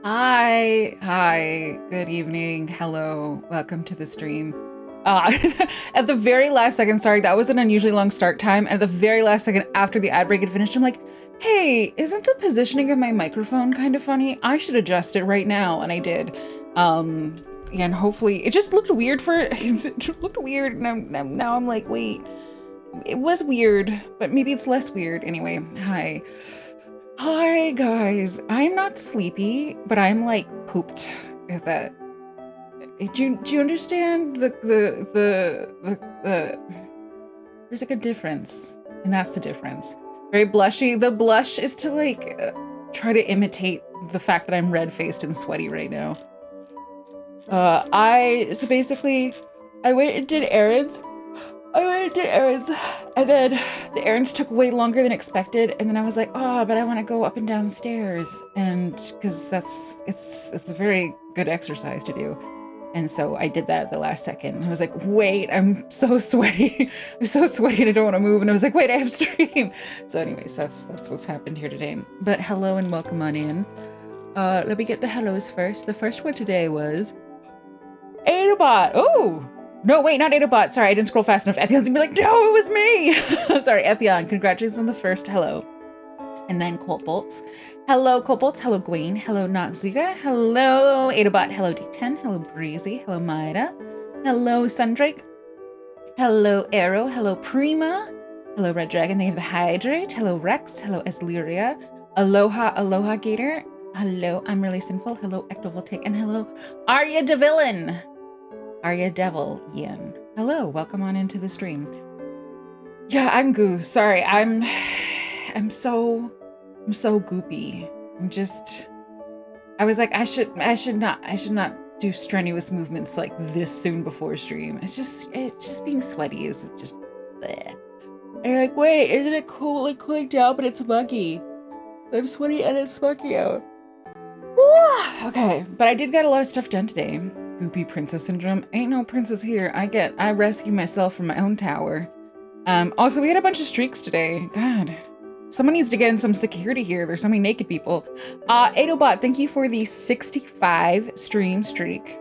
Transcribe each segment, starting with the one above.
Hi, good evening, hello, welcome to the stream. Uh, at the very last second, sorry, that was an unusually long start time. At the very last second after the ad break had finished, I'm like, hey, isn't the positioning of my microphone kind of funny? I should adjust it right now, and I did. Yeah, and hopefully, it just looked weird it looked weird, and now I'm like, wait, it was weird, but maybe it's less weird. Anyway, hi. Hi guys, I'm not sleepy, but I'm like pooped. Is that? Do you understand the there's like a difference, and that's the difference. Very blushy. The blush is to like try to imitate the fact that I'm red-faced and sweaty right now. So basically I went and did errands. And then the errands took way longer than expected. And then I was like, oh, but I want to go up and down stairs. And because it's a very good exercise to do. And so I did that at the last second. I was like, wait, I'm so sweaty. I'm so sweaty and I don't want to move. And I was like, wait, I have stream. So anyways, that's what's happened here today. But hello and welcome on in. Let me get the hellos first. The first one today was Adabot. Oh! No, wait, not Adabot. Sorry, I didn't scroll fast enough. Epion's gonna be like, no, it was me. Sorry, Epion, congratulations on the first hello. And then Colt Bolts. Hello, Colt Bolts. Hello, Gwen. Hello, Noxiga. Hello, Adabot. Hello, D10. Hello, Breezy. Hello, Maida. Hello, Sundrake. Hello, Arrow. Hello, Prima. Hello, Red Dragon. They have the Hydrate. Hello, Rex. Hello, Eslyria. Aloha, Gator. Hello, I'm really sinful. Hello, Ectovoltaic. And hello, Arya DeVillain. Arya Devil, Ian. Hello, welcome on into the stream. Yeah, I'm goo. Sorry, I'm so goopy. I was like, I should not do strenuous movements like this soon before stream. It's just being sweaty is just bleh. And you're like, wait, isn't it cool like cooling down, but it's muggy. I'm sweaty and it's muggy out. Okay, but I did get a lot of stuff done today. Goopy princess syndrome. Ain't no princess here. I rescue myself from my own tower. Also, we had a bunch of streaks today. God, someone needs to get in some security here. There's so many naked people. Adobot, thank you for the 65 stream streak.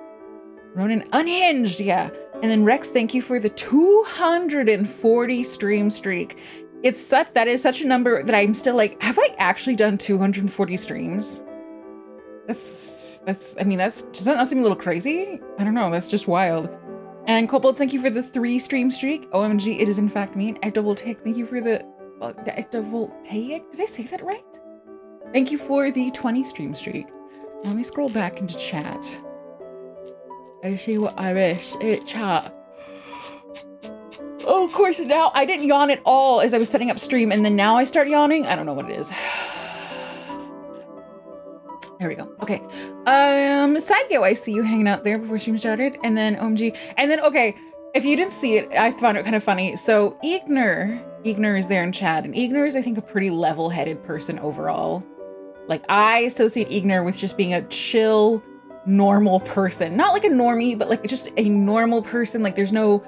Ronenn Unhinged, yeah. And then Rex, thank you for the 240 stream streak. That is such a number that I'm still like, have I actually done 240 streams? Does that not seem a little crazy? I don't know, that's just wild. And Cobalt, thank you for the 3 stream streak. OMG, it is in fact me. Ectovoltaic, thank you for the Ectovoltaic? Did I say that right? Thank you for the 20 stream streak. Let me scroll back into chat. I see what I wish. Chat. Oh, of course, now I didn't yawn at all as I was setting up stream, and then now I start yawning. I don't know what it is. There we go. Okay. Psycho, I see you hanging out there before stream started. And then OMG. And then, okay, if you didn't see it, I found it kind of funny. So Igner is there in chat. And Igner is, I think, a pretty level-headed person overall. Like, I associate Igner with just being a chill, normal person. Not like a normie, but like just a normal person. Like, there's no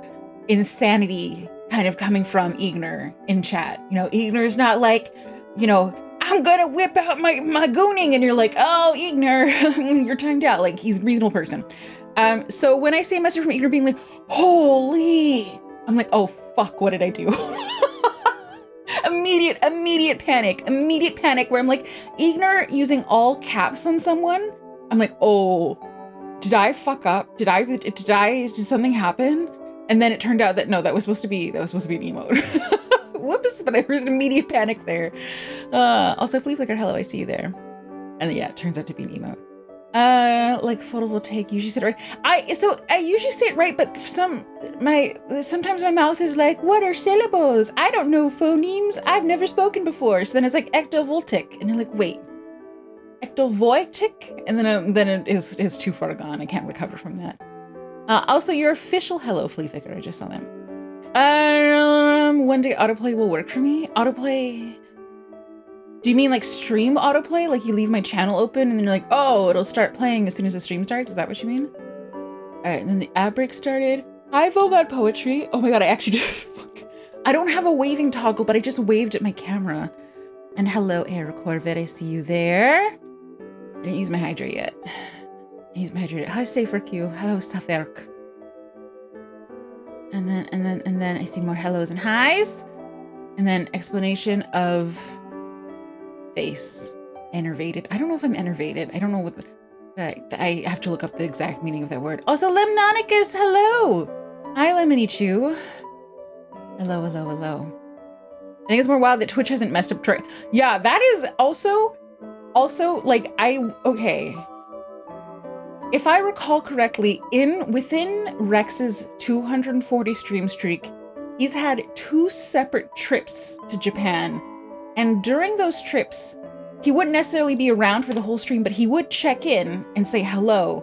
insanity kind of coming from Igner in chat. You know, Igner's not like, you know, I'm gonna whip out my gooning, and you're like, oh, Igner, you're timed out. Like, he's a reasonable person. So when I see a message from Igner being like, holy, I'm like, oh fuck, what did I do? immediate panic where I'm like, Igner using all caps on someone. I'm like, oh, did I fuck up? Did something happen? And then it turned out that no, that was supposed to be an emote. Whoops, but there was an immediate panic there. Also, Fleet Flicker, hello, I see you there. And yeah, it turns out to be an emote. Like photovoltaic, usually say it right. I usually say it right, but sometimes my mouth is like, what are syllables? I don't know phonemes. I've never spoken before. So then it's like ectovoltaic, and you're like, wait, ectovoltaic? And then it is too far gone. I can't recover from that. Also, your official hello, Flea Flicker. I just saw them. One day autoplay will work for me. Autoplay. Do you mean like stream autoplay? Like you leave my channel open and then you're like, oh, it'll start playing as soon as the stream starts? Is that what you mean? All right, and then the ad break started. Hi, Vogod Poetry. Oh my god, I actually did. I don't have a waving toggle, but I just waved at my camera. And hello, Air Corvette. I see you there. Didn't use my hydrate yet. I used my hydrate. Hi, Safer Q. Hello, Saferk. And then I see more hellos and highs. And then explanation of face. Enervated. I don't know if I'm enervated. I don't know what I have to look up the exact meaning of that word. Also, Lemnonicus, hello. Hi, Lemony Chew. Hello, hello, hello. I think it's more wild that Twitch hasn't messed up. Yeah, that is also like okay. If I recall correctly, within Rex's 240 stream streak, he's had 2 separate trips to Japan. And during those trips, he wouldn't necessarily be around for the whole stream, but he would check in and say hello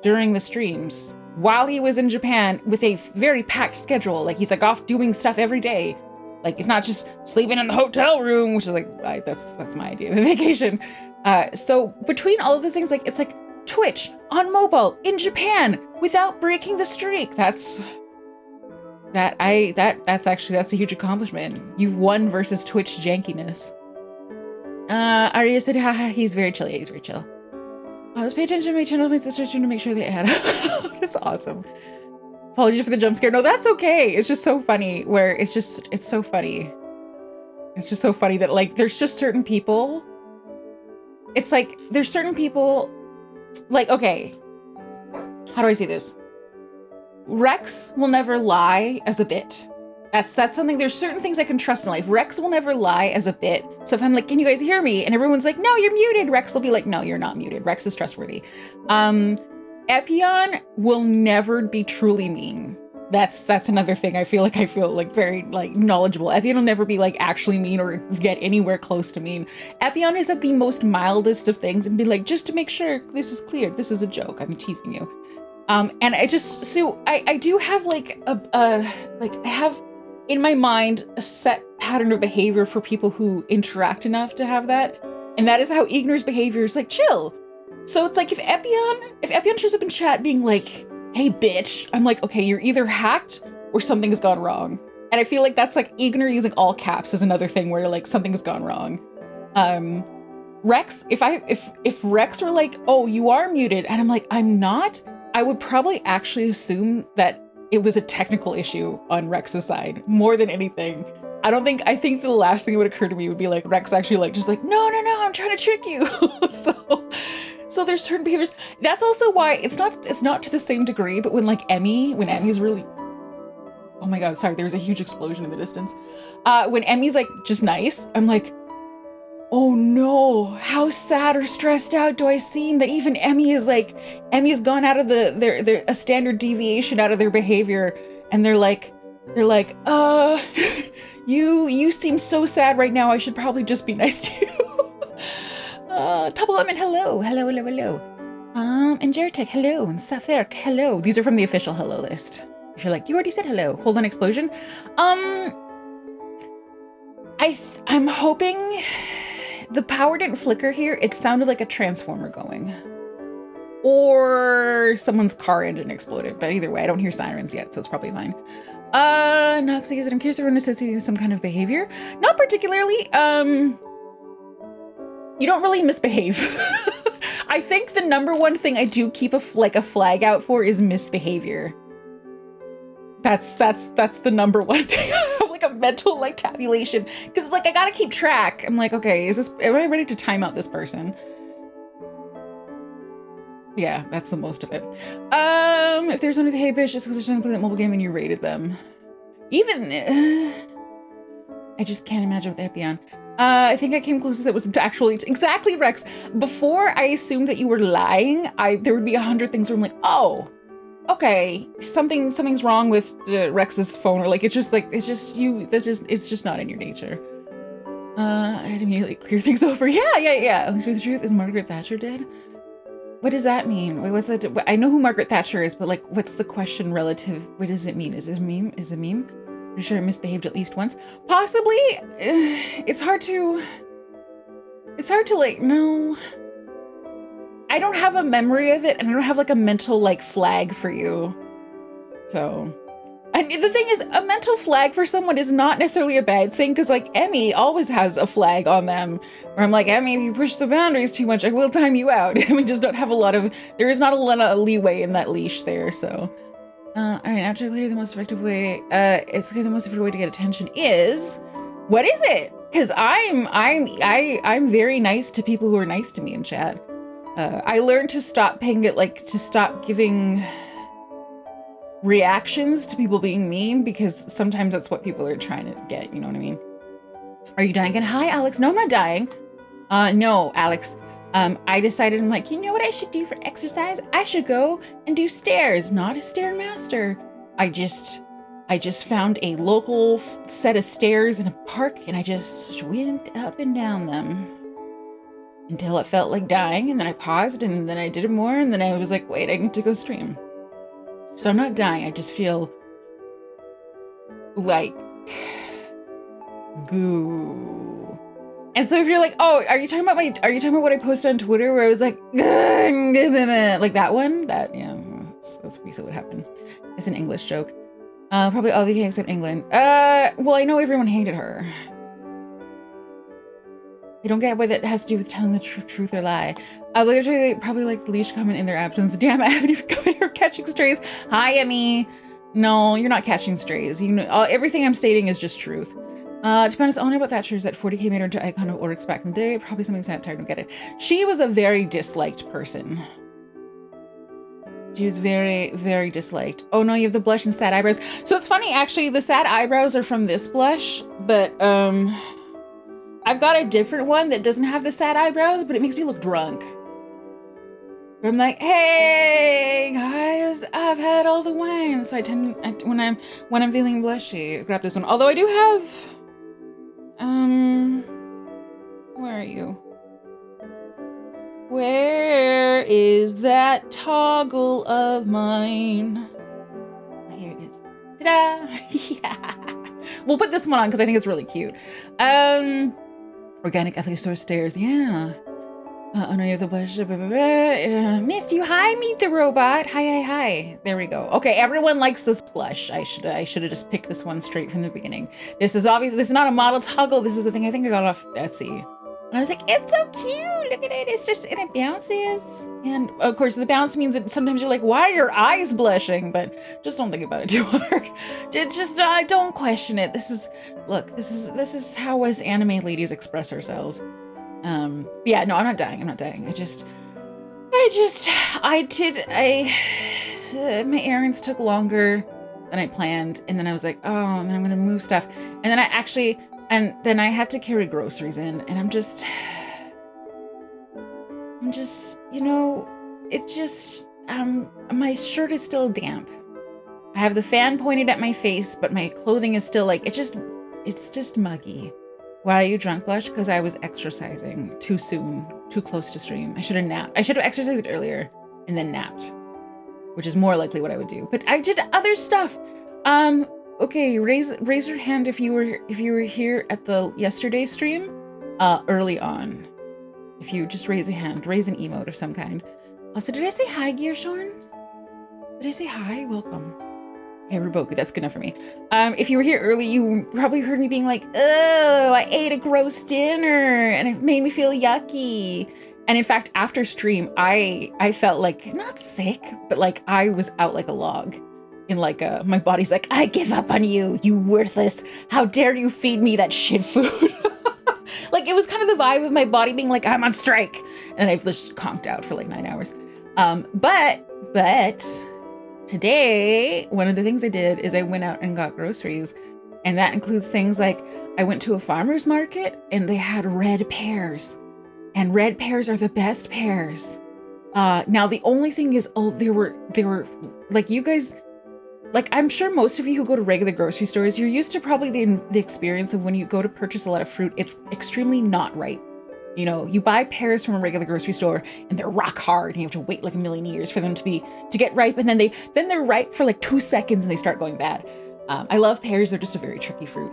during the streams while he was in Japan with a very packed schedule. Like he's like off doing stuff every day. Like he's not just sleeping in the hotel room, which is like, that's my idea of a vacation. So between all of those things, like it's like Twitch on mobile in Japan without breaking the streak. That's a huge accomplishment. You've won versus Twitch jankiness. Arya said, haha, he's very chill. Yeah, he's very chill. I was paying attention to my channel, my sister's trying to make sure they had. That's awesome. Apologies for the jump scare. No, that's okay. It's just so funny where it's so funny. It's just so funny that like, there's just certain people. It's like, there's certain people like, okay, how do I say this? Rex will never lie as a bit. That's something, there's certain things I can trust in life. Rex will never lie as a bit. So if I'm like, can you guys hear me? And everyone's like, no, you're muted. Rex will be like, no, you're not muted. Rex is trustworthy. Epion will never be truly mean. That's another thing. I feel like very like knowledgeable. Epion will never be like actually mean or get anywhere close to mean. Epion is at the most mildest of things and be like, just to make sure this is clear, this is a joke. I'm teasing you. And I do have like I have in my mind a set pattern of behavior for people who interact enough to have that. And that is how Ignor's behavior is like chill. So it's like if Epion shows up in chat being like, hey bitch, I'm like, okay, you're either hacked or something has gone wrong. And I feel like that's like Ignor using all caps is another thing where like something has gone wrong. Rex, if Rex were like, oh, you are muted, and I'm like, I'm not, I would probably actually assume that it was a technical issue on Rex's side more than anything. I think the last thing that would occur to me would be like Rex actually like just like, no, I'm trying to trick you. So there's certain behaviors. That's also why it's not to the same degree, but when Emmy's really, oh my God, sorry, there was a huge explosion in the distance. When Emmy's like just nice, I'm like, oh no, how sad or stressed out do I seem that even Emmy's gone out of their a standard deviation out of their behavior, and they're like, you seem so sad right now. I should probably just be nice to you. Topple Lemon, hello. And Jertek, hello, and Saferk, hello. These are from the official hello list. If you're like, you already said hello. Hold on, explosion. I'm hoping the power didn't flicker here. It sounded like a transformer going. Or someone's car engine exploded. But either way, I don't hear sirens yet, so it's probably fine. Noxie said, I'm curious if everyone associated with some kind of behavior. Not particularly. You don't really misbehave. I think the number one thing I do keep a flag out for is misbehavior. That's the number one thing. I have like a mental like tabulation because it's like I gotta keep track. I'm like, okay, am I ready to time out this person? Yeah, that's the most of it. If there's only the hey bitch, just because there's something that mobile game and you rated them. Even I just can't imagine with Epion. I think I came closest that was actually exactly Rex. Before I assumed that you were lying, there would be 100 things where I'm like, oh, okay, something's wrong with Rex's phone, or like it's just not in your nature. I'd immediately clear things over. Yeah. At least with the truth, is Margaret Thatcher dead? What does that mean? Wait, what's that? I know who Margaret Thatcher is, but like, what's the question relative? What does it mean? Is it a meme? Is it a meme? I'm sure I misbehaved at least once. Possibly. It's hard to like, no. I don't have a memory of it, and I don't have like a mental like flag for you. So And the thing is, a mental flag for someone is not necessarily a bad thing, because like Emmy always has a flag on them where I'm like, Emmy, if you push the boundaries too much, I will time you out. And we just don't have there is not a lot of leeway in that leash there, so. All right, after later, the most effective way, it's the most effective way to get attention is, what is it? Because I'm very nice to people who are nice to me in chat. I learned to stop paying it, like, to stop giving reactions to people being mean, because sometimes that's what people are trying to get, you know what I mean? Are you dying again? Hi, Alex. No, I'm not dying. No, Alex. I decided, I'm like, you know what I should do for exercise? I should go and do stairs, not a stairmaster. I just found a local set of stairs in a park, and I just went up and down them until it felt like dying, and then I paused, and then I did it more, and then I was like, wait, I need to go stream. So I'm not dying, I just feel like goo. And so if you're like, oh, are you talking about what I posted on Twitter where I was like that one? Yeah, that's basically what happened. It's an English joke. Probably all the except England. Well, I know everyone hated her. I don't get what that has to do with telling the truth or lie. Literally, probably like the leash comment in their absence. Damn, I haven't even come here catching strays. Hi, Emmy. No, you're not catching strays. You know, everything I'm stating is just truth. To be honest, only about Thatcher is that 40k made her into icon of Oryx back in the day. Probably something satire, don't get it. She was a very disliked person. She was very, very disliked. Oh no, you have the blush and sad eyebrows. So it's funny, actually, the sad eyebrows are from this blush, but I've got a different one that doesn't have the sad eyebrows, but it makes me look drunk. I'm like, hey guys, I've had all the wine. So when I'm feeling blushy, grab this one. Although I do have, where are you? Where is that toggle of mine? Here it is. Ta-da! Yeah. We'll put this one on because I think it's really cute. Organic ethically sourced stairs. Yeah. Oh no, you have the blush. Missed you. Hi, meet the robot. Hi. There we go. Okay, everyone likes this blush. I should have just picked this one straight from the beginning. This is not a model toggle. This is the thing I think I got off Etsy. And I was like, it's so cute. Look at it. It's just, and it bounces. And of course, the bounce means that sometimes you're like, why are your eyes blushing? But just don't think about it too hard. Just don't question it. This is how us anime ladies express ourselves. Yeah, no, I'm not dying. My errands took longer than I planned. And then I was like, oh, and then I'm going to move stuff. And then I had to carry groceries in, and I'm just, you know, my shirt is still damp. I have the fan pointed at my face, but my clothing is still like, it's just muggy. Why are you drunk, Blush? Because I was exercising too soon, too close to stream. I should have napped. I should have exercised earlier and then napped, which is more likely what I would do. But I did other stuff. Okay, raise your hand if you were here at the yesterday stream, early on. If you just raise a hand, raise an emote of some kind. Also, did I say hi, Gearshorn? Did I say hi? Welcome. Okay, Roboku, that's good enough for me. If you were here early, you probably heard me being like, oh, I ate a gross dinner and it made me feel yucky. And in fact, after stream, I felt like, not sick, but like I was out like a log. In like my body's like, I give up on you, you worthless. How dare you feed me that shit food? Like it was kind of the vibe of my body being like, I'm on strike. And I've just conked out for like 9 hours. But today, one of the things I did is I went out and got groceries. And that includes things like I went to a farmer's market and they had red pears. And red pears are the best pears. Now the only thing is, they were like, you guys, like, I'm sure most of you who go to regular grocery stores, you're used to probably the experience of when you go to purchase a lot of fruit, it's extremely not ripe. You know, you buy pears from a regular grocery store and they're rock hard and you have to wait like a million years for them to get ripe. And then they're ripe for like 2 seconds and they start going bad. I love pears. They're just a very tricky fruit.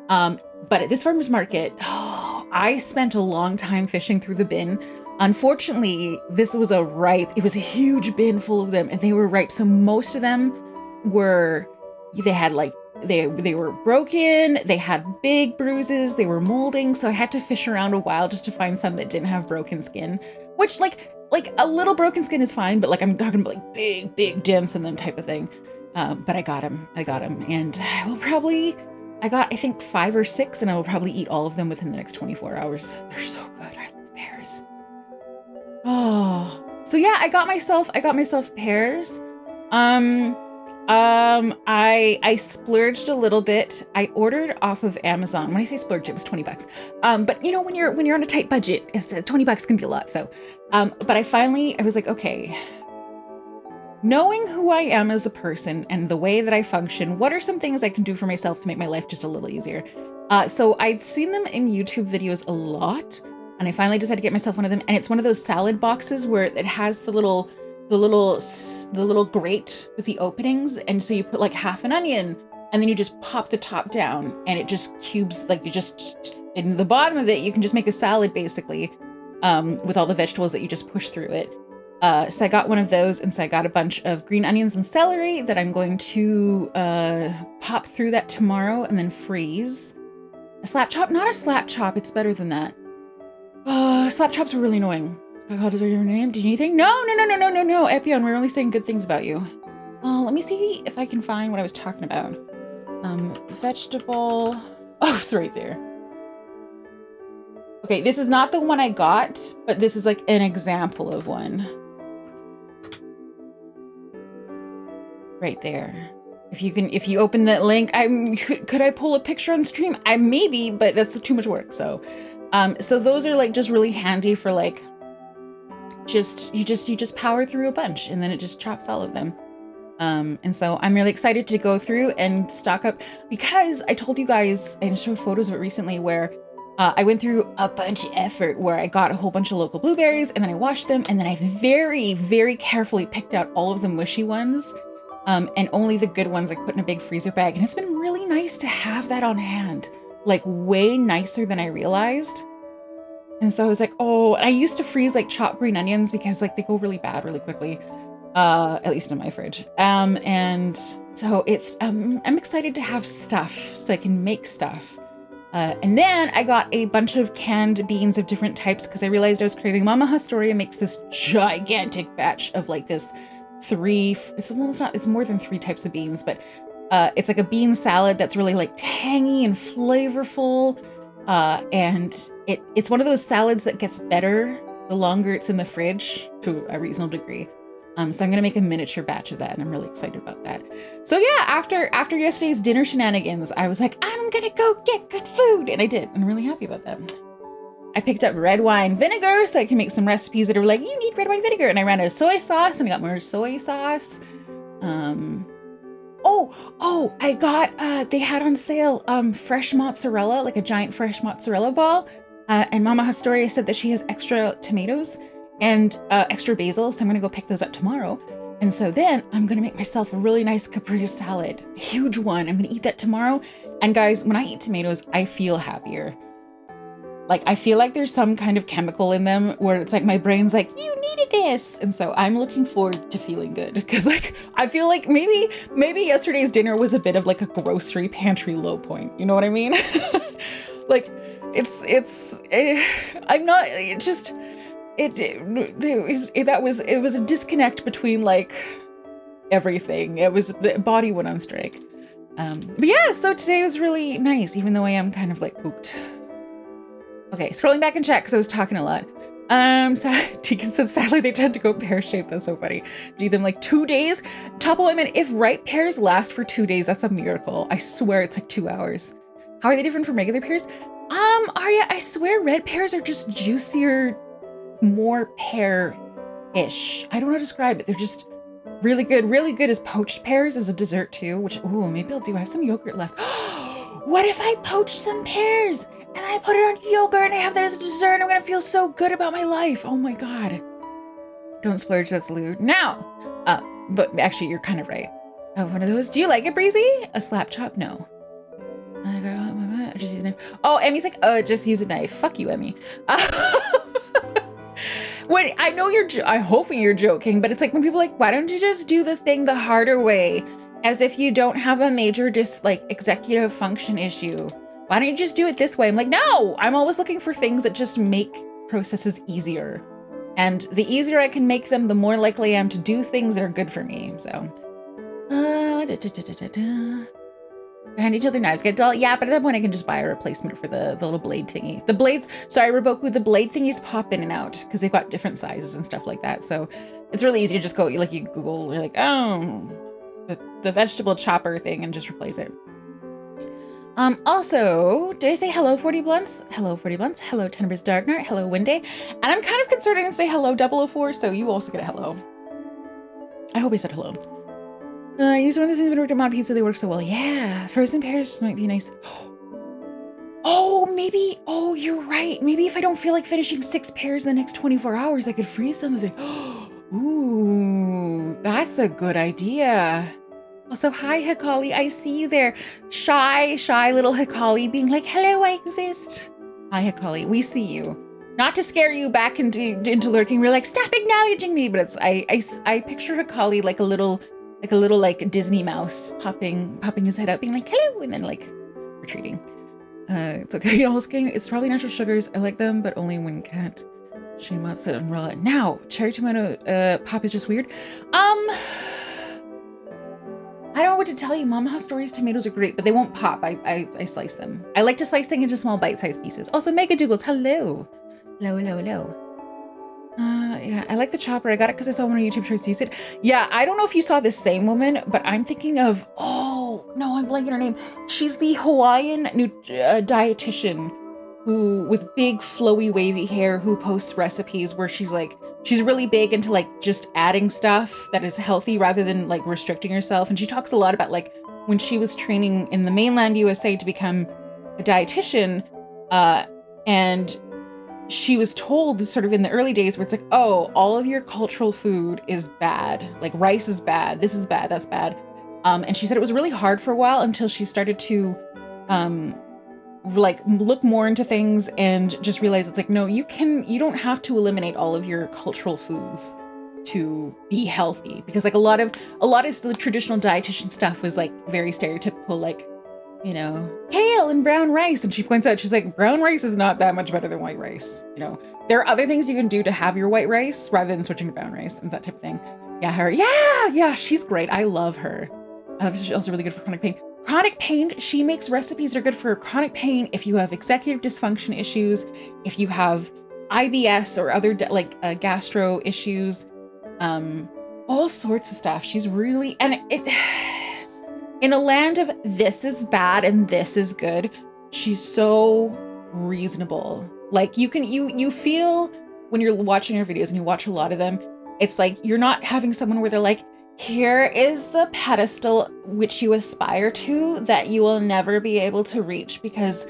But at this farmer's market, I spent a long time fishing through the bin. Unfortunately, it was a huge bin full of them and they were ripe. So most of them were they had like, they were broken, they had big bruises, they were molding, so I had to fish around a while just to find some that didn't have broken skin, which like a little broken skin is fine, but like I'm talking about like big dents in them type of thing. But I got them, and I will probably, I got I think 5 or 6, and I will probably eat all of them within the next 24 hours. They're so good. I love pears. Oh, so yeah, I got myself pears. I splurged a little bit. I ordered off of Amazon. When I say splurge, it was 20 bucks. But you know, when you're on a tight budget, it's 20 bucks can be a lot. So, but I was like, okay, knowing who I am as a person and the way that I function, what are some things I can do for myself to make my life just a little easier? So I'd seen them in YouTube videos a lot, and I finally decided to get myself one of them. And it's one of those salad boxes where it has the little grate with the openings, and so you put like half an onion, and then you just pop the top down, and it just cubes, like you just in the bottom of it, you can just make a salad basically, with all the vegetables that you just push through it. So I got one of those, and so I got a bunch of green onions and celery that I'm going to pop through that tomorrow and then freeze. A slap chop, not a slap chop, it's better than that. Slap chops were really annoying. I called it your name. Did you anything? No. Epion, we're only saying good things about you. Let me see if I can find what I was talking about. Vegetable. Oh, it's right there. Okay, this is not the one I got, but this is like an example of one. Right there. If you open that link, could I pull a picture on stream? Maybe, but that's too much work. So those are like just really handy for like, you just power through a bunch, and then it just chops all of them. And so I'm really excited to go through and stock up, because I told you guys, and I showed photos of it recently, where I went through a bunch of effort where I got a whole bunch of local blueberries, and then I washed them, and then I very, very carefully picked out all of the mushy ones, and only the good ones I put in a big freezer bag. And it's been really nice to have that on hand, like way nicer than I realized. And so I was like, oh, I used to freeze like chopped green onions because like they go really bad really quickly, at least in my fridge. And so it's, I'm excited to have stuff so I can make stuff. And then I got a bunch of canned beans of different types because I realized I was craving. Mama Haustoria makes this gigantic batch of like this it's more than 3 types of beans, but it's like a bean salad that's really like tangy and flavorful. And it's one of those salads that gets better the longer it's in the fridge to a reasonable degree. So I'm gonna make a miniature batch of that, and I'm really excited about that. So yeah, after yesterday's dinner shenanigans, I was like, I'm gonna go get good food, and I did. I'm really happy about that. I picked up red wine vinegar so I can make some recipes that are like, you need red wine vinegar, and I ran out of soy sauce, and I got more soy sauce. I got, they had on sale, fresh mozzarella, like a giant fresh mozzarella ball. And Mama Haustoria said that she has extra tomatoes and extra basil, so I'm gonna go pick those up tomorrow. And so then I'm gonna make myself a really nice caprese salad, a huge one. I'm gonna eat that tomorrow. And guys, when I eat tomatoes, I feel happier. Like, I feel like there's some kind of chemical in them where it's like my brain's like, you needed this. And so I'm looking forward to feeling good, because like, I feel like maybe yesterday's dinner was a bit of like a grocery pantry low point. You know what I mean? Like, it was a disconnect between like everything. It was, the body went on strike. But yeah, so today was really nice, even though I am kind of like pooped. Okay, scrolling back in chat because I was talking a lot. So Deacon said, sadly, they tend to go pear-shaped. That's so funny. Do them like 2 days. Topo, I mean, if ripe pears last for 2 days, that's a miracle. I swear it's like 2 hours. How are they different from regular pears? Arya, I swear red pears are just juicier, more pear-ish. I don't know how to describe it. They're just really good as poached pears as a dessert too, which, ooh, maybe I'll do. I have some yogurt left. What if I poach some pears and then I put it on yogurt and I have that as a dessert? I'm gonna feel so good about my life. Oh my God. Don't splurge, that's lewd. Now, but actually you're kind of right. One of those. Do you like it, Breezy? A slap chop? No. Just use a knife. Oh, Emmy's like, just use a knife. Fuck you, Emmy. When I know I'm hoping you're joking, but it's like when people are like, why don't you just do the thing the harder way? As if you don't have a major like executive function issue. Why don't you just do it this way? I'm like, no, I'm always looking for things that just make processes easier. And the easier I can make them, the more likely I am to do things that are good for me. So, behind each other knives get dull. Yeah, but at that point I can just buy a replacement for the little blade thingy. The blades, sorry, Roboku, the blade thingies pop in and out because they've got different sizes and stuff like that. So it's really easy to just go, like you Google, you're like, oh, the vegetable chopper thing and just replace it. Also, did I say hello 40 Blunts? Hello 40 Blunts. Hello Tenebris Darknart. Hello Winday. And I'm kind of concerned I didn't say hello 004, so you also get a hello. I hope I said hello. Use one of the things that worked at Mod Pizza, they work so well. Yeah, frozen pears just might be nice. Oh, maybe, oh, you're right. Maybe if I don't feel like finishing 6 pears in the next 24 hours, I could freeze some of it. Ooh, that's a good idea. Also, hi, Hikali, I see you there. Shy little Hikali being like, hello, I exist. Hi, Hikali, we see you. Not to scare you back into lurking. We're like, stop acknowledging me. But it's, I picture Hikali like a little like Disney mouse popping his head out, being like, hello, and then like retreating. It's okay, you know, it's probably natural sugars. I like them, but only when cat. Shimatsu umbrella. Now, cherry tomato pop is just weird. I don't know what to tell you. Mama Haustoria's tomatoes are great, but they won't pop. I slice them. I like to slice things into small bite-sized pieces. Also, Mega Dougals, hello. Hello. Yeah, I like the chopper. I got it because I saw one on YouTube tries to use it. Yeah, I don't know if you saw this same woman, but I'm thinking of, oh, no, I'm blanking her name. She's the Hawaiian dietitian who, with big flowy wavy hair, who posts recipes where she's really big into like just adding stuff that is healthy rather than like restricting herself. And she talks a lot about like when she was training in the mainland USA to become a dietitian, and she was told sort of in the early days where it's like, oh, all of your cultural food is bad. Like rice is bad. This is bad. That's bad. And she said it was really hard for a while until she started to like look more into things and just realize it's like, no, you don't have to eliminate all of your cultural foods to be healthy, because like a lot of the traditional dietitian stuff was like very stereotypical, like, you know, kale and brown rice. And she points out, she's like, brown rice is not that much better than white rice. You know, there are other things you can do to have your white rice rather than switching to brown rice and that type of thing. Yeah, her. Yeah, she's great. I love her. She's also really good for chronic pain. Chronic pain, she makes recipes that are good for chronic pain. If you have executive dysfunction issues, if you have IBS or other gastro issues, all sorts of stuff. She's really, and it in a land of this is bad and this is good, she's so reasonable. Like you feel when you're watching her videos, and you watch a lot of them, it's like you're not having someone where they're like, here is the pedestal which you aspire to that you will never be able to reach because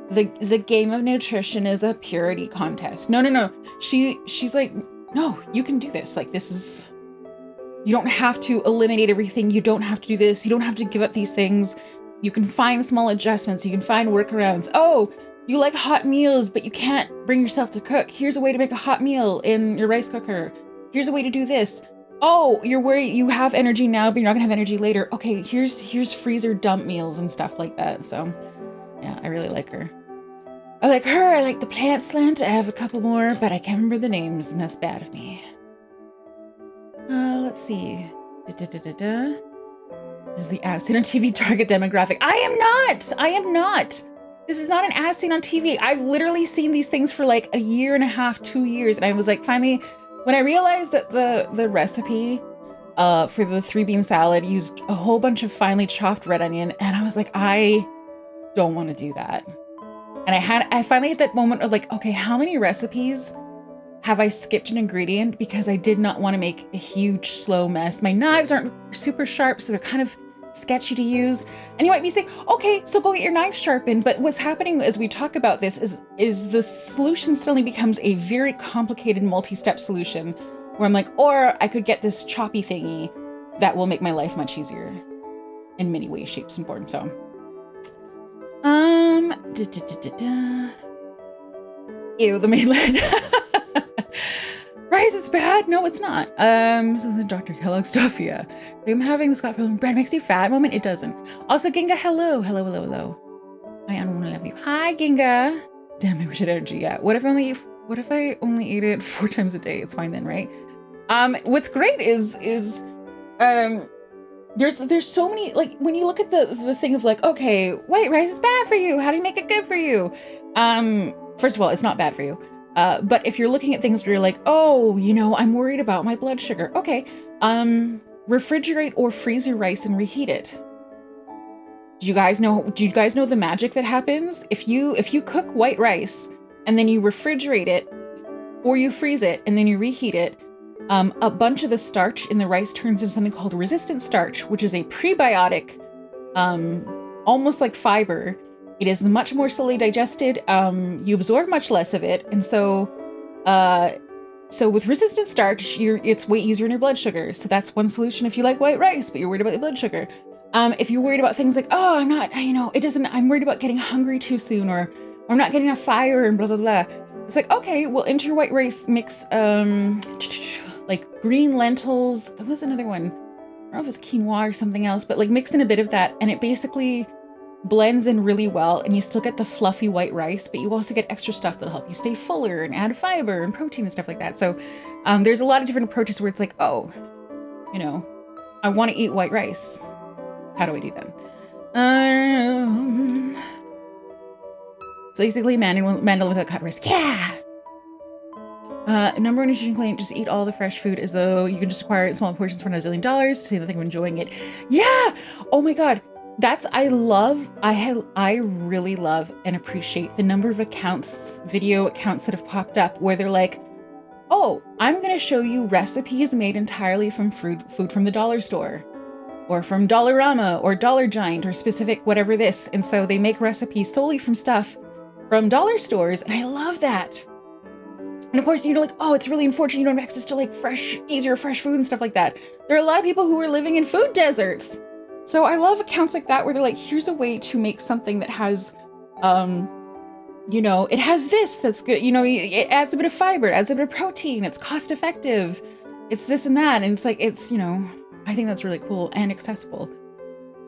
the game of nutrition is a purity contest. No. She's like, no, you can do this. Like, this is, you don't have to eliminate everything. You don't have to do this. You don't have to give up these things. You can find small adjustments. You can find workarounds. Oh, you like hot meals, but you can't bring yourself to cook. Here's a way to make a hot meal in your rice cooker. Here's a way to do this. Oh, you're worried you have energy now, but you're not gonna have energy later. Okay, here's freezer dump meals and stuff like that. So yeah, I really like her. I like her, I like the plant slant. I have a couple more, but I can't remember the names, and that's bad of me. Let's see. Is the as seen on TV target demographic? I am not. This is not an as seen on TV. I've literally seen these things for like a year and a half, 2 years, and I was like, finally, when I realized that the recipe for the 3-bean salad used a whole bunch of finely chopped red onion, and I was like, I don't want to do that. And I finally had that moment of like, okay, how many recipes have I skipped an ingredient because I did not want to make a huge slow mess? My knives aren't super sharp, so they're kind of sketchy to use. And you might be saying, okay, so go get your knife sharpened. But what's happening as we talk about this is the solution suddenly becomes a very complicated multi-step solution where I'm like, or I could get this choppy thingy that will make my life much easier in many ways, shapes, and forms. So, ew, the mainland. Rice is bad? No, it's not. This is the Dr. Kellogg stuff, yeah. I'm having the Scott Pilgrim bread makes you fat moment. It doesn't. Also, Ginga, hello. Hello, hello, hello. Hi, I don't want to love you. Hi, Ginga. Damn, I wish I had energy. Yeah. What if I only eat it 4 times a day? It's fine then, right? What's great is there's so many, like, when you look at the thing of like, okay, white rice is bad for you. How do you make it good for you? First of all, it's not bad for you. But if you're looking at things where you're like, oh, you know, I'm worried about my blood sugar. Okay. Refrigerate or freeze your rice and reheat it. Do you guys know the magic that happens? If you cook white rice and then you refrigerate it or you freeze it and then you reheat it, a bunch of the starch in the rice turns into something called resistant starch, which is a prebiotic, almost like fiber. It is much more slowly digested. You absorb much less of it. And so with resistant starch, it's way easier in your blood sugar. So that's one solution if you like white rice, but you're worried about your blood sugar. If you're worried about things like, oh, I'm worried about getting hungry too soon, or I'm not getting enough fiber and blah, blah, blah. It's like, okay, well, into your white rice mix, like green lentils. There was another one. I don't know if it's quinoa or something else, but like mix in a bit of that and it basically blends in really well, and you still get the fluffy white rice, but you also get extra stuff that'll help you stay fuller and add fiber and protein and stuff like that. So there's a lot of different approaches where it's like, oh, you know, I want to eat white rice. How do I do that? So basically mandolin without cut rice. Yeah. Number one nutrition claim, just eat all the fresh food as though you can just acquire it in small portions for $1 zillion to say nothing of enjoying it. Yeah. Oh my God. I really love and appreciate the number of video accounts that have popped up where they're like, oh, I'm going to show you recipes made entirely from food from the dollar store or from Dollarama or Dollar Giant or specific whatever this. And so they make recipes solely from stuff from dollar stores. And I love that. And of course, you're like, oh, it's really unfortunate you don't have access to like easier fresh food and stuff like that. There are a lot of people who are living in food deserts. So I love accounts like that where they're like, here's a way to make something that has, you know, it has this that's good. You know, it adds a bit of fiber, it adds a bit of protein. It's cost effective. It's this and that. And it's like, it's, you know, I think that's really cool and accessible.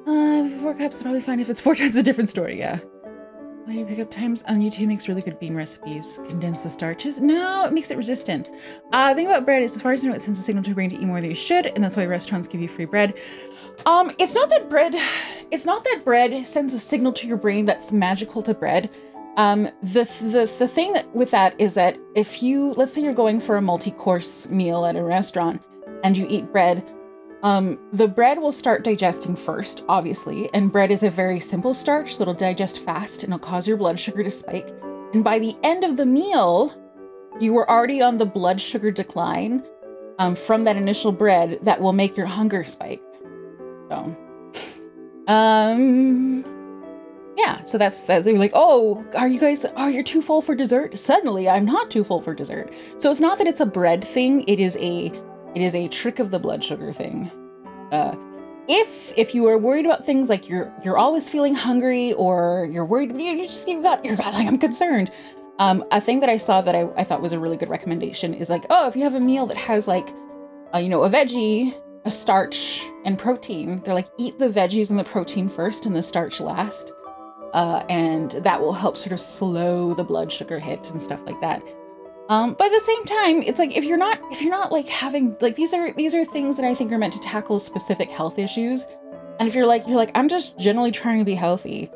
4 cups is probably fine. If it's 4 times, a different story. Yeah. Why do you pick up times on YouTube makes really good bean recipes. Condense the starches. No, it makes it resistant. The thing about bread is, as far as I know, it sends a signal to your brain to eat more than you should, and that's why restaurants give you free bread. It's not that bread sends a signal to your brain that's magical to bread. The thing with that is that if let's say you're going for a multi-course meal at a restaurant and you eat bread, the bread will start digesting first, obviously, and bread is a very simple starch, so it'll digest fast and it'll cause your blood sugar to spike. And by the end of the meal, you were already on the blood sugar decline from that initial bread that will make your hunger spike. So, yeah, so that's that. They're like, oh, you're too full for dessert? Suddenly, I'm not too full for dessert. So it's not that it's a bread thing. It is a trick of the blood sugar thing. If you are worried about things like you're always feeling hungry, or you're worried, you've got like, I'm concerned. A thing that I saw that I thought was a really good recommendation is like, oh, if you have a meal that has like, a veggie, a starch, and protein, they're like, eat the veggies and the protein first and the starch last. And that will help sort of slow the blood sugar hit and stuff like that. But at the same time, it's like, if you're not like having, like, these are things that I think are meant to tackle specific health issues. And if you're like, I'm just generally trying to be healthy.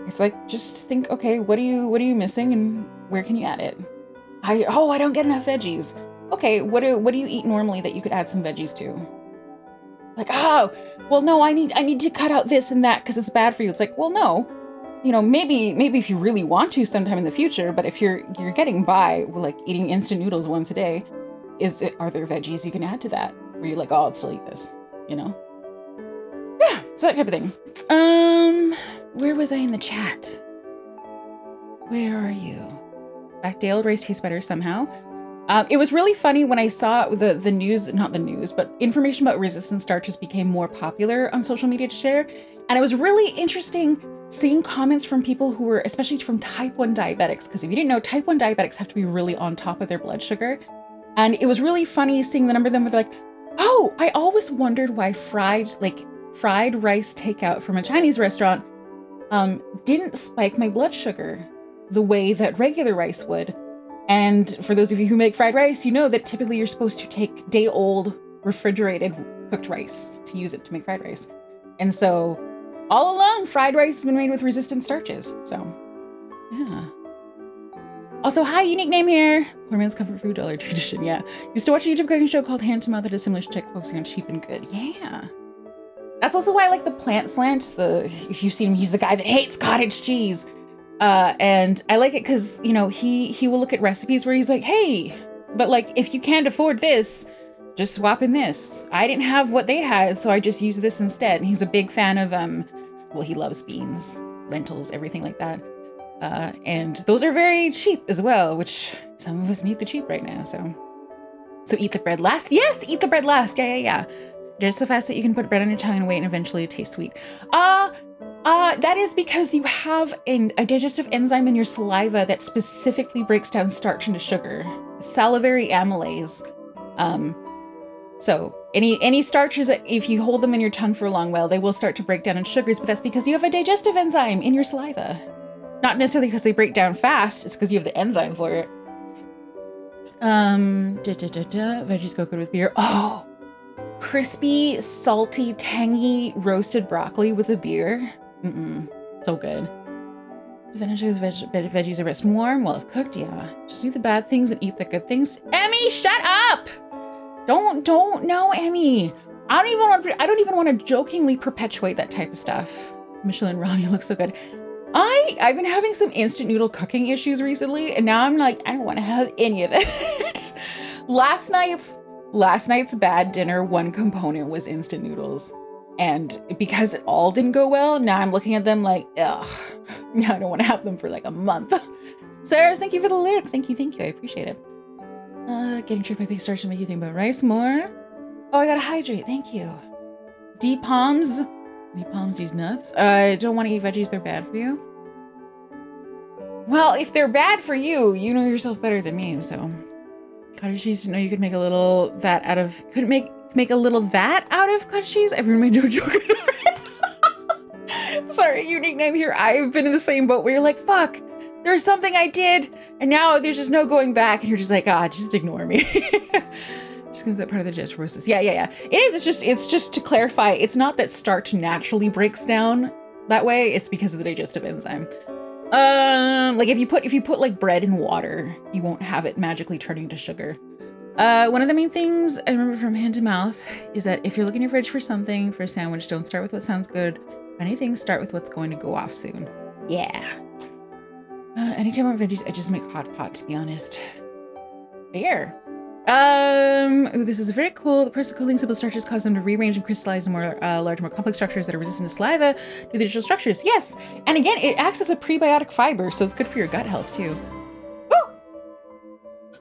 It's like, just think, okay, what are you missing and where can you add it? I don't get enough veggies. Okay, what do you eat normally that you could add some veggies to? Like, oh, well, no, I need to cut out this and that because it's bad for you. It's like, well, no, maybe if you really want to sometime in the future, but if you're getting by with like eating instant noodles once a day, are there veggies you can add to that? Where you're like, oh, I'll still eat this, Yeah, so that type of thing. Where was I in the chat? Where are you? Back day old rice tastes better somehow. It was really funny when I saw the news, not the news, but information about resistant starches became more popular on social media to share. And it was really interesting seeing comments from people who were, especially from type 1 diabetics, because if you didn't know, type 1 diabetics have to be really on top of their blood sugar. And it was really funny seeing the number of them were like, oh, I always wondered why fried rice takeout from a Chinese restaurant didn't spike my blood sugar the way that regular rice would. And for those of you who make fried rice, you know that typically you're supposed to take day-old refrigerated cooked rice to use it to make fried rice. And so all along, fried rice has been made with resistant starches. So, yeah. Also, hi, unique name here. Poor man's comfort food, dollar tradition, yeah. Used to watch a YouTube cooking show called Hand to Mouth that is similar to Chick, focusing on cheap and good. Yeah. That's also why I like the Plant Slant. If you've seen him, he's the guy that hates cottage cheese. And I like it because, you know, he will look at recipes where he's like, hey, but like, if you can't afford this, just swap in this. I didn't have what they had, so I just used this instead. And he's a big fan of, well, he loves beans, lentils, everything like that. And those are very cheap as well, which some of us need the cheap right now, so eat the bread last. Yes, eat the bread last. Yeah. Just so fast that you can put bread on your tongue and wait and eventually it tastes sweet. That is because you have a digestive enzyme in your saliva that specifically breaks down starch into sugar. Salivary amylase. So any starches that if you hold them in your tongue for a long while, they will start to break down in sugars, but that's because you have a digestive enzyme in your saliva. Not necessarily because they break down fast, it's because you have the enzyme for it. Veggies go good with beer. Oh, crispy, salty, tangy, roasted broccoli with a beer. So good. Then I show the veggies are rest warm, well if cooked, yeah. Just do the bad things and eat the good things. Emmy, shut up! Don't, no, Emmy. I don't even want to jokingly perpetuate that type of stuff. Michelin ramen looks so good. I've been having some instant noodle cooking issues recently, and now I'm like, I don't want to have any of it. Last night's bad dinner, one component was instant noodles. And because it all didn't go well, now I'm looking at them like, ugh, now I don't want to have them for like a month. Sarah, thank you for the lyric. Thank you, I appreciate it. Getting tricked by big starch to make you think about rice more. Oh, I gotta hydrate, thank you. D-palms, these nuts. I don't want to eat veggies, they're bad for you. Well, if they're bad for you, you know yourself better than me, so. Cottage cheese, didn't know you could make a little that out of, couldn't make a little that out of cottage cheese? Everyone made no joke. Sorry, unique name here. I've been in the same boat where you're like, fuck, there's something I did, and now there's just no going back, and you're just like, just ignore me. Just because that part of the digestive process. Yeah. It is, it's just to clarify, it's not that starch naturally breaks down that way, it's because of the digestive enzyme. Like if you put like bread in water, you won't have it magically turning to sugar. One of the main things I remember from Hand to Mouth is that if you're looking in your fridge for something for a sandwich, don't start with what sounds good. If anything, start with what's going to go off soon. Yeah. Anytime I want veggies, I just make hot pot, to be honest. Fair. Ooh, this is very cool. The process of cooling simple starches cause them to rearrange and crystallize in more large, more complex structures that are resistant to saliva to the digital structures. Yes, and again, it acts as a prebiotic fiber, so it's good for your gut health too. Woo!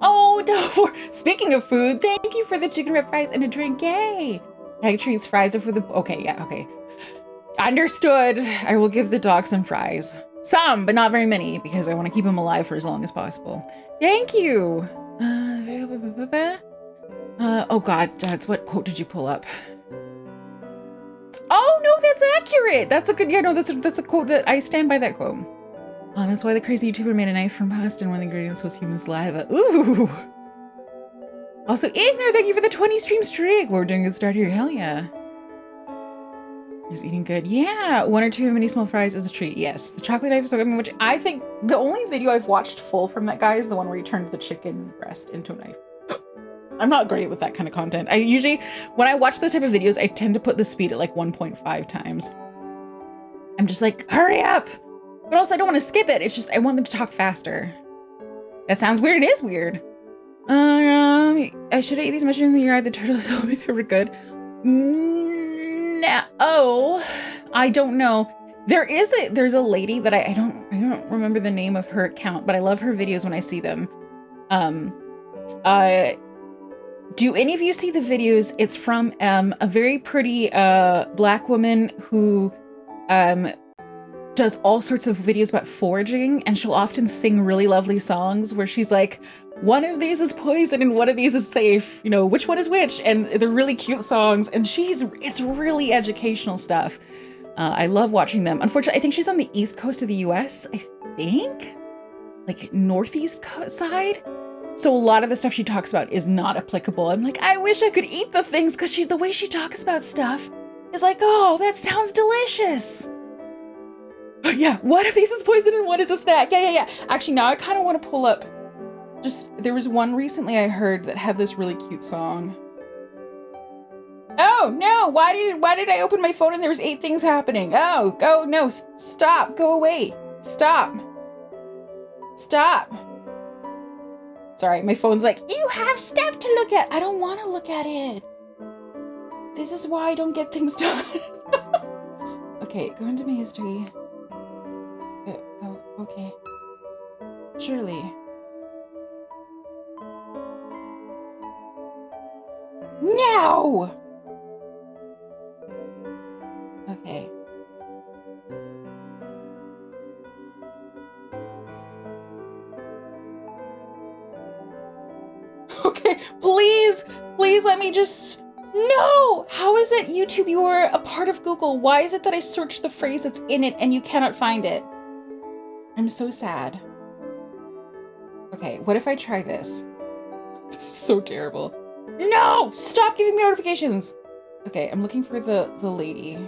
Oh, speaking of food, thank you for the chicken wrap fries and a drink. Yay! Egg treats, fries are for the. Okay. Understood. I will give the dog some fries. Some, but not very many, because I want to keep him alive for as long as possible. Thank you. Oh God, Dads, what quote did you pull up? Oh no, that's accurate. That's a good, that's a quote that I stand by that quote. Oh, that's why the crazy YouTuber made a knife from pasta and one of the ingredients was human saliva. Ooh. Also, Ignor, thank you for the 20 stream streak. We're doing a good start here. Hell yeah. Just eating good. Yeah, 1 or 2 mini small fries is a treat. Yes, the chocolate knife is so good. Which I think the only video I've watched full from that guy is the one where he turned the chicken breast into a knife. I'm not great with that kind of content. I usually, when I watch those type of videos, I tend to put the speed at like 1.5 times. I'm just like, hurry up. But also I don't want to skip it. It's just, I want them to talk faster. That sounds weird. It is weird. I should eat these mushrooms in the yard. The turtles told me they were good. Oh, I don't know. There's a lady that I don't remember the name of her account, but I love her videos when I see them. Do any of you see the videos? It's from a very pretty black woman who does all sorts of videos about foraging, and she'll often sing really lovely songs where she's like, one of these is poison and one of these is safe. You know, which one is which? And they're really cute songs. And it's really educational stuff. I love watching them. Unfortunately, I think she's on the East Coast of the US, I think, like Northeast side. So a lot of the stuff she talks about is not applicable. I'm like, I wish I could eat the things because the way she talks about stuff is like, oh, that sounds delicious. But yeah, one of these is poison and one is a snack. Yeah. Actually, now I kind of want to pull up. There was one recently I heard that had this really cute song. Oh no, why did I open my phone and there was 8 things happening? Oh, go, no, stop, go away. Stop. Sorry, my phone's like, you have stuff to look at. I don't want to look at it. This is why I don't get things done. Okay, go into my history. Go, okay. Surely. No! Okay. Okay, please let me just... No! How is it, YouTube, you are a part of Google? Why is it that I searched the phrase that's in it and you cannot find it? I'm so sad. Okay, what if I try this? This is so terrible. No! Stop giving me notifications! Okay, I'm looking for the lady.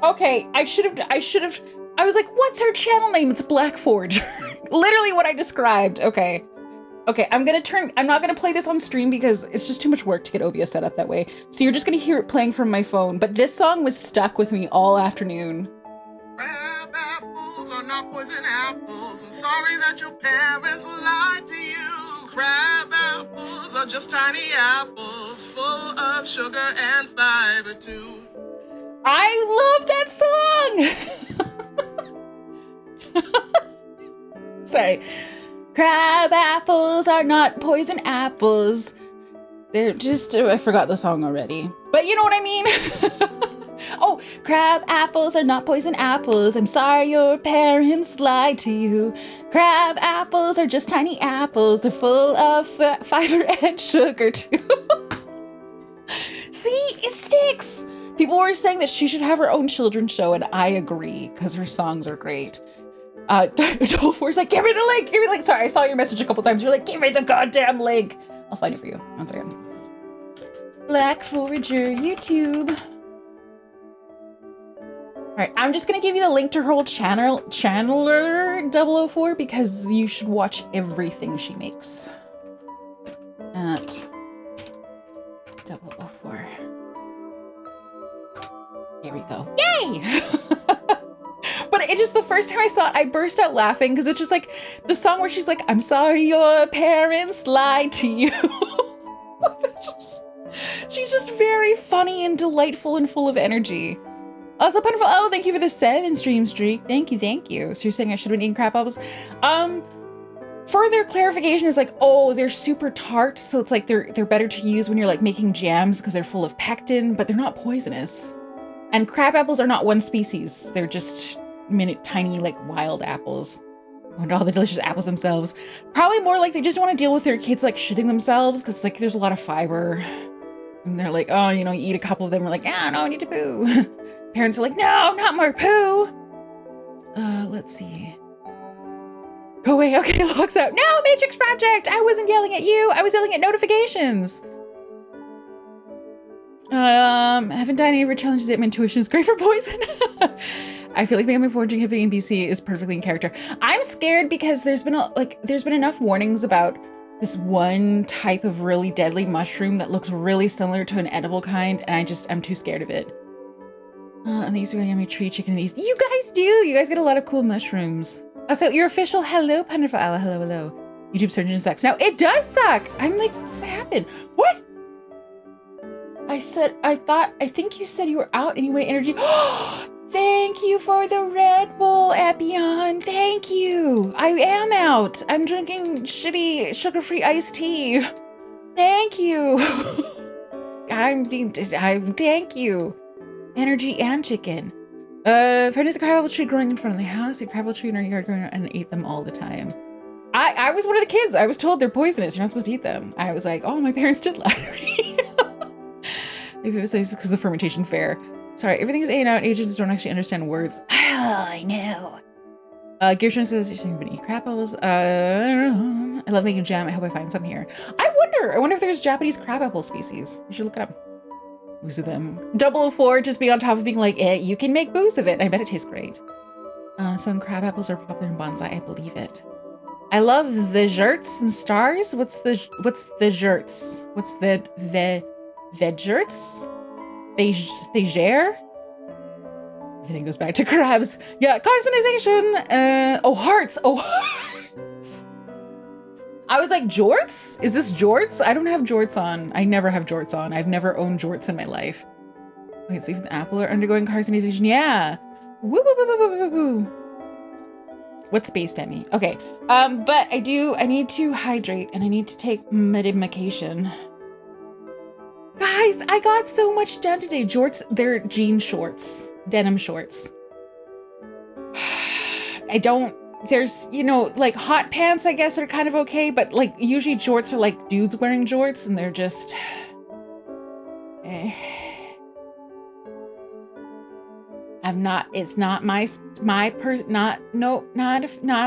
Okay, I was like, what's her channel name? It's Black Forge. Literally what I described. Okay, I'm not gonna play this on stream because it's just too much work to get OBS set up that way. So you're just gonna hear it playing from my phone. But this song was stuck with me all afternoon. Crab apples are not poison apples. I'm sorry that your parents lied to you. Crab apples are just tiny apples full of sugar and fiber too. I love that song! Sorry. Crab apples are not poison apples. They're just... I forgot the song already. But you know what I mean? Oh, crab apples are not poison apples. I'm sorry your parents lied to you. Crab apples are just tiny apples. They're full of fiber and sugar too. See, it sticks. People were saying that she should have her own children's show, and I agree, because her songs are great. Dolfor's like, give me the link, give me the link. Sorry, I saw your message a couple times. You're like, give me the goddamn link. I'll find it for you. 1 second. Black Forager, YouTube. All right, I'm just gonna give you the link to her whole channeler 004 because you should watch everything she makes. At 004. Here we go. Yay! But it just, the first time I saw it, I burst out laughing because it's just like the song where she's like, I'm sorry your parents lied to you. She's just very funny and delightful and full of energy. Also, wonderful. Oh, thank you for the 7 stream streak. Thank you. So you're saying I should have been eating crab apples? Further clarification is like, oh, they're super tart, so it's like they're better to use when you're like making jams because they're full of pectin, but they're not poisonous. And crab apples are not one species. They're just tiny, like wild apples. And all the delicious apples themselves. Probably more like they just want to deal with their kids like shitting themselves because like there's a lot of fiber. And they're like, oh, you know, you eat a couple of them. We're like, no, I need to poo. Parents are like, no, not more poo. Let's see. Go away. Okay, logs out. No, Matrix Project. I wasn't yelling at you. I was yelling at notifications. Haven't done any of her challenges yet. My intuition is great for poison. I feel like being my forging hippie in BC is perfectly in character. I'm scared because there's been enough warnings about this one type of really deadly mushroom that looks really similar to an edible kind, and I'm too scared of it. And these are yummy tree chicken. These you guys do. You guys get a lot of cool mushrooms. Also, your official hello, Punderful Ala. Hello. YouTube surgeon sucks. Now it does suck. I'm like, what happened? What? I think you said you were out anyway. Energy. Thank you for the Red Bull, Epion. Thank you. I am out. I'm drinking shitty sugar-free iced tea. Thank you. Thank you. Energy and chicken. Friend is a crabapple tree growing in front of the house. A crabapple tree in our yard growing and ate them all the time. I was one of the kids. I was told they're poisonous. You're not supposed to eat them. I was like, oh, my parents did lie to me. Maybe it was because of the fermentation fair. Sorry, everything is A and out. Agents don't actually understand words. Oh, I know. Gershon says you're saying eat crab apples. I love making jam. I hope I find some here. I wonder if there's Japanese crab apple species. You should look it up. Booze of them. 004 just being on top of being like, you can make booze of it. I bet it tastes great. Some crab apples are popular in bonsai. I believe it. I love the jerts and stars. What's the jerts? What's the jerts? Thegere? Everything goes back to crabs. Yeah, carcinization. Oh, hearts. Oh, hearts. I was like, jorts? Is this jorts? I don't have jorts on. I never have jorts on. I've never owned jorts in my life. Wait, so even the apple are undergoing carcinization? Yeah. Woo, woo, woo, woo, woo, woo, woo. What space at me? Okay. But I need to hydrate and I need to take medication. Guys, I got so much done today. Jorts, they're jean shorts, denim shorts. There's, like hot pants, I guess, are kind of okay, but like usually jorts are like dudes wearing jorts and they're just, it's not not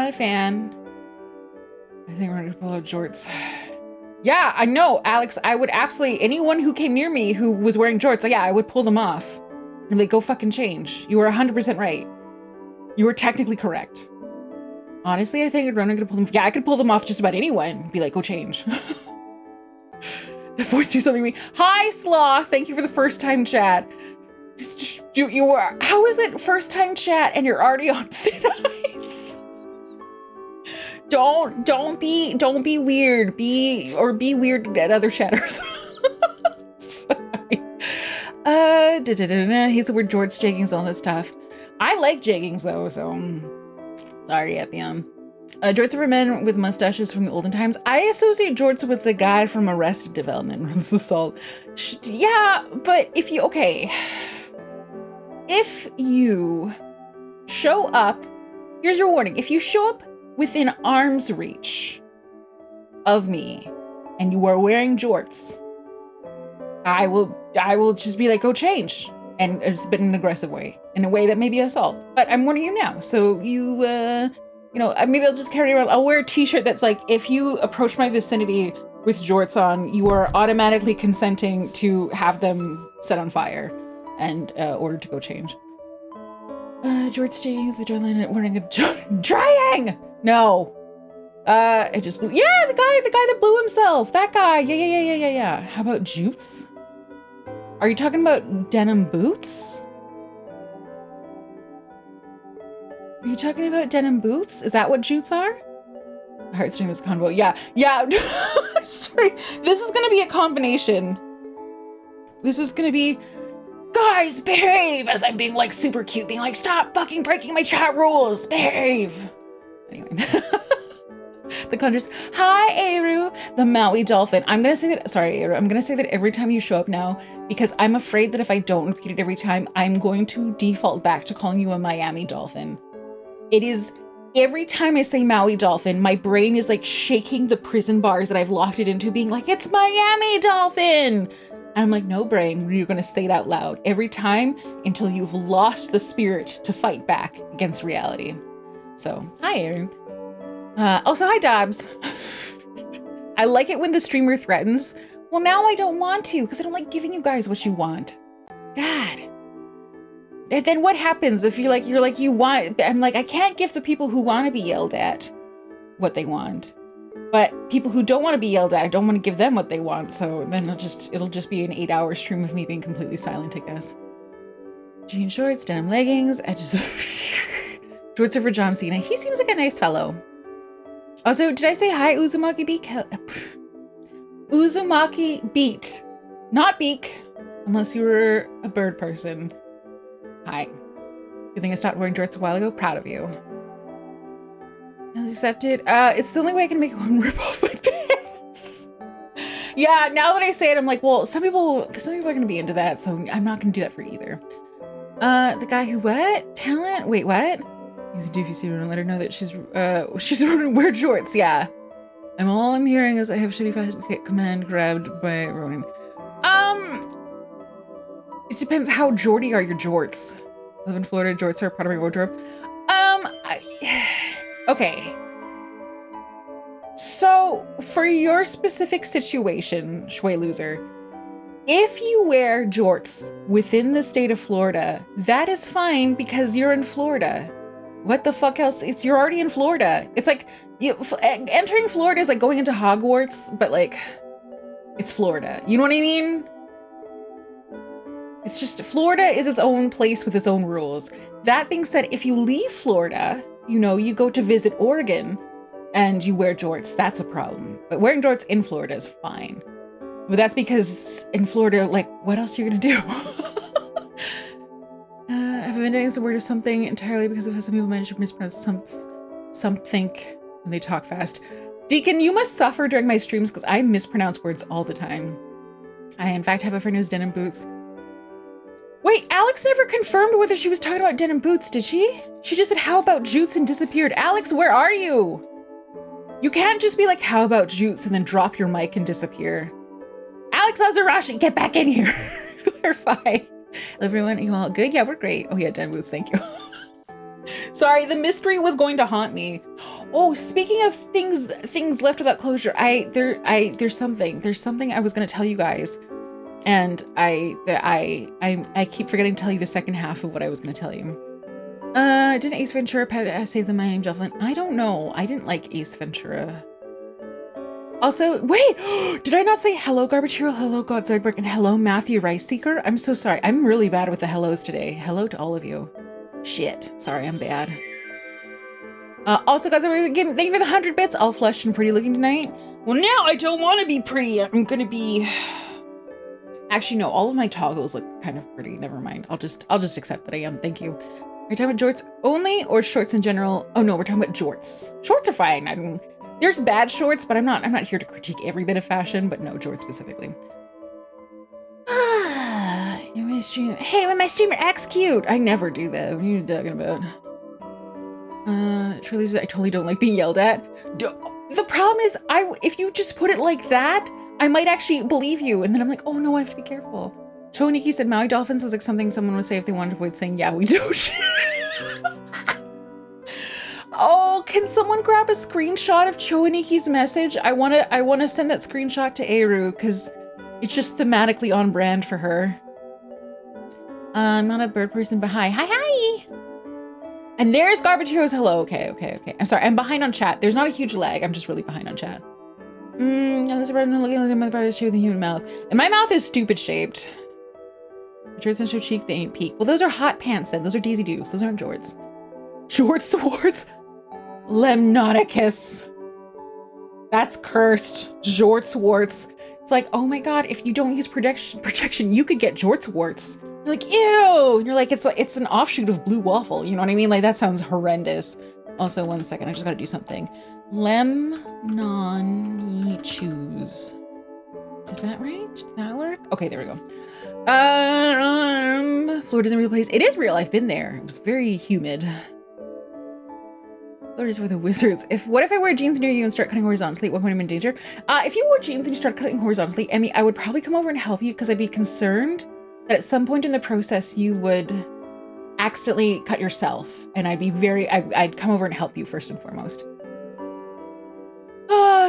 a fan. I think we're gonna pull out jorts. Yeah, I know, Alex, I would absolutely, anyone who came near me who was wearing jorts, I would pull them off. And like, go fucking change. You were 100% right. You were technically correct. Honestly, I think Ronenn could pull them. Yeah, I could pull them off just about anyone. Be like, go change. The voice do something to me. Hi, Sloth. Thank you for the first time chat. How is it first time chat and you're already on thin ice? Don't be weird. Be weird at other chatters. Sorry. He's the word George Jeggings, all this stuff. I like jeggings though, so sorry, Epium. Jorts are for men with mustaches from the olden times. I associate jorts with the guy from Arrested Development. This is assault. Yeah, but if you show up, here's your warning. If you show up within arm's reach of me and you are wearing jorts, I will just be like, go change. And it's been an aggressive way, in a way that may be assault. But I'm warning you now. So you, maybe I'll just carry around. I'll wear a t-shirt that's like, if you approach my vicinity with jorts on, you are automatically consenting to have them set on fire and ordered to go change. Jorts jeans, the drying wearing a drying. No. It just blew. Yeah, the guy that blew himself. That guy. Yeah. How about jutes? Are you talking about denim boots? Are you talking about denim boots? Is that what jutes are? Heartstring is convo. Yeah. Sorry. This is gonna be a combination. This is gonna be, guys, behave, as I'm being like super cute, being like, stop fucking breaking my chat rules. Behave. Anyway. The Conjures. Hi, Eru, the Maui dolphin. I'm gonna say that, sorry, Eru, I'm gonna say that every time you show up now, because I'm afraid that if I don't repeat it every time, I'm going to default back to calling you a Miami dolphin. It is, every time I say Maui dolphin, my brain is like shaking the prison bars that I've locked it into, being like, it's Miami dolphin. And I'm like, no, brain, you're gonna say it out loud every time until you've lost the spirit to fight back against reality. So, hi, Eru. Also, hi, Dobbs. I like it when the streamer threatens. Well, now I don't want to, because I don't like giving you guys what you want. God. And then what happens if you're like, you want, I'm like, I can't give the people who want to be yelled at what they want. But people who don't want to be yelled at, I don't want to give them what they want. So then it'll just be an 8-hour stream of me being completely silent, I guess. Jean shorts, denim leggings. Shorts are for John Cena. He seems like a nice fellow. Also, did I say hi, Uzumaki Beak? Uzumaki Beat. Not Beak, unless you were a bird person. Hi. You think I stopped wearing jorts a while ago? Proud of you. Accepted. It's the only way I can make one rip off my pants. Yeah, now that I say it, I'm like, well, some people are gonna be into that, so I'm not gonna do that for either. The guy who what? Talent? Wait, what? He's a doofy student and let her know that she's Ronenn wear jorts, yeah. All I'm hearing is I have shitty fashion command grabbed by Ronenn. It depends how jorty are your jorts. I live in Florida, jorts are part of my wardrobe. Okay. So, for your specific situation, Shway Loser, if you wear jorts within the state of Florida, that is fine because you're in Florida. What the fuck else? You're already in Florida. It's like, entering Florida is like going into Hogwarts, but like, it's Florida. You know what I mean? It's just, Florida is its own place with its own rules. That being said, if you leave Florida, you know, you go to visit Oregon and you wear jorts, that's a problem. But wearing jorts in Florida is fine. But that's because in Florida, like, what else are you gonna do? I've been doing some word of something entirely because of how some people manage to mispronounce something when they talk fast. Deacon, you must suffer during my streams because I mispronounce words all the time. I, in fact, have a friend who's denim boots. Wait, Alex never confirmed whether she was talking about denim boots, did she? She just said, how about jutes and disappeared. Alex, where are you? You can't just be like, how about jutes and then drop your mic and disappear. Alex Azarashi, get back in here. Clarify. Everyone, you all good? Yeah, we're great. Oh yeah, denim boots, thank you. Sorry, the mystery was going to haunt me. Oh, speaking of things left without closure, there's something I was gonna tell you guys. And I keep forgetting to tell you the second half of what I was going to tell you. Didn't Ace Ventura save the Miami Dolphin? I don't know. I didn't like Ace Ventura. Also, wait, did I not say hello Garbage Hero, hello God Zardberg, and hello Matthew Rice Seeker? I'm so sorry. I'm really bad with the hellos today. Hello to all of you. Shit. Sorry, I'm bad. Also, God Zardberg, thank you for the 100 bits. All flushed and pretty looking tonight. Well, now I don't want to be pretty. I'm going to be... Actually, no, all of my toggles look kind of pretty. Never mind. I'll just accept that I am. Thank you. Are you talking about jorts only or shorts in general? Oh no, we're talking about jorts. Shorts are fine. I mean, there's bad shorts, but I'm not here to critique every bit of fashion, but no, jorts specifically. Hey, when my streamer acts cute. I never do that. What are you talking about? Truly, I totally don't like being yelled at. The problem is, if you just put it like that, I might actually believe you. And then I'm like, oh no, I have to be careful. Choniki said Maui Dolphins sounds like something someone would say if they wanted to avoid saying, yeah, we do. Oh, can someone grab a screenshot of Choniki's message? I wanna send that screenshot to Eru because it's just thematically on brand for her. I'm not a bird person, but hi. And there's Garbage Heroes. Hello. Okay. I'm sorry. I'm behind on chat. There's not a huge lag. I'm just really behind on chat. Unless I'm looking at my part is shaped with a human mouth. And my mouth is stupid shaped. Jorts and show cheek, they ain't peak. Well, those are hot pants then. Those are Daisy Dukes. Those aren't jorts. Jort swords. Lemnoticus. That's cursed. Jort swords. It's like, oh my god, if you don't use protection, you could get jort warts. You're like, ew. And you're like, it's an offshoot of blue waffle. You know what I mean? Like, that sounds horrendous. Also, 1 second. I just gotta do something. Lemnon-choose. Is that right? Did that work? Okay, there we go. Florida's a real place. It is real. I've been there. It was very humid. Florida's for the wizards. What if I wear jeans near you and start cutting horizontally? At what point I'm in danger? If you wore jeans and you start cutting horizontally, Emmy, I would probably come over and help you because I'd be concerned that at some point in the process you would accidentally cut yourself, and I'd come over and help you first and foremost.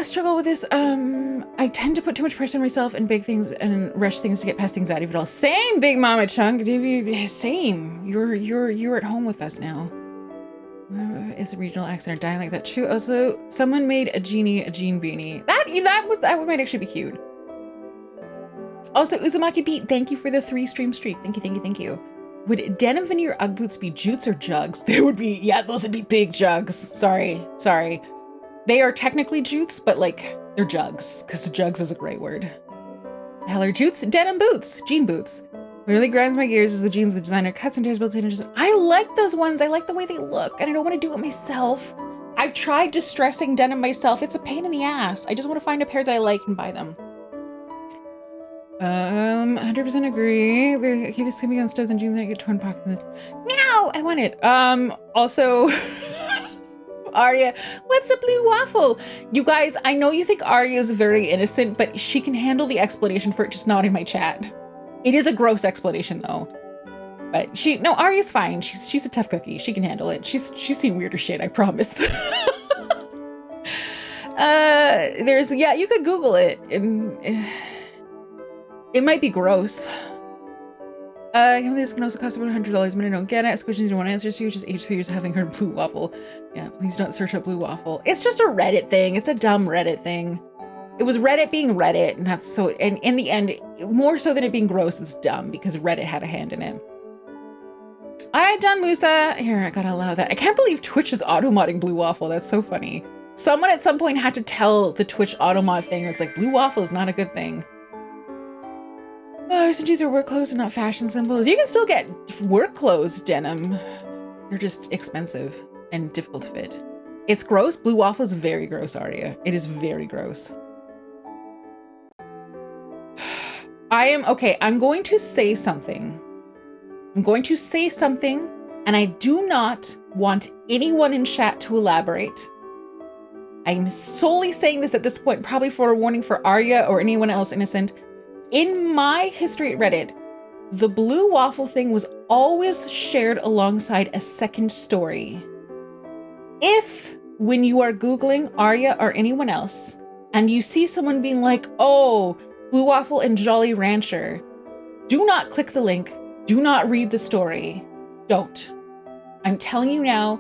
Struggle with this. I tend to put too much pressure on myself and big things and rush things to get past anxiety of it all. Same, Big Mama Chunk. Same. You're at home with us now. Is a regional accent or dying like that true? Also, someone made a jean beanie. That might actually be cute. Also, Uzumaki Beat, thank you for the 3 stream streak. Thank you. Would denim veneer Ugg boots be jutes or jugs? They would be, yeah, those would be big jugs. Sorry. They are technically jutes, but like, they're jugs, because jugs is a great word. Hell are jutes? Denim boots, jean boots. What really grinds my gears is the jeans the designer cuts and tears built in. I like those ones. I like the way they look, and I don't want to do it myself. I've tried distressing denim myself. It's a pain in the ass. I just want to find a pair that I like and buy them. 100% agree. The keep skimming on studs in June, then I get torn pockets. No, I want it. Also, Arya, what's a blue waffle? You guys, I know you think Arya is very innocent, but she can handle the explanation for it, just not in my chat. It is a gross explanation though. But Arya's fine. She's a tough cookie. She can handle it. She's seen weirder shit, I promise. You could Google it. It might be gross. This can also cost about $100, but I don't get it. Ask questions you don't want answers to, just age 3 years having heard blue waffle. Yeah, please don't search up blue waffle. It's just a Reddit thing. It's a dumb Reddit thing. It was Reddit being Reddit, and that's so, and in the end, more so than it being gross, it's dumb because Reddit had a hand in it. I done Musa. Here, I gotta allow that. I can't believe Twitch is auto-modding blue waffle. That's so funny. Someone at some point had to tell the Twitch auto-mod thing. It's like, blue waffle is not a good thing. Oh, SNGs are work clothes and not fashion symbols. You can still get work clothes denim. They're just expensive and difficult to fit. It's gross. Blue waffle is very gross, Arya. It is very gross. I'm going to say something. And I do not want anyone in chat to elaborate. I'm solely saying this at this point, probably for a warning for Arya or anyone else innocent. In my history at Reddit, the blue waffle thing was always shared alongside a second story. If, when you are Googling Arya or anyone else, and you see someone being like, oh, blue waffle and Jolly Rancher, do not click the link. Do not read the story. Don't. I'm telling you now,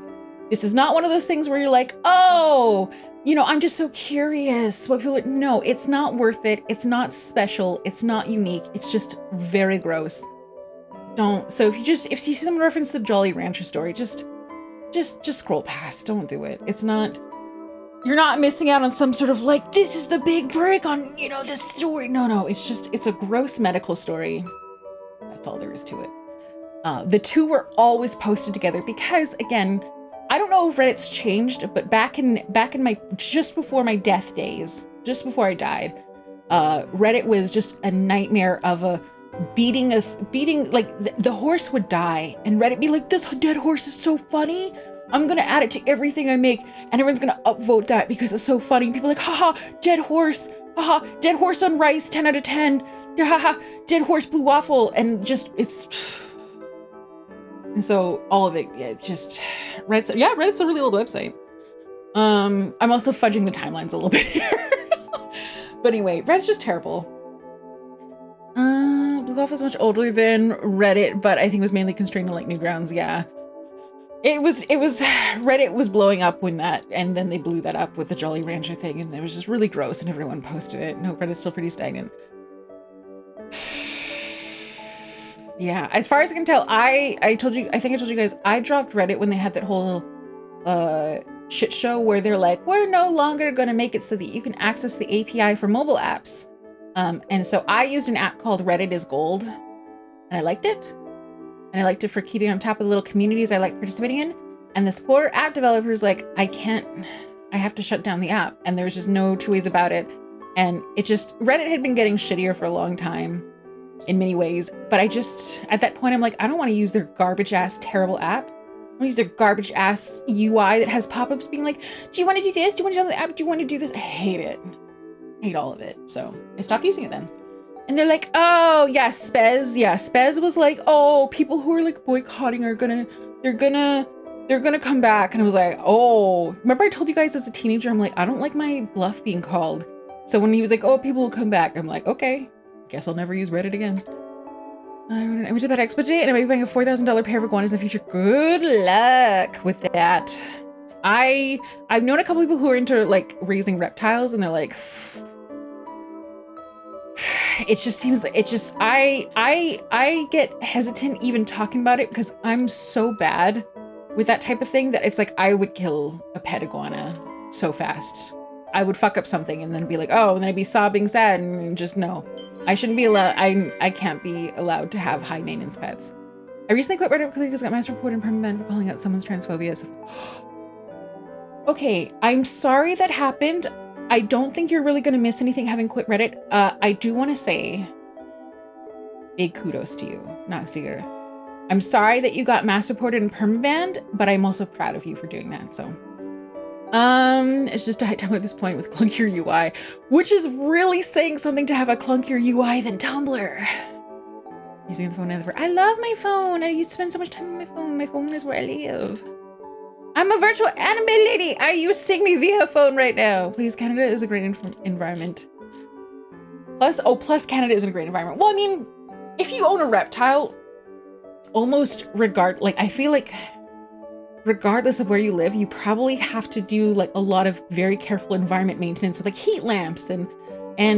this is not one of those things where you're like, oh, I'm just so curious what people, no, it's not worth it. It's not special. It's not unique. It's just very gross. Don't. So if you see someone reference the Jolly Rancher story, just scroll past. Don't do it. It's not, you're not missing out on some sort of like, this is the big break on, this story. No, it's a gross medical story. That's all there is to it. The two were always posted together because, again, I don't know if Reddit's changed, but back in my, just before my death days, just before I died, Reddit was just a nightmare of a beating, like the horse would die and Reddit be like, this dead horse is so funny. I'm gonna add it to everything I make and everyone's gonna upvote that because it's so funny. People are like, haha, dead horse, haha, dead horse on rice, 10 out of 10. Haha, dead horse blue waffle, and just and so all of it, Reddit's a really old website. I'm also fudging the timelines a little bit here. But anyway, Reddit's just terrible. Blue waffle is much older than Reddit, but I think it was mainly constrained to like Newgrounds. Yeah, it was Reddit was blowing up when that, and then they blew that up with the Jolly Rancher thing, and it was just really gross, and everyone posted it. No, Reddit's still pretty stagnant. Yeah, as far as I can tell, I think I told you guys, I dropped Reddit when they had that whole shit show where they're like, we're no longer going to make it so that you can access the API for mobile apps. And so I used an app called Reddit is Gold, and I liked it. And I liked it for keeping on top of the little communities I like participating in. And this poor app developer is like, I have to shut down the app. And there's just no two ways about it. And Reddit had been getting shittier for a long time in many ways. But at that point, I'm like, I don't want to use their garbage ass, terrible app. I want to use their garbage ass UI that has pop-ups being like, do you want to do this? Do you want to download the app? Do you want to do this? I hate it. I hate all of it. So I stopped using it then. And they're like, oh yeah, Spez. Yeah, Spez was like, oh, people who are like boycotting they're gonna come back. And I was like, oh, remember I told you guys as a teenager, I'm like, I don't like my bluff being called. So when he was like, oh, people will come back, I'm like, okay, guess I'll never use Reddit again. I went to that expo day and I might be buying a $4,000 pair of iguanas in the future. Good luck with that. I've known a couple people who are into like raising reptiles, and they're like, it just seems like I get hesitant even talking about it because I'm so bad with that type of thing that it's like I would kill a pet iguana so fast. I would fuck up something and then be like, oh, and then I'd be sobbing sad, and just no. I shouldn't be allowed, I can't be allowed to have high maintenance pets. I recently quit Reddit because I got mass report and permanent for calling out someone's transphobia. So okay, I'm sorry that happened. I don't think you're really gonna miss anything having quit Reddit. I do wanna say Big kudos to you, Naxir. I'm sorry that you got mass reported and permabanned, but I'm also proud of you for doing that, so. It's just a high time at this point with clunkier UI, which is really saying something to have a clunkier UI than Tumblr. Using the phone never. I love my phone. I used to spend so much time on my phone. My phone is where I live. I'm a virtual anime lady. Are you seeing me via phone right now? Please, Canada is a great environment. Plus Canada isn't a great environment. Well, I mean, if you own a reptile, I feel like regardless of where you live, you probably have to do like a lot of very careful environment maintenance with like heat lamps and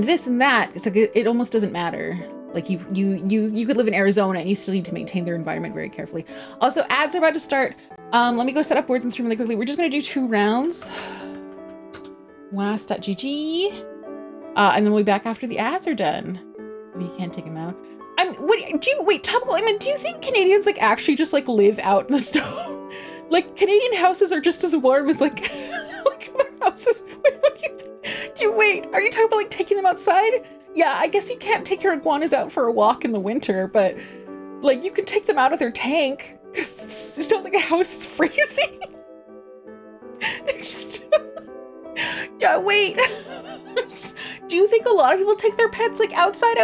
this and that. It's like it almost doesn't matter. Like you could live in Arizona and you still need to maintain their environment very carefully. Also, ads are about to start. Let me go set up words and stream really quickly. We're just gonna do 2 rounds. Was.gg. And then we'll be back after the ads are done. We can't take them out. Wait, Tubble, do you think Canadians like actually just like live out in the snow? Like Canadian houses are just as warm as like, like other houses. Wait, what do you think? Wait, are you talking about like taking them outside? Yeah, I guess you can't take your iguanas out for a walk in the winter, but like you can take them out of their tank. It's not like a house is freezing. They're just, yeah, wait. Do you think a lot of people take their pets like outside?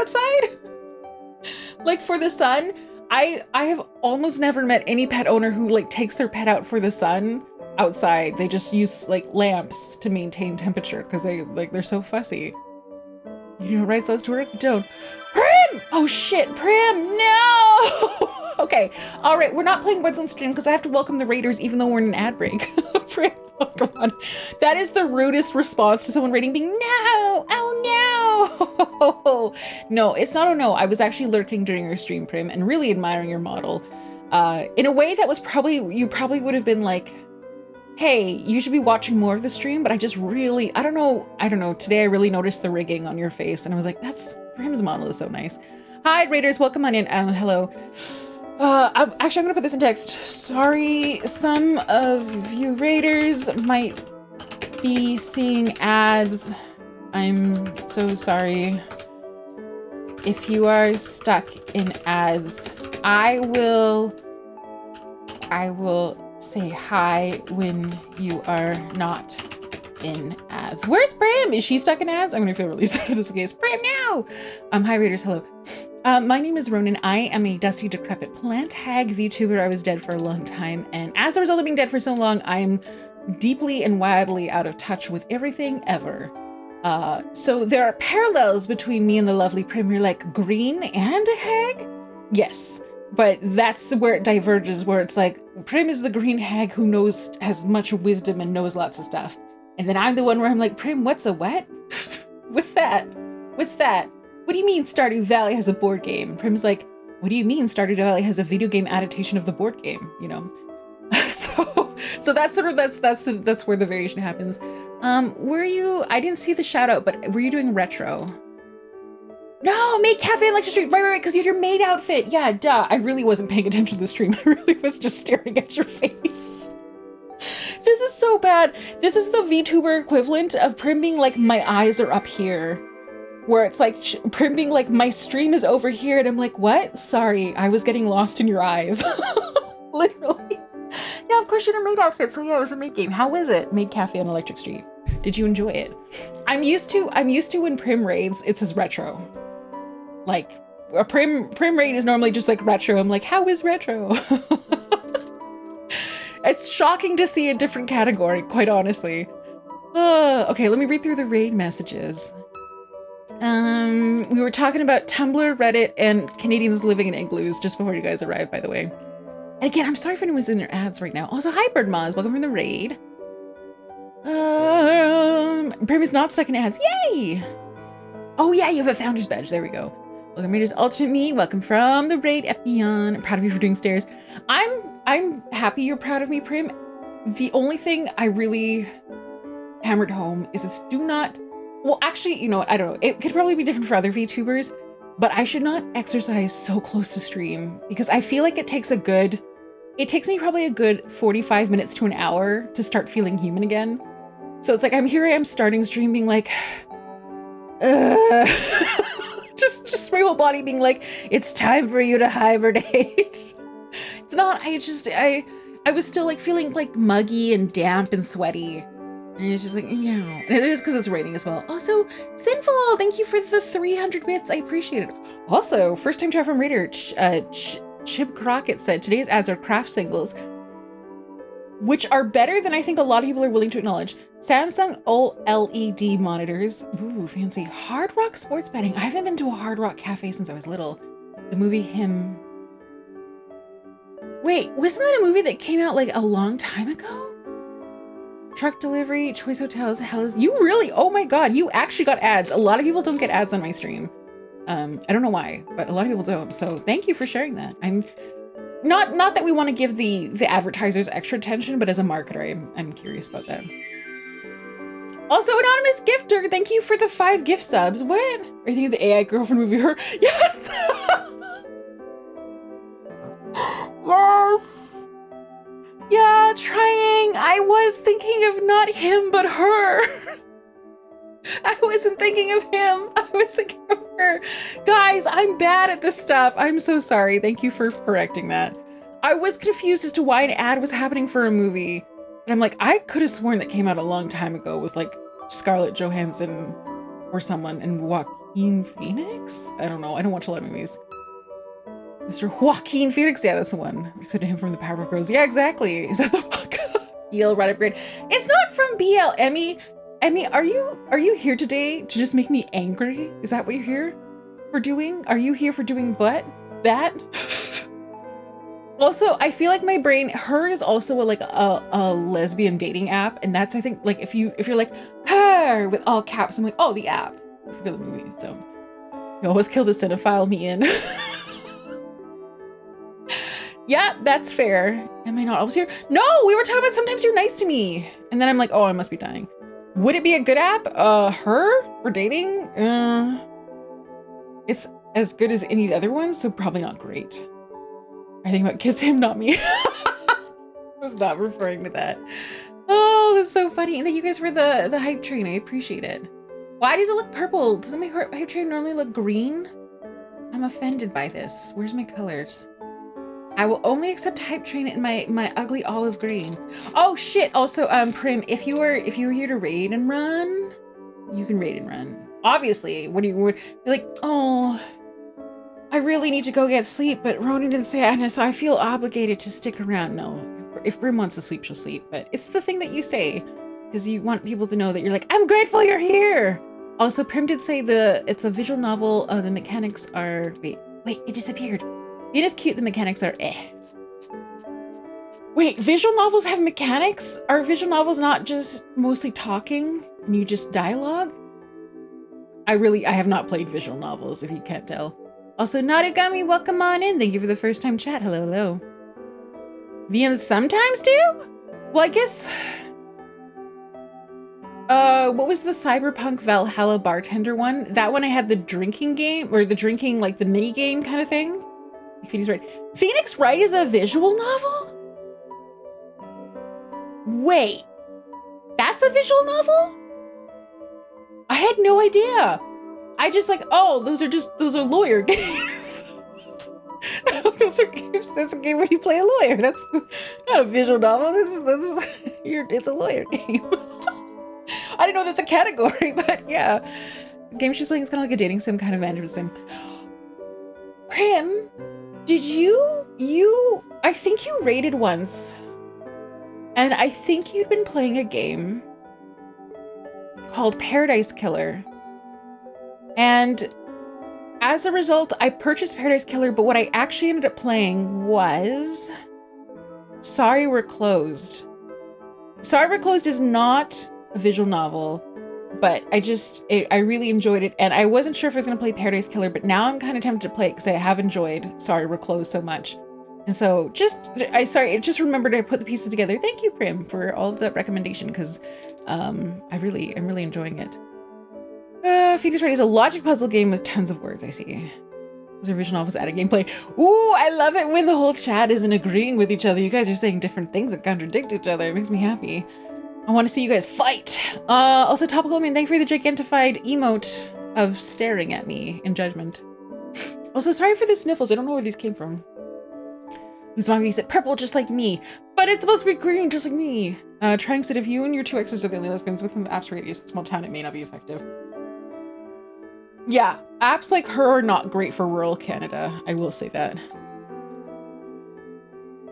Like for the sun? I have almost never met any pet owner who like takes their pet out for the sun outside. They just use like lamps to maintain temperature because they're so fussy. You know, right? So to work. Don't. Prim! Oh shit, Prim! No! Okay, all right. We're not playing Words on Stream because I have to welcome the raiders even though we're in an ad break. Prim, oh, come on. That is the rudest response to someone raiding being no! Oh no! No, it's not oh no. I was actually lurking during your stream, Prim, and really admiring your model. In a way that was you probably would have been like, hey, you should be watching more of the stream, but I just really, I don't know. Today I really noticed the rigging on your face and I was like, Prim's model is so nice. Hi, raiders, welcome on in. Hello. I'm gonna put this in text. Sorry, some of you raiders might be seeing ads. I'm so sorry. If you are stuck in ads, I will say hi when you are not in ads. Where's Prim? Is she stuck in ads? I'm gonna feel really sad if this is the case. Prim, now! Hi raiders, hello. My name is Ronenn. I am a dusty, decrepit plant hag VTuber. I was dead for a long time, and as a result of being dead for so long, I'm deeply and wildly out of touch with everything ever. So there are parallels between me and the lovely Prim. You're like green and a hag? Yes. But that's where it diverges, where it's like, Prim is the green hag who has much wisdom and knows lots of stuff. And then I'm the one where I'm like, Prim, what's a what? What's that? What's that? What do you mean Stardew Valley has a board game? Prim's like, what do you mean Stardew Valley has a video game adaptation of the board game? You know? So that's that's where the variation happens. Were you, I didn't see the shout out, but were you doing retro? No, maid cafe and lecture stream. Right, because you had your maid outfit. Yeah, duh. I really wasn't paying attention to the stream. I really was just staring at your face. This is so bad. This is the VTuber equivalent of Prim being like, my eyes are up here. Where it's like, Prim being like, my stream is over here. And I'm like, what? Sorry, I was getting lost in your eyes. Literally. Yeah, of course you had a maid outfit. So yeah, it was a maid game. How was it? Maid cafe on Electric Street. Did you enjoy it? I'm used to when Prim raids, it's his retro. Like a Prim raid is normally just like retro. I'm like, how is retro? It's shocking to see a different category, quite honestly. Okay, let me read through the raid messages. We were talking about Tumblr, Reddit, and Canadians living in igloos just before you guys arrived, by the way. And again, I'm sorry if anyone's in their ads right now. Also, hi, Bird Moz. Welcome from the raid. Prim is not stuck in ads. Yay! Oh yeah, you have a founder's badge. There we go. Welcome, raiders. Alternate me. Welcome from the raid, Epion. I'm proud of you for doing stairs. I'm happy you're proud of me, Prim. The only thing I really hammered home is it's do not. Well, actually, you know, I don't know. It could probably be different for other VTubers, but I should not exercise so close to stream because I feel like it takes me probably a good 45 minutes to an hour to start feeling human again. So it's like, I am starting stream being like, just just my whole body being like, it's time for you to hibernate. It's not, I was still like feeling like muggy and damp and sweaty. And it's just like, yeah. And it is because it's raining as well. Also, Sinful, thank you for the 300 bits. I appreciate it. Also, first time chat from Raider, Chip Crockett said, today's ads are craft singles, which are better than I think a lot of people are willing to acknowledge. Samsung OLED monitors. Ooh, fancy. Hard Rock sports betting. I haven't been to a Hard Rock cafe since I was little. The movie Him. Wait, wasn't that a movie that came out like a long time ago? Truck delivery, Choice Hotels, Hellas. You really, oh my God, you actually got ads. A lot of people don't get ads on my stream. I don't know why, but a lot of people don't. So thank you for sharing that. I'm not that we want to give the advertisers extra attention, but as a marketer, I'm curious about that. Also, Anonymous Gifter, thank you for the 5 gift subs. What? Are you thinking of the AI girlfriend movie, Her? Yes! Yes! Yeah, trying. I was thinking of not him, but her. I wasn't thinking of him. I was thinking of her. Guys, I'm bad at this stuff. I'm so sorry. Thank you for correcting that. I was confused as to why an ad was happening for a movie. But I'm like, I could have sworn that came out a long time ago with like Scarlett Johansson or someone and Joaquin Phoenix? I don't know. I don't watch a lot of movies. Mr. Joaquin Phoenix. Yeah, that's the one. Except to him from the Powerpuff Girls. Yeah, exactly. Is that the fuck? BL right upgrade. It's not from BL. Emmy, are you here today to just make me angry? Is that what you're here for doing? Are you here for doing that? Also, I feel like my brain, Her is also a lesbian dating app, and that's, I think, like if you're like Her with all caps, I'm like, oh, the app. I forget the movie. So you always kill the cinephile me in. Yeah, that's fair. Am I not always here? No, we were talking about sometimes you're nice to me. And then I'm like, oh, I must be dying. Would it be a good app? Her for dating? It's as good as any of the other ones, so probably not great. I think about kiss him, not me. I was not referring to that. Oh, that's so funny. And thank you guys for the hype train. I appreciate it. Why does it look purple? Doesn't my hype train normally look green? I'm offended by this. Where's my colors? I will only accept hype train in my ugly olive green. Oh shit! Also, Prim, if you were here to raid and run, you can raid and run. Obviously, what do you would be like? Oh, I really need to go get sleep, but Ronenn didn't say it, so I feel obligated to stick around. No, if Prim wants to sleep, she'll sleep. But it's the thing that you say because you want people to know that you're like, I'm grateful you're here. Also, Prim did say it's a visual novel. The mechanics are wait, it disappeared. It is cute, the mechanics are eh. Wait, visual novels have mechanics? Are visual novels not just mostly talking and you just dialogue? I have not played visual novels, if you can't tell. Also, Narugami, welcome on in. Thank you for the first time chat. Hello, hello. VMs sometimes do? Well, I guess... what was the Cyberpunk Valhalla bartender one? That one I had the drinking game, or the drinking, like the mini game kind of thing. Phoenix Wright. Phoenix Wright is a visual novel? Wait, that's a visual novel? I had no idea. I just like, oh, those are lawyer games. Those are games, that's a game where you play a lawyer. That's not a visual novel, it's a lawyer game. I didn't know that's a category, but yeah. The game she's playing is kind of like a dating sim, kind of management sim. Prim, did I think you raided once, and I think you'd been playing a game called Paradise Killer. And as a result, I purchased Paradise Killer, but what I actually ended up playing was Sorry We're Closed. Sorry We're Closed is not a visual novel, but I really enjoyed it, and I wasn't sure if I was gonna play Paradise Killer, but now I'm kind of tempted to play it because I have enjoyed Sorry We're Closed so much. And so I just remembered to put the pieces together. Thank you, Prim, for all of that recommendation, because I'm really enjoying it. Phoenix Wright is a logic puzzle game with tons of words, I see. Those are visual novels added gameplay. Ooh, I love it when the whole chat isn't agreeing with each other. You guys are saying different things that contradict each other. It makes me happy. I want to see you guys fight. Also, Topical Man, thank you for the gigantified emote of staring at me in judgment. Also, sorry for the sniffles. I don't know where these came from. Whose mommy said purple just like me, but it's supposed to be green just like me. Trying said if you and your two exes are the only lesbians within the app's radius, small town, it may not be effective. Yeah, apps like her are not great for rural Canada. I will say that.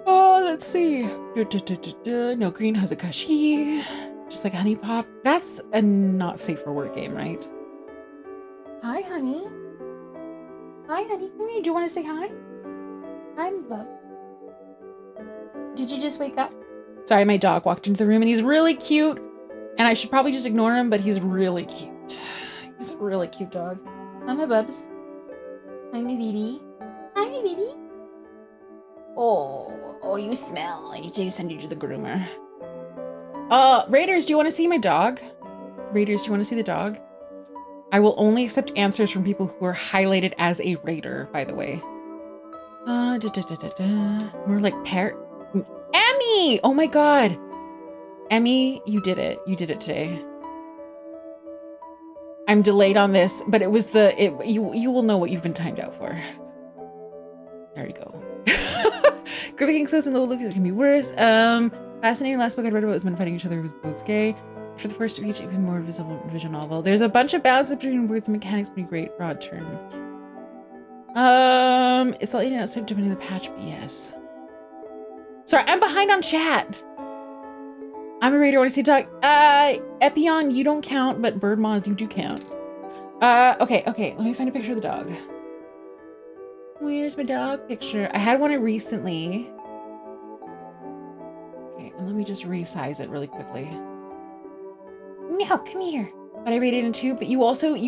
Oh, let's see. No green Hazakashi. Just like Honey Pop. That's a not safe for work game, right? Hi, honey. Hi, honey. Come here. Do you want to say hi? I'm Bub. Did you just wake up? Sorry, my dog walked into the room and he's really cute. And I should probably just ignore him, but he's really cute. He's a really cute dog. Hi, my Bubs. Hi, my baby. Hi, my baby. Oh, you smell. I need to send you to the groomer. Raiders, do you want to see my dog? Raiders, do you want to see the dog? I will only accept answers from people who are highlighted as a raider, by the way. More like Emmy! Oh my god. Emmy, you did it. You did it today. I'm delayed on this, but it was you will know what you've been timed out for. There you go. Grippy King Sos and Little Lucas can be worse. Fascinating last book I read about was men fighting each other was both gay. For the first of each, even more visual novel. There's a bunch of balance between words and mechanics, pretty great. Broad term. It's all eating out depending on the patch, but yes. Sorry, I'm behind on chat. I'm a raider. Want to see dog? Epion, you don't count, but Birdmaws, you do count. Okay. Let me find a picture of the dog. Where's my dog picture? I had one recently. Okay, and let me just resize it really quickly. No, come here. But I rated in 2, but you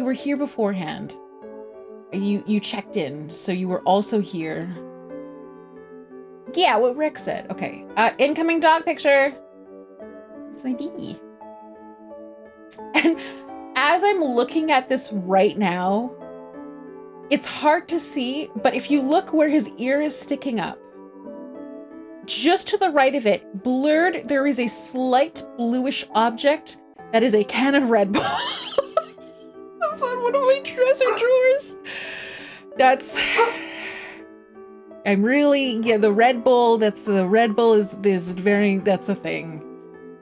were here beforehand. You checked in, so you were also here. Yeah, what Rick said. Okay. Incoming dog picture. It's my baby. And as I'm looking at this right now, it's hard to see, but if you look where his ear is sticking up, just to the right of it, blurred, there is a slight bluish object that is a can of Red Bull. That's on one of my dresser drawers. The Red Bull, that's a thing.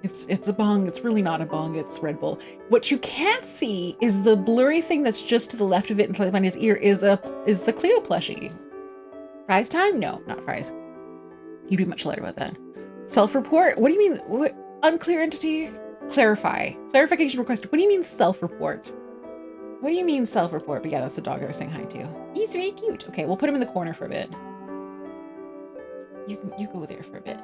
It's a bong. It's really not a bong. It's Red Bull. What you can't see is the blurry thing that's just to the left of it and behind his ear is the Cleo plushie. Fries time? No, not fries. You'd be much lighter about that. Self-report? What do you mean? What? Unclear entity? Clarify. Clarification requested. What do you mean self-report? What do you mean self-report? But yeah, that's the dog I was saying hi to. He's very cute. Okay, we'll put him in the corner for a bit. You go there for a bit.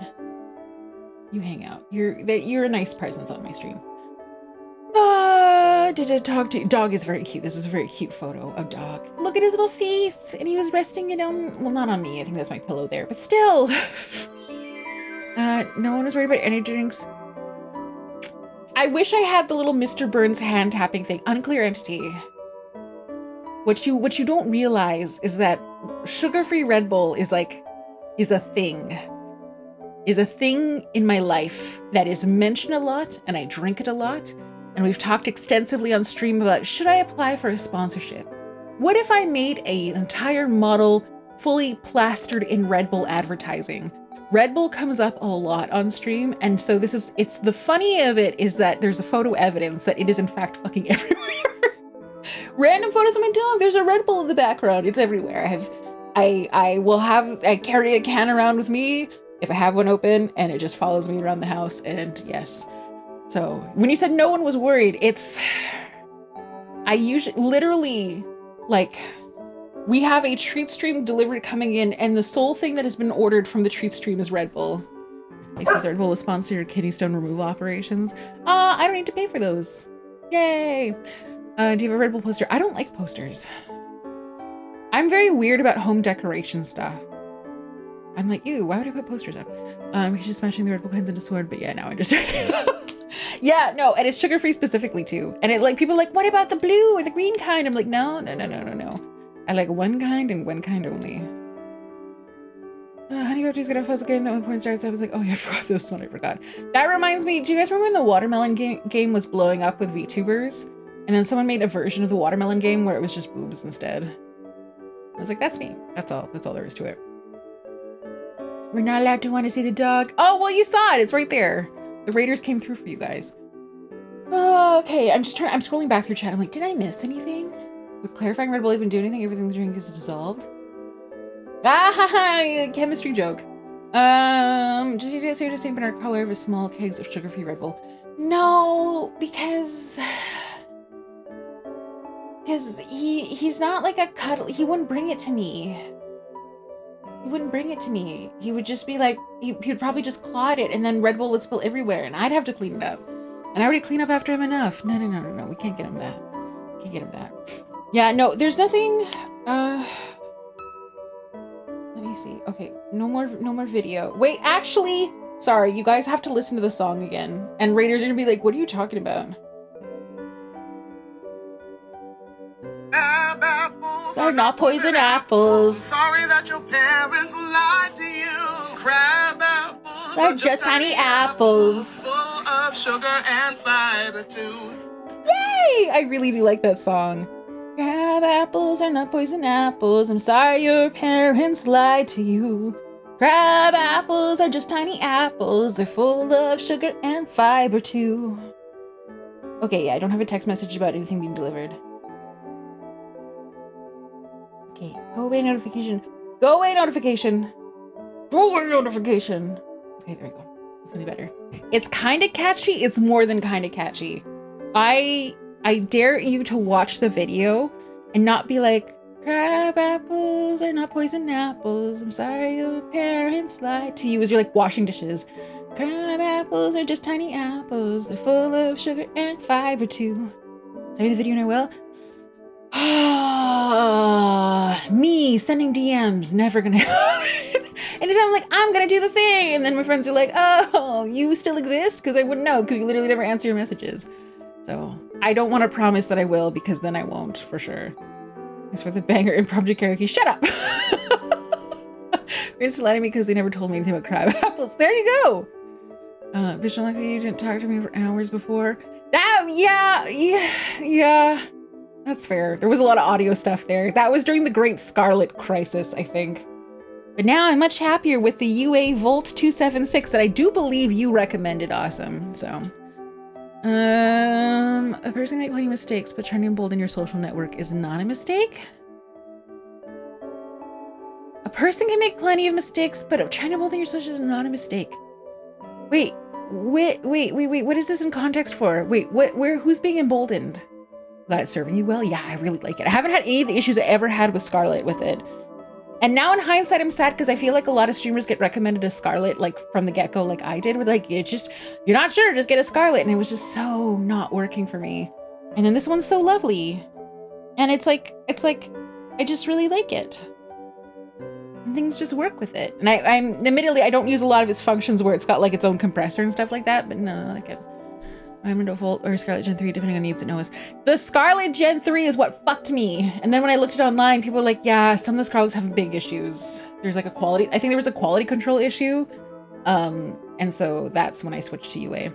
You hang out. You're a nice presence on my stream. Did I talk to dog is very cute. This is a very cute photo of dog. Look at his little face, and he was resting it on. Well, not on me. I think that's my pillow there, but still. No one was worried about energy drinks. I wish I had the little Mr. Burns hand tapping thing. Unclear entity. What you don't realize is that sugar-free Red Bull is a thing. Is a thing in my life that is mentioned a lot, and I drink it a lot, and we've talked extensively on stream about, should I apply for a sponsorship? What if I made an entire model fully plastered in Red Bull advertising? Red Bull comes up a lot on stream, and so it's the funny of it is that there's a photo evidence that it is in fact fucking everywhere. Random photos of my dog, there's a Red Bull in the background, it's everywhere. I carry a can around with me if I have one open, and it just follows me around the house, and yes. So when you said no one was worried, I usually literally we have a treat stream delivered coming in, and the sole thing that has been ordered from the treat stream is Red Bull. It says Red Bull will sponsor your kidney stone removal operations. I don't need to pay for those. Yay. Do you have a Red Bull poster? I don't like posters. I'm very weird about home decoration stuff. I'm like, ew, why would I put posters up? He's just smashing the Red Bull cans into sword, but yeah, now I understand. Yeah, no, and it's sugar-free specifically too. And people are like, what about the blue or the green kind? I'm like, no. I like one kind and one kind only. Honey Badger's gonna fuzz a game that one point starts. I was like, oh yeah, this one I forgot. That reminds me, do you guys remember when the watermelon game was blowing up with VTubers? And then someone made a version of the watermelon game where it was just boobs instead. I was like, that's me. That's all there is to it. We're not allowed to want to see the dog. Oh, well, you saw it. It's right there. The Raiders came through for you guys. Oh, okay, I'm scrolling back through chat. I'm like, did I miss anything? Would clarifying Red Bull even do anything? Everything the drink is dissolved? Ah, chemistry joke. Just need to say the same Bernard color of a small kegs of sugar-free Red Bull. No, because he's not like a cuddle. He wouldn't bring it to me. He wouldn't bring it to me. He would just be like, he would probably just clod it and then Red Bull would spill everywhere and I'd have to clean it up. And I already clean up after him enough. No. We can't get him that. Can't get him that. Yeah, no, there's nothing. Let me see. Okay, no more video. Wait, actually, sorry, you guys have to listen to the song again. And Raiders are gonna be like, what are you talking about? They're not poison apples. Sorry that your parents lied to you. Crab apples They're just tiny apples. Full of sugar and fiber too. Yay! I really do like that song. Crab apples are not poison apples. I'm sorry your parents lied to you. Crab apples are just tiny apples. They're full of sugar and fiber too. Okay, yeah, I don't have a text message about anything being delivered. Okay, go away notification. Go away notification. Go away notification. Okay, there we go. Really better. It's kind of catchy. It's more than kind of catchy. I dare you to watch the video and not be like, crab apples are not poison apples. I'm sorry your parents lied to you as you're like washing dishes. Crab apples are just tiny apples. They're full of sugar and fiber too. Sorry the video and I will. Me sending DMs, never gonna happen. Anytime I'm like, I'm gonna do the thing, and then my friends are like, oh, you still exist? Because I wouldn't know, because you literally never answer your messages. So I don't want to promise that I will, because then I won't, for sure. As for the banger impromptu karaoke, shut up! Parents lied to me because they never told me anything about crab apples. There you go! Bitch, don't like that you didn't talk to me for hours before. That, yeah. That's fair. There was a lot of audio stuff there. That was during the Great Scarlet Crisis, I think. But now I'm much happier with the UA Volt 276 that I do believe you recommended. Awesome. So, a person can make plenty of mistakes, but trying to embolden your social network is not a mistake. A person can make plenty of mistakes, but trying to embolden your social is not a mistake. Wait. What is this in context for? Wait, who's being emboldened? Glad it's serving you well. Yeah, I really like it. I haven't had any of the issues I ever had with Scarlet with it. And now in hindsight, I'm sad because I feel like a lot of streamers get recommended a Scarlet like from the get-go, like I did, with like, it's just, you're not sure, just get a Scarlet. And it was just so not working for me. And then this one's so lovely. And it's like, I just really like it. And things just work with it. And admittedly, I don't use a lot of its functions where it's got like its own compressor and stuff like that, but no, I like it. I'm into Volt or Scarlet Gen 3, depending on needs and OS. The Scarlet Gen 3 is what fucked me. And then when I looked it online, people were like, yeah, some of the Scarlets have big issues. There's like I think there was a quality control issue. And so that's when I switched to UA. You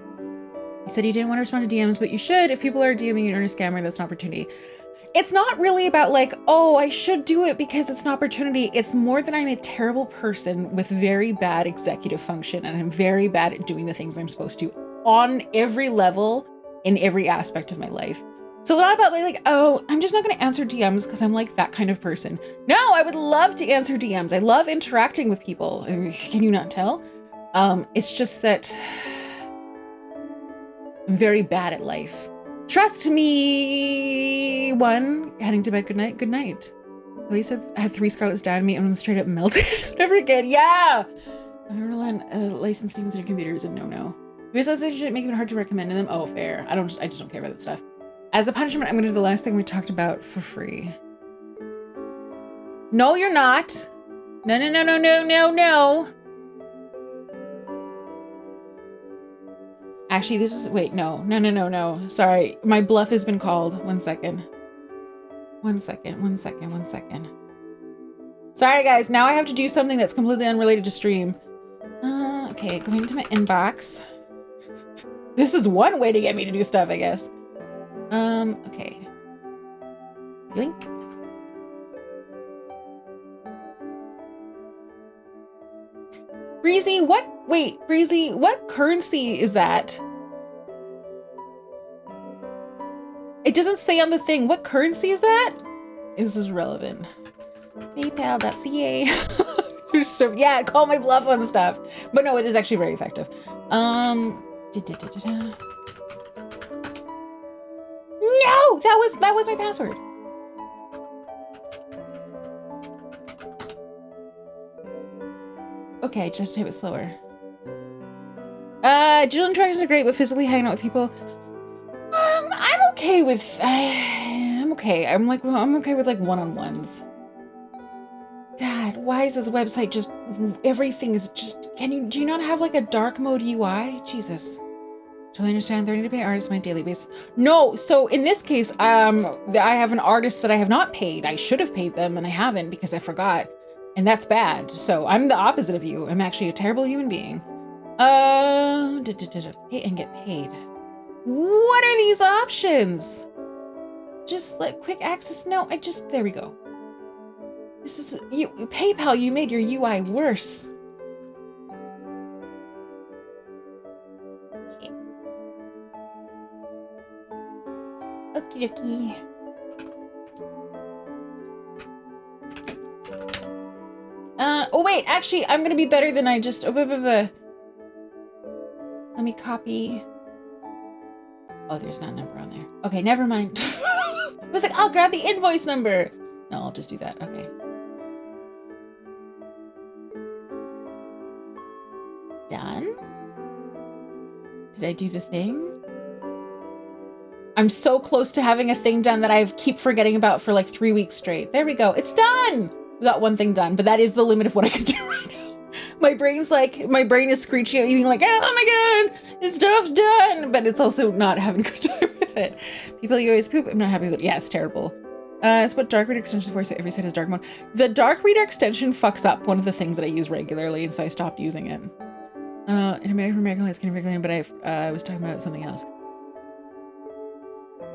said you didn't want to respond to DMs, but you should. If people are DMing you and are a scammer, that's an opportunity. It's not really about like, oh, I should do it because it's an opportunity. It's more that I'm a terrible person with very bad executive function and I'm very bad at doing the things I'm supposed to on every level in every aspect of my life. So it's not about like, oh, I'm just not going to answer DMs because I'm like that kind of person. No, I would love to answer DMs. I love interacting with people. Can you not tell? It's just that I'm very bad at life. Trust me. One, heading to bed. Good night. Good night. At least I had 3 Scarlets down on me and straight up melted. Never again. Yeah. I've never licensed demons in your computers and no. Besides, they should make it hard to recommend them. Oh, fair. I just don't care about that stuff. As a punishment, I'm gonna do the last thing we talked about for free. No, you're not. No. Actually, this is, wait, no. Sorry, my bluff has been called. One second. Sorry, guys, now I have to do something that's completely unrelated to stream. Okay, going to my inbox. This is one way to get me to do stuff, I guess. Okay. Yoink. Breezy, what? Wait, Breezy, what currency is that? It doesn't say on the thing. What currency is that? This is relevant. PayPal.ca. Yeah, call my bluff on stuff. But no, it is actually very effective. No, that was my password. Okay, just type it slower. Digital interactions are great, but physically hanging out with people. I'm okay with. I'm okay. I'm okay with like one-on-ones. God, why is this website just everything is just? Do you not have like a dark mode UI? Jesus. Totally understand. 30 to pay artists on my daily basis. No, so in this case, I have an artist that I have not paid. I should have paid them and I haven't because I forgot. And that's bad. So I'm the opposite of you. I'm actually a terrible human being. Pay and get paid. What are these options? Just like quick access? No, there we go. This is you, PayPal, you made your UI worse. Okie dokie. Oh wait, actually, I'm gonna be better than I just. Let me copy. Oh, there's not a number on there. Okay, never mind. I was like, I'll grab the invoice number. No, I'll just do that. Okay. Done. Did I do the thing? I'm so close to having a thing done that I keep forgetting about for like 3 weeks straight. There we go. It's done. We got one thing done, but that is the limit of what I can do right now. My brain is screeching at me like, oh my God, this stuff's done. But it's also not having a good time with it. People, you always poop. I'm not happy with it. Yeah, it's terrible. It's what Dark Reader extension for, so every site has dark mode. The Dark Reader extension fucks up one of the things that I use regularly, and so I stopped using it. In American Lights, but I was talking about something else.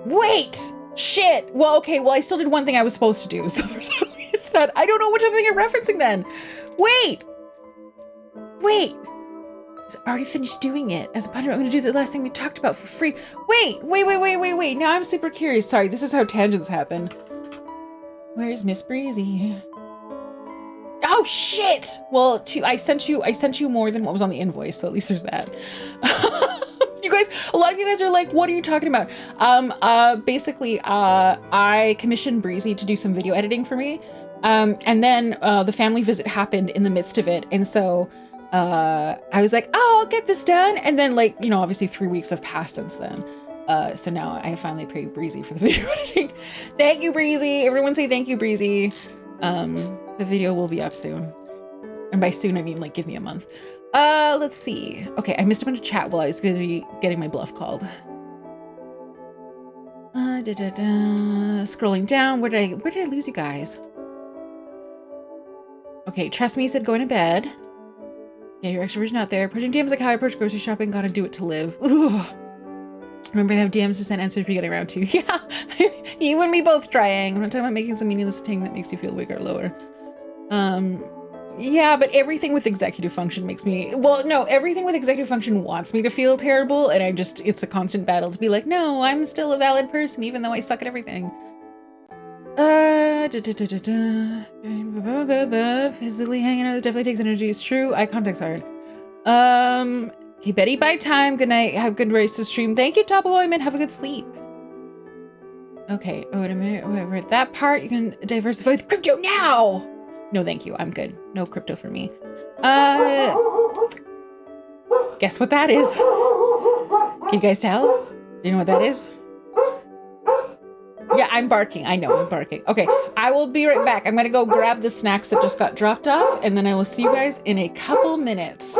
Wait! Shit! Well, okay, well, I still did one thing I was supposed to do, so there's at least that. I don't know which other thing you're referencing then. Wait! Wait! I already finished doing it. As a punishment, I'm gonna do the last thing we talked about for free. Wait! Now I'm super curious. Sorry, this is how tangents happen. Where's Miss Breezy? Oh shit! Well, I sent you more than what was on the invoice, so at least there's that. You guys, a lot of you guys are like, what are you talking about? Basically, I commissioned Breezy to do some video editing for me. And then the family visit happened in the midst of it. And so I was like, oh, I'll get this done. And then like, you know, obviously 3 weeks have passed since then. So now I finally paid Breezy for the video editing. Thank you, Breezy. Everyone say thank you, Breezy. The video will be up soon. And by soon, I mean like give me a month. Let's see. Okay, I missed a bunch of chat while I was busy getting my bluff called. Scrolling down, where did I lose you guys? Okay, Trust Me said going to bed. Yeah, your extroversion out there. Approaching DMs like how I approach grocery shopping. Gotta do it to live. Ooh. Remember they have DMs to send answers to be getting around to. Yeah, you and me both trying. I'm not talking about making some meaningless thing that makes you feel bigger or lower. Yeah, but everything with executive function makes me, well, no, everything with executive function wants me to feel terrible, and it's a constant battle to be like, no, I'm still a valid person, even though I suck at everything. Physically hanging out definitely takes energy. It's true. Eye contact's hard. Okay, Betty, bye time. Good night. Have a good race to stream. Thank you, Top of Ointment. Have a good sleep. Okay, oh, wait a minute. We're at that part. You can diversify the crypto now. No, thank you. I'm good. No crypto for me. Guess what that is? Can you guys tell? Do you know what that is? Yeah, I'm barking. I know, I'm barking. Okay, I will be right back. I'm gonna go grab the snacks that just got dropped off, and then I will see you guys in a couple minutes.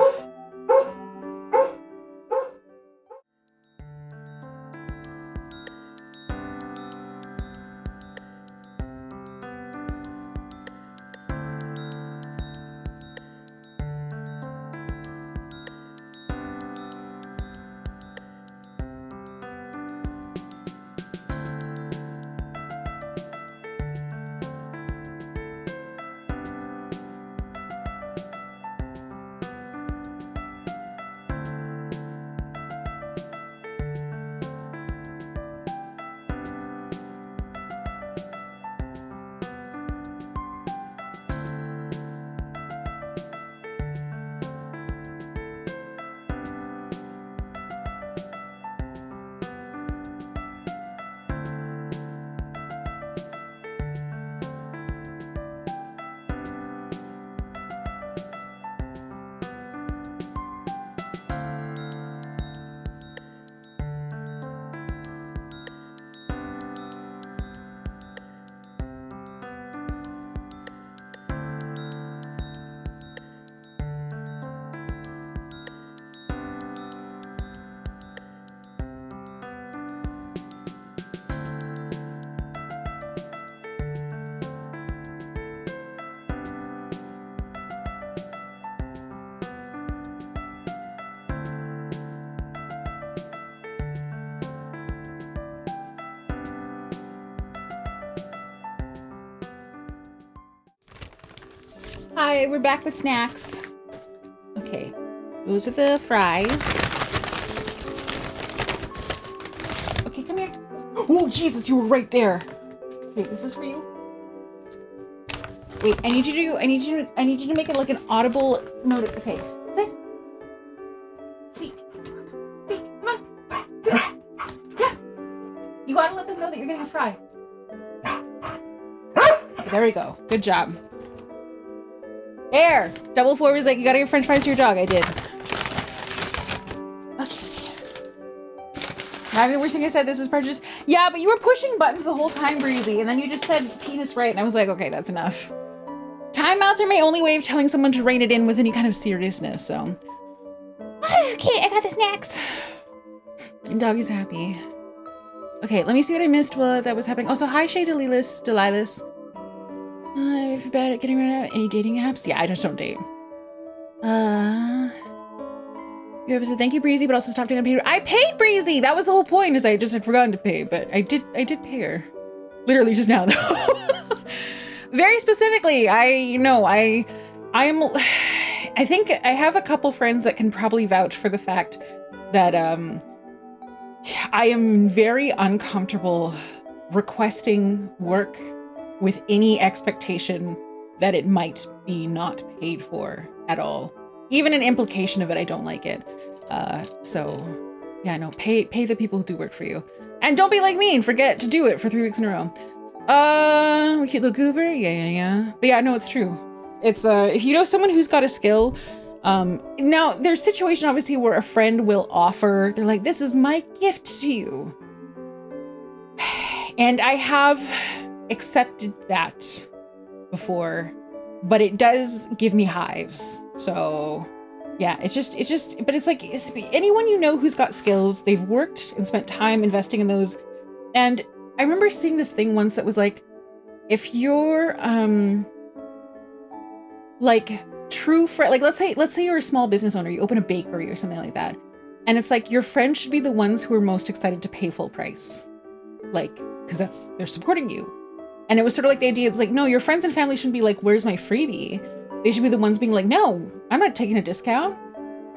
Hi, we're back with snacks. Okay, those are the fries. Okay, come here. Oh, Jesus, you were right there. Okay, this is for you. Wait, I need you to make it like an audible note. Okay, sit. See. Hey, come on. Yeah. You gotta let them know that you're gonna have fry. Okay, there we go. Good job. There! Double four was like, you gotta give french fries to your dog. I did. Okay. Maybe the worst thing I said, this is prejudice. Yeah, but you were pushing buttons the whole time, Breezy, and then you just said penis right, and I was like, okay, that's enough. Timeouts are my only way of telling someone to rein it in with any kind of seriousness, so. Okay, I got the snacks. And doggy's happy. Okay, let me see what I missed while that was happening. Also, hi, Shay Delilus. If you're bad at getting rid of any dating apps? Yeah, I just don't date. You ever said thank you, Breezy, but also stop doing unpaid. I paid Breezy! That was the whole point, is I just had forgotten to pay, but I did pay her. Literally just now, though. Very specifically, I think I have a couple friends that can probably vouch for the fact that I am very uncomfortable requesting work with any expectation that it might be not paid for at all. Even an implication of it, I don't like it. So yeah, no, pay the people who do work for you. And don't be like me and forget to do it for 3 weeks in a row. Cute little goober, yeah. But yeah, no, it's true. It's if you know someone who's got a skill, now there's situation obviously where a friend will offer, they're like, this is my gift to you. And I have accepted that before, but it does give me hives. So yeah, it's just, but it's like, anyone you know who's got skills, they've worked and spent time investing in those. And I remember seeing this thing once that was like, if you're, like true friend, like let's say you're a small business owner, you open a bakery or something like that. And it's like, your friends should be the ones who are most excited to pay full price. Like, cause they're supporting you. And it was sort of like the idea, it's like, no, your friends and family shouldn't be like, where's my freebie? They should be the ones being like, no, I'm not taking a discount.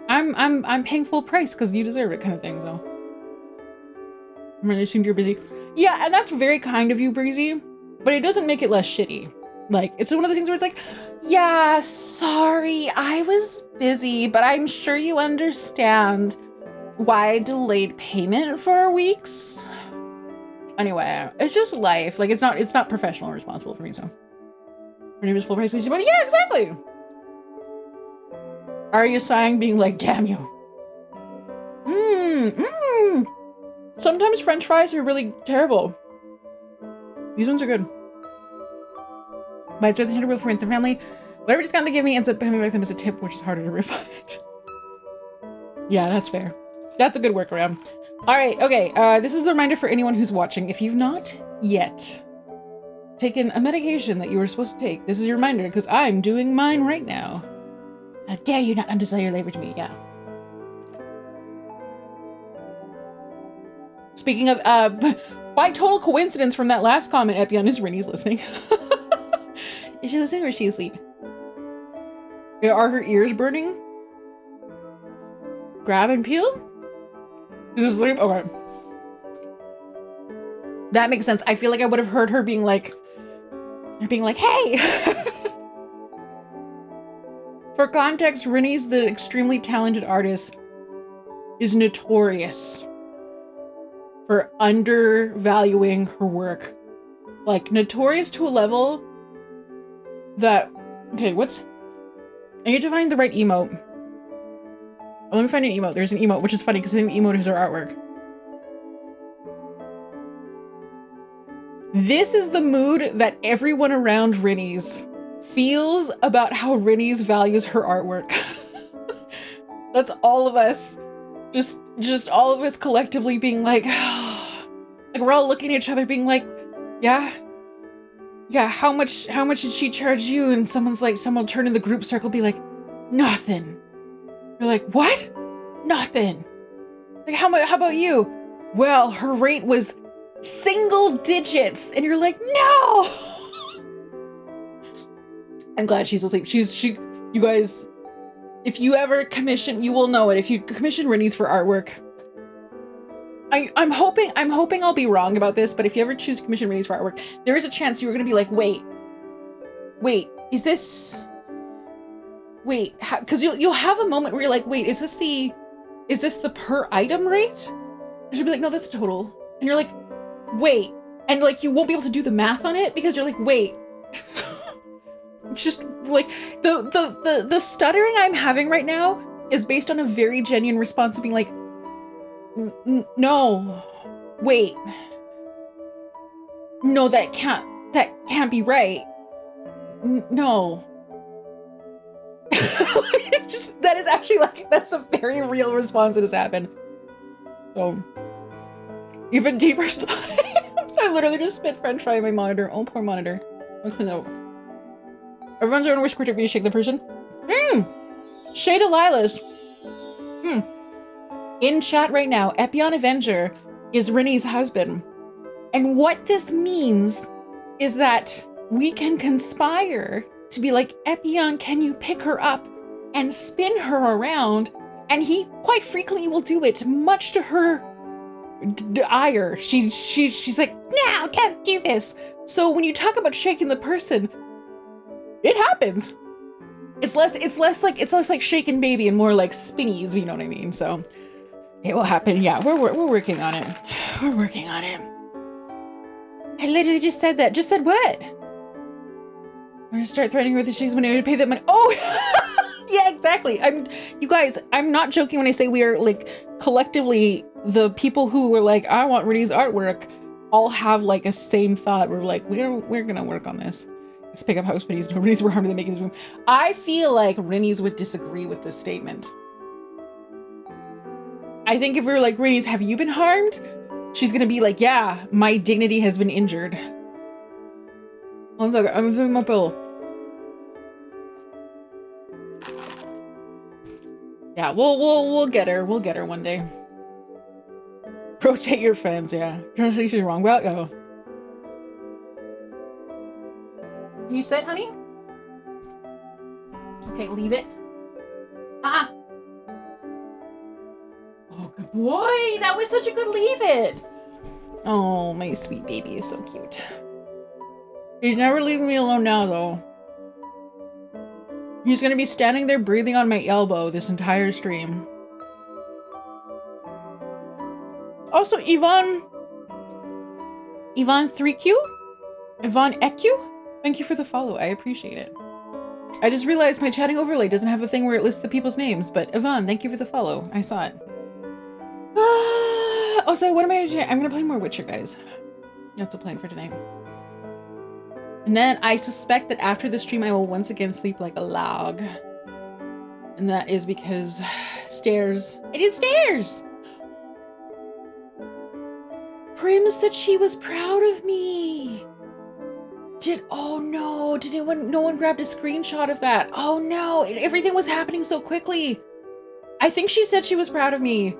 I'm paying full price because you deserve it, kind of thing. So I'm really assumed you're busy. Yeah, and that's very kind of you, Breezy, but it doesn't make it less shitty. Like, it's one of the things where it's like, yeah, sorry, I was busy, but I'm sure you understand why I delayed payment for weeks. Anyway, it's just life. Like, it's not professional and responsible for me, so. Her name is full price. Yeah, exactly. Are you sighing, being like, damn you? Sometimes French fries are really terrible. These ones are good. But it's really for friends and family. Whatever discount they give me ends up coming back to them as a tip, which is harder to refund. Yeah, that's fair. That's a good workaround. All right, okay. This is a reminder for anyone who's watching. If you've not yet taken a medication that you were supposed to take, this is your reminder, because I'm doing mine right now. How dare you not undersell your labor to me? Yeah. Speaking of, by total coincidence from that last comment, Epion, is Rinny's listening. Is she listening or is she asleep? Are her ears burning? Grab and peel? Is she asleep? Okay. That makes sense. I feel like I would have heard her being like, hey! For context, Rinny's the extremely talented artist is notorious for undervaluing her work. Like, notorious to a level that, okay, I need to find the right emote. Oh, let me find an emote. There's an emote, which is funny because I think the emote is her artwork. This is the mood that everyone around Rinny's feels about how Rinny's values her artwork. That's all of us. Just all of us collectively being like, like we're all looking at each other being like, yeah, how much did she charge you? And someone will turn in the group circle, be like, nothing. You're like, what? Nothing. Like, how about you? Well, her rate was single digits. And you're like, no. I'm glad she's asleep. You guys, if you ever commission, you will know it. If you commission Ronnie's for artwork, I'm hoping I'll be wrong about this, but if you ever choose to commission Ronnie's for artwork, there is a chance you're gonna be like, wait, is this, because you'll have a moment where you're like, wait, is this the per item rate? And she'll be like, no, that's total. And you're like, wait, and like you won't be able to do the math on it because you're like, wait. Just like the stuttering I'm having right now is based on a very genuine response of being like, no, wait, no, that can't be right. No. That is actually like, that's a very real response that has happened. So, even deeper I literally just spit french fry in my monitor. Oh, poor monitor. What's the note? Everyone's own wish critic, shake the person. Shay Delilah's. In chat right now, Epion Avenger is Rinny's husband. And what this means is that we can conspire to be like, Epion, can you pick her up and spin her around? And he quite frequently will do it, much to her ire. She's like, no, don't do this. So when you talk about shaking the person, it happens. It's less like shaken baby and more like spinnies, you know what I mean? So it will happen. Yeah, we're working on it. We're working on it. I literally just said that. Just said what? We're gonna start threatening her with the shakes when I pay that money. Oh, yeah, exactly. You guys, I'm not joking when I say we are like collectively the people who were like, I want Rinny's artwork, all have like a same thought. We're like, we're gonna work on this. Let's pick up house pennies. Nobody's were harmed in the making of this room. I feel like Rinny's would disagree with this statement. I think if we were like, Rinny's, have you been harmed? She's gonna be like, yeah, my dignity has been injured. One second, I'm doing my pillow. Yeah, we'll get her. We'll get her one day. Rotate your fans, yeah. Trying to say she's wrong about? Oh. You said, honey? Okay, leave it. Ah. Oh, good boy. That was such a good leave it. Oh, my sweet baby is so cute. He's never leaving me alone now, though. He's gonna be standing there breathing on my elbow this entire stream. Also, Yvonne 3Q? Yvonne EQ? Thank you for the follow. I appreciate it. I just realized my chatting overlay doesn't have a thing where it lists the people's names, but Yvonne, thank you for the follow. I saw it. Also, what am I gonna do? I'm gonna play more Witcher, guys. That's the plan for tonight. And then I suspect that after the stream, I will once again sleep like a log. And that is because stairs. I did stairs! Prim said she was proud of me. Oh no, no one grabbed a screenshot of that. Oh no, everything was happening so quickly. I think she said she was proud of me.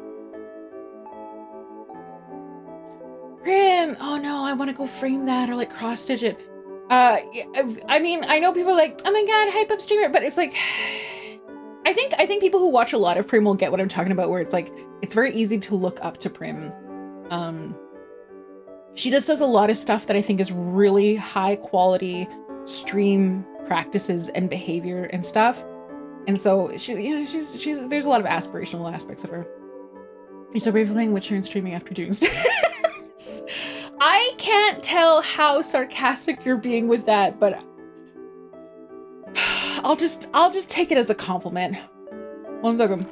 Prim, oh no, I want to go frame that or like cross stitch it. I mean, I know people are like, oh my god, hype up streamer, but it's like, I think people who watch a lot of Prim will get what I'm talking about, where it's like, it's very easy to look up to Prim. She just does a lot of stuff that I think is really high quality stream practices and behavior and stuff. And so she's there's a lot of aspirational aspects of her. You're so brave for playing Witcher and streaming after doing stairs. I can't tell how sarcastic you're being with that, but I'll just take it as a compliment. One second.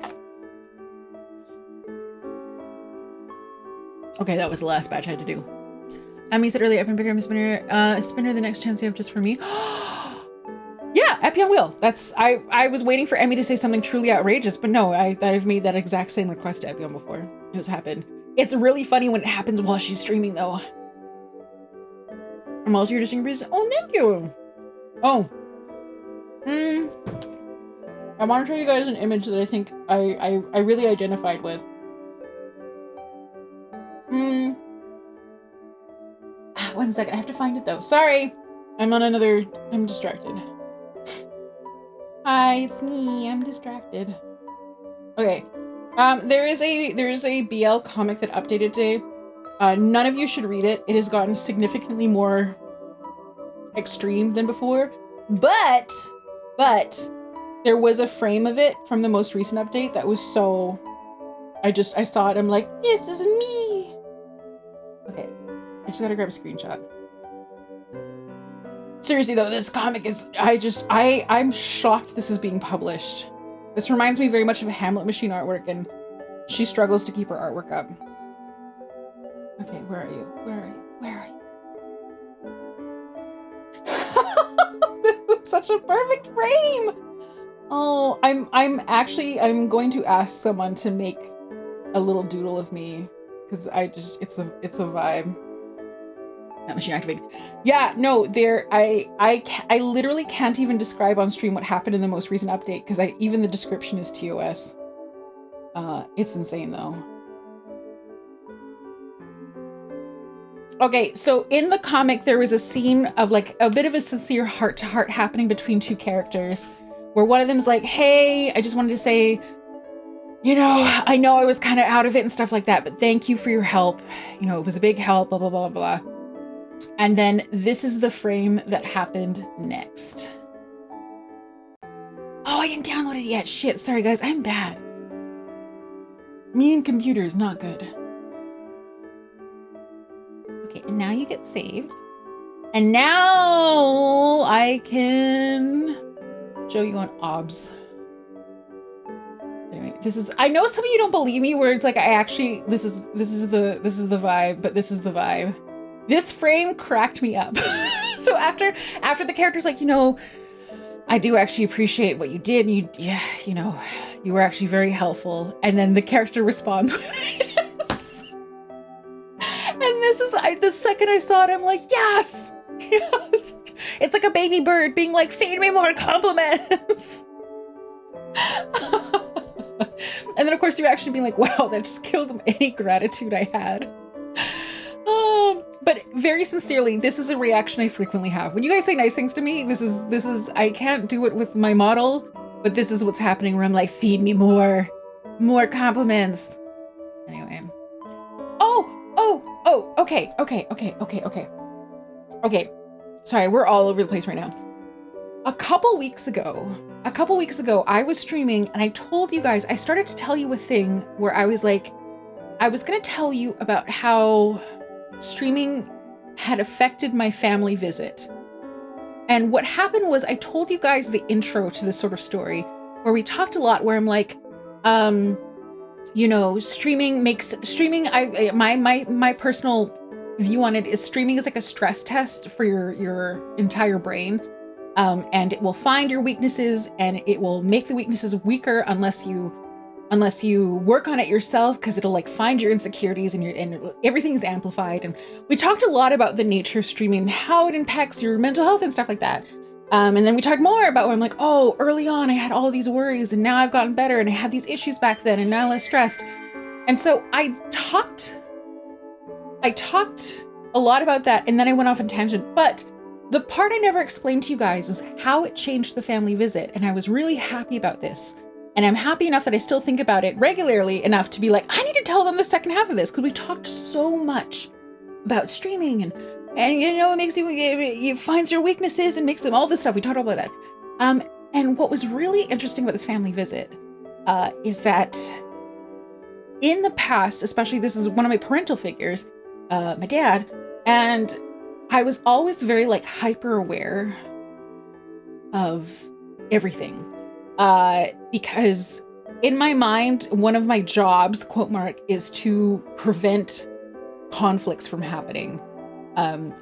Okay, that was the last batch I had to do. Emmy said earlier, I've been picking up a spinner the next chance you have just for me. Yeah, Epion will. That's I was waiting for Emmy to say something truly outrageous, but no, I've made that exact same request to Epion before. It has happened. It's really funny when it happens while she's streaming though. I'm also here to sing praise. Oh, thank you. Oh. I want to show you guys an image that I think I really identified with. One second, I have to find it though. Sorry, I'm distracted. Hi, it's me. I'm distracted. Okay. There is a BL comic that updated today. None of you should read it. It has gotten significantly more extreme than before. But there was a frame of it from the most recent update that was so... I saw it, I'm like, this is me! Okay, I just gotta grab a screenshot. Seriously though, this comic is... I'm shocked this is being published. This reminds me very much of a Hamlet Machine artwork, and she struggles to keep her artwork up. Okay, where are you? Where are you? Where are you? This is such a perfect frame! Oh, I'm going to ask someone to make a little doodle of me, because it's a vibe. That machine activated. Yeah, no, I literally can't even describe on stream what happened in the most recent update, because even the description is TOS. It's insane though. Okay, so in the comic there was a scene of like a bit of a sincere heart-to-heart happening between two characters, where one of them's like, hey, I just wanted to say, you know I was kind of out of it and stuff like that, but thank you for your help. You know, it was a big help, blah, blah, blah, blah. And then this is the frame that happened next. Oh, I didn't download it yet. Shit, sorry guys, I'm bad. Me and computers, not good. Okay, and now you get saved. And now I can show you on OBS. Anyway, I know some of you don't believe me, where it's like this is the vibe, but this is the vibe. This frame cracked me up. So after the character's like, you know, I do actually appreciate what you did, and you know, you were actually very helpful. And then the character responds with this. And this is, the second I saw it, I'm like, yes, yes. It's like a baby bird being like, feed me more compliments. And then of course you're actually being like, wow, that just killed any gratitude I had. But very sincerely, this is a reaction I frequently have. When you guys say nice things to me, this is, I can't do it with my model, but this is what's happening, where I'm like, feed me more compliments. Anyway. Oh, okay. Okay, sorry, we're all over the place right now. A couple weeks ago, I was streaming and I told you guys, I started to tell you a thing where I was like, I was gonna tell you about how streaming had affected my family visit. And what happened was I told you guys the intro to this sort of story, where we talked a lot, where I'm like, you know, my personal view on it is streaming is like a stress test for your entire brain. And it will find your weaknesses and it will make the weaknesses weaker unless you work on it yourself, because it'll like find your insecurities and everything's amplified. And we talked a lot about the nature of streaming and how it impacts your mental health and stuff like that. And then we talked more about where I'm like, oh, early on I had all these worries and now I've gotten better, and I had these issues back then and now I'm less stressed. And so I talked a lot about that, and then I went off on tangent. But the part I never explained to you guys is how it changed the family visit. And I was really happy about this. And I'm happy enough that I still think about it regularly enough to be like, I need to tell them the second half of this, because we talked so much about streaming and you know, it makes you, it finds your weaknesses and makes them all this stuff. We talked all about that. And what was really interesting about this family visit is that in the past, especially, this is one of my parental figures, my dad, and I was always very like hyper aware of everything. Because in my mind, one of my jobs, quote mark, is to prevent conflicts from happening.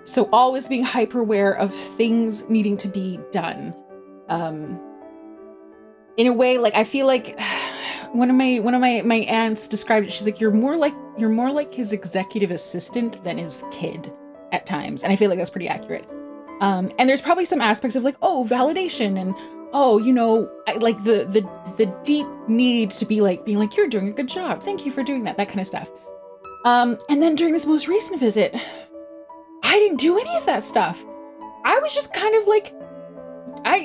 So always being hyper aware of things needing to be done. In a way, like, I feel like one of my aunts described it. She's like, you're more like his executive assistant than his kid at times. And I feel like that's pretty accurate. And there's probably some aspects of like, oh, validation, and oh, you know, like the deep need to be like, being like, you're doing a good job, thank you for doing that kind of stuff. And then during this most recent visit, I didn't do any of that stuff. I was just kind of like,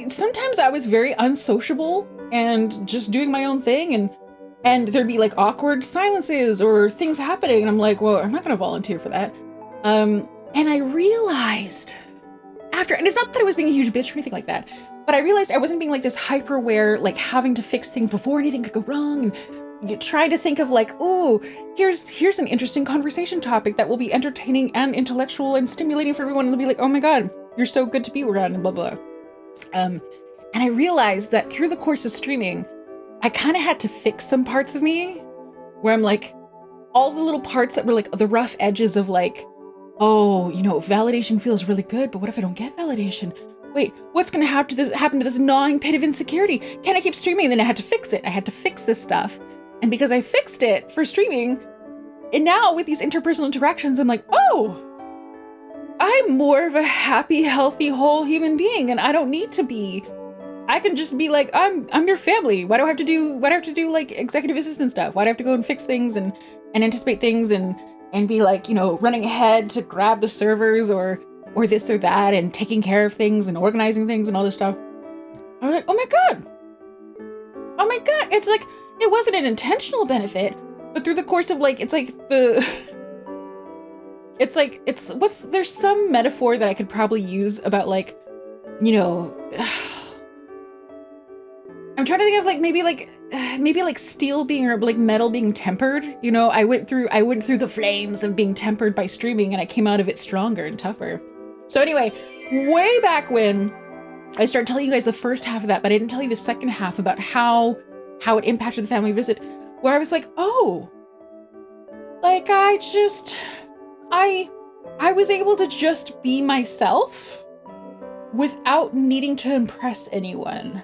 sometimes I was very unsociable and just doing my own thing, and there'd be like awkward silences or things happening, and I'm like, well, I'm not gonna volunteer for that. And I realized after, and it's not that I was being a huge bitch or anything like that, but I realized I wasn't being like this hyper aware, like having to fix things before anything could go wrong, and you try to think of like, ooh, here's an interesting conversation topic that will be entertaining and intellectual and stimulating for everyone, and they'll be like, oh my god, you're so good to be around, and blah blah. And I realized that through the course of streaming, I kind of had to fix some parts of me where I'm like, all the little parts that were like the rough edges of like, oh, you know, validation feels really good, but what if I don't get validation? Wait, what's gonna happen to this gnawing pit of insecurity? Can I keep streaming? And then I had to fix it. I had to fix this stuff. And because I fixed it for streaming, and now with these interpersonal interactions, I'm like, oh, I'm more of a happy, healthy, whole human being, and I don't need to be. I can just be like, I'm your family. Why do I have to do like executive assistant stuff? Why do I have to go and fix things and anticipate things and be like, you know, running ahead to grab the servers or this or that and taking care of things and organizing things and all this stuff? I'm like, oh my god. Oh my god. It's like, it wasn't an intentional benefit, but through the course of like, there's some metaphor that I could probably use about like, you know, I'm trying to think of like maybe like steel being, or like metal being tempered. You know, I went through the flames of being tempered by streaming, and I came out of it stronger and tougher. So anyway, way back when I started telling you guys the first half of that, but I didn't tell you the second half about how it impacted the family visit, where I was like, oh, like I was able to just be myself without needing to impress anyone.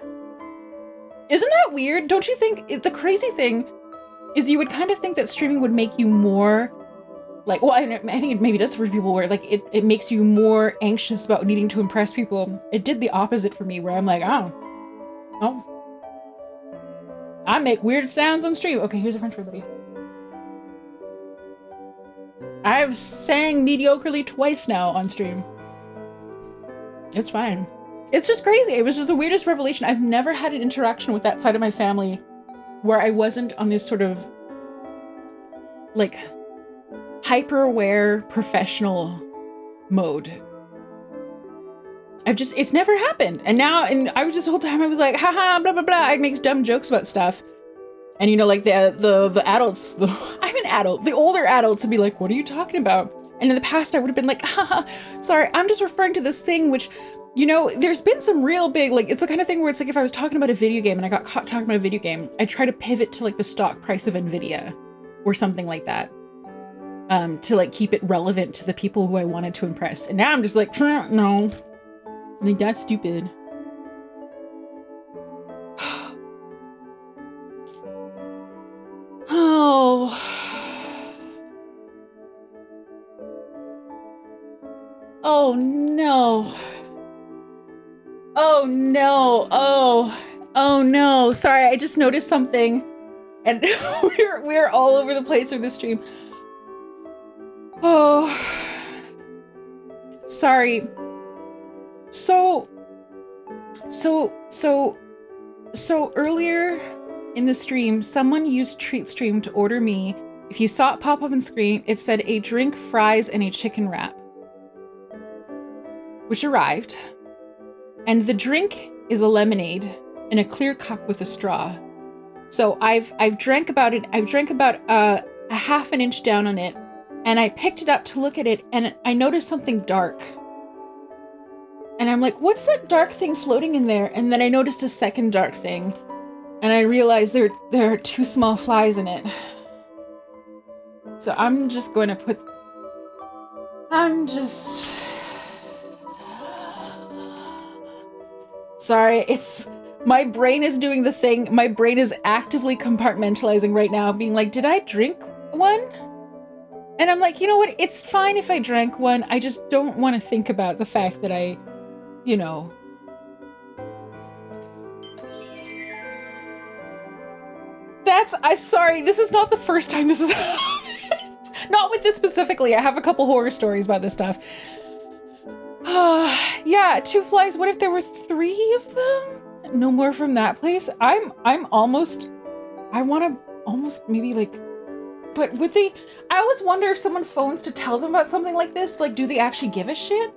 Isn't that weird? Don't you think? The crazy thing is you would kind of think that streaming would make you more like, well, I think it maybe does for people, where like it makes you more anxious about needing to impress people. It did the opposite for me, where I'm like, oh, I make weird sounds on stream. Okay, here's a French for everybody. I've sang mediocrely twice now on stream. It's fine. It's just crazy. It was just the weirdest revelation. I've never had an interaction with that side of my family where I wasn't on this sort of like hyper aware professional mode. It's never happened. And I was just the whole time I was like, haha, blah, blah, blah. I make dumb jokes about stuff. And you know, like the adults, I'm an adult, the older adults would be like, what are you talking about? And in the past I would have been like, haha, sorry, I'm just referring to this thing, which, you know, there's been some real big, like, it's the kind of thing where it's like, if I was talking about a video game and I got caught talking about a video game, I'd try to pivot to like the stock price of Nvidia or something like that. To like keep it relevant to the people who I wanted to impress. And now I'm just like, no. I think that's stupid. Oh. Oh no. Oh no. Oh no. Sorry, I just noticed something. And we're all over the place with this stream. Oh. Sorry. So earlier in the stream, someone used TreatStream to order me. If you saw it pop up on screen, it said a drink, fries, and a chicken wrap, which arrived. And the drink is a lemonade in a clear cup with a straw. So I've drank about a half an inch down on it, and I picked it up to look at it, and I noticed something dark. And I'm like, what's that dark thing floating in there? And then I noticed a second dark thing, and I realized there are two small flies in it. So I'm just going to put... Sorry, my brain is doing the thing. My brain is actively compartmentalizing right now, being like, did I drink one? And I'm like, you know what? It's fine if I drank one. I just don't want to think about the fact that I, you know. Sorry, this is not the first time this is happened. Not with this specifically. I have a couple horror stories about this stuff. Yeah, 2 flies. What if there were 3 of them? No more from that place. I want to almost maybe like, but would they, I always wonder if someone phones to tell them about something like this, like, do they actually give a shit?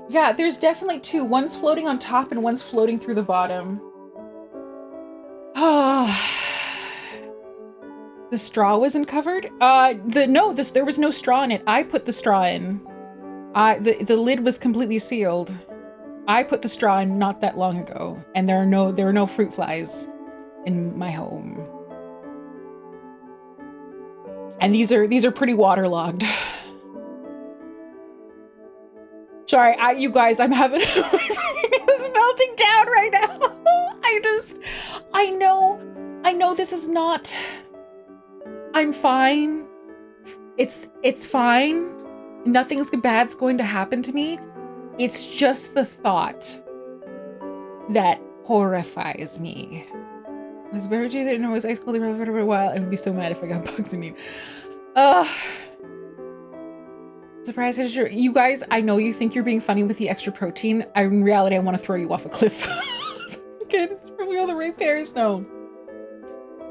Yeah, there's definitely 2. One's floating on top and one's floating through the bottom. The straw wasn't covered? There was no straw in it. I put the straw in. The lid was completely sealed. I put the straw in not that long ago, and there were no fruit flies in my home. And these are pretty waterlogged. Sorry, you guys, I'm having my brain is melting down right now. I know this is not. I'm fine. It's fine. Nothing's bad's going to happen to me. It's just the thought that horrifies me. I was very that it was ice cold for a while. I would be so mad if I got bugs in me. Surprise, you guys, I know you think you're being funny with the extra protein. In reality, I want to throw you off a cliff. Again, it's probably all the ratepayers. No.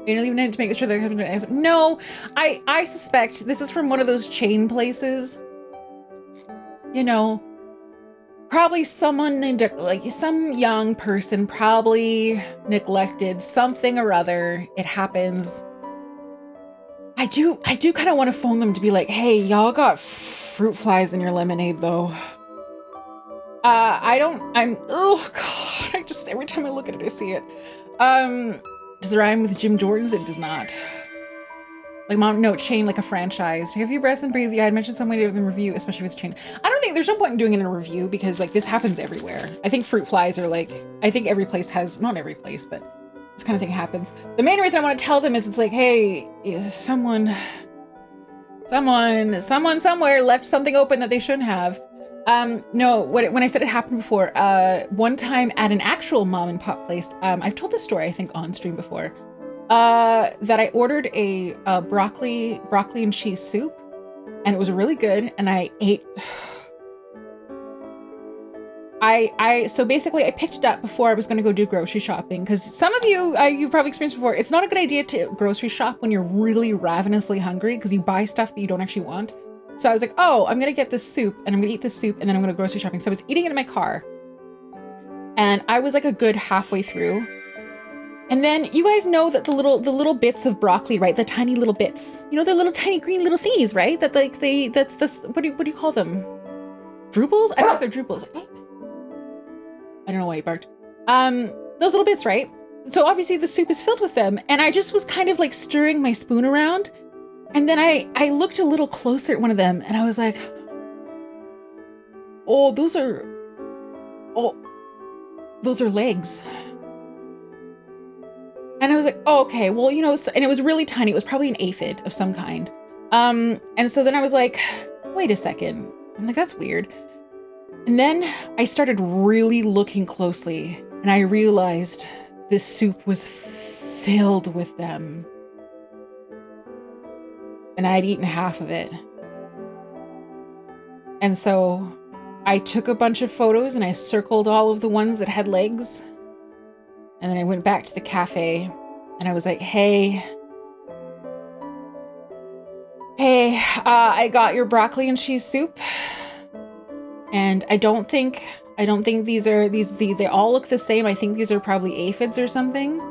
You don't even need to make sure they're no, I suspect this is from one of those chain places. You know, probably someone like some young person probably neglected something or other. It happens. I do kind of want to phone them to be like, hey, y'all got fruit flies in your lemonade though. Oh God, every time I look at it, I see it. Does it rhyme with Jim Jordan's? It does not. Like mom, no, chain like a franchise. Take a few breaths and breathe. Yeah, I'd mentioned some way to do the review, especially if it's chain. I don't think there's no point in doing it in a review because like this happens everywhere. I think fruit flies are like, I think every place has, not every place, but this kind of thing happens. The main reason I want to tell them is it's like, hey, someone somewhere left something open that they shouldn't have. No, when I said it happened before, one time at an actual mom and pop place, I've told this story, I think on stream before, that I ordered a broccoli and cheese soup and it was really good. And I ate, so basically I picked it up before I was going to go do grocery shopping. Cause some of you, you've probably experienced before. It's not a good idea to grocery shop when you're really ravenously hungry because you buy stuff that you don't actually want. So I was like, oh, I'm going to get this soup and I'm going to eat this soup and then I'm going to grocery shopping. So I was eating it in my car and I was like a good halfway through. And then you guys know that the little bits of broccoli, right? The tiny little bits, you know, the little tiny green little thingies, right? That like that's this, what do you call them? Drupals? I don't know if they're drupals. I don't know why he barked. Those little bits, right? So obviously the soup is filled with them. And I just was kind of like stirring my spoon around. And then I looked a little closer at one of them and I was like, oh, those are legs. And I was like, oh, okay, well, you know, and it was really tiny. It was probably an aphid of some kind. And so then I was like, wait a second. I'm like, that's weird. And then I started really looking closely and I realized this soup was filled with them. And I'd eaten half of it. And so I took a bunch of photos and I circled all of the ones that had legs. And then I went back to the cafe and I was like, hey, I got your broccoli and cheese soup. And I don't think they all look the same. I think these are probably aphids or something.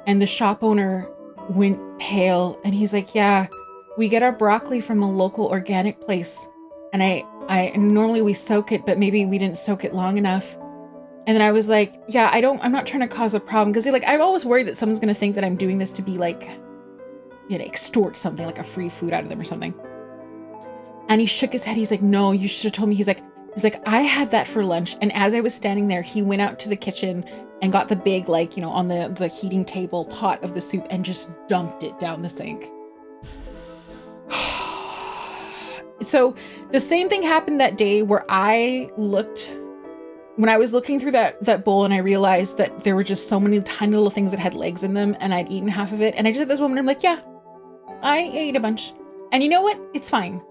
And the shop owner went pale and he's like, yeah, we get our broccoli from a local organic place. And and normally we soak it, but maybe we didn't soak it long enough. And then I was like, yeah, I'm not trying to cause a problem. Cause like, I'm always worried that someone's going to think that I'm doing this to be like, you know, extort something, like a free food out of them or something. And he shook his head. He's like, no, you should have told me. He's like, I had that for lunch. And as I was standing there, he went out to the kitchen and got the big, like, you know, on the heating table pot of the soup and just dumped it down the sink. So the same thing happened that day where when I was looking through that bowl and I realized that there were just so many tiny little things that had legs in them and I'd eaten half of it. And I just had this moment, I'm like, yeah, I ate a bunch. And you know what? It's fine.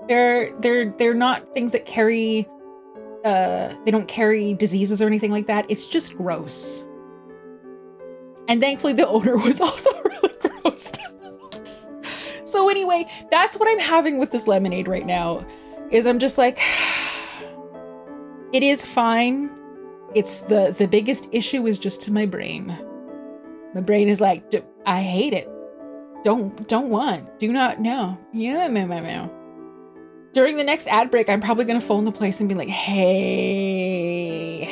They're not things that carry they don't carry diseases or anything like that. It's just gross. And thankfully the owner was also really grossed out. So anyway, that's what I'm having with this lemonade right now, is I'm just like, it is fine. It's the biggest issue is just to my brain. My brain is like, I hate it. Don't want, do not know. Yeah, meow. During the next ad break, I'm probably gonna phone the place and be like, hey.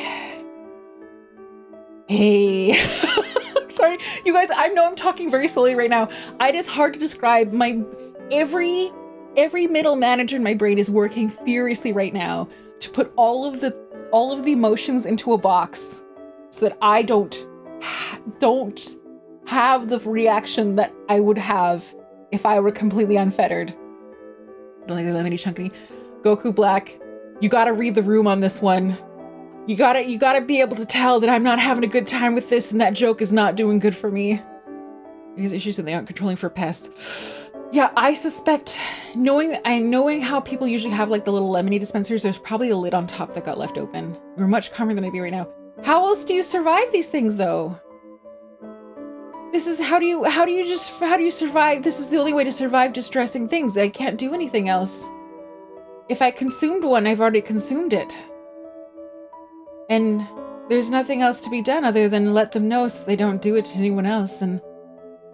Sorry, you guys, I know I'm talking very slowly right now. It is hard to describe. My every middle manager in my brain is working furiously right now to put all of the emotions into a box so that I don't have the reaction that I would have if I were completely unfettered. Don't like the lemony chunky. Goku Black, you gotta read the room on this one. You gotta be able to tell that I'm not having a good time with this and that joke is not doing good for me. Because issues that they aren't controlling for pests. Yeah, I suspect, knowing how people usually have like the little lemony dispensers, there's probably a lid on top that got left open. We're much calmer than I do right now. How else do you survive these things though? This is how do you survive? This is the only way to survive distressing things. I can't do anything else. If I consumed one, I've already consumed it. And there's nothing else to be done other than let them know so they don't do it to anyone else. And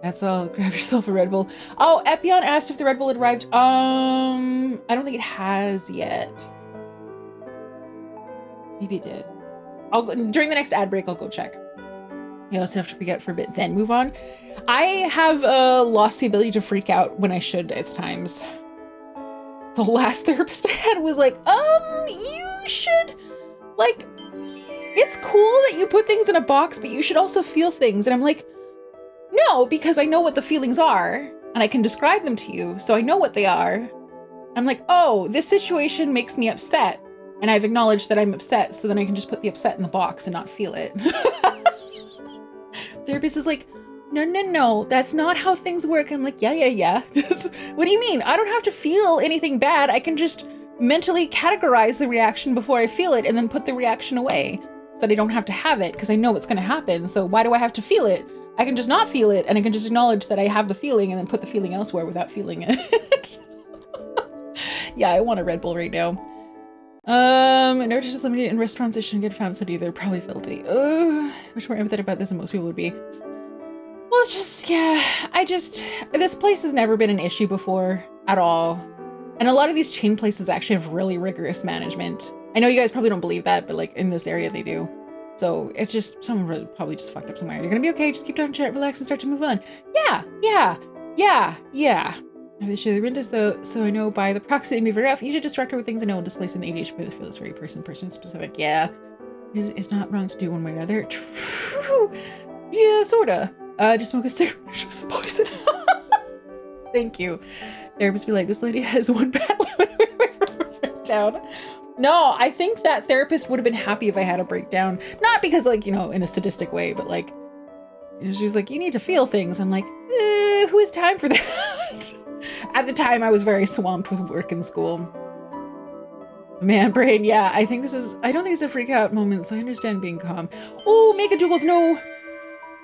that's all. Grab yourself a Red Bull. Oh, Epion asked if the Red Bull had arrived. I don't think it has yet. Maybe it did. I'll go, during the next ad break, I'll go check. You also have to forget for a bit, then move on. I have lost the ability to freak out when I should at times. The last therapist I had was like, you should, like, it's cool that you put things in a box, but you should also feel things. And I'm like, no, because I know what the feelings are and I can describe them to you. So I know what they are. I'm like, oh, this situation makes me upset. And I've acknowledged that I'm upset. So then I can just put the upset in the box and not feel it. Therapist is like, no, that's not how things work. I'm like, yeah. What do you mean? I don't have to feel anything bad. I can just mentally categorize the reaction before I feel it and then put the reaction away so that I don't have to have it because I know what's going to happen. So why do I have to feel it? I can just not feel it and I can just acknowledge that I have the feeling and then put the feeling elsewhere without feeling it. Yeah, I want a Red Bull right now. No dishes limited in restaurants that shouldn't get found so they're probably filthy. Much more empathetic about this than most people would be. Well, it's just, yeah, this place has never been an issue before at all. And a lot of these chain places actually have really rigorous management. I know you guys probably don't believe that, but like in this area they do. So it's just, someone really probably just fucked up somewhere. You're gonna be okay, just keep talking shit, relax and start to move on. Yeah. They show the renters though, so I know by the proxy they move her off. You should distract her with things I know will displace in the ADHD for this very person specific. Yeah. It's not wrong to do one way or another. True. Yeah, sorta. Just smoke a cigarette, just poison. Thank you. Therapists be like, this lady has one bad breakdown. No, I think that therapist would have been happy if I had a breakdown. Not because like, you know, in a sadistic way, but like, she's like, you need to feel things. I'm like, who has time for that? At the time, I was very swamped with work and school. Man, brain, yeah, I don't think it's a freak out moment, so I understand being calm. Oh, Mega Juggles, no!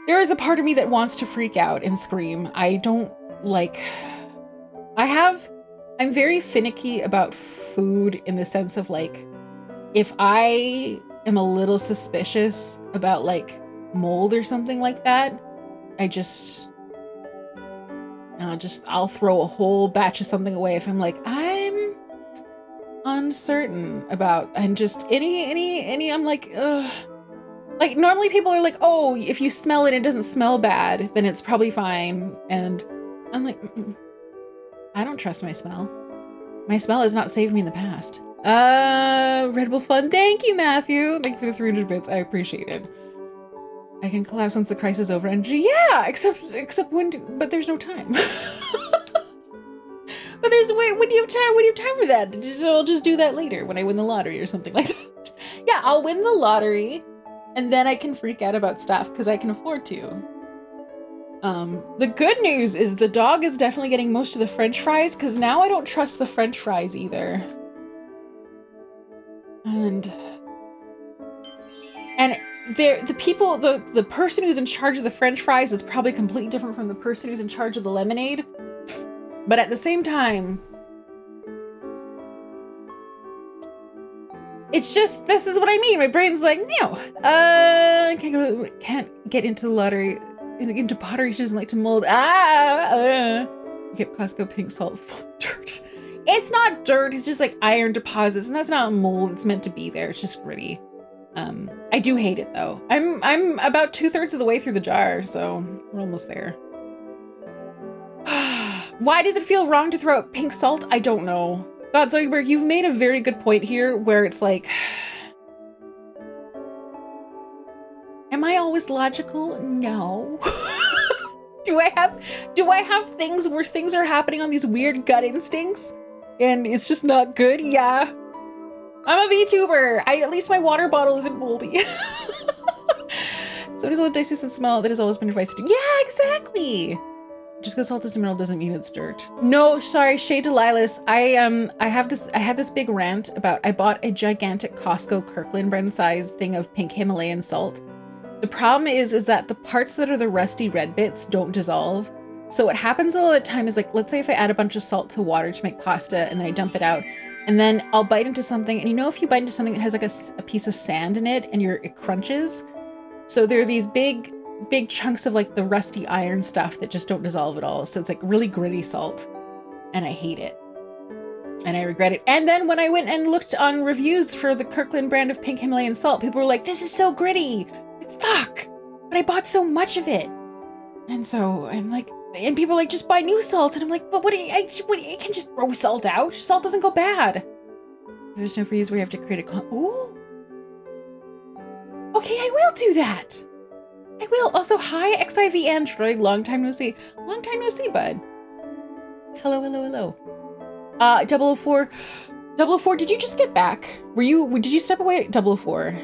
There is a part of me that wants to freak out and scream. I don't like... I'm very finicky about food in the sense of like, if I am a little suspicious about like mold or something like that, I'll throw a whole batch of something away if I'm like, I'm uncertain about, and just any, I'm like, ugh. Like normally people are like, oh, if you smell it, it doesn't smell bad, then it's probably fine. And I'm like, I don't trust my smell. My smell has not saved me in the past. Red Bull Fun. Thank you, Matthew. Thank you for the 300 bits. I appreciate it. I can collapse once the crisis is over. And yeah, except but there's no time. But when do you have time? When do you have time for that? So I'll just do that later when I win the lottery or something like that. Yeah, I'll win the lottery and then I can freak out about stuff because I can afford to. The good news is the dog is definitely getting most of the French fries because now I don't trust the French fries either. And the person who's in charge of the French fries is probably completely different from the person who's in charge of the lemonade. But at the same time, it's just, this is what I mean. My brain's like, no, can't get into the lottery, into pottery. She doesn't like to mold. Get Costco pink salt full of dirt. It's not dirt. It's just like iron deposits, and that's not mold. It's meant to be there. It's just gritty. I do hate it though. I'm about 2/3 of the way through the jar, so we're almost there. Why does it feel wrong to throw out pink salt? I don't know. God, Zoidberg, you've made a very good point here where it's like, am I always logical? No. Do I have things where things are happening on these weird gut instincts and it's just not good? Yeah. I'm a VTuber. At least my water bottle isn't moldy. So does all the dicey and smell that has always been advised to do. Yeah, exactly. Just because salt is a mineral doesn't mean it's dirt. No, sorry, Shay Delilah's. I had this big rant about, I bought a gigantic Costco Kirkland brand size thing of pink Himalayan salt. The problem is that the parts that are the rusty red bits don't dissolve. So what happens a lot of the time is, like, let's say if I add a bunch of salt to water to make pasta and then I dump it out, and then I'll bite into something, and you know, if you bite into something that has like a piece of sand in it and it crunches, so there are these big chunks of like the rusty iron stuff that just don't dissolve at all. So it's like really gritty salt, and I hate it and I regret it. And then when I went and looked on reviews for the Kirkland brand of pink Himalayan salt, people were like, this is so gritty. Like, fuck, but I bought so much of it. And so I'm like, and people are like, just buy new salt. And I'm like, but I can just throw salt out. Salt doesn't go bad. There's no freeze where you have to create a ooh. Okay, I will do that. I will. Also, hi, XIV Android. Long time no see. Long time no see, bud. Hello, hello, hello. 004. 004, did you just get back? Did you step away? 004.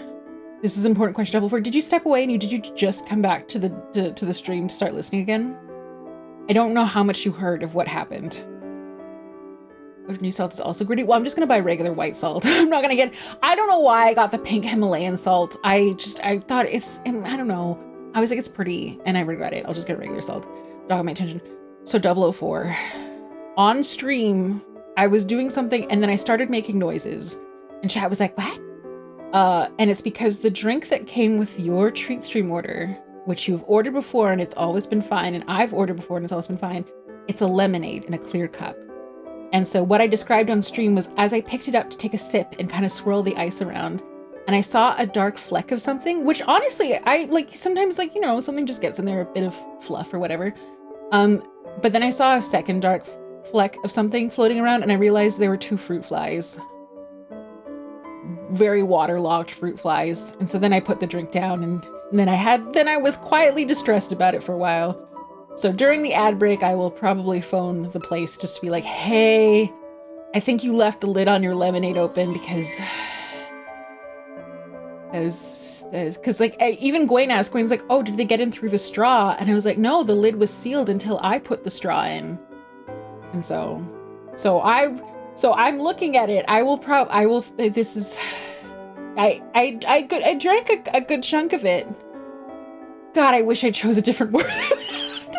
This is an important question. 004, did you step away and did you just come back to the stream to start listening again? I don't know how much you heard of what happened. New salt is also gritty. Well, I'm just gonna buy regular white salt. I'm not gonna get, I don't know why I got the pink Himalayan salt. I thought I don't know. I was like, it's pretty, and I regret it. I'll just get regular salt. Dog my attention. So 004. On stream, I was doing something and then I started making noises. And chat was like, what? And it's because the drink that came with your treat stream order, which you've ordered before and it's always been fine, and I've ordered before and it's always been fine, it's a lemonade in a clear cup. And so what I described on stream was, as I picked it up to take a sip and kind of swirl the ice around, and I saw a dark fleck of something, which honestly, I like sometimes, like, you know, something just gets in there, a bit of fluff or whatever. But then I saw a second dark fleck of something floating around, and I realized there were 2 fruit flies. Very waterlogged fruit flies. And so then I put the drink down, and then I was quietly distressed about it for a while. So during the ad break, I will probably phone the place just to be like, hey, I think you left the lid on your lemonade open because like, even Gwen asked, Gwen's like, oh, did they get in through the straw? And I was like, no, the lid was sealed until I put the straw in. And so I'm looking at it. I drank a good chunk of it. God, I wish I chose a different word.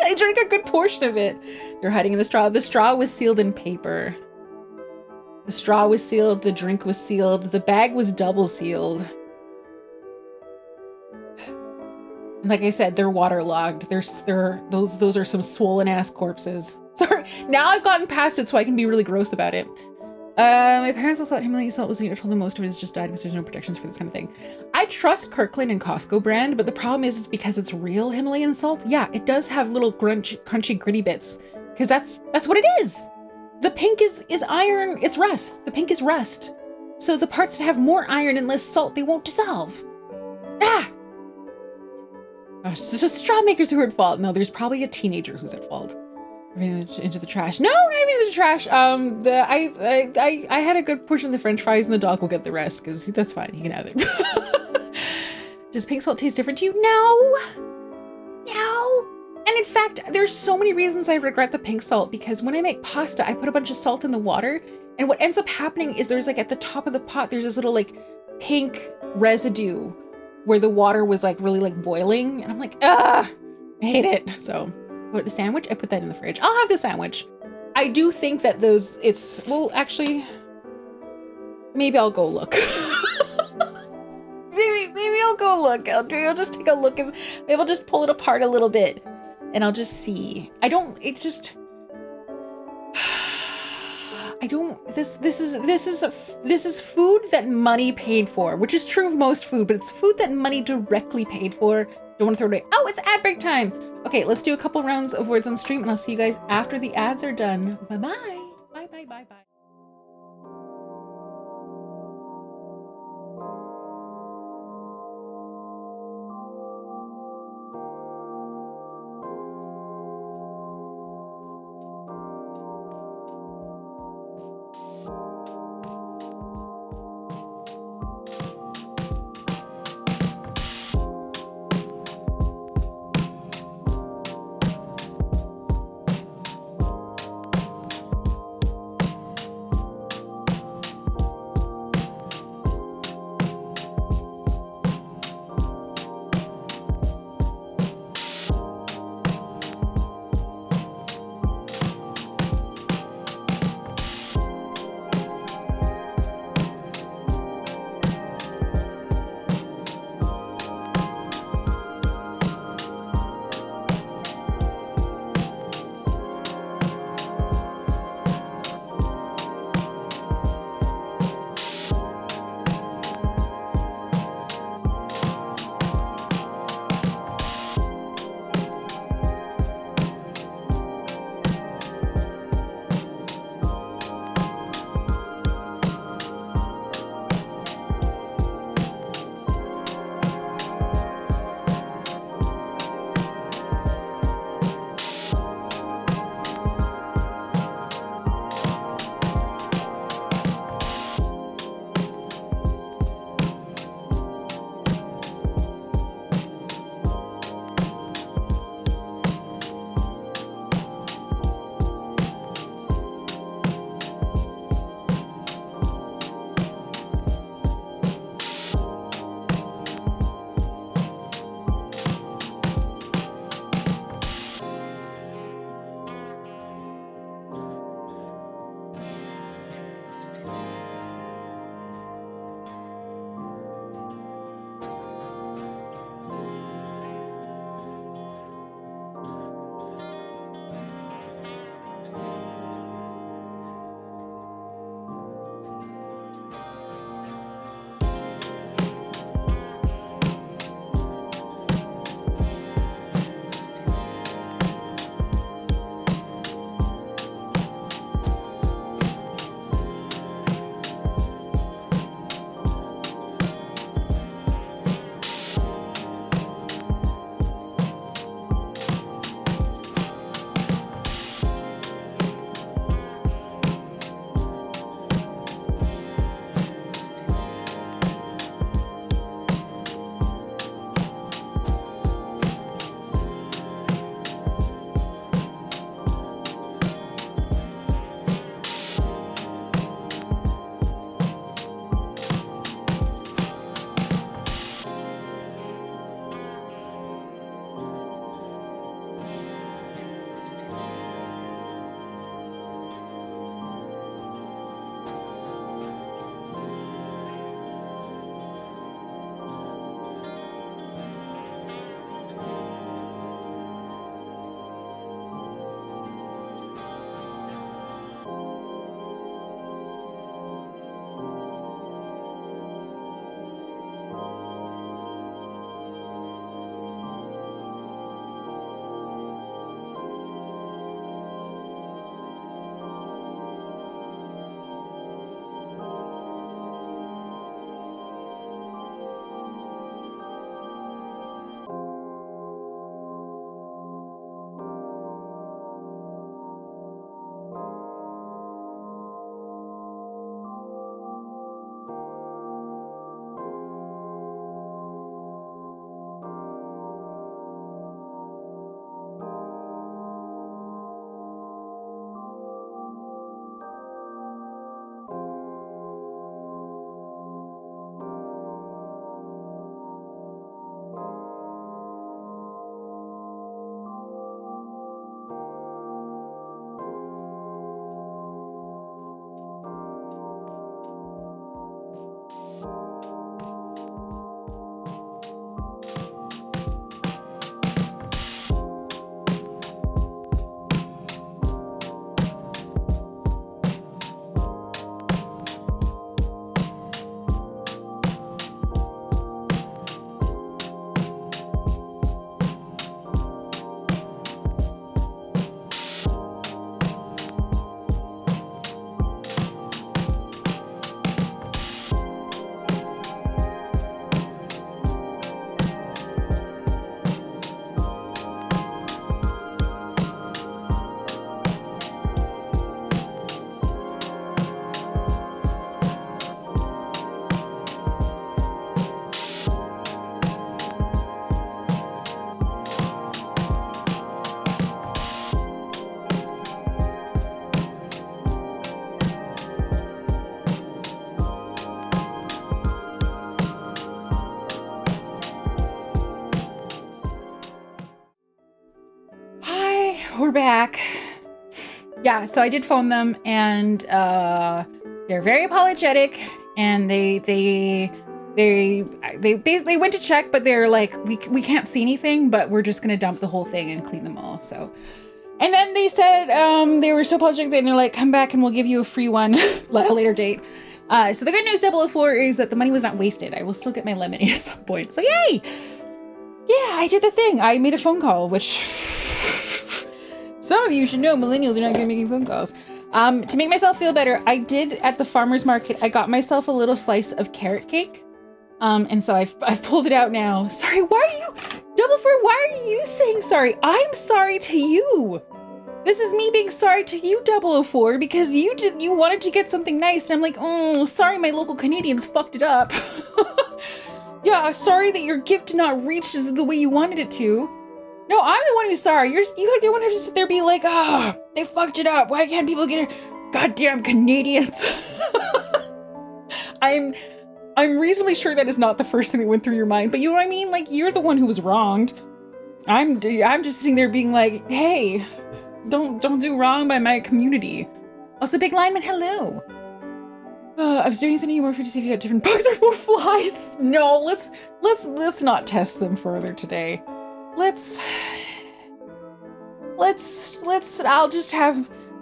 I drank a good portion of it. They're hiding in the straw. The straw was sealed in paper. The straw was sealed. The drink was sealed. The bag was double sealed. And like I said, they're waterlogged. Those are some swollen ass corpses. Sorry. Now I've gotten past it so I can be really gross about it. My parents also thought Himalayan salt was neat. I told them most of it is just dyed because there's no protections for this kind of thing. I trust Kirkland and Costco brand, but the problem is because it's real Himalayan salt. Yeah, it does have little crunchy, gritty bits because that's what it is. The pink is iron. It's rust. The pink is rust. So the parts that have more iron and less salt, they won't dissolve. Ah! So straw makers who are at fault. No, there's probably a teenager who's at fault. Into the trash. No, not even into the trash. I had a good portion of the French fries, and the dog will get the rest because that's fine. He can have it. Does pink salt taste different to you? No. And in fact, there's so many reasons I regret the pink salt, because when I make pasta, I put a bunch of salt in the water, And what ends up happening is there's like at the top of the pot, there's this little like pink residue where the water was like really like boiling. And I'm like, I hate it. So with the sandwich, I put that in the fridge. I'll have the sandwich. I do think that well, actually, maybe I'll go look. maybe I'll go look. I'll just take a look and maybe I'll just pull it apart a little bit and I'll just see. It's just, this is food that money paid for, which is true of most food, but it's food that money directly paid for. Don't want to throw it away. Oh, it's ad break time. Okay, let's do a couple rounds of words on stream and I'll see you guys after the ads are done. Bye-bye. Bye. we're back. Yeah, so I did phone them, and they're very apologetic, and they basically went to check, but they're like, we can't see anything, but we're just gonna dump the whole thing and clean them all. So, and then they said they were so apologetic, and they're like, come back and we'll give you a free one at a later date. So the good news, 004, is that the money was not wasted. I will still get my lemonade at some point. So yay! Yeah, I did the thing. I made a phone call, which some of you should know millennials are not gonna be making phone calls. To make myself feel better, I did at the farmer's market, I got myself a little slice of carrot cake. And so I've pulled it out now. Sorry, why are you, 004, why are you saying sorry? I'm sorry to you. This is me being sorry to you, 004, because you wanted to get something nice, and I'm like, oh, sorry, my local Canadians fucked it up. Yeah, sorry that your gift did not reach the way you wanted it to. No, I'm the one who's sorry. You don't have to sit there and be like, ah, oh, they fucked it up. Why can't people get it? Goddamn Canadians. I'm reasonably sure that is not the first thing that went through your mind, but you know what I mean? Like, you're the one who was wronged. I'm just sitting there being like, hey, don't do wrong by my community. Also, Big Lineman, hello. I was doing something more for to see if you got different bugs or more flies. No, let's not test them further today. I'll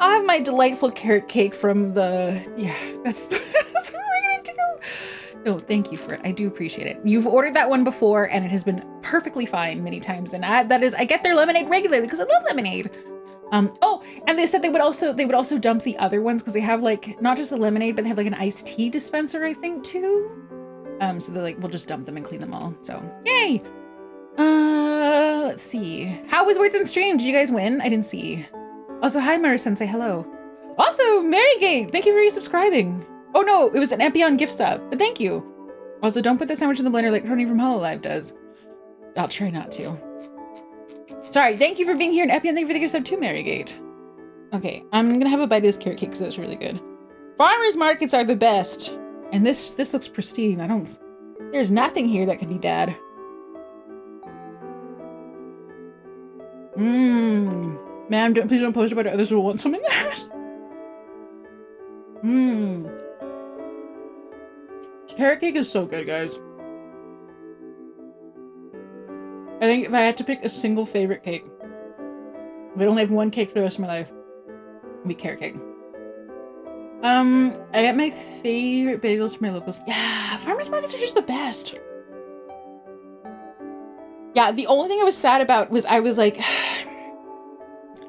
have my delightful carrot cake from the, yeah, that's where we're gonna go. No, thank you for it. I do appreciate it. You've ordered that one before, and it has been perfectly fine many times. And I get their lemonade regularly because I love lemonade. Oh, and they said they would also dump the other ones because they have like not just the lemonade, but they have like an iced tea dispenser, I think, too. So they're like, we'll just dump them and clean them all. So yay. Let's see. How was Words on Stream? Did you guys win? I didn't see. Also, hi, Mara Sensei. Hello. Also, Marygate, thank you for resubscribing. Oh no, it was an Epion gift sub, but thank you. Also, don't put the sandwich in the blender like Tony from Hololive does. I'll try not to. Sorry, thank you for being here, and Epion, thank you for the gift sub too, Marygate. Okay, I'm gonna have a bite of this carrot cake because that's really good. Farmers markets are the best. And this looks pristine. There's nothing here that could be bad. Man, please don't post about it. Others will want some in there. Carrot cake is so good, guys. I think if I had to pick a single favorite cake, if I only have one cake for the rest of my life, it'd be carrot cake. I get my favorite bagels from my locals. Yeah, farmers markets are just the best. Yeah, the only thing I was sad about was I was like,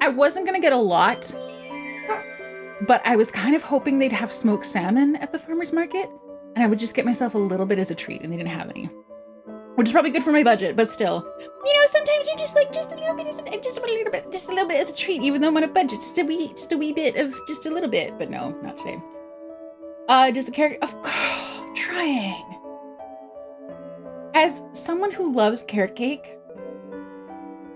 I wasn't gonna get a lot, but I was kind of hoping they'd have smoked salmon at the farmer's market, and I would just get myself a little bit as a treat, and they didn't have any. Which is probably good for my budget, but still. You know, sometimes you're just like, just a little bit as a treat, even though I'm on a budget. Just a wee bit of just a little bit, but no, not today. Just a carrot, trying. As someone who loves carrot cake,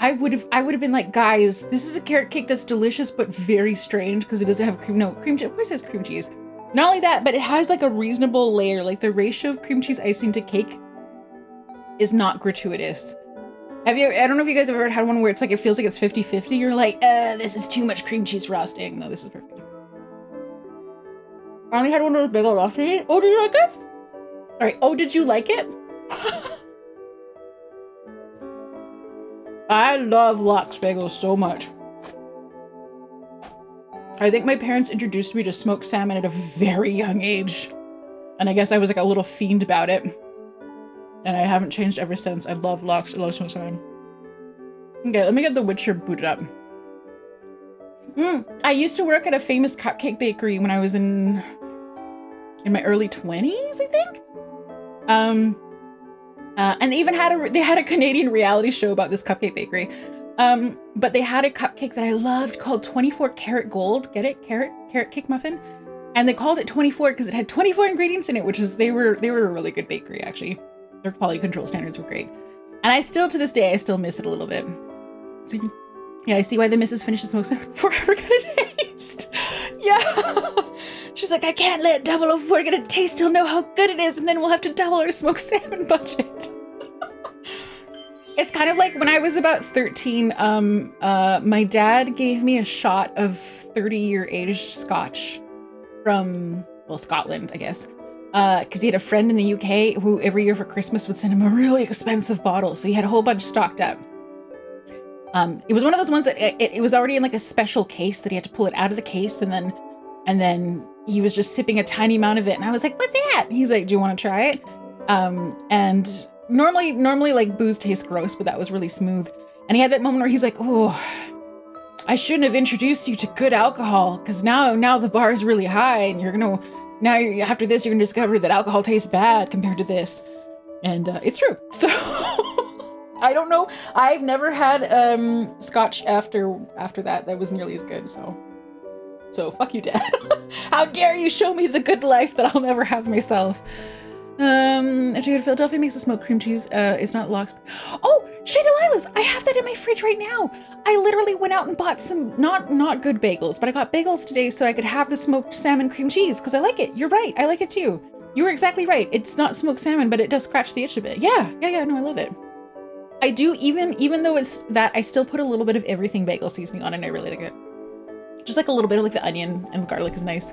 I would have been like, guys, this is a carrot cake that's delicious, but very strange because it doesn't have cream cheese. Of course it has cream cheese. Not only that, but it has like a reasonable layer. Like the ratio of cream cheese icing to cake is not gratuitous. I don't know if you guys have ever had one where it's like, it feels like it's 50-50. You're like, this is too much cream cheese frosting. No, this is perfect. I only had one of those big old frosting. Oh, did you like it? All right. Oh, did you like it? I love Lox bagels so much. I think my parents introduced me to smoked salmon at a very young age. And I guess I was like a little fiend about it. And I haven't changed ever since. I love Lox. I love smoked salmon. Okay, let me get the Witcher booted up. I used to work at a famous cupcake bakery when I was in my early 20s, I think. And they even had a Canadian reality show about this cupcake bakery. But they had a cupcake that I loved called 24 Karat Gold. Get it? Carrot cake muffin. And they called it 24 because it had 24 ingredients in it, which is they were a really good bakery actually. Their quality control standards were great. And I still, to this day, I still miss it a little bit. So, yeah, I see why the missus finishes smoked salmon before I ever get a taste. Yeah. She's like, I can't let 004 get a taste. He'll know how good it is, and then we'll have to double our smoked salmon budget. It's kind of like when I was about 13, my dad gave me a shot of 30-year aged scotch from, well, Scotland, I guess. Because he had a friend in the UK who every year for Christmas would send him a really expensive bottle. So he had a whole bunch stocked up. It was one of those ones that it was already in like a special case that he had to pull it out of the case, and then he was just sipping a tiny amount of it, and I was like, "What's that?" He's like, "Do you want to try it?" And normally like booze tastes gross, but that was really smooth. And he had that moment where he's like, "Oh, I shouldn't have introduced you to good alcohol, because now the bar is really high, and after this you're gonna discover that alcohol tastes bad compared to this." And it's true. So I don't know. I've never had scotch after that was nearly as good. So fuck you, Dad. How dare you show me the good life that I'll never have myself. Educated Philadelphia makes a smoked cream cheese. It's not lox. Oh, Shade of Lilas! I have that in my fridge right now. I literally went out and bought some not good bagels, but I got bagels today so I could have the smoked salmon cream cheese because I like it. You're right. I like it too. You were exactly right. It's not smoked salmon, but it does scratch the itch a bit. Yeah. No, I love it. I do, even though it's that, I still put a little bit of everything bagel seasoning on it, and I really like it. Just like a little bit of like the onion and the garlic is nice.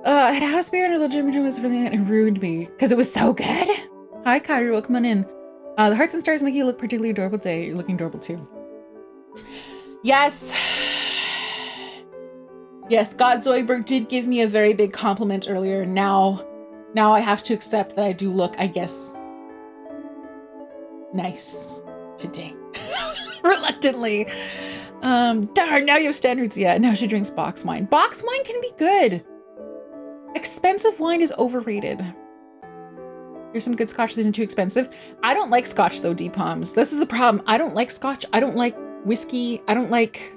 I had a house beer and a little Jimmy Thomas for that, and it ruined me because it was so good. Hi, Kyrie, welcome on in. The hearts and stars make you look particularly adorable today. You're looking adorable too. Yes. Yes, God Zoidberg did give me a very big compliment earlier. Now I have to accept that I do look, I guess, nice today. Reluctantly. Darn, now you have standards. Yeah, now she drinks box wine. Box wine can be good. Expensive wine is overrated. Here's some good scotch that isn't too expensive. I don't like scotch though, D-Poms. This is the problem. I don't like scotch. I don't like whiskey. I don't like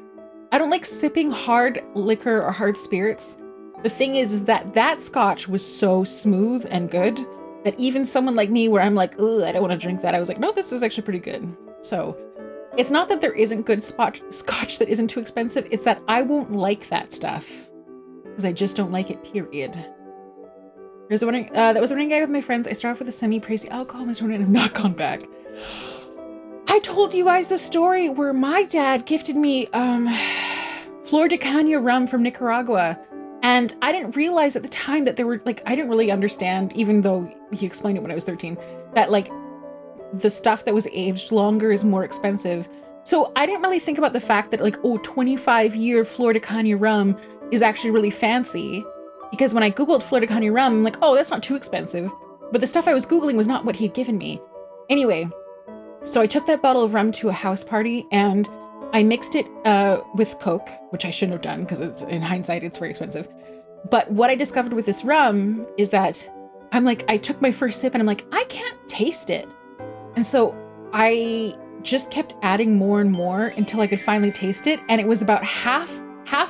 sipping hard liquor or hard spirits. The thing is that scotch was so smooth and good that even someone like me, where I'm like, ugh, I don't want to drink that, I was like, no, this is actually pretty good. So it's not that there isn't good scotch that isn't too expensive. It's that I won't like that stuff because I just don't like it, period. There's a wondering, that was a running guy with my friends. I started off with a semi-pricey alcohol, and I've not gone back. I told you guys the story where my dad gifted me Flor de Caña rum from Nicaragua. And I didn't realize at the time that there were, like, I didn't really understand, even though he explained it when I was 13, that, like, the stuff that was aged longer is more expensive. So I didn't really think about the fact that, like, oh, 25-year Flor de Caña rum is actually really fancy. Because when I Googled Flor de Caña rum, I'm like, oh, that's not too expensive. But the stuff I was Googling was not what he'd given me. Anyway, so I took that bottle of rum to a house party and I mixed it with Coke, which I shouldn't have done because it's, in hindsight, it's very expensive. But what I discovered with this rum is that I'm like, I took my first sip and I'm like, I can't taste it. And so I just kept adding more and more until I could finally taste it. And it was about half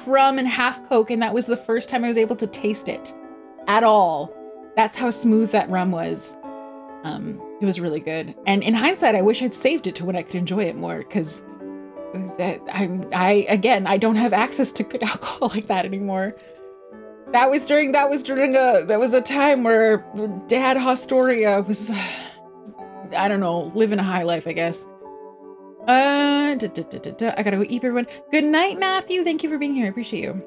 rum and half Coke. And that was the first time I was able to taste it at all. That's how smooth that rum was. It was really good. And in hindsight, I wish I'd saved it to when I could enjoy it more because I don't have access to good alcohol like that anymore. That was a time where Dad Haustoria was, I don't know, living a high life, I guess. I gotta go eat, everyone. Good night, Matthew. Thank you for being here. I appreciate you.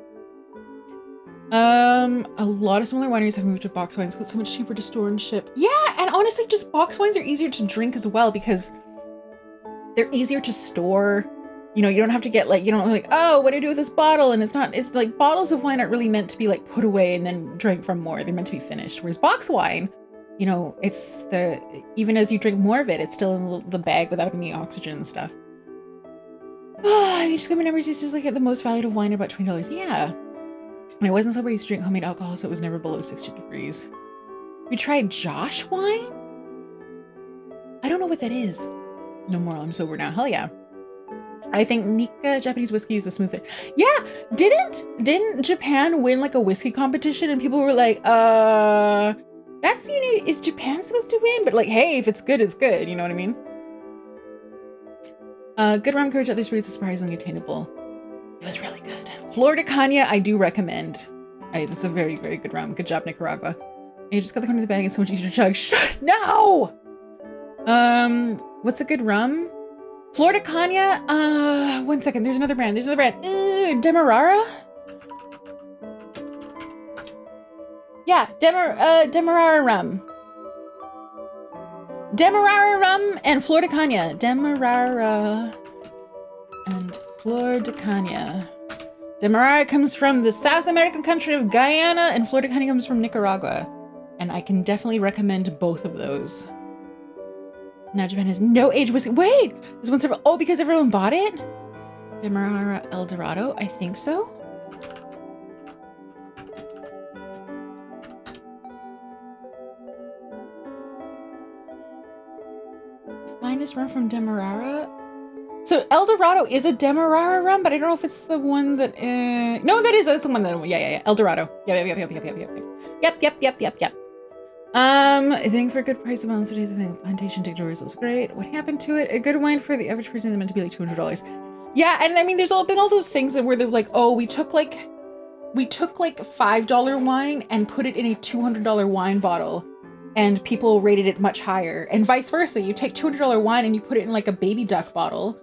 A lot of smaller wineries have moved to box wines. It's so much cheaper to store and ship. Yeah, and honestly, just box wines are easier to drink as well because they're easier to store. You know, you don't have to get like, you don't like, oh, what do I do with this bottle? And it's like bottles of wine aren't really meant to be like put away and then drank from more. They're meant to be finished. Whereas box wine, you know, even as you drink more of it, it's still in the bag without any oxygen and stuff. I mean, just my numbers used to like at the most valued of wine about $20. Yeah. And I wasn't sober, I used to drink homemade alcohol, so it was never below 60 degrees. We tried Josh wine? I don't know what that is. No more, I'm sober now. Hell yeah. I think Nika Japanese whiskey is the smoothest. Yeah, didn't Japan win like a whiskey competition and people were like, that's, you know, is Japan supposed to win? But like, hey, if it's good, it's good. You know what I mean? Good rum courage, others breeds is surprisingly attainable. It was really good. Flor de Caña, I do recommend. It's a very, very good rum. Good job, Nicaragua. You just got the corner of the bag and so much easier to chug. No! What's a good rum? Florida Canya. 1 second. There's another brand. Demerara. Yeah, Demerara rum. Demerara rum and Florida Canya. Demerara and Florida Canya. Demerara comes from the South American country of Guyana, and Florida Canya comes from Nicaragua. And I can definitely recommend both of those. Now Japan has no age whiskey. Wait, this one's several. Oh, because everyone bought it? Demerara El Dorado, I think so. Finest rum from Demerara. So El Dorado is a Demerara rum, but I don't know if it's the one that. No, that's the one that. Yeah. El Dorado. Yep. I think for a good price of balance days, I think Plantation Dictators was great. What happened to it? A good wine for the average person is meant to be like $200. Yeah, and I mean, there's been all those things that where they're like, oh, we took like $5 wine and put it in a $200 wine bottle, and people rated it much higher, and vice versa. You take $200 wine and you put it in like a baby duck bottle,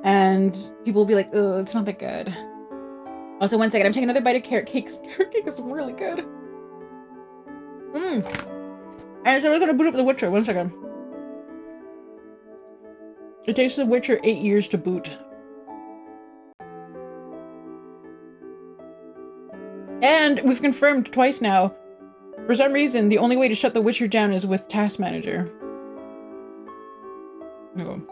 and people will be like, oh, it's not that good. Also, 1 second, I'm taking another bite of carrot cake. Carrot cake is really good. And so we're gonna boot up The Witcher. 1 second. It takes The Witcher 8 years to boot. And we've confirmed twice now. For some reason, the only way to shut The Witcher down is with Task Manager. Oh.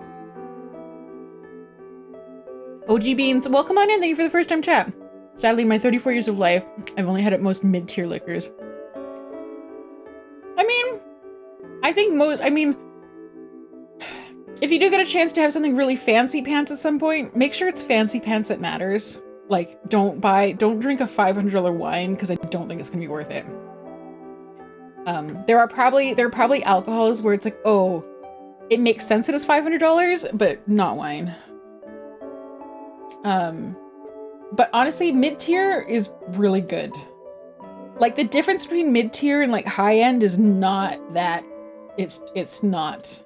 OG Beans, welcome on in. Thank you for the first time chat. Sadly, in my 34 years of life, I've only had at most mid-tier liquors. If you do get a chance to have something really fancy pants at some point, make sure it's fancy pants that matters. Like, don't drink a $500 wine, because I don't think it's gonna be worth it. There are probably alcohols where it's like, oh, it makes sense that it's $500, but not wine. But honestly, mid-tier is really good. Like, the difference between mid-tier and like high-end is not that. It's not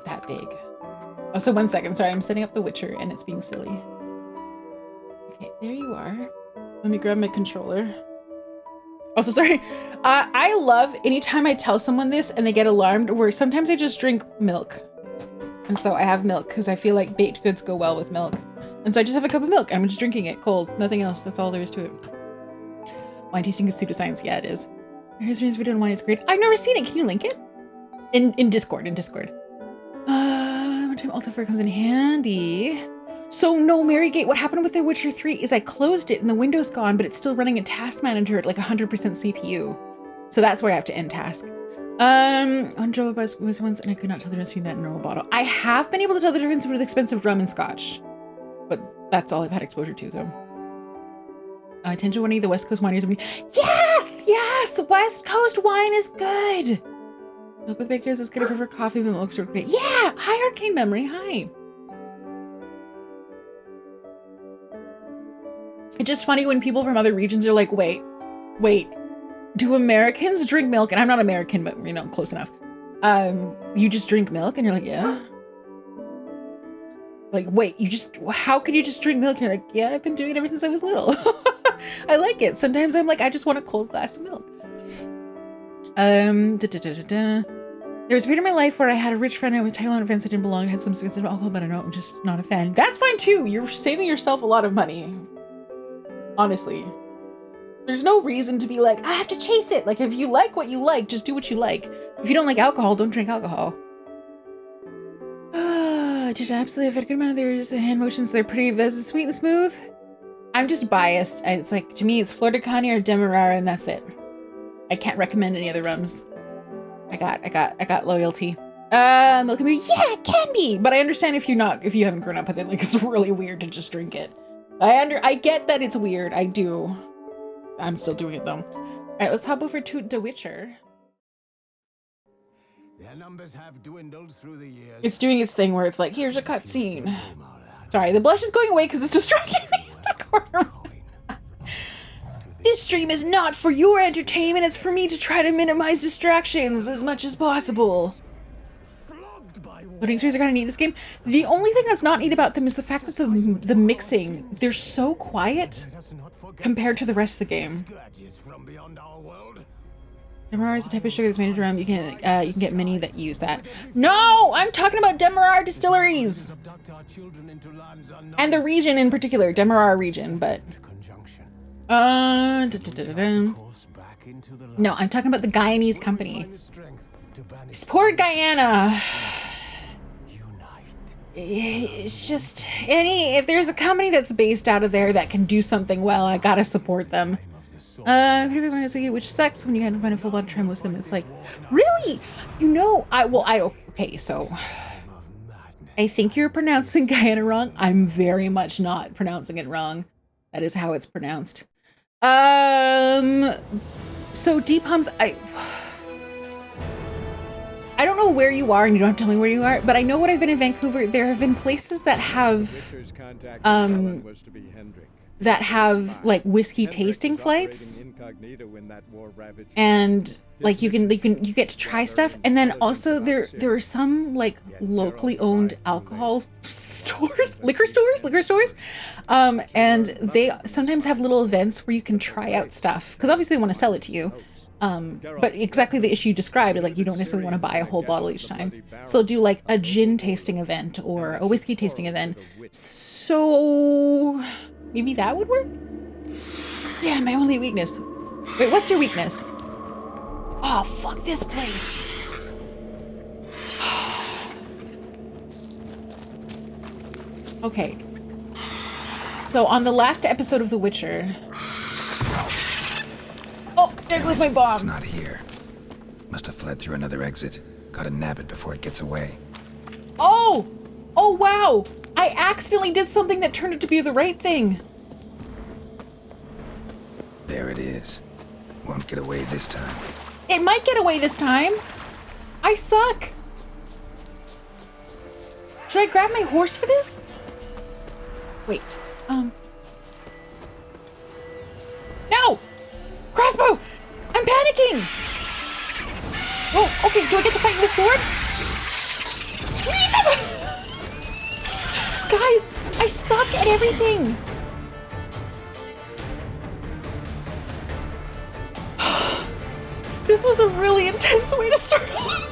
that big. Oh, so 1 second. Sorry, I'm setting up The Witcher and it's being silly. Okay, there you are. Let me grab my controller. Also, sorry. I love anytime I tell someone this and they get alarmed, where sometimes I just drink milk. And so I have milk because I feel like baked goods go well with milk. And so I just have a cup of milk and I'm just drinking it cold. Nothing else. That's all there is to it. Wine tasting is pseudoscience. Yeah, it is. Here's Ren's video on wine. It's great. I've never seen it. Can you link it? In Discord. One time Altifer comes in handy. So no, Marygate, what happened with The Witcher 3 is I closed it and the window's gone, but it's still running a Task Manager at like 100% CPU. So that's where I have to end task. On Java Bus was once, and I could not tell the difference between that and normal bottle. I have been able to tell the difference between expensive rum and scotch, but that's all I've had exposure to, so. I tend to one of the West Coast wineries. Yes! West Coast wine is good. Milk with bakers is good. I prefer coffee, but milk's are great. Yeah! Hi, Arcane Memory. Hi. It's just funny when people from other regions are like, wait, do Americans drink milk? And I'm not American, but you know, close enough. You just drink milk? And you're like, yeah. Like, wait, how could you just drink milk? And you're like, yeah, I've been doing it ever since I was little. I like it. Sometimes I'm like, I just want a cold glass of milk. There was a period in my life where I had a rich friend with Thailand events that didn't belong and had some expensive alcohol, but I know I'm just not a fan. That's fine too. You're saving yourself a lot of money. Honestly. There's no reason to be like, I have to chase it. Like, if you like what you like, just do what you like. If you don't like alcohol, don't drink alcohol. Did absolutely have a good amount of there's hand motions. They're pretty sweet and smooth. I'm just biased. It's like, to me, it's Florida Canya or Demerara, and that's it. I can't recommend any other rums. I got loyalty. Milk and beer. Yeah, it can be. But I understand if you haven't grown up with it, like, it's really weird to just drink it. I get that it's weird. I do. I'm still doing it though. All right, let's hop over to The Witcher. Their numbers have dwindled through the years. It's doing its thing where it's like, here's a cutscene. Sorry, the blush is going away because it's distracting me in the corner. This stream is not for your entertainment. It's for me to try to minimize distractions as much as possible. Loading screens are kind of neat in this game. The only thing that's not neat about them is the fact that the mixing, they're so quiet compared to the rest of the game. Demerara is a type of sugar that's made of rum. You can get many that use that. No, I'm talking about Demerara distilleries and the region in particular, Demerara region. But no, I'm talking about the Guyanese company. Poor Guyana. It's just if there's a company that's based out of there that can do something well, I gotta support them. Which sucks when you can't find a full blood try most of them. It's like, really? You know, okay, so I think you're pronouncing Guyana wrong. I'm very much not pronouncing it wrong. That is how it's pronounced. So deep hums, I don't know where you are, and you don't have to tell me where you are, but I know when I've been in Vancouver, there have been places that have like whiskey tasting flights, and like you get to try stuff. And then also there are some like locally owned alcohol stores, liquor stores, and they sometimes have little events where you can try out stuff, because obviously they want to sell it to you. But exactly the issue you described, like you don't necessarily want to buy a whole bottle each time. So they'll do like a gin tasting event or a whiskey tasting event. So maybe that would work? Damn, my only weakness. Wait, what's your weakness? Oh, fuck this place. Okay. So on the last episode of The Witcher... Oh, there goes my bomb. It's not here. Must have fled through another exit. Gotta nab it before it gets away. Oh! Oh, wow! I accidentally did something that turned out to be the right thing. There it is. Won't get away this time. It might get away this time. I suck. Should I grab my horse for this? Wait, No! Crossbow! I'm panicking! Oh, okay, do I get to fight with a sword? Guys, I suck at everything! This was a really intense way to start off.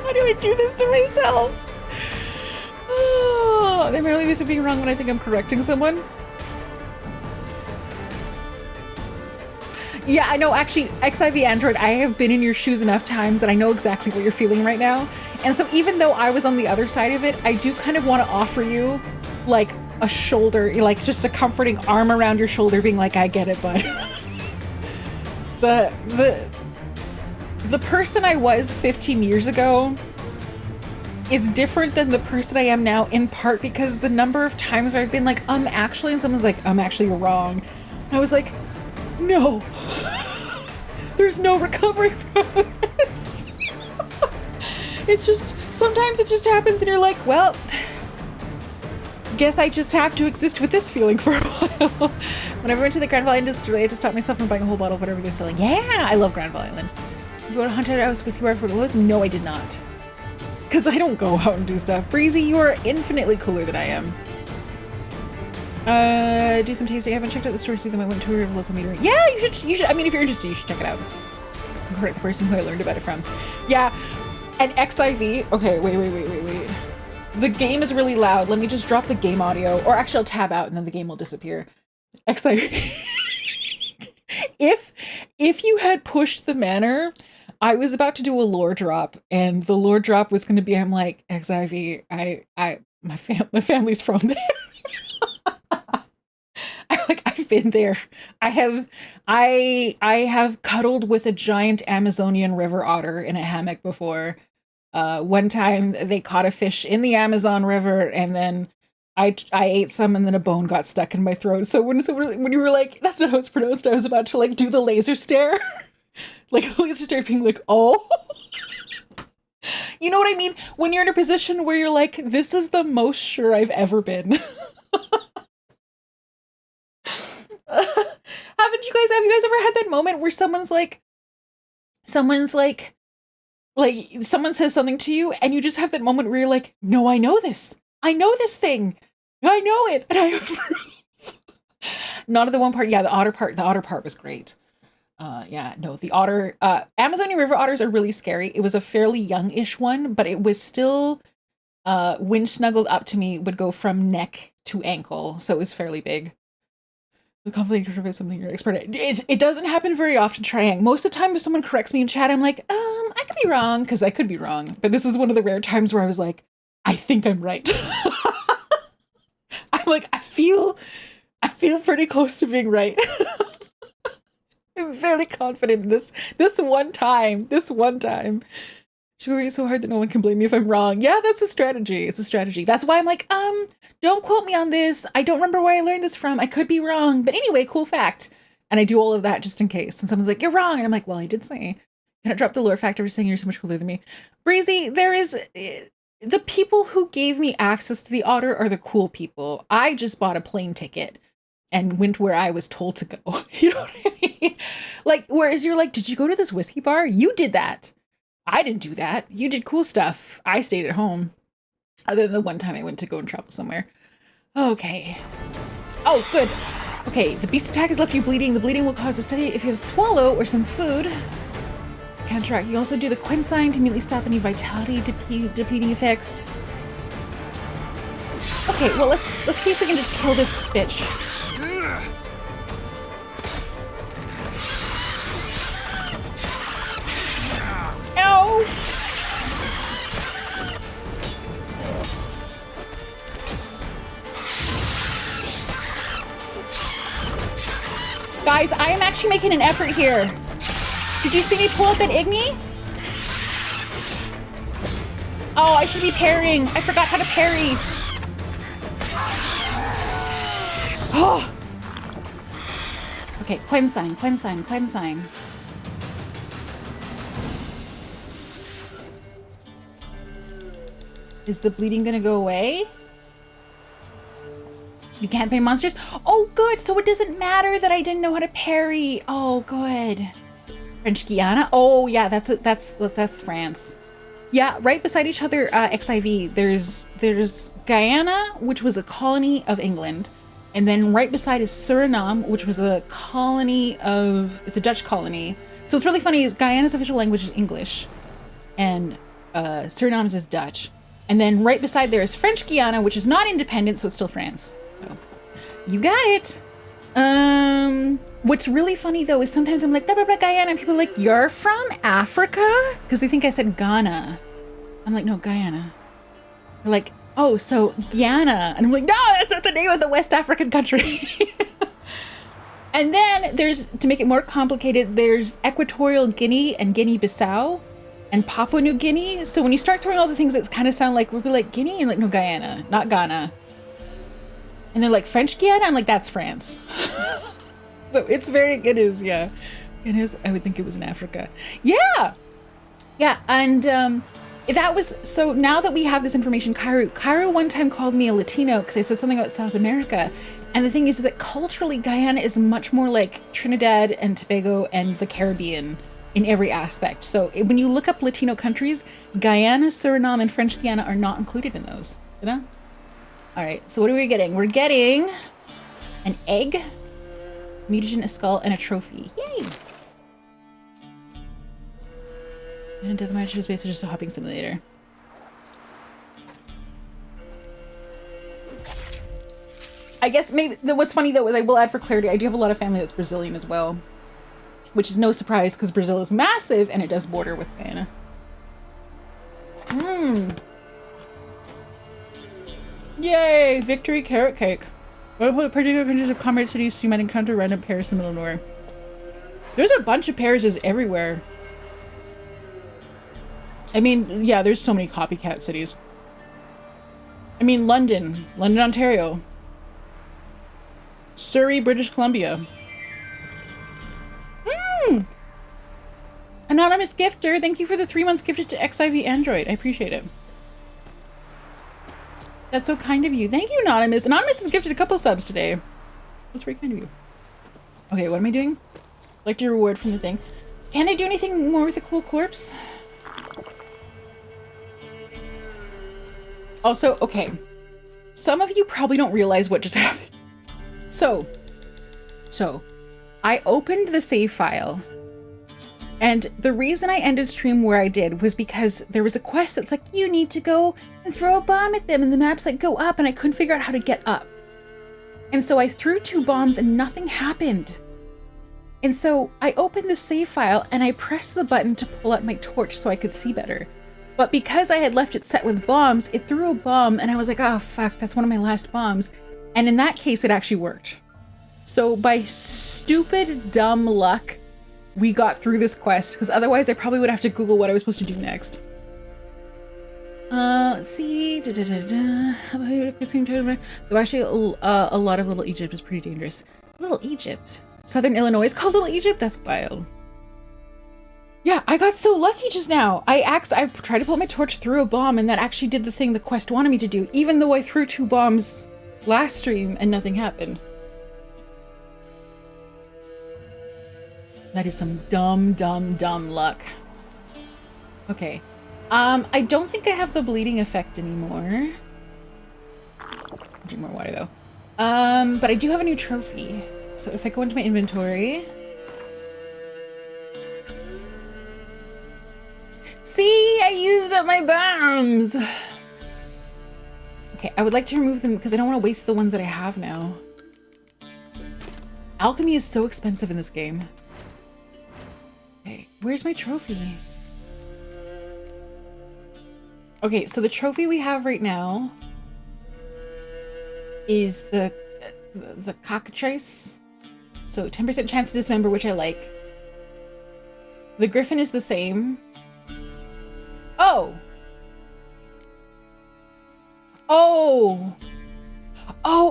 Why do I do this to myself? Oh, they merely use it being wrong when I think I'm correcting someone. Yeah, I know, actually, XIV Android, I have been in your shoes enough times that I know exactly what you're feeling right now. And so even though I was on the other side of it, I do kind of want to offer you, like, a shoulder, like, just a comforting arm around your shoulder, being like, I get it, bud. The person I was 15 years ago is different than the person I am now, in part because the number of times where I've been like, actually, and someone's like, actually, you're wrong. I was like, no, there's no recovery from this. It's just, sometimes it just happens and you're like, well, guess I just have to exist with this feeling for a while. Whenever I went to the Grand Valley Distillery, I just stopped myself from buying a whole bottle of whatever they're selling. Yeah, I love Grand Valley Island. You go to Haunted House Whiskey Bar for Glows? No, I did not. Because I don't go out and do stuff. Breezy, you are infinitely cooler than I am. Do some tasting. I haven't checked out the stores either. I went to a local meeting. Yeah, you should. I mean, if you're interested, you should check it out. I'm correct the person who I learned about it from. Yeah, and XIV. Okay, wait. The game is really loud. Let me just drop the game audio, or actually I'll tab out and then the game will disappear. XIV. If you had pushed the manor, I was about to do a lore drop, and the lore drop was going to be, I'm like, XIV, my family's from there. I've been there. I have cuddled with a giant Amazonian river otter in a hammock before. One time they caught a fish in the Amazon River, and then I ate some, and then a bone got stuck in my throat. So when you were like, that's not how it's pronounced, I was about to like do the laser stare. Like a laser stare being like, oh. You know what I mean? When you're in a position where you're like, this is the most sure I've ever been. Have you guys ever had that moment where someone's like, Like someone says something to you and you just have that moment where you're like, no, I know this. I know this thing. I know it. And I approve. Not of the one part. Yeah, the otter part was great. Yeah, no, the otter, Amazonian river otters are really scary. It was a fairly young-ish one, but it was still, when snuggled up to me, would go from neck to ankle. So it was fairly big. The conflict is something you're expert at. It doesn't happen very often, Triang. Most of the time if someone corrects me in chat, I'm like, I could be wrong, because I could be wrong. But this was one of the rare times where I was like, I think I'm right. I'm like, I feel pretty close to being right. I'm fairly confident in this one time. It's working so hard that no one can blame me if I'm wrong. Yeah, that's a strategy. It's a strategy. That's why I'm like, don't quote me on this. I don't remember where I learned this from. I could be wrong. But anyway, cool fact. And I do all of that just in case. And someone's like, you're wrong. And I'm like, well, I did say. Can I drop the lore fact over saying you're so much cooler than me? Breezy, there is... the people who gave me access to the otter are the cool people. I just bought a plane ticket and went where I was told to go. You know what I mean? Like, whereas you're like, did you go to this whiskey bar? You did that. I didn't do that. You did cool stuff. I stayed at home. Other than the one time I went to go and travel somewhere. Okay. Oh, good. Okay, the beast attack has left you bleeding. The bleeding will cause a steady if you have swallow or some food. Counteract. You also do the Quinn sign to immediately stop any vitality depleting effects. Okay, well let's see if we can just kill this bitch. Ow! Guys, I am actually making an effort here. Did you see me pull up an Igni? Oh, I should be parrying. I forgot how to parry. Oh. Okay, Quinn sign. Is the bleeding gonna go away? You can't pay monsters? Oh, good. So it doesn't matter that I didn't know how to parry. Oh, good. French Guiana? Oh, yeah, that's France. Yeah, right beside each other, XIV, there's Guyana, which was a colony of England. And then right beside is Suriname, which was a colony of, it's a Dutch colony. So what's really funny is Guyana's official language is English and Suriname's is Dutch. And then right beside there is French Guiana, which is not independent, so it's still France. So you got it. What's really funny though is sometimes I'm like, blah, blah, blah, Guyana, and people are like, you're from Africa? Because they think I said Ghana. I'm like, no, Guyana. They're like, oh, so Guyana. And I'm like, no, that's not the name of the West African country. And then there's, to make it more complicated, there's Equatorial Guinea and Guinea-Bissau and Papua New Guinea. So when you start throwing all the things that kind of sound like, we'll be like, Guinea? And like, no, Guyana, not Ghana. And they're like, French Guiana? I'm like, that's France. So it's very, it is, yeah. It is, I would think it was in Africa. Yeah. Yeah, and that was, so now that we have this information, Cairo one time called me a Latino because I said something about South America. And the thing is that culturally, Guyana is much more like Trinidad and Tobago and the Caribbean in every aspect. So when you look up Latino countries, Guyana, Suriname, and French Guiana are not included in those, you know? All right, so what are we getting? We're getting an egg, mutagen, a skull, and a trophy. Yay! And Deathmatch is basically just a hopping simulator. I guess maybe what's funny though is I will add for clarity, I do have a lot of family that's Brazilian as well, which is no surprise because Brazil is massive and it does border with Guyana. Yay! Victory carrot cake. What particular countries of comrade cities you might encounter random pairs in the middle of nowhere? There's a bunch of pairs everywhere. I mean, yeah, there's so many copycat cities. I mean, London, Ontario. Surrey, British Columbia. Anonymous gifter, thank you for the 3 months gifted to XIV Android. I appreciate it. That's so kind of you. Thank you, Anonymous. Anonymous has gifted a couple subs today. That's very kind of you. Okay, what am I doing? Like your reward from the thing. Can I do anything more with the cool corpse? Also, okay. Some of you probably don't realize what just happened. So, I opened the save file. And the reason I ended stream where I did was because there was a quest that's like, you need to go and throw a bomb at them. And the map's like, go up. And I couldn't figure out how to get up. And so I threw 2 bombs and nothing happened. And so I opened the save file and I pressed the button to pull out my torch so I could see better. But because I had left it set with bombs, it threw a bomb and I was like, oh fuck, that's one of my last bombs. And in that case, it actually worked. So by stupid, dumb luck, we got through this quest, because otherwise I probably would have to Google what I was supposed to do next. Let's see. Though actually, a lot of Little Egypt is pretty dangerous. Little Egypt? Southern Illinois is called Little Egypt? That's wild. Yeah, I got so lucky just now. I tried to put my torch through a bomb, and that actually did the thing the quest wanted me to do, even though I threw 2 bombs last stream and nothing happened. That is some dumb luck. Okay. I don't think I have the bleeding effect anymore. Drink more water though. But I do have a new trophy. So if I go into my inventory. See, I used up my bombs. Okay, I would like to remove them because I don't want to waste the ones that I have now. Alchemy is so expensive in this game. Okay, where's my trophy? Okay, so the trophy we have right now is the cockatrice. So 10% chance to dismember, which I like. The griffin is the same. Oh!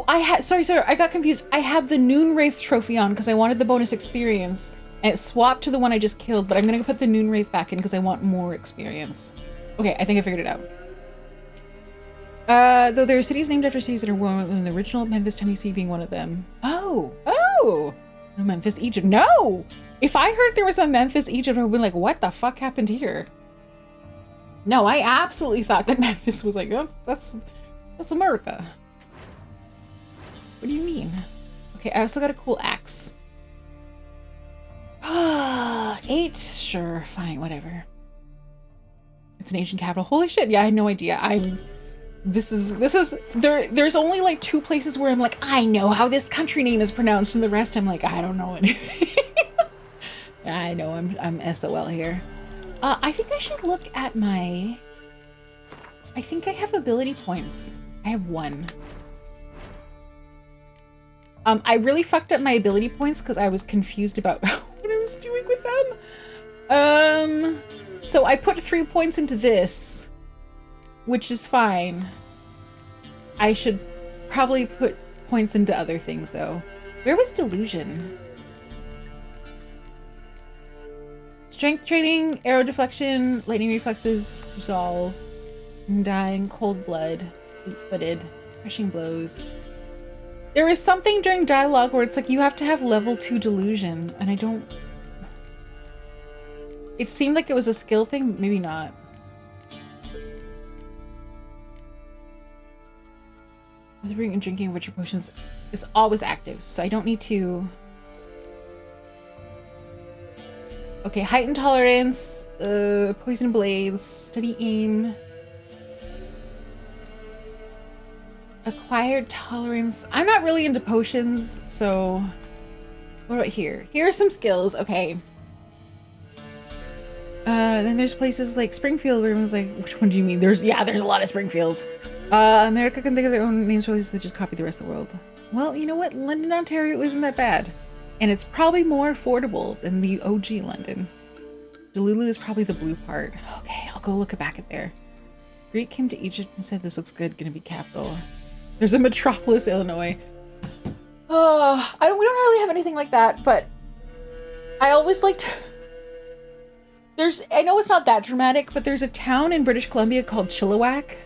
I had, sorry, I got confused. I had the Noon Wraith trophy on because I wanted the bonus experience. And it swapped to the one I just killed, but I'm gonna put the Noon Wraith back in because I want more experience. Okay, I think I figured it out. Though there are cities named after cities that are one in the original, Memphis, Tennessee being one of them. Oh! No, Memphis, Egypt. No! If I heard there was a Memphis, Egypt, I would be like, what the fuck happened here? No, I absolutely thought that Memphis was like, oh, that's America. What do you mean? Okay, I also got a cool axe. 8? Sure, fine, whatever. It's an ancient capital. Holy shit, yeah, I had no idea. There's only like 2 places where I'm like, I know how this country name is pronounced, and the rest I'm like, I don't know anything. I know I'm SOL here. I think I should look at my... I think I have ability points. I have 1. I really fucked up my ability points because I was confused about what I was doing with them. So I put 3 points into this, which is fine. I should probably put points into other things though. Where was delusion? Strength training, arrow deflection, lightning reflexes, resolve, dying, cold blood, fleet-footed, crushing blows. There is something during dialogue where it's like you have to have level 2 delusion, and I don't... It seemed like it was a skill thing, maybe not. Whispering and drinking Witcher potions, it's always active, so I don't need to... Okay, heightened tolerance, poison blades, steady aim. Acquired tolerance. I'm not really into potions, so... What about here? Here are some skills, okay. Then there's places like Springfield where everyone's like, which one do you mean? There's a lot of Springfields. America can think of their own names for places that just copy the rest of the world. Well, you know what? London, Ontario isn't that bad. And it's probably more affordable than the OG London. Delulu is probably the blue part. Okay, I'll go look back at there. Greek came to Egypt and said this looks good, gonna be capital. There's a Metropolis, Illinois. We don't really have anything like that, but I always liked... I know it's not that dramatic, but there's a town in British Columbia called Chilliwack.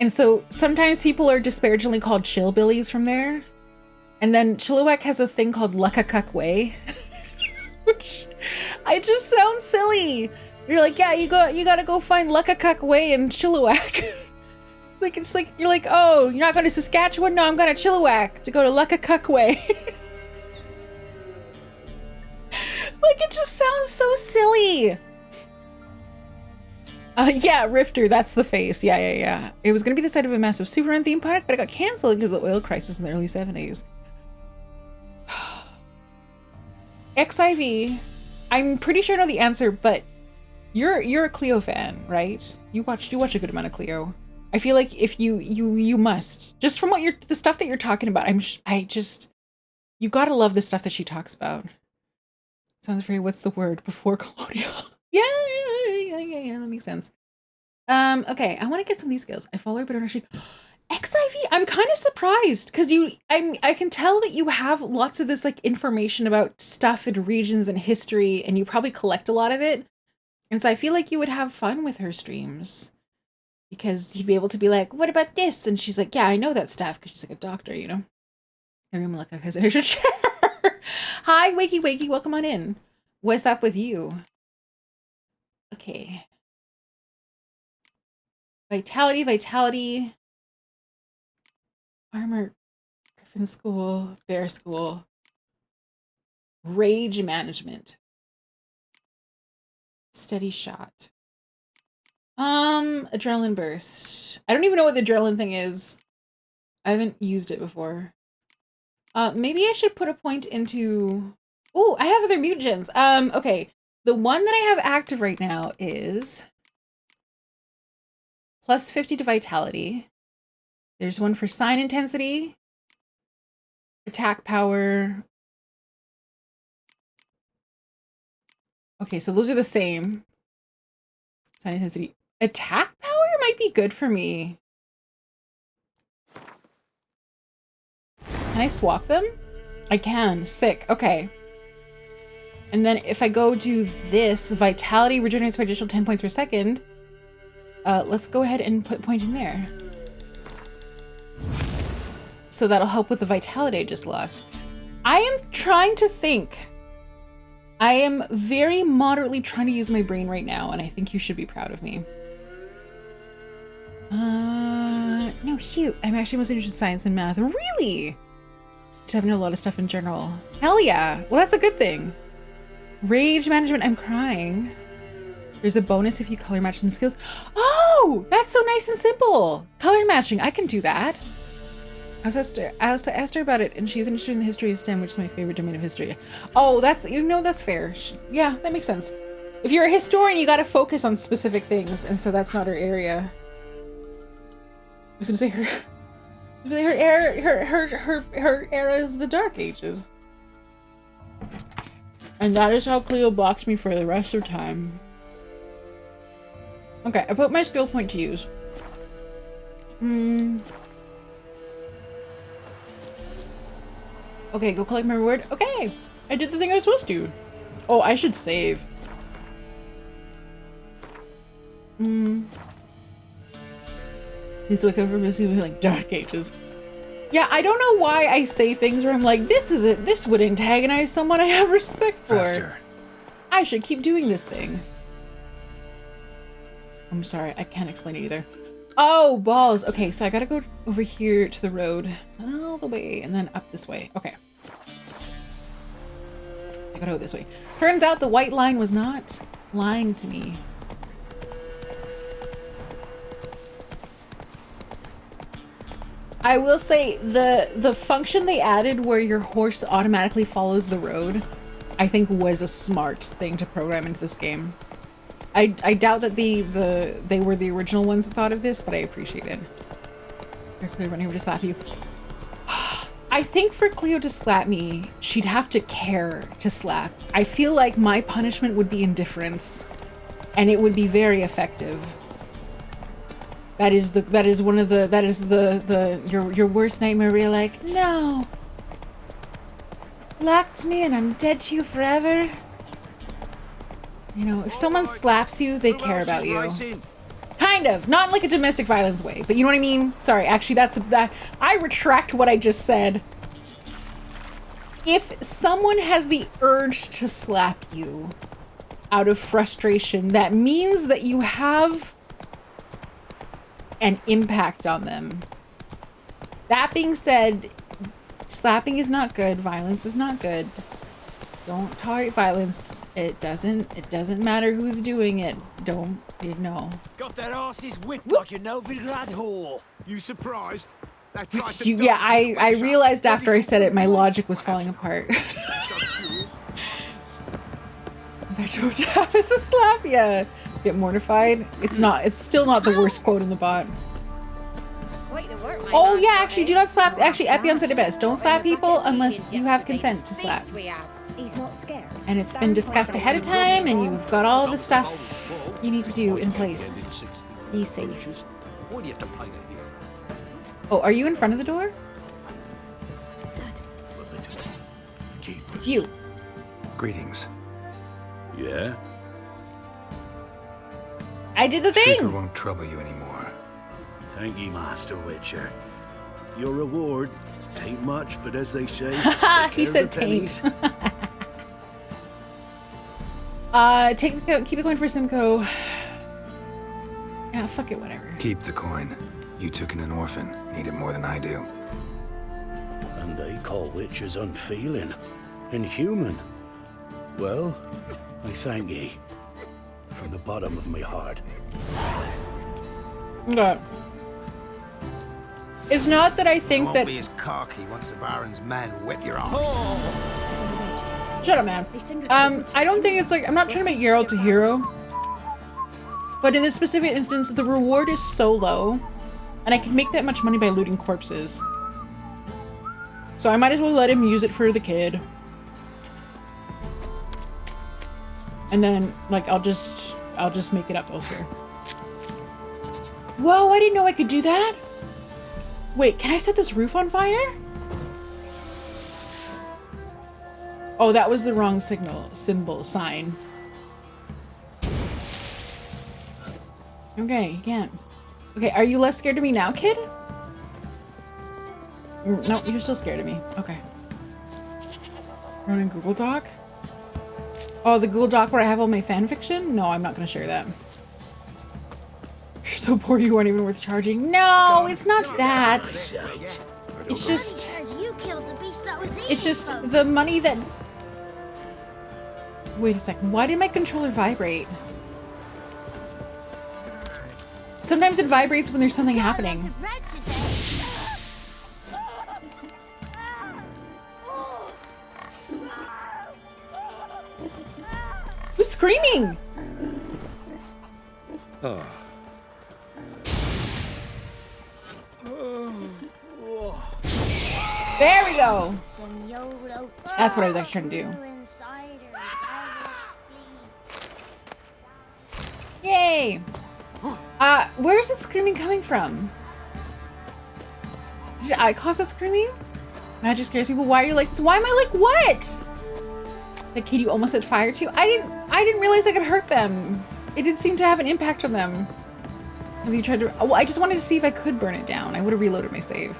And so sometimes people are disparagingly called chillbillies from there. And then Chilliwack has a thing called Luckakuk Way, which I just sound silly. You're like, yeah, you gotta go find Luckakuk Way in Chilliwack. Like, it's like, you're like, oh, you're not going to Saskatchewan? No, I'm going to Chilliwack to go to Luckakuk Way. Like, it just sounds so silly. Yeah, Rifter, that's the face. Yeah. It was going to be the site of a massive Superman theme park, but it got canceled because of the oil crisis in the early 70s. XIV, I'm pretty sure I know the answer, but you're a Cleo fan, right? You watch a good amount of Cleo. I feel like if you must, just from the stuff that you're talking about, you gotta love the stuff that she talks about. Sounds very, what's the word, before colonial. Yeah, that makes sense. Okay, I want to get some of these skills. I follow her, but actually, XIV, I'm kind of surprised because I can tell that you have lots of this like information about stuff and regions and history, and you probably collect a lot of it. And so I feel like you would have fun with her streams. Because you'd be able to be like, what about this? And she's like, yeah, I know that stuff. Because she's like a doctor, you know? Everyone like, I should share. Hi, Wakey, welcome on in. What's up with you? Okay. Vitality. Armor, Griffin School, Bear School. Rage management. Steady shot. Adrenaline burst. I don't even know what the adrenaline thing is. I haven't used it before. Maybe I should put a point into... Oh, I have other mutagens. Okay. The one that I have active right now is plus 50 to vitality. There's one for sign intensity, attack power. Okay, so those are the same. Sign intensity. Attack power might be good for me. Can I swap them? I can. Sick. Okay. And then if I go do this, vitality regenerates by additional 10 points per second. Let's go ahead and put point in there. So that'll help with the vitality I just lost. I am trying to think. I am very moderately trying to use my brain right now, and I think you should be proud of me. No, shoot. I'm actually most interested in science and math. Really? Just having a lot of stuff in general. Hell yeah. Well, that's a good thing. Rage management. I'm crying. There's a bonus if you color match some skills. Oh, that's so nice and simple. Color matching. I can do that. I also asked her about it, and she's interested in the history of STEM, which is my favorite domain of history. Oh, that's fair. Yeah, that makes sense. If you're a historian, you got to focus on specific things, and so that's not her area. I was gonna say her era is the Dark Ages, and that is how Cleo blocks me for the rest of time. Okay, I put my skill point to use. Okay, go collect my reward. Okay, I did the thing I was supposed to. Oh, I should save. Please wake up from this like Dark Ages. Yeah, I don't know why I say things where I'm like, this is it. This would antagonize someone I have respect for. Faster. I should keep doing this thing. I'm sorry, I can't explain it either. Oh, balls. Okay, so I gotta go over here to the road all the way and then up this way. Okay. I gotta go this way. Turns out the white line was not lying to me. I will say the function they added where your horse automatically follows the road, I think was a smart thing to program into this game. I doubt that they were the original ones that thought of this, but I appreciate it. They're clearly running over to slap you. I think for Cleo to slap me, she'd have to care to slap. I feel like my punishment would be indifference, and it would be very effective. That is your worst nightmare where you're like, no. Locked me and I'm dead to you forever. You know, if someone slaps you, they care about you. Kind of. Not in like a domestic violence way, but you know what I mean? Sorry, actually I retract what I just said. If someone has the urge to slap you, out of frustration, that means that you have an impact on them. That being said, slapping is not good. Violence is not good. Don't tolerate violence. It doesn't matter who's doing it. Don't, you know. Got their asses whipped like a Novigrad whore. You surprised? They tried to Yeah, dodge the I Witcher. realized after I said it, my logic was falling apart. Vtuber is a slap, yeah. Get mortified. It's still not the worst quote in the bot. Oh yeah, actually do not slap. Actually, Epion said it best. Don't slap people unless you have consent to slap. He's not scared. And it's been discussed ahead of time, and you've got all the stuff you need to do in place. Be safe. Why do you have to paint it here? Oh, are you in front of the door? You. Greetings. Yeah? I did the Seeker thing. won't trouble you anymore. Thank you, Master Witcher. Your reward tain't much, but as they say, He said taint. Keep the coin for Simcoe. Yeah, fuck it, whatever. Keep the coin. You took in an orphan. Need it more than I do. And they call witches unfeeling, inhuman. Well, I thank ye from the bottom of my heart. Okay. It's not that I think that. be as cocky once the Baron's men whip your arms. Shut up, man. I don't think it's like, I'm not trying to make Geralt a hero. But in this specific instance, the reward is so low, and I can make that much money by looting corpses. So I might as well let him use it for the kid. And then, like, I'll just make it up elsewhere. Whoa, I didn't know I could do that. Wait, can I set this roof on fire? Oh, that was the wrong sign. Okay, you can't. Okay, are you less scared of me now, kid? No, you're still scared of me. Okay. Running Google Doc? Oh, the Google Doc where I have all my fan fiction? No, I'm not gonna share that. You're so poor you weren't even worth charging. No, it's not that. It's just... It's just the money that... Wait a second. Why did my controller vibrate? Sometimes it vibrates when there's something happening. Who's screaming? Oh. There we go. That's what I was actually trying to do. Yay! Where's that screaming coming from? Did I cause that screaming? Magic scares people. Why are you like this? Why am I like what? The kid you almost set fire to? I didn't realize I could hurt them. It didn't seem to have an impact on them. Have you tried to? Well, I just wanted to see if I could burn it down. I would have reloaded my save.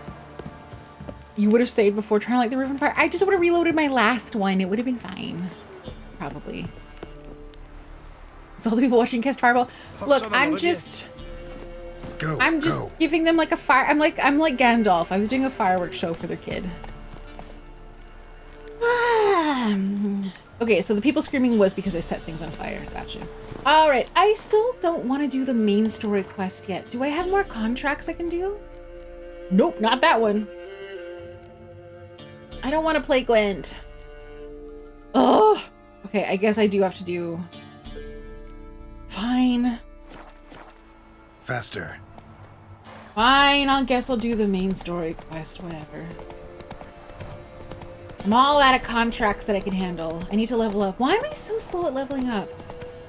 You would have saved before trying to light the roof on fire. I just would have reloaded my last one. It would have been fine. Probably. So all the people watching cast fireball. Look, I'm just giving them like a fire. I'm like Gandalf. I was doing a fireworks show for their kid. Okay, so the people screaming was because I set things on fire. Gotcha. All right, I still don't want to do the main story quest yet. Do I have more contracts I can do? Nope, not that one. I don't want to play Gwent. Oh, okay, I guess I do have to do... Fine. Faster. Fine, I guess I'll do the main story quest, whatever. I'm all out of contracts that I can handle. I need to level up. Why am I so slow at leveling up?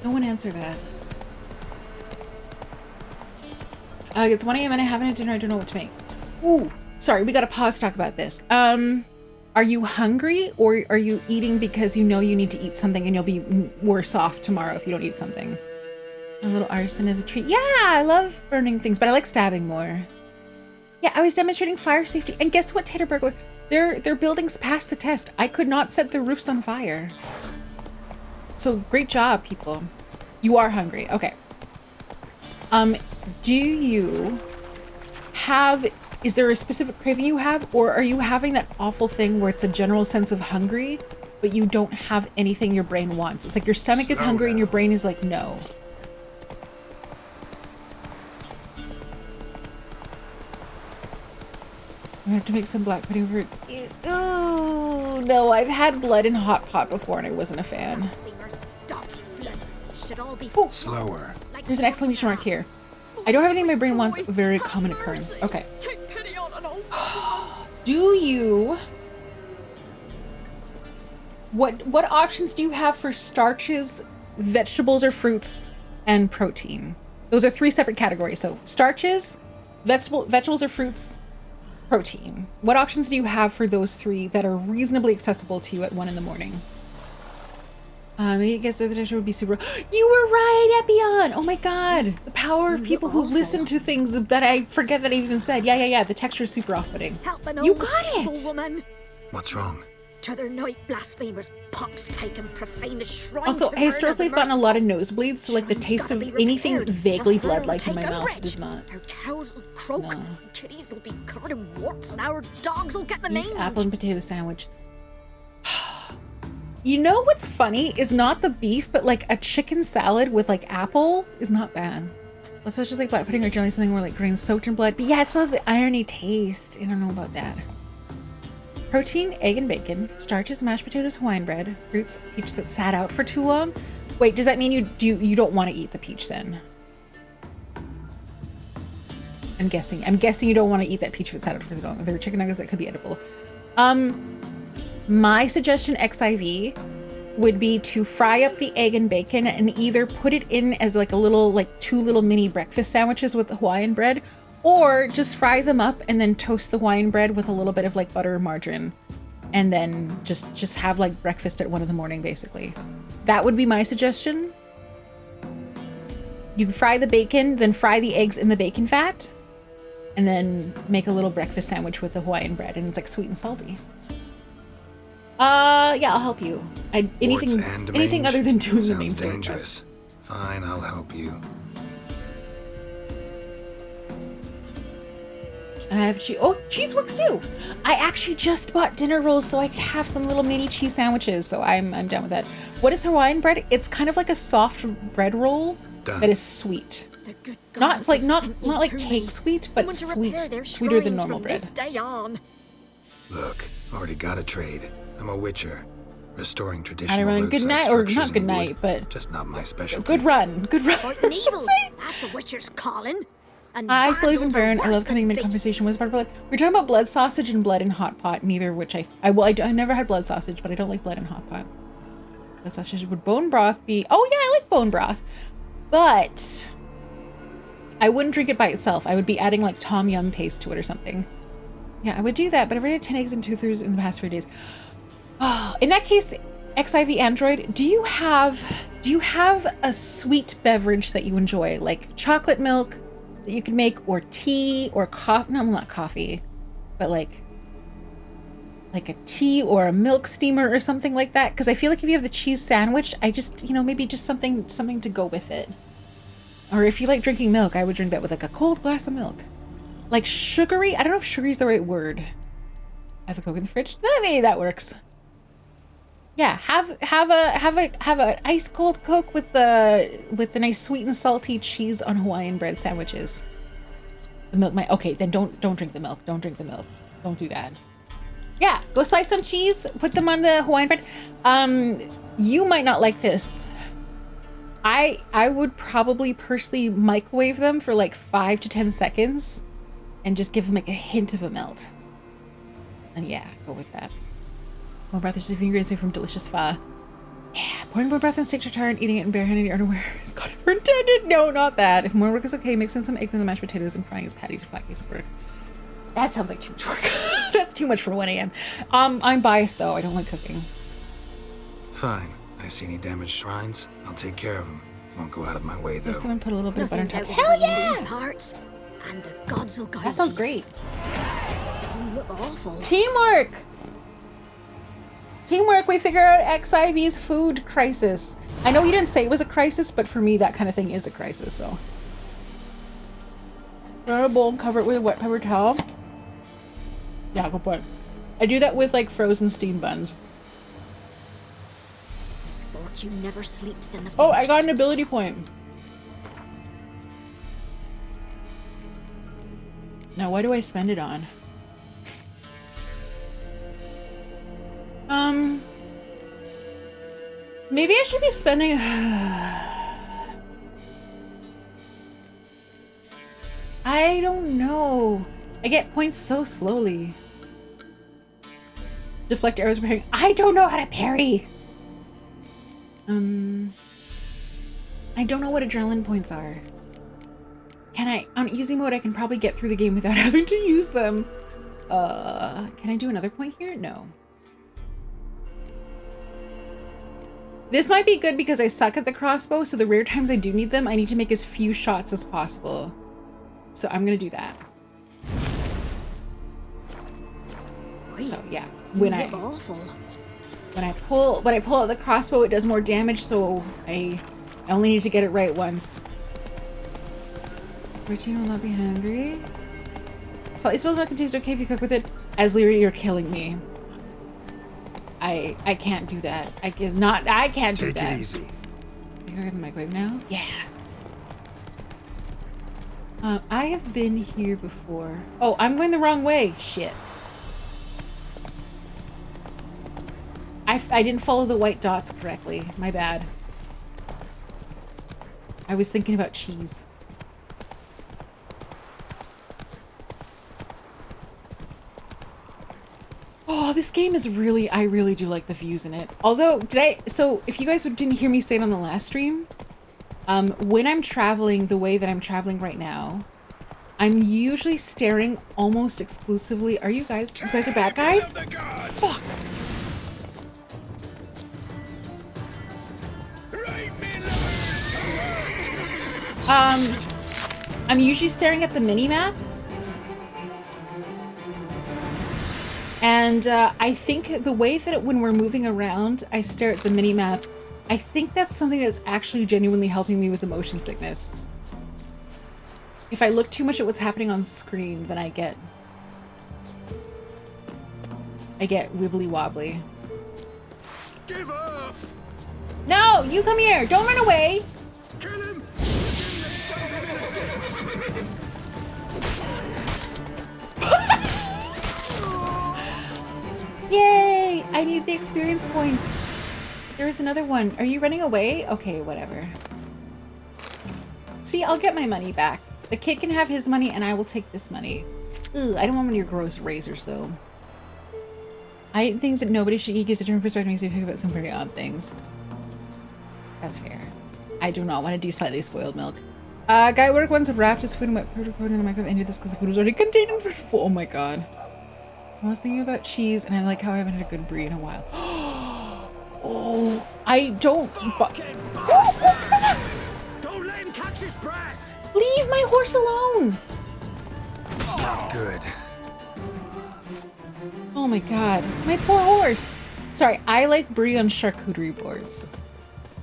No one answer that. It's 1 a.m. and I haven't had dinner. I don't know what to make. Ooh, sorry, we gotta pause to talk about this. Are you hungry or are you eating because you know you need to eat something and you'll be worse off tomorrow if you don't eat something? A little arson is a treat. Yeah, I love burning things, but I like stabbing more. Yeah, I was demonstrating fire safety, and guess what, Taterberg? Their buildings passed the test. I could not set the roofs on fire. So great job, people. You are hungry. Okay. Do you have, is there a specific craving you have, or are you having that awful thing where it's a general sense of hungry, but you don't have anything your brain wants? It's like your stomach is hungry and your brain is like, no. I have to make some black pudding for it. Oh, no, I've had blood in hot pot before and I wasn't a fan. Ooh. Slower. There's an exclamation mark here. I don't have anything my brain wants. A very common occurrence. Okay. Do you... What options do you have for starches, vegetables or fruits, and protein? Those are 3 separate categories. So starches, vegetables or fruits, protein. What options do you have for those 3 that are reasonably accessible to you at 1 in the morning? I guess the texture would be super. You were right, Epion! Oh my god! The power of people who listen to things that I forget that I even said. Yeah. The texture is super off-putting. You got it! Woman. What's wrong? T'other night blasphemers, pox taken, profane the shrine. Also, historically, I've gotten a lot of nosebleeds, so like the taste of anything vaguely blood-like in my mouth does not. Our cows will croak, No. kitties will be covered in warts, and our dogs will get the Beef, mange. apple, and potato sandwich. You know what's funny is not the beef, but like a chicken salad with like apple is not bad. Let's just like black pudding or generally something more like grains soaked in blood. But yeah, it still has the irony taste. I don't know about that. Protein, egg and bacon, starches, mashed potatoes, Hawaiian bread, fruits, peach that sat out for too long. Wait, does that mean you don't want to eat the peach then? I'm guessing you don't want to eat that peach if it sat out for too long. There are chicken nuggets that could be edible. My suggestion XIV would be to fry up the egg and bacon and either put it in as like a little, like 2 little mini breakfast sandwiches with the Hawaiian bread, or just fry them up and then toast the Hawaiian bread with a little bit of like butter or margarine, and then just have like breakfast at 1 in the morning, basically. That would be my suggestion. You can fry the bacon, then fry the eggs in the bacon fat, and then make a little breakfast sandwich with the Hawaiian bread, and it's like sweet and salty. Yeah, I'll help you. Anything other than doing the main Sounds story dangerous. Fine, I'll help you. I have cheese. Oh, cheese works too. I actually just bought dinner rolls so I could have some little mini cheese sandwiches. So I'm down with that. What is Hawaiian bread? It's kind of like a soft bread roll that is sweet. Not like cake sweet, but sweet, sweeter than normal bread. Look, already got a trade. I'm a witcher, restoring traditional run. rootside Good night, or structures not good in night, wood. but Just not my specialty. good run. Fighting evil. That's a witcher's calling. And Hi, Slave and vandals are Baron. I worse love than coming mid-conversation beasts. with blood. We're talking about blood sausage and blood in hot pot, neither of which I never had blood sausage, but I don't like blood in hot pot. Blood sausage. Would bone broth be... Oh yeah, I like bone broth. But I wouldn't drink it by itself. I would be adding like tom yum paste to it or something. Yeah, I would do that, but I've already had 10 eggs and 2 throughs in the past 3 days. Oh, in that case, XIV Android, do you have a sweet beverage that you enjoy, like chocolate milk that you can make, or tea, or coffee? No, not coffee, but like a tea or a milk steamer or something like that. Because I feel like if you have the cheese sandwich, I just, maybe just something to go with it. Or if you like drinking milk, I would drink that with like a cold glass of milk. Like sugary. I don't know if sugary is the right word. I have a Coke in the fridge. Maybe that works. Yeah, have a ice cold Coke with the nice sweet and salty cheese on Hawaiian bread sandwiches. The milk might... Okay, then don't drink the milk. Don't drink the milk. Don't do that. Yeah, go slice some cheese, put them on the Hawaiian bread. You might not like this. I would probably personally microwave them for like 5 to 10 seconds and just give them like a hint of a melt. And yeah, go with that. Bone broth is ingredients made from delicious pho. Yeah, pouring bone broth in steak tartare and eating it in barehanded in your underwear is God ever intended. No, not that. If more work is okay, mix in some eggs in the mashed potatoes and frying as patties or flat cakes of work. That sounds like too much work. That's too much for 1 a.m. I'm biased though. I don't like cooking. Fine. I see any damaged shrines, I'll take care of them. Won't go out of my way though. Just someone put a little bit of butter on Nothing's top. out of the Hell way in yeah! these parts, and the gods will guide That sounds you. great. You look awful. Teamwork. Teamwork, we figure out XIV's food crisis. I know you didn't say it was a crisis, but for me, that kind of thing is a crisis, so. Grab a bowl and cover it with a wet paper towel. Yeah, go put. I do that with like frozen steam buns. Misfortune never sleeps in the forest. Oh, I got an ability point. Now, what do I spend it on? Maybe I should be spending... I don't know. I get points so slowly. Deflect arrows parrying. I don't know how to parry. I don't know what adrenaline points are. Can I, on easy mode, I can probably get through the game without having to use them. Can I do another point here? No. This might be good because I suck at the crossbow, so the rare times I do need them, I need to make as few shots as possible. So I'm gonna do that. So yeah, when I pull out the crossbow, it does more damage, so I only need to get it right once. Routine will not be hungry. Salty spilled milk can taste okay if you cook with it. As Leary, you're killing me. I can't do that. I can't do that. Take it easy. Can I cook in the microwave now? Yeah. I have been here before. Oh, I'm going the wrong way. Shit. I didn't follow the white dots correctly. My bad. I was thinking about cheese. Oh, this game is really, I really do like the views in it. Although, so if you guys didn't hear me say it on the last stream, when I'm traveling the way that I'm traveling right now, I'm usually staring almost exclusively. You guys are bad guys? Fuck. I'm usually staring at the mini-map. And I think the way that when we're moving around, I stare at the mini-map, I think that's something that's actually genuinely helping me with the motion sickness. If I look too much at what's happening on screen, then I get wibbly wobbly. Give up! No, you come here. Don't run away. Kill him! Yay! I need the experience points. There's another one. Are you running away? Okay, whatever. See, I'll get my money back. The kid can have his money and I will take this money. Ugh, I don't want one of your gross razors though. I eat things that nobody should eat gives a different perspective, makes me think about some very odd things. That's fair. I do not want to do slightly spoiled milk. Guy at work once wrapped his food and wet powder in the microwave and did this because the food was already contained in food. Oh my god. I was thinking about cheese and I like how I haven't had a good brie in a while. Oh, I don't. Don't let him catch his breath! Leave my horse alone! Good. Oh my god, my poor horse. Sorry, I like brie on charcuterie boards.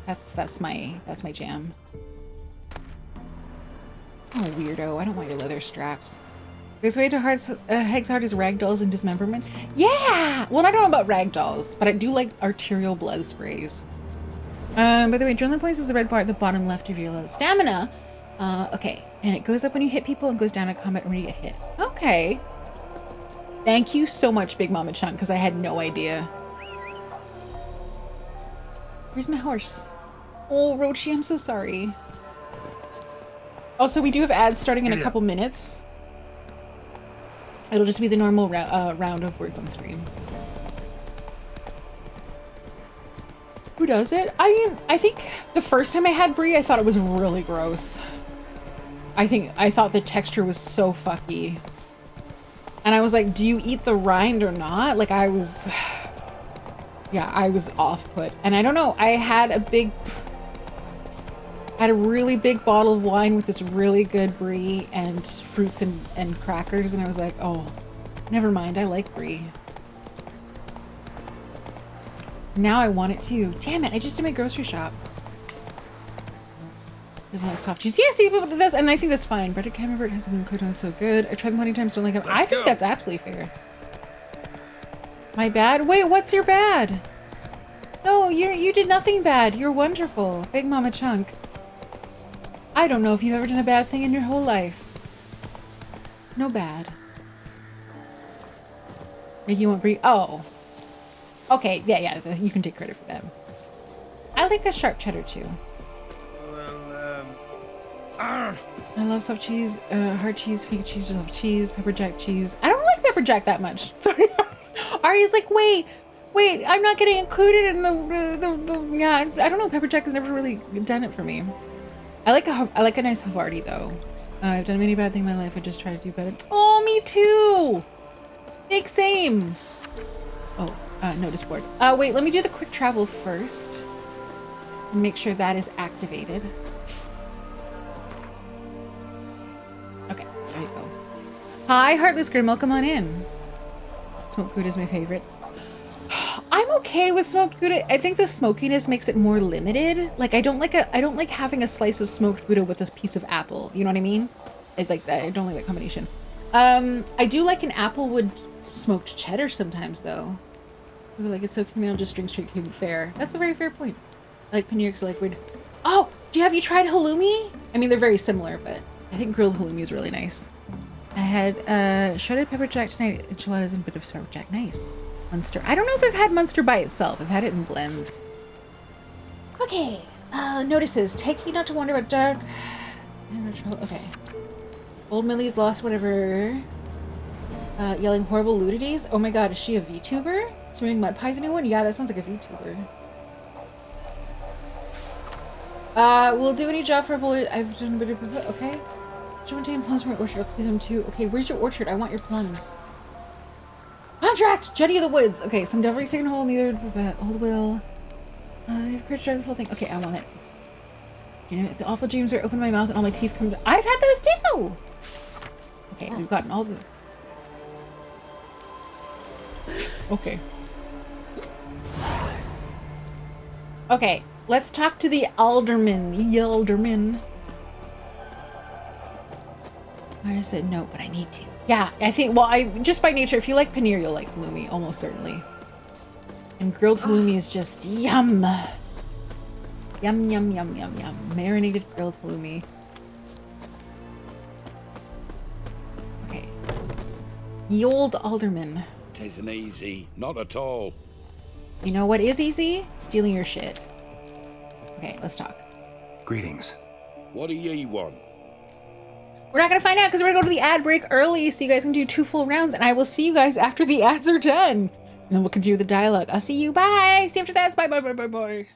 That's my jam. Oh weirdo, I don't want your leather straps. This way to Heg's heart is ragdolls and dismemberment. Yeah! Well, I don't know about ragdolls, but I do like arterial blood sprays. By the way, adrenaline points is the red bar at the bottom left of your stamina. Okay, and it goes up when you hit people and goes down in combat when you get hit. Okay. Thank you so much, Big Mama Chunk, because I had no idea. Where's my horse? Oh, Rochi, I'm so sorry. Also, we do have ads starting in a couple minutes. It'll just be the normal round of words on stream. Who does it? I mean, I think the first time I had brie, I thought it was really gross. I thought the texture was so fucky. And I was like, do you eat the rind or not? Like I was off put. And I don't know, I had a really big bottle of wine with this really good brie and fruits and crackers, and I was like, oh, never mind, I like brie. Now I want it too. Damn it, I just did my grocery shop. Doesn't like soft cheese. Yeah, see, but that's, and I think that's fine. Breaded camembert hasn't been cooked on so good. I tried them plenty of times, don't like them. I think that's absolutely fair. My bad? Wait, what's your bad? No, you did nothing bad. You're wonderful. Big Mama Chunk. I don't know if you've ever done a bad thing in your whole life. No bad. Maybe you won't breathe. Oh. Okay, yeah, you can take credit for them. I like a sharp cheddar too. I love soft cheese, hard cheese, fake cheese, just love cheese, pepper jack cheese. I don't like pepper jack that much. Sorry. Ari's like, wait, I'm not getting included in the yeah, I don't know, pepper jack has never really done it for me. I like a nice Havarti though. I've done many bad things in my life, I just try to do better. Oh, me too! Big same! Oh, notice board. Wait, let me do the quick travel first. And make sure that is activated. Okay, there you go. Hi, Heartless Grimwell, come on in. Smoked Gouda is my favorite. I'm okay with smoked Gouda. I think the smokiness makes it more limited. Like I don't like having a slice of smoked Gouda with this piece of apple. You know what I mean? I like that. I don't like that combination. I do like an applewood smoked cheddar sometimes though. Ooh, like it's so convenient, I'll just drink straight Cuban fare. That's a very fair point. I like paneer because I like weird. Oh, have you tried halloumi? I mean, they're very similar, but I think grilled halloumi is really nice. I had shredded pepper jack tonight, enchiladas, and a bit of pepper jack. Nice. Munster. I don't know if I've had Munster by itself. I've had it in blends. Okay. Notices. Take heed not to wander about dark. Okay. Old Millie's lost whatever. Yelling horrible ludities. Oh my god, is she a VTuber? Swimming mud pies anyone? Yeah, that sounds like a VTuber. We'll do any job for a bullet. I've done a bit of okay. Someone taking plums from my orchard. I'll please them too. Okay, where's your orchard? I want your plums. Contract! Jenny of the Woods! Okay, some devilry sticking hole neither hold will. You've courage to drive the whole thing. Okay, I want it. You know, the awful dreams are open my mouth and all my teeth come to I've had those too! Okay, we've gotten all the okay. Okay, let's talk to the alderman. I said no, but I need to. Yeah, I think, well, just by nature, if you like paneer, you'll like halloumi, almost certainly. And grilled halloumi is just yum. Yum, yum, yum, yum, yum. Marinated grilled halloumi. Okay. Ye old alderman. Tisn't easy, not at all. You know what is easy? Stealing your shit. Okay, let's talk. Greetings. What do ye want? We're not gonna find out because we're gonna go to the ad break early so you guys can do 2 full rounds, and I will see you guys after the ads are done. And then we'll continue the dialogue. I'll see you. Bye. See you after the ads. Bye, bye, bye, bye, bye.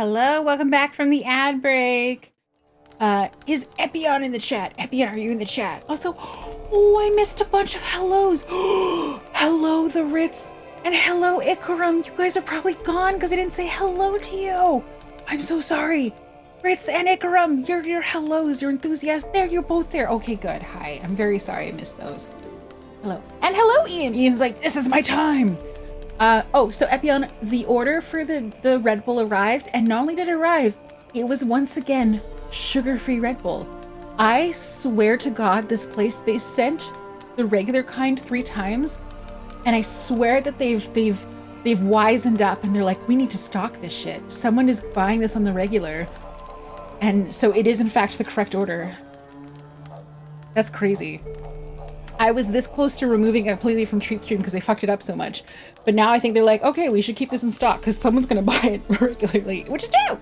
Hello, welcome back from the ad break. Is Epion in the chat? Epion, are you in the chat? Also, oh, I missed a bunch of hellos. Hello, the Ritz, and hello, Ikarum. You guys are probably gone because I didn't say hello to you. I'm so sorry. Ritz and Ikarum, your hellos, your enthusiasts. There, you're both there. Okay, good. Hi, I'm very sorry I missed those. Hello. And hello, Ian. Ian's like, this is my time. So Epion, the order for the Red Bull arrived, and not only did it arrive, it was once again sugar-free Red Bull. I swear to God, this place, they sent the regular kind 3 times, and I swear that they've wisened up and they're like, we need to stock this shit. Someone is buying this on the regular. And so it is in fact the correct order. That's crazy. I was this close to removing it completely from Treat Stream because they fucked it up so much. But now I think they're like, okay, we should keep this in stock because someone's gonna buy it regularly, which is true.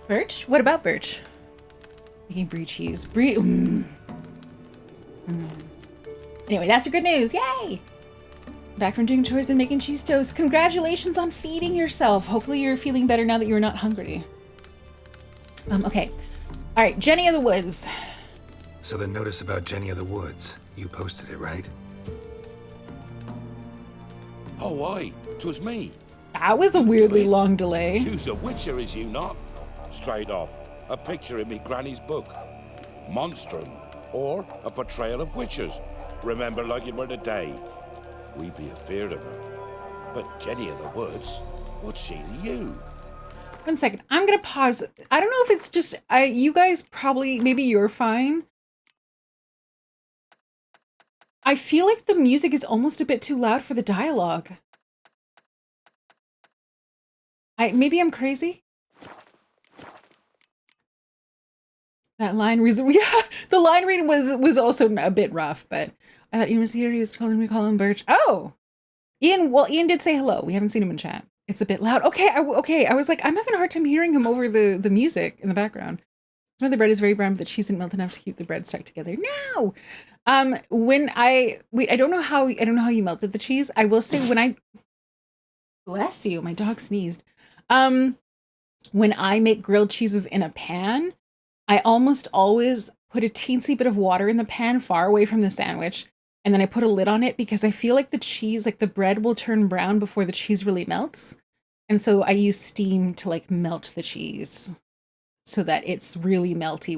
Birch? What about Birch? Making brie cheese. Brie. Anyway, that's your good news. Yay! Back from doing chores and making cheese toast. Congratulations on feeding yourself. Hopefully you're feeling better now that you're not hungry. Okay. All right, Jenny of the Woods. So the notice about Jenny of the Woods, you posted it, right? Oh, aye, 'twas me. That was a weirdly long delay. You's a witcher, is you not? Straight off, a picture in me granny's book. Monstrum, or a portrayal of witches. Remember like it were the day. We be afeard of her. But Jenny of the Woods, what's she to you? 1 second, I'm gonna pause. I don't know if it's just, you guys probably, maybe you're fine. I feel like the music is almost a bit too loud for the dialogue. Maybe I'm crazy? That line reason, yeah, the line reading was also a bit rough, but I thought Ian was here. He was calling me, calling Birch. Oh, Ian. Well, Ian did say hello. We haven't seen him in chat. It's a bit loud. Okay, okay. I was like, I'm having a hard time hearing him over the music in the background. Some of the bread is very brown, but the cheese didn't melt enough to keep the bread stuck together. No. When I don't know how you melted the cheese. I will say when I, bless you, my dog sneezed. When I make grilled cheeses in a pan, I almost always put a teensy bit of water in the pan far away from the sandwich, and then I put a lid on it because I feel like the cheese, like the bread will turn brown before the cheese really melts. And so I use steam to like melt the cheese so that it's really melty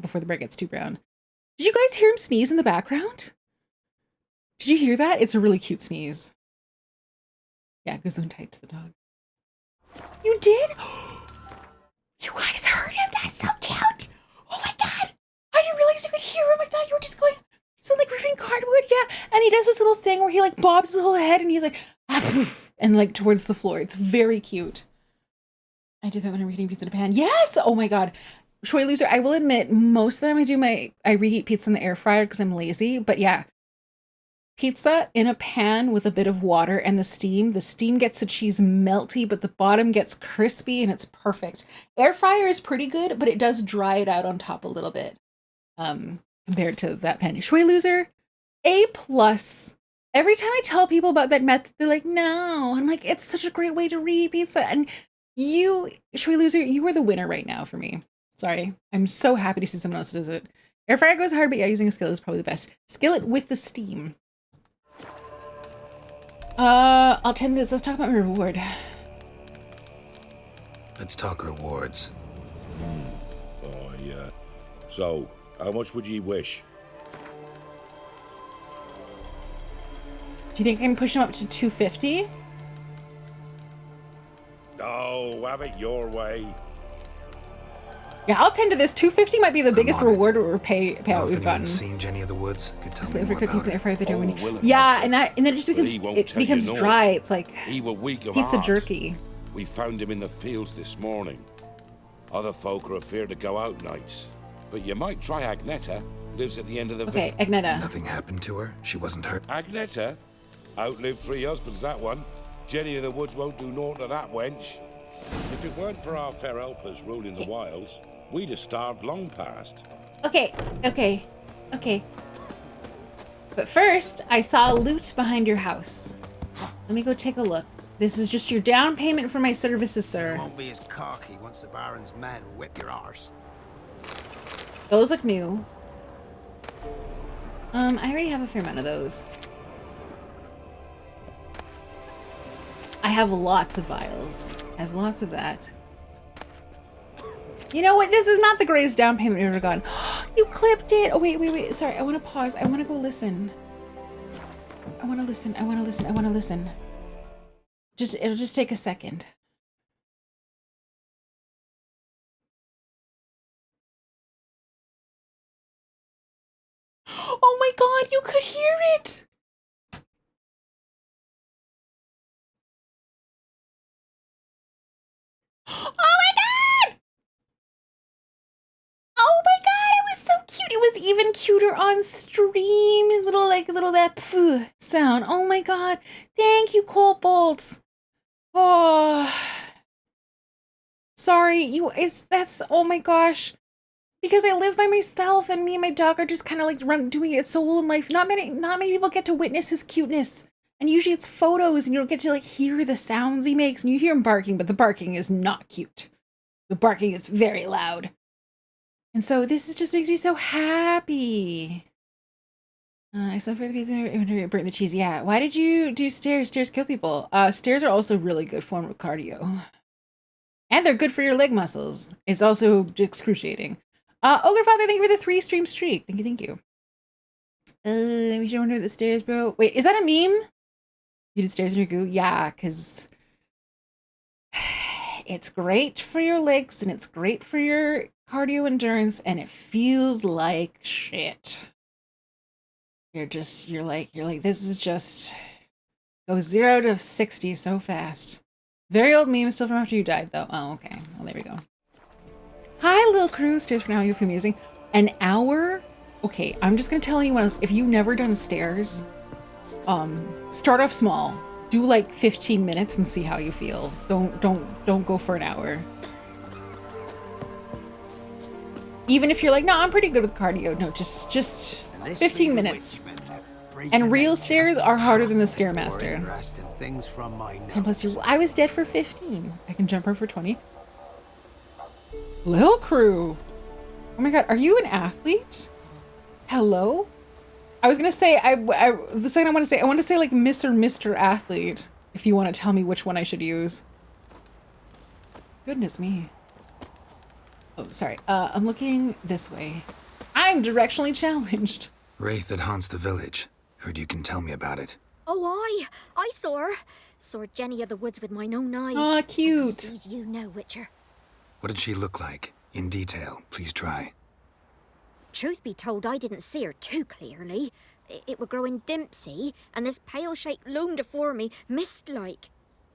before the bread gets too brown. Did you guys hear him sneeze in the background? Did you hear that? It's a really cute sneeze. Yeah, gazoon tight to the dog. You did? You guys heard him? That's so cute. Oh my God. I didn't realize you could hear him. I thought you were just going, so like ripping cardboard. Yeah. And he does this little thing where he like bobs his whole head and he's like, and like towards the floor. It's very cute. I do that when I'm reheating pizza in a pan. Yes. Oh my God. Shoy loser. I will admit most of the time I reheat pizza in the air fryer because I'm lazy, but yeah. Pizza in a pan with a bit of water and the steam gets the cheese melty, but the bottom gets crispy and it's perfect. Air fryer is pretty good, but it does dry it out on top a little bit compared to that pan. Shui loser, A+. Every time I tell people about that method, they're like, no. I'm like, it's such a great way to reheat pizza. And you, Shui loser, you are the winner right now for me. Sorry. I'm so happy to see someone else does it. Air fryer goes hard, but yeah, using a skillet is probably the best. Skillet with the steam. I'll tend this. Let's talk about my reward. Let's talk rewards. Oh, yeah. So, how much would ye wish? Do you think I can push him up to 250? Oh, have it your way. Yeah, I'll tend to this. 250 might be the biggest reward or payout we've gotten. Seen Jenny of the Woods? Could tell me Every more cook about pizza air fryer they do when Willem yeah, must have. and then it just becomes dry. It's like He were weak of pizza heart. jerky. We found him in the fields this morning. Other folk are afraid to go out nights. But you might try Agneta. Lives at the end of the Okay, Agneta. Nothing happened to her? She wasn't hurt? Agneta? Outlived 3 husbands, that one. Jenny of the Woods won't do naught to that wench. If it weren't for our fair helpers ruling the wilds, we'd have starved long past. Okay. But first, I saw loot behind your house. Let me go take a look. This is just your down payment for my services, You sir. won't be as cocky once the Baron's men whip your arse. Those look new. I already have a fair amount of those. I have lots of vials. I have lots of that. You know what? This is not the greatest down payment we've ever gotten. You clipped it! Oh, wait. Sorry, I want to pause. I want to go listen. I want to listen. It'll just take a second. Oh my god, you could hear it! Oh my god! Oh my god, it was so cute. It was even cuter on stream. His little that pfft sound. Oh my god. Thank you, Colt Bolts. Oh. Sorry, that's oh my gosh. Because I live by myself and me and my dog are just kind of like doing it solo in life. Not many people get to witness his cuteness. And usually it's photos and you don't get to like hear the sounds he makes. And you hear him barking, but the barking is not cute. The barking is very loud. And so this just makes me so happy. I suffer the pizza and burn the cheese. Yeah. Why did you do stairs? Stairs kill people. Stairs are also really good form of cardio. And they're good for your leg muscles. It's also excruciating. Ogre Father, thank you for the 3-stream streak. Thank you. We should wonder the stairs, bro. Wait, is that a meme? You did stairs in your goo? Yeah, because it's great for your legs and it's great for your cardio endurance and it feels like shit. You're like, this is just go 0 to 60 so fast. Very old meme still from after you died though. Oh, okay. Well, there we go. Hi, little crew. Stairs for now. You feel amazing. An hour? Okay, I'm just gonna tell anyone else, if you've never done stairs, start off small. Do like 15 minutes and see how you feel. Don't go for an hour. Even if you're like, no, I'm pretty good with cardio. No, just 15 minutes. And real stairs are harder than the Stairmaster. 10 plus years. I was dead for 15. I can jump her for 20. Lil Crew. Oh my god, are you an athlete? Hello? I was gonna say, the second I want to say like Miss or Mr. Athlete, if you want to tell me which one I should use. Goodness me. Oh, sorry. I'm looking this way. I'm directionally challenged. Wraith that haunts the village. Heard you can tell me about it. Oh, I saw her. Saw Jenny of the woods with mine own eyes. Aw, cute. Who sees you now, Witcher? What did she look like? In detail, please try. Truth be told, I didn't see her too clearly. It were growing dim, see, and this pale shape loomed afore me, mist-like.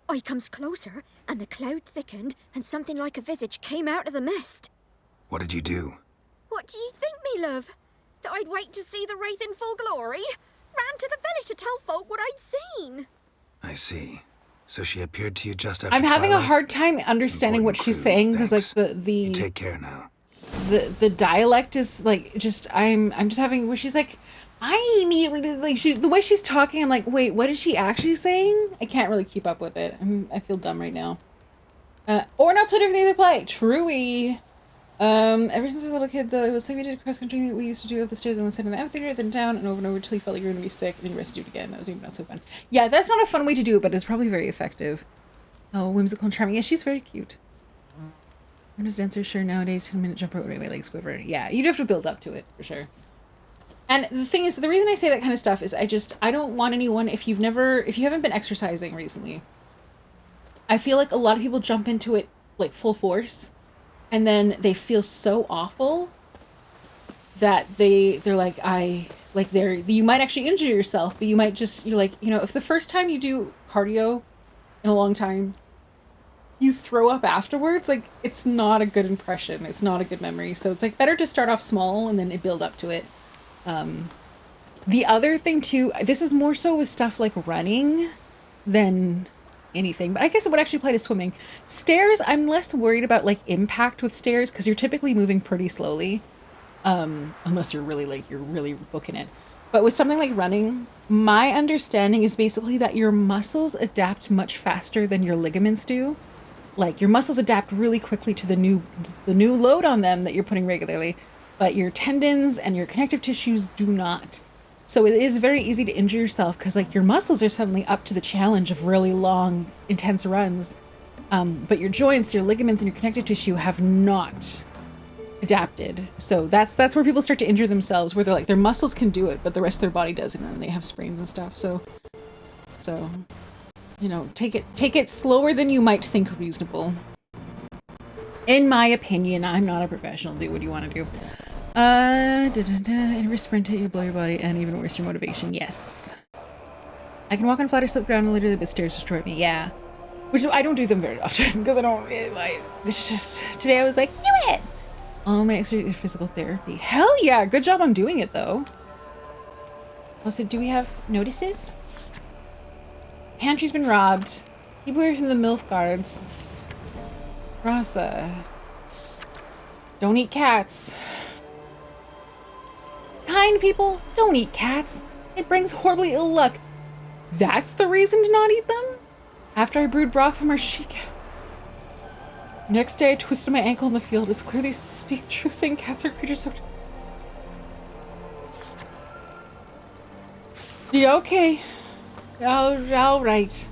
I comes closer, and the cloud thickened, and something like a visage came out of the mist. What did you do? What do you think, me love? That I'd wait to see the wraith in full glory? Ran to the village to tell folk what I'd seen. I see. So she appeared to you just after I'm having twilight? a hard time understanding what she's saying because like You take care now. the dialect is like just I'm just having where she's like I immediately like the way she's talking I'm like wait, what is she actually saying? I can't really keep up with it. I feel dumb right now. Or not to everything they play. Truey. Ever since I was a little kid though, it was like we did cross country that we used to do up the stairs on the side of the amphitheater, then down and over until you felt like you were gonna be sick, and then you rest do it again. That was maybe not so fun. Yeah, that's not a fun way to do it, but it's probably very effective. Oh, whimsical and charming. Yeah, she's very cute. Ernest dancer, sure nowadays 10-minute jump rope, my legs quiver. Yeah, you'd have to build up to it for sure. And the thing is, the reason I say that kind of stuff is I don't want anyone, if you haven't been exercising recently, I feel like a lot of people jump into it like full force. And then they feel so awful that they're like, you might actually injure yourself, but you might just, you're like, you know, if the first time you do cardio in a long time, you throw up afterwards, like, it's not a good impression. It's not a good memory. So it's like better to start off small and then build up to it. The other thing too, this is more so with stuff like running than anything, but I guess it would actually apply to swimming. Stairs, I'm less worried about like impact with stairs because you're typically moving pretty slowly, unless you're really booking it. But with something like running, my understanding is basically that your muscles adapt much faster than your ligaments do. Like your muscles adapt really quickly to the new load on them that you're putting regularly, but your tendons and your connective tissues do not. So it is very easy to injure yourself because like your muscles are suddenly up to the challenge of really long, intense runs. But your joints, your ligaments, and your connective tissue have not adapted. So that's where people start to injure themselves, where they're like their muscles can do it, but the rest of their body doesn't, and they have sprains and stuff. So you know, take it slower than you might think reasonable. In my opinion, I'm not a professional. Do what you want to do. And sprint hit you, blow your body, and even worse, your motivation. Yes. I can walk on flat or slip ground and literally the stairs destroy me. Yeah. Which I don't do them very often because I don't. It's just today I was like, do it. Oh, my extra physical therapy. Hell yeah! Good job on doing it though. Also, do we have notices? Pantry's been robbed. People are from the MILF guards. Rasa. Don't eat cats. Kind people, don't eat cats. It brings horribly ill luck. That's the reason to not eat them? After I brewed broth from our sheik. Next day I twisted my ankle in the field. It's clearly speak true saying cats are creatures so... Yeah, okay. All right.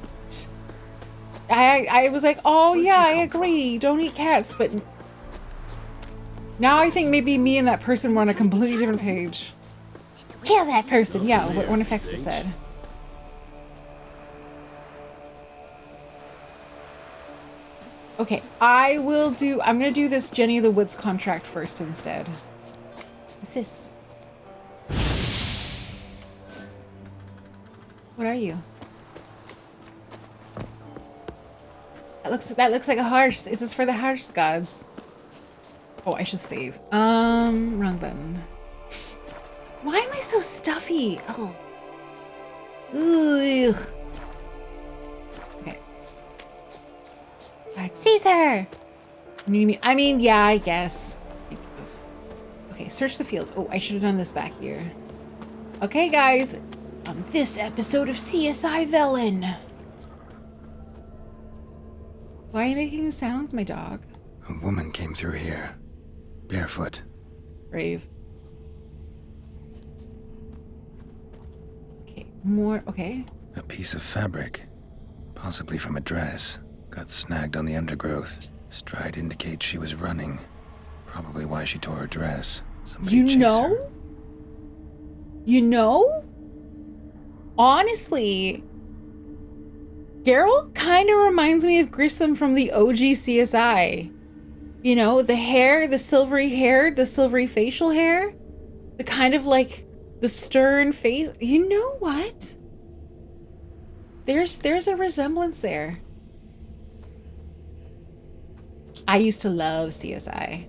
I was like, oh yeah, I agree. Don't eat cats, but now I think maybe me and that person were on a completely different page. Kill that person. Yeah, what Effects said. Okay, I'm gonna do this Jenny of the Woods contract first instead. What's this? What are you? That looks like a horse. Is this for the horse gods? Oh, I should save. Wrong button. Why am I so stuffy? Oh. Ugh. Okay. Alright, Caesar! I mean, yeah, I guess. Okay, search the fields. Oh, I should have done this back here. Okay, guys. On this episode of CSI Villain. Why are you making sounds, my dog? A woman came through here. Barefoot. Brave. Okay, more, okay. A piece of fabric. Possibly from a dress. Got snagged on the undergrowth. Stride indicates she was running. Probably why she tore her dress. Somebody chased her. You know? Honestly, Geralt kind of reminds me of Grissom from the OG CSI. You know, the hair, the silvery hair, the silvery facial hair, the kind of like the stern face. You know what? There's a resemblance there. I used to love CSI.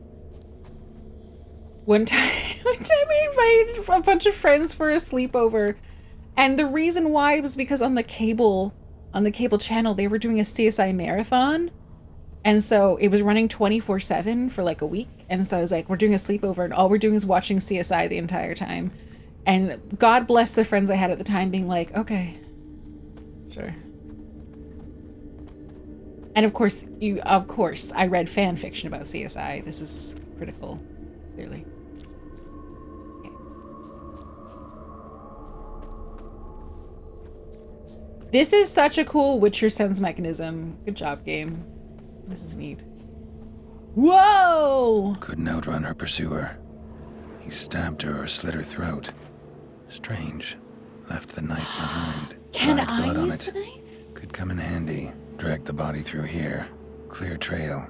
One time I invited a bunch of friends for a sleepover. And the reason why was because on the cable channel, they were doing a CSI marathon. And so it was running 24/7 for like a week. And so I was like, we're doing a sleepover and all we're doing is watching CSI the entire time. And God bless the friends I had at the time being like, okay, sure. And of course, I read fan fiction about CSI. This is critical, clearly. This is such a cool Witcher sense mechanism. Good job, game. This is neat. Whoa! Couldn't outrun her pursuer. He stabbed her or slit her throat. Strange. Left the knife behind. Can Dried I blood on use it. the knife? Could come in handy. Drag the body through here. Clear trail.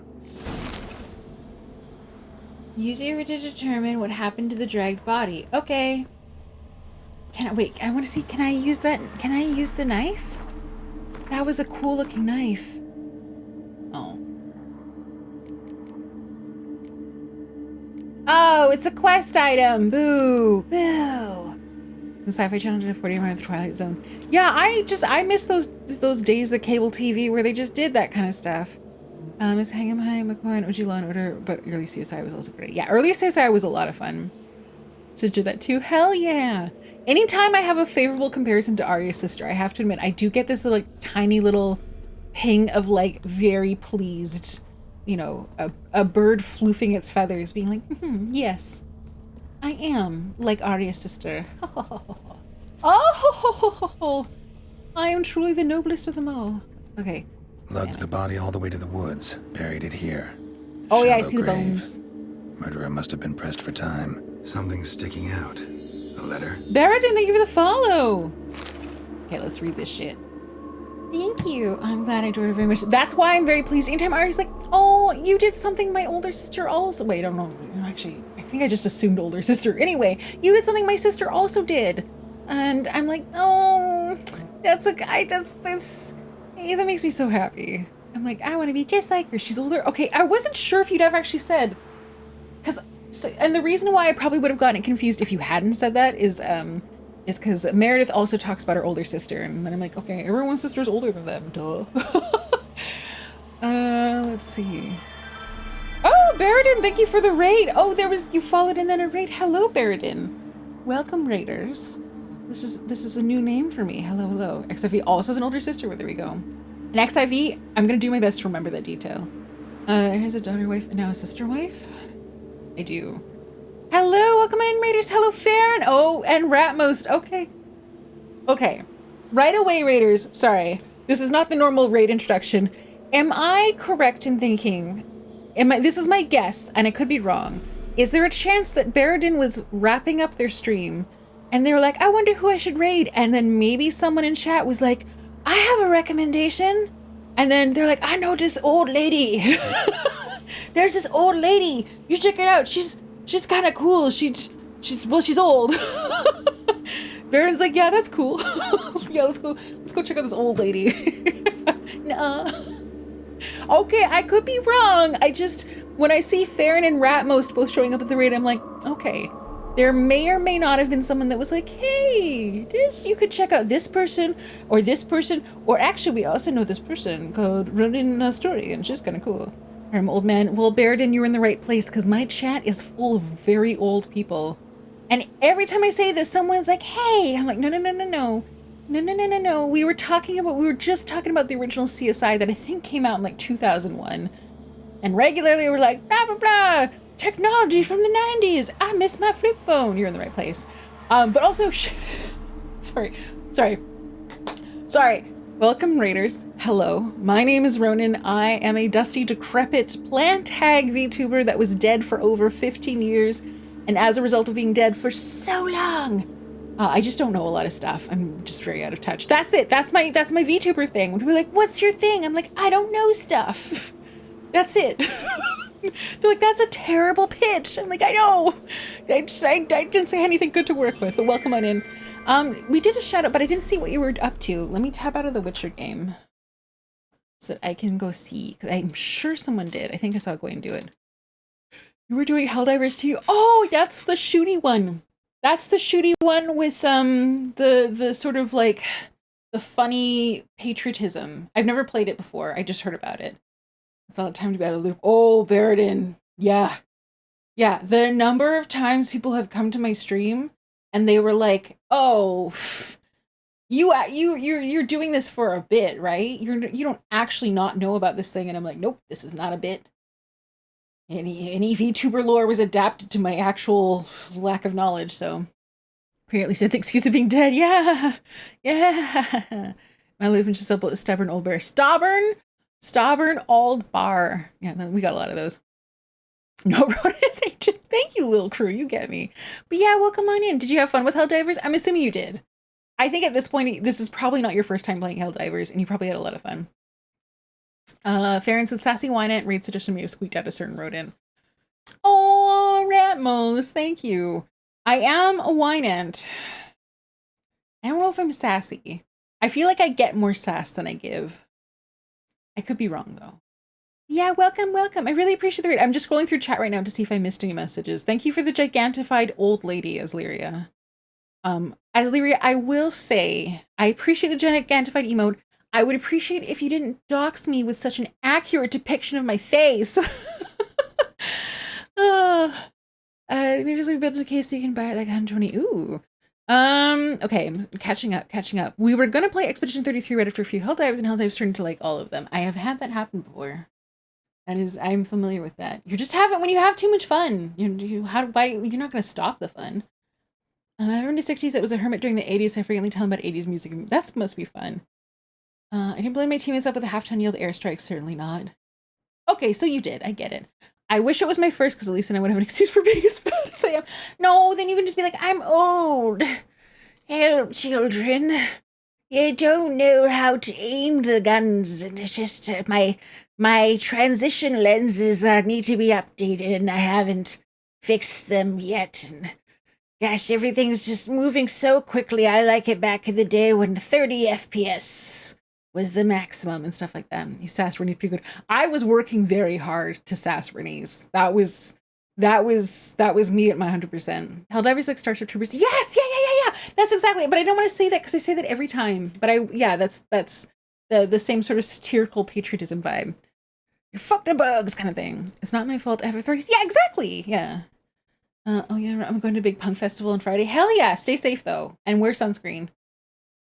Use it to determine what happened to the dragged body. Okay. Wait, I want to see, can I use that? Can I use the knife? That was a cool looking knife. Oh. Oh, it's a quest item. Boo. Boo. The Sci-Fi Channel did a 40-minute The Twilight Zone. Yeah, I miss those days of cable TV where they just did that kind of stuff. Miss Hang'em High, McCoy, OG Law and Order, but early CSI was also great. Yeah, early CSI was a lot of fun. Sister that too. Hell yeah. Anytime I have a favorable comparison to Arya's sister, I have to admit, I do get this like tiny little ping of like very pleased, you know, a bird floofing its feathers, being like, yes, I am like Arya's sister. Oh, I am truly the noblest of them all. Okay. Lugged the body all the way to the woods, buried it here. Oh yeah, I Shallow see the grave. bones. Murderer must have been pressed for time. Something's sticking out. A letter? Barradin, thank you for the follow. Okay, let's read this shit. Thank you. I'm glad I enjoyed it very much. That's why I'm very pleased. Anytime Arya's like, oh, you did something my older sister also. Wait, I don't know. Actually, I think I just assumed older sister. Anyway, you did something my sister also did. And I'm like, oh, that's a guy. Yeah, that makes me so happy. I'm like, I want to be just like her. She's older. Okay, I wasn't sure if you'd ever actually said, and the reason why I probably would have gotten it confused if you hadn't said that is because Meredith also talks about her older sister, and then I'm like, okay, everyone's sister's older than them, duh. Let's see. Oh, Barradin, thank you for the raid. Oh, you followed and then a raid. Hello, Barradin. Welcome, raiders. This is a new name for me. Hello, hello. XIV also has an older sister. Well, there we go. And XIV, I'm gonna do my best to remember that detail. It has a daughter wife and now a sister wife. I do. Hello, welcome in, raiders. Hello, Farron. Oh, and Ratmost. Okay. Okay. Right away, raiders. Sorry. This is not the normal raid introduction. Am I correct in thinking, this is my guess, and I could be wrong. Is there a chance that Barradin was wrapping up their stream and they were like, I wonder who I should raid? And then maybe someone in chat was like, I have a recommendation. And then they're like, I know this old lady. There's this old lady. You check it out. She's kind of cool. She's old. Baron's like, yeah, that's cool. Yeah, let's go check out this old lady. Nuh-uh. Okay, I could be wrong. When I see Farron and Ratmost both showing up at the raid, I'm like, okay. There may or may not have been someone that was like, hey, you could check out this person, or actually we also know this person called Ronenn Haustoria, and she's kind of cool. I'm old man. Well, Barradin, you're in the right place, because my chat is full of very old people. And every time I say this, someone's like, hey, I'm like, no. We were just talking about the original CSI that I think came out in like 2001. And regularly we're like, blah, blah, blah. Technology from the 90s. I miss my flip phone. You're in the right place. But also, sorry. Welcome, raiders. Hello, my name is Ronenn. I am a dusty, decrepit plant hag VTuber that was dead for over 15 years. And as a result of being dead for so long, I just don't know a lot of stuff. I'm just very out of touch. That's it. That's my VTuber thing. When people are like, what's your thing? I'm like, I don't know stuff. That's it. They're like, that's a terrible pitch. I'm like, I know. I didn't say anything good to work with, but welcome on in. We did a shout out, but I didn't see what you were up to. Let me tap out of the Witcher game so that I can go see, because I'm sure someone did. I think I saw Gwen do it. You were doing Helldivers too. Oh, that's the shooty one. That's the shooty one with the sort of like the funny patriotism. I've never played it before. I just heard about it. It's not time to be out of the loop. Oh, Barradin. Yeah. The number of times people have come to my stream and they were like, "Oh, you're doing this for a bit, right? You don't actually not know about this thing." And I'm like, "Nope, this is not a bit." Any VTuber lore was adapted to my actual lack of knowledge, so apparently said the excuse of being dead. Yeah. My life is just a stubborn old bear. Stubborn old bar. Yeah, we got a lot of those. No, Ronan is ancient. Thank you, Lil Crew. You get me. But yeah, welcome on in. Did you have fun with Helldivers? I'm assuming you did. I think at this point, this is probably not your first time playing Helldivers, and you probably had a lot of fun. Farron said, Sassy Wynant raid suggestion may have squeaked out a certain rodent. Oh, Ratmos, thank you. I am a Wynant. I don't know if I'm sassy. I feel like I get more sass than I give. I could be wrong, though. Yeah, welcome. I really appreciate the raid. I'm just scrolling through chat right now to see if I missed any messages. Thank you for the gigantified old lady, Aslyria. Aslyria, I will say, I appreciate the gigantified emote. I would appreciate if you didn't dox me with such an accurate depiction of my face. maybe we build a case so you can buy it like 120. Ooh. Okay, I'm catching up. We were gonna play Expedition 33 right after a few Hell Dives, and Hell Dives turned into like all of them. I have had that happen before. I'm familiar with that. You just have it when you have too much fun. You're not gonna stop the fun. I in the 60s, it was a hermit during the 80s. I frequently tell him about 80s music. That must be fun. I didn't blame my teammates up with a half-ton yield airstrike. Certainly not. Okay, so you did. I get it. I wish it was my first, because at least then I would have an excuse for being as bad as I am. No, then you can just be like, I'm old. Help, children. You don't know how to aim the guns, and it's just my transition lenses need to be updated, and I haven't fixed them yet. And gosh, everything's just moving so quickly. I like it back in the day when 30 FPS was the maximum and stuff like that. You sass Rennie pretty good. I was working very hard to sass Rennie's. That was me at my 100%. Helldivers like Starship Troopers. Yes, yeah. That's exactly it. But I don't want to say that because I say that every time. But that's the same sort of satirical patriotism vibe. You fucked the bugs kind of thing. It's not my fault I have a 30. Yeah, exactly. Yeah. Oh yeah, I'm going to a big punk festival on Friday. Hell yeah. Stay safe though. And wear sunscreen.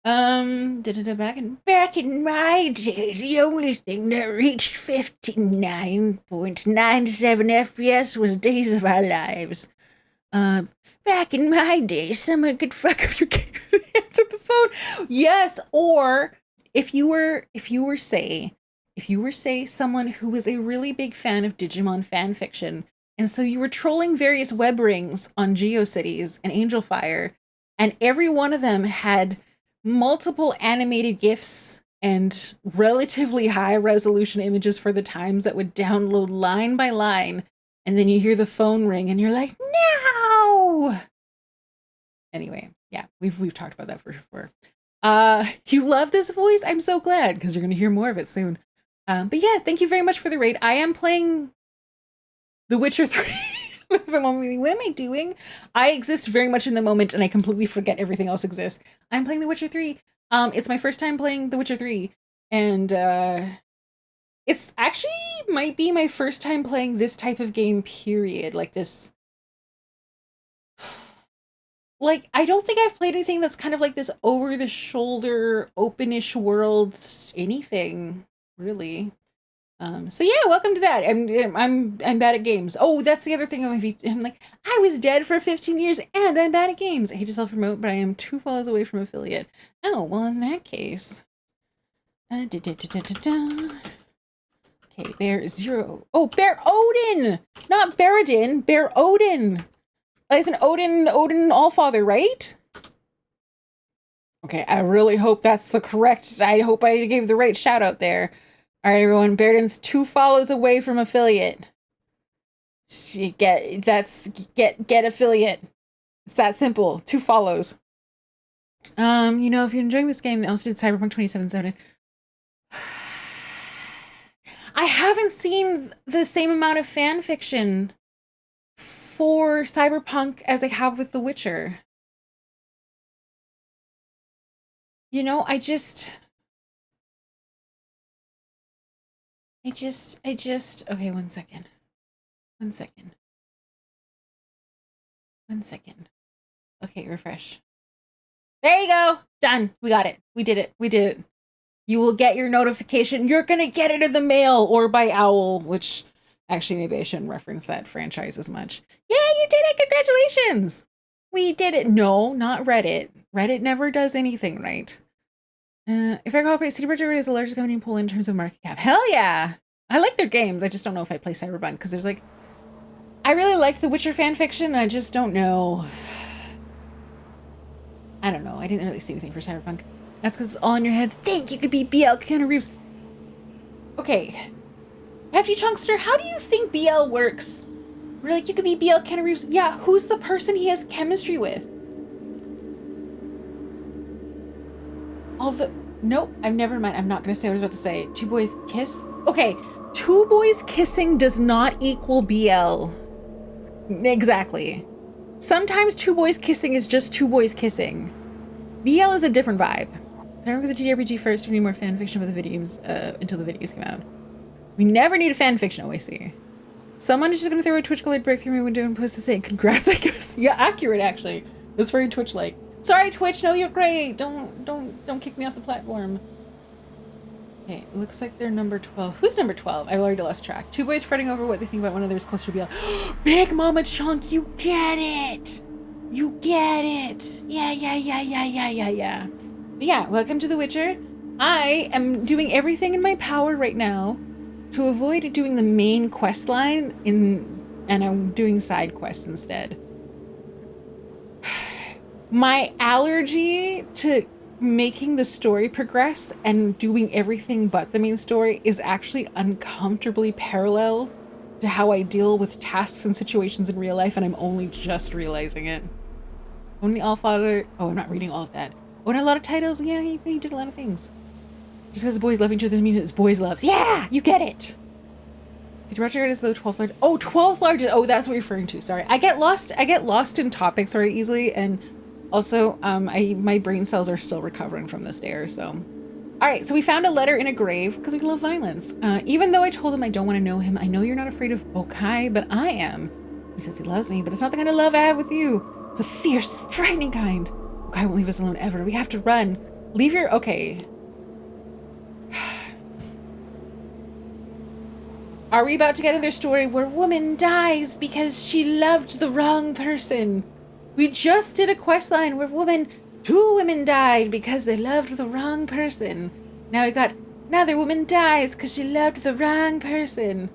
Back in my day, the only thing that reached 59.97 FPS was Days of Our Lives. Back in my day, someone could fuck up your answer the phone. Yes, or if you were say someone who was a really big fan of Digimon fan fiction, and so you were trolling various web rings on GeoCities and Angelfire, and every one of them had multiple animated GIFs and relatively high resolution images for the times that would download line by line, and then you hear the phone ring and you're like, no. Anyway, yeah, we've talked about that for sure. You love this voice? I'm so glad, because you're gonna hear more of it soon. But yeah, thank you very much for the raid. I am playing The Witcher 3. What am I doing? I exist very much in the moment, and I completely forget everything else exists. I'm playing The Witcher 3. It's my first time playing The Witcher 3, and it's actually might be my first time playing this type of game, period. Like this. Like, I don't think I've played anything that's kind of like this over-the-shoulder, open-ish world anything, really. So yeah, welcome to that. I'm bad at games. Oh, that's the other thing. I'm like, I was dead for 15 years and I'm bad at games. I hate to self-promote, but I am 2 follows away from affiliate. Oh, well, in that case. Okay, Bear Zero. Oh, Bear Odin! Not Baradin, Bear Odin! It's an Odin Allfather, right? Okay, I really hope that's the correct. I hope I gave the right shout out there. All right, everyone. Baradin's 2 follows away from affiliate. Get affiliate. It's that simple. 2 follows. You know, if you're enjoying this game, they also did Cyberpunk 2077. I haven't seen the same amount of fan fiction for Cyberpunk as I have with The Witcher. You know, I just, okay, one second. Okay, refresh. There you go. Done. We got it. We did it. You will get your notification. You're gonna get it in the mail or by owl, which actually maybe I shouldn't reference that franchise as much. Yeah, you did it. Congratulations. We did it. No, not Reddit. Reddit never does anything right. If I recall, City Projekt is the largest company in Poland in terms of market cap. Hell yeah. I like their games. I just don't know if I play Cyberpunk because there's like, I really like The Witcher fanfiction and I just don't know. I don't know. I didn't really see anything for Cyberpunk. That's because it's all in your head. Think you could be BL Keanu Reeves. Okay. Hefty Chunkster, how do you think BL works? We're like, you could be BL Keanu Reeves. Yeah, who's the person he has chemistry with? Nope, never mind. I'm not going to say what I was about to say. 2 boys kiss? Okay, 2 boys kissing does not equal BL. Exactly. Sometimes 2 boys kissing is just 2 boys kissing. BL is a different vibe. Cyberpunk was a TRPG first. We need more fanfiction for the videos until the videos came out. We never need a fanfiction OAC. Someone is just gonna throw a Twitch-colored brick through my window and post to say congrats, I guess. Yeah, accurate actually. That's very Twitch-like. Sorry, Twitch, no, you're great. Don't kick me off the platform. Okay, it looks like they're number 12. Who's number 12? I've already lost track. Two boys fretting over what they think about one another's closer to be like, Big Mama Chunk, you get it! You get it! Yeah. But yeah, welcome to The Witcher. I am doing everything in my power right now to avoid doing the main quest line and I'm doing side quests instead. My allergy to making the story progress and doing everything but the main story is actually uncomfortably parallel to how I deal with tasks and situations in real life, and I'm only just realizing it. Only all father. Oh, I'm not reading all of that. Own a lot of titles. Yeah, he did a lot of things. Just because the boys love each other doesn't mean it's boys loves. Yeah, you get it. Did Roger is the 12th largest? Oh, 12th largest. Oh, that's what you're referring to. Sorry, I get lost in topics very easily, and also my brain cells are still recovering from this dare. So, all right. So we found a letter in a grave because we love violence. Even though I told him I don't want to know him, I know you're not afraid of Bokai, but I am. He says he loves me, but it's not the kind of love I have with you. It's a fierce, frightening kind. Bokai won't leave us alone ever. We have to run. Leave your okay. Are we about to get another story where a woman dies because she loved the wrong person? We just did a quest line where two women died because they loved the wrong person. Now we got another woman dies because she loved the wrong person.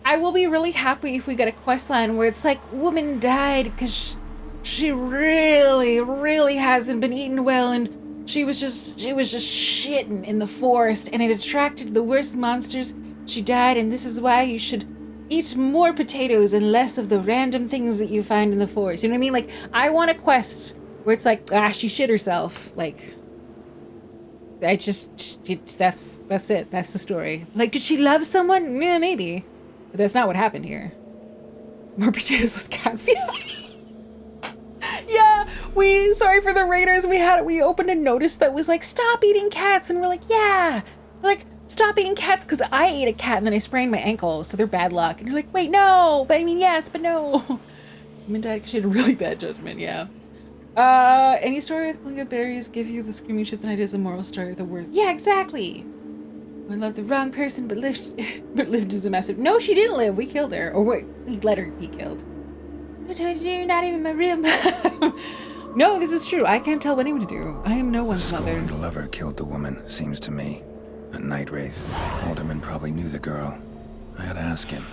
I will be really happy if we get a quest line where it's like woman died because she really, really hasn't been eaten well, and she was just shitting in the forest and it attracted the worst monsters. She died, and this is why you should eat more potatoes and less of the random things that you find in the forest. You know what I mean? Like, I want a quest where it's like, she shit herself. Like, that's it. That's the story. Like, did she love someone? Yeah, maybe. But that's not what happened here. More potatoes, less cats. Yeah, sorry for the raiders. We opened a notice that was like, stop eating cats. And we're like, yeah. We're like, stop eating cats because I ate a cat and then I sprained my ankle. So they're bad luck. And you're like, wait, no. But I mean, yes, but no. Woman died because she had a really bad judgment. Yeah. Any story with good berries give you the screaming shits and ideas of moral story of the worth. Yeah, exactly. I love the wrong person, but lived as a massive. No, she didn't live. We killed her. Or wait, we let her be killed. Don't tell me you're not even my real mom. No, this is true. I can't tell what anyone to do. I am no one's mother. The lover killed the woman, seems to me. A night wraith. Alderman probably knew the girl. I had to ask him.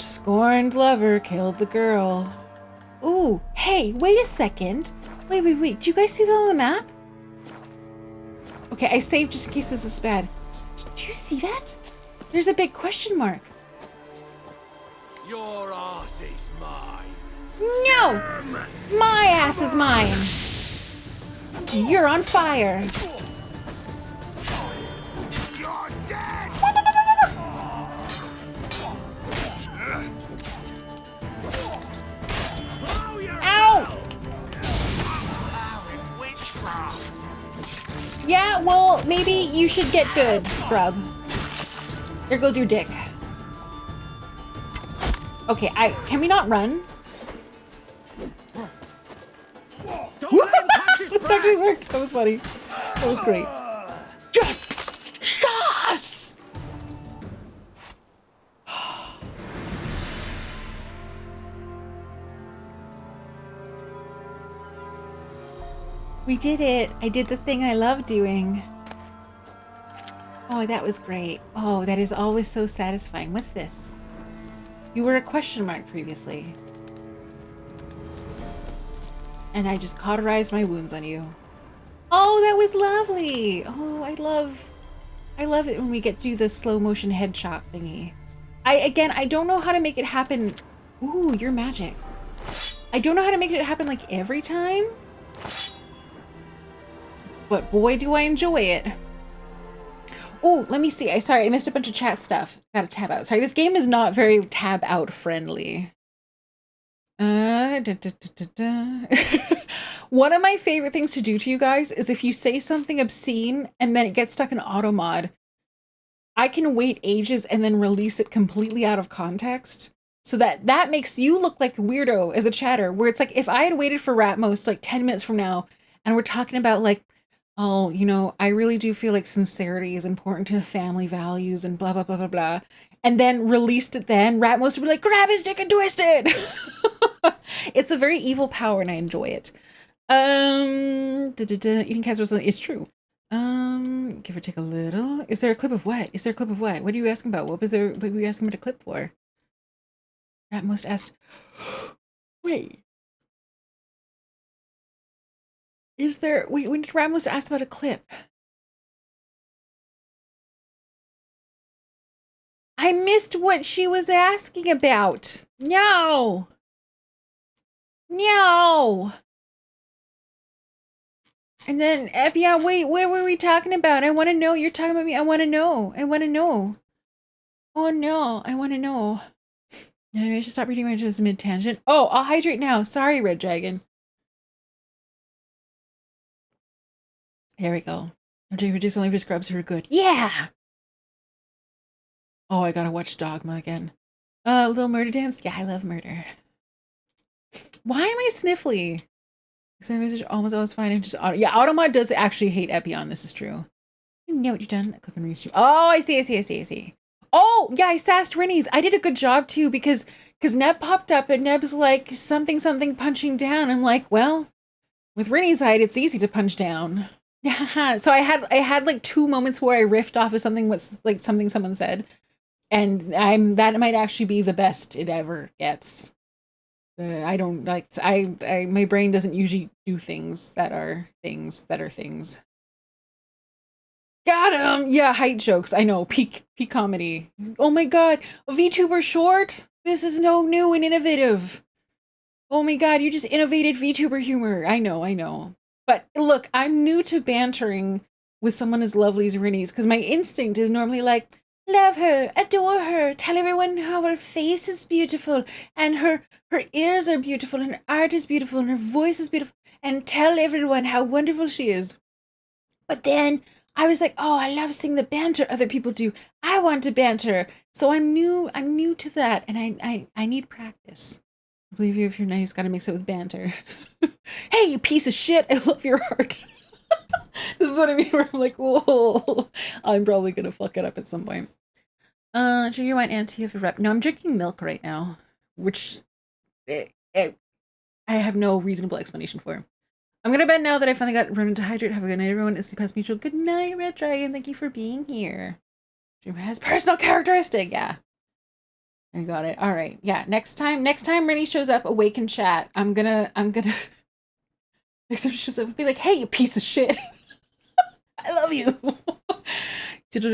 Scorned lover killed the girl. Ooh, hey, wait a second. Wait. Do you guys see that on the map? Okay, I saved just in case this is bad. Do you see that? There's a big question mark. Your ass is mine. No! My ass is mine. You're on fire. You're dead. Ow! Yeah, well, maybe you should get good, scrub. There goes your dick. Okay, can we not run? Don't let him catch his That actually worked. That was funny. That was great. Yes! Yes! We did it. I did the thing I love doing. Oh, that was great. Oh, that is always so satisfying. What's this? You were a question mark previously. And I just cauterized my wounds on you. Oh, that was lovely. Oh, I love it when we get to do the slow motion head chop thingy. I don't know how to make it happen. Ooh, you're magic. I don't know how to make it happen like every time. But boy, do I enjoy it. Oh, let me see. Sorry, I missed a bunch of chat stuff. Gotta tab out. Sorry, this game is not very tab out friendly. One of my favorite things to do to you guys is if you say something obscene and then it gets stuck in auto mod, I can wait ages and then release it completely out of context. So that makes you look like a weirdo as a chatter, where it's like, if I had waited for Ratmost like 10 minutes from now and we're talking about like, oh, you know, I really do feel like sincerity is important to family values and blah, blah, blah, blah, blah. And then released it then, Ratmost would be like, grab his dick and twist it. It's a very evil power and I enjoy it. Eating cats is true. Give or take a little. Is there a clip of what? Is there a clip of what? What are you asking about? What were you asking about a clip for? Ratmost asked, wait. Is there, wait, when did Ratmost ask about a clip? I missed what she was asking about. No. No. And then, yeah, wait, what were we talking about? I want to know. You're talking about me. I want to know. I want to know. Oh, no. I want to know. Maybe I should stop reading my just mid-tangent. Oh, I'll hydrate now. Sorry, Red Dragon. There we go. Okay, reduce only for scrubs who are good. Yeah! Oh, I gotta watch Dogma again. Little Murder Dance? Yeah, I love murder. Why am I sniffly? So message almost always fine and just auto. Yeah, Automod does actually hate Epion. This is true. You know what you've done. Click and restream. Oh, I see. Oh, yeah, I sassed Rennie's. I did a good job too because Neb popped up and Neb's like something punching down. I'm like, well, with Rennie's side, it's easy to punch down. Yeah. So I had like 2 moments where I riffed off of something something someone said, and that might actually be the best it ever gets. I don't like, my brain doesn't usually do things that are things. Got him! Yeah, height jokes. I know, peak comedy. Oh my god, a VTuber short? This is no new and innovative. Oh my god, you just innovated VTuber humor. I know. But look, I'm new to bantering with someone as lovely as Rennie's, because my instinct is normally like, love her, adore her, tell everyone how her face is beautiful, and her ears are beautiful, and her art is beautiful, and her voice is beautiful, and tell everyone how wonderful she is. But then I was like, oh, I love seeing the banter other people do. I want to banter. So I'm new to that, and I need practice. I believe you if you're nice, gotta mix it with banter. Hey, you piece of shit, I love your art. This is what I mean, where I'm like, whoa, I'm probably gonna fuck it up at some point. Drink your wine and tea if you rep. No, I'm drinking milk right now, which I have no reasonable explanation for. I'm gonna bed now that I finally got Ronenn to hydrate. Have a good night, everyone. It's Past Mutual. Good night, Red Dragon. Thank you for being here. Dream has personal characteristic. Yeah. I got it. All right. Yeah. Next time Rennie shows up awake in chat, I'm gonna next time she shows up, be like, hey, you piece of shit. I love you.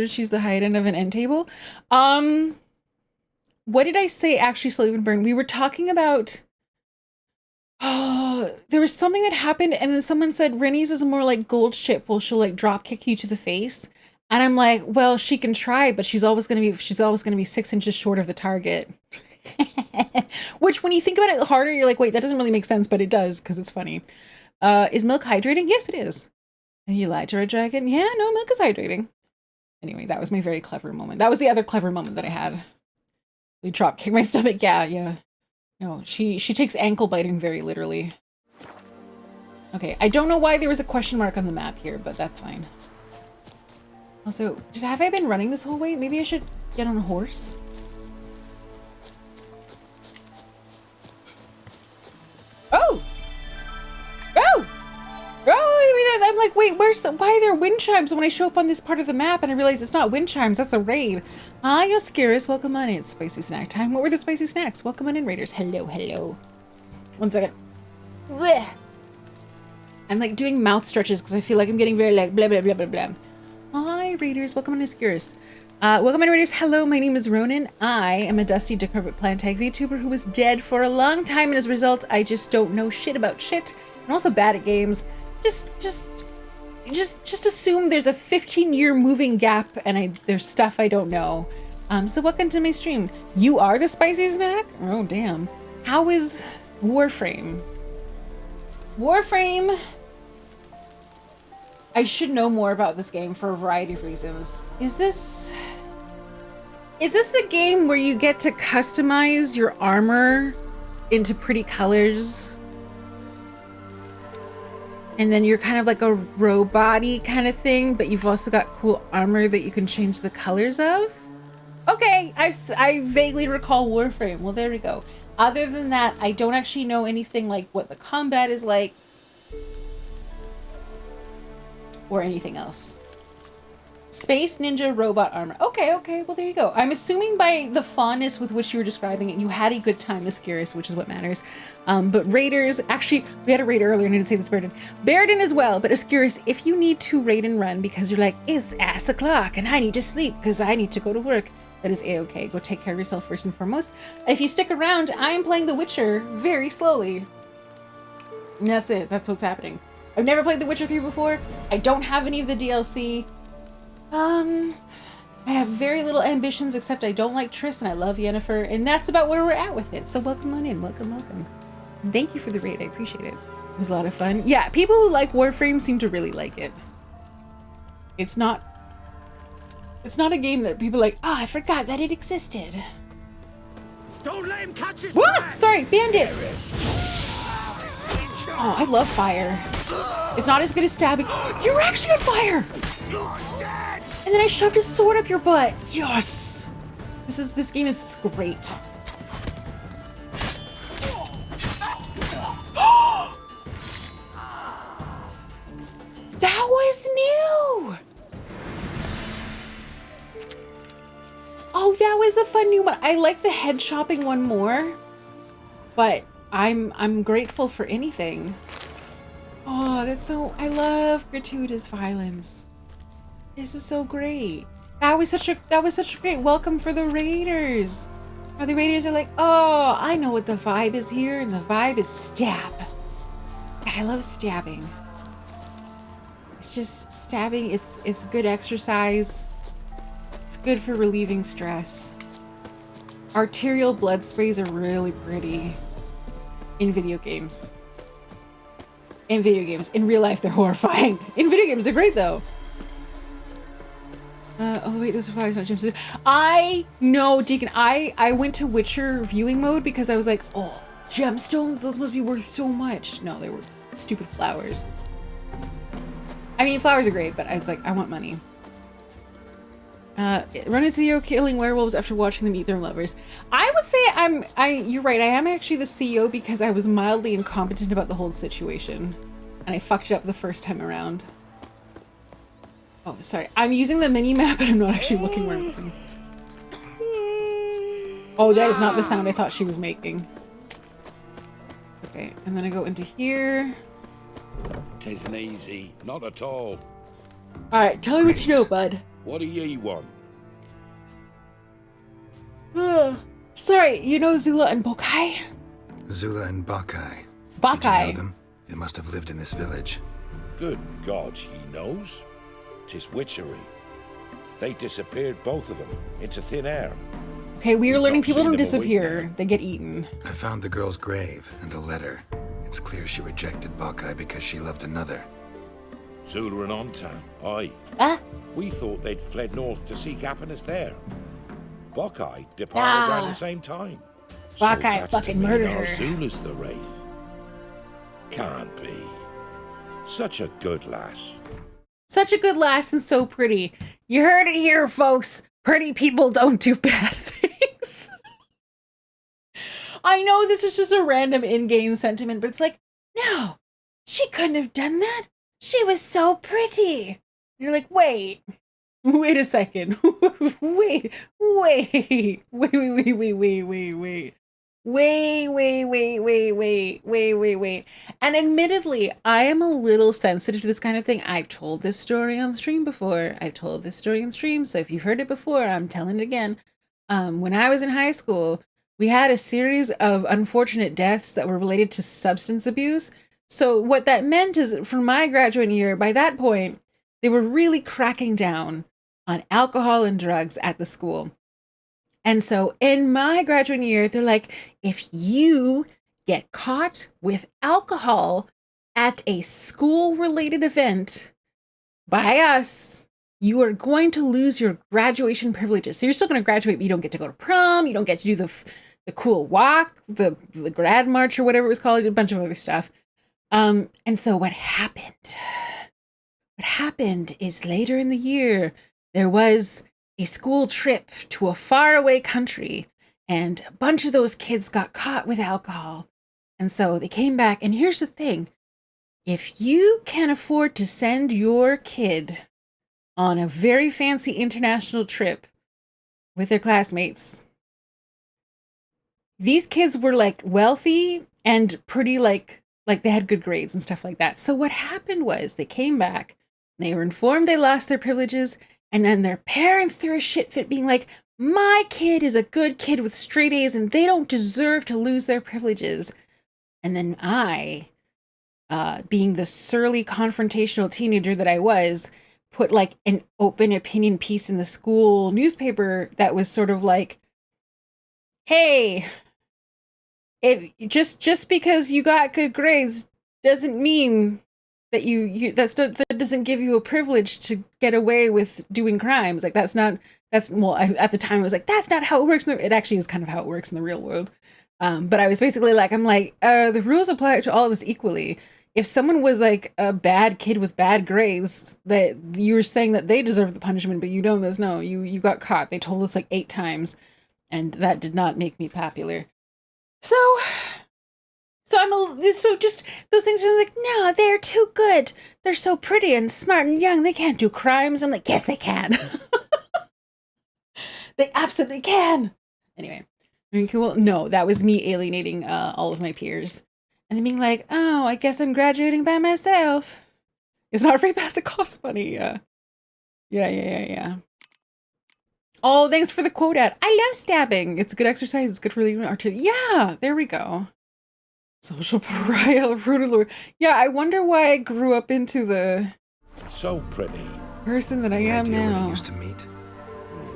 She's the height end of an end table. What did I say actually slowly and burn? We were talking about there was something that happened and then someone said Rennie's is more like gold ship, well she'll like drop kick you to the face. And I'm like, well, she can try, but she's always gonna be 6 inches short of the target. Which when you think about it harder, you're like, wait, that doesn't really make sense, but it does because it's funny. Is milk hydrating? Yes, it is. And you lied to Red Dragon? Yeah, no, milk is hydrating. Anyway, that was my very clever moment. That was the other clever moment that I had. They drop kick my stomach. Yeah. No, she takes ankle biting very literally. Okay, I don't know why there was a question mark on the map here, but that's fine. Also, have I been running this whole way? Maybe I should get on a horse. Oh! I'm like, wait, why are there wind chimes when I show up on this part of the map? And I realize it's not wind chimes, that's a raid. Hi, Oscaris, welcome on in. It's spicy snack time. What were the spicy snacks? Welcome on in, raiders. Hello. 1 second. Blech. I'm like doing mouth stretches because I feel like I'm getting very like blah, blah, blah, blah, blah. Hi, raiders, welcome on, Oscaris. Welcome in, raiders. Hello, my name is Ronenn. I am a dusty, decrepit plant tag VTuber who was dead for a long time, and as a result, I just don't know shit about shit. I'm also bad at games. Just assume there's a 15-year moving gap and there's stuff I don't know. So welcome to my stream. You are the spicy snack? Oh, damn. How is Warframe? Warframe. I should know more about this game for a variety of reasons. Is this the game where you get to customize your armor into pretty colors? And then you're kind of like a robot-y kind of thing, but you've also got cool armor that you can change the colors of? Okay, I vaguely recall Warframe. Well, there we go. Other than that, I don't actually know anything like what the combat is like or anything else. Space Ninja Robot Armor. Okay, well there you go. I'm assuming by the fondness with which you were describing it, you had a good time as Scarus, which is what matters. But raiders, actually, we had a raid earlier and I didn't say this, Baradin as well, but Ascuris, if you need to raid and run because you're like, it's ass o'clock and I need to sleep because I need to go to work, that is a-okay. Go take care of yourself first and foremost. If you stick around, I am playing The Witcher very slowly. And that's it. That's what's happening. I've never played The Witcher 3 before. I don't have any of the DLC. I have very little ambitions except I don't like Triss and I love Yennefer, and that's about where we're at with it. So welcome on in. Welcome. And thank you for the raid. I appreciate it. It was a lot of fun. Yeah, people who like Warframe seem to really like it. It's not a game that people are like, I forgot that it existed. Don't let him catch his Whoa! breath. Sorry, bandits! Oh, I love fire. It's not as good as stabbing. You're actually on fire! And then I shoved his sword up your butt. Yes! This game is great. That was new! Oh, that was a fun new one. I like the head chopping one more, but I'm grateful for anything. Oh, I love gratuitous violence. This is so great. That was such a great welcome for the raiders. Or the raiders are like, oh, I know what the vibe is here, and the vibe is stab. I love stabbing. It's just stabbing. It's good exercise. It's good for relieving stress. Arterial blood sprays are really pretty in video games. In real life, they're horrifying. In video games, they're great though. Oh wait, those are fires, not gemstones. I know, Deacon. I went to Witcher viewing mode because I was like, oh, gemstones, those must be worth so much. No, they were stupid flowers. I mean, flowers are great, but I was like, I want money. Run a CEO killing werewolves after watching them eat their lovers. I would say you're right. I am actually the CEO because I was mildly incompetent about the whole situation. And I fucked it up the first time around. Oh, sorry. I'm using the mini map, but I'm not actually looking where I'm looking. Oh, that is not the sound I thought she was making. Okay, and then I go into here. Tisn't easy, not at all. Alright, tell me what you know, bud. What do ye want? Sorry, you know Zula and Bokai? Zula and Bakai. Bakai. Did you know them? They must have lived in this village. Good God, he knows. 'Tis witchery. They disappeared, both of them, into thin air. Okay, we are We've learning not people seen don't them a week disappear. now. They get eaten. I found the girl's grave and a letter. It's clear she rejected Bakai because she loved another. Zula and Ontan, aye. We thought they'd fled north to seek happiness there. Bokai departed around the same time. Bokai that's fucking to me murdered now her. Zula's the wraith. Can't be. Such a good lass. Such a good lass and so pretty. You heard it here, folks. Pretty people don't do bad things. I know this is just a random in-game sentiment, but it's like, no, she couldn't have done that. She was so pretty. And you're like, wait a second. wait. And admittedly, I am a little sensitive to this kind of thing. I've told this story on stream before. So if you've heard it before, I'm telling it again. When I was in high school, we had a series of unfortunate deaths that were related to substance abuse. So what that meant is, for my graduate year, by that point, they were really cracking down on alcohol and drugs at the school. And so in my graduate year, they're like, if you get caught with alcohol, at a school-related event by us, you are going to lose your graduation privileges. So you're still going to graduate, but you don't get to go to prom. You don't get to do the cool walk, the grad march or whatever it was called, a bunch of other stuff. And so what happened is later in the year, there was a school trip to a faraway country, and a bunch of those kids got caught with alcohol. And so they came back, and here's the thing. If you can afford to send your kid on a very fancy international trip with their classmates, these kids were like wealthy and pretty like they had good grades and stuff like that. So what happened was they came back, they were informed they lost their privileges, and then their parents threw a shit fit being like, my kid is a good kid with straight A's and they don't deserve to lose their privileges. And then I, being the surly confrontational teenager that I was, put like an open opinion piece in the school newspaper that was sort of like, hey, if just because you got good grades doesn't mean that that doesn't give you a privilege to get away with doing crimes. Like at the time I was like, that's not how it works. It actually is kind of how it works in the real world. But I was basically like, the rules apply to all of us equally. If someone was like a bad kid with bad grades, that you were saying that they deserve the punishment, but you don't. No, you got caught. They told us like 8 times, and that did not make me popular. So just those things are like, no, they're too good. They're so pretty and smart and young. They can't do crimes. I'm like, yes, they can. They absolutely can. Anyway, cool. No, that was me alienating all of my peers. And then being like, oh, I guess I'm graduating by myself. It's not free pass, it costs money. Yeah. Oh, thanks for the quote ad. I love stabbing. It's a good exercise. It's good for the artery. Yeah, there we go. Social pariah, rude. Yeah, I wonder why I grew up into the So pretty. person that I am Idea where now. you used to meet?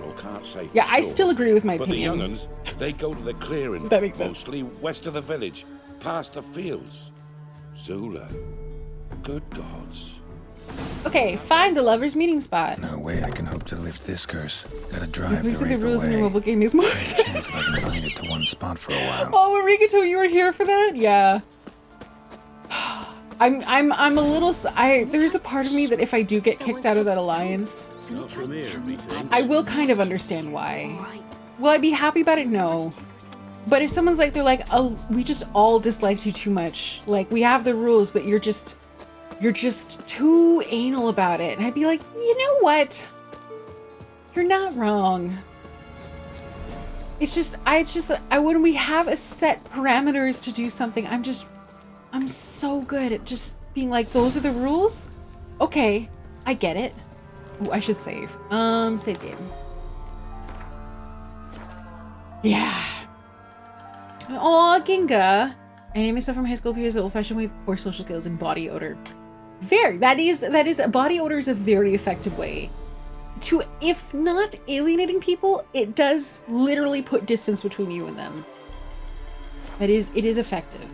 I can't say for Yeah, I sure. still agree with my But opinion. the young'uns, they go to the clearing, That makes sense. mostly west of the village, past the fields. Zula, good gods. Okay, find the lover's meeting spot. No way I can hope to lift this curse. Gotta drive the Releasing the wraith rules in your away. mobile game is more Chance if I can bind it to one spot for a while. Oh, Marikato, you were here for that? Yeah. I'm a little. There's a part of me that if I do get kicked out of that alliance, Not from here, methinks. I will kind of understand why. Will I be happy about it? No. But if someone's like, they're like, oh, we just all disliked you too much. Like, we have the rules, but you're just too anal about it. And I'd be like, you know what? You're not wrong. It's just, when we have a set parameters to do something, I'm so good at just being like, those are the rules? Okay, I get it. Ooh, I should save. Save game. Yeah. Oh, Ginga. I named myself from high school because the old-fashioned way of poor social skills and body odor. That is body odor is a very effective way to, if not alienating people, it does literally put distance between you and them. It is effective.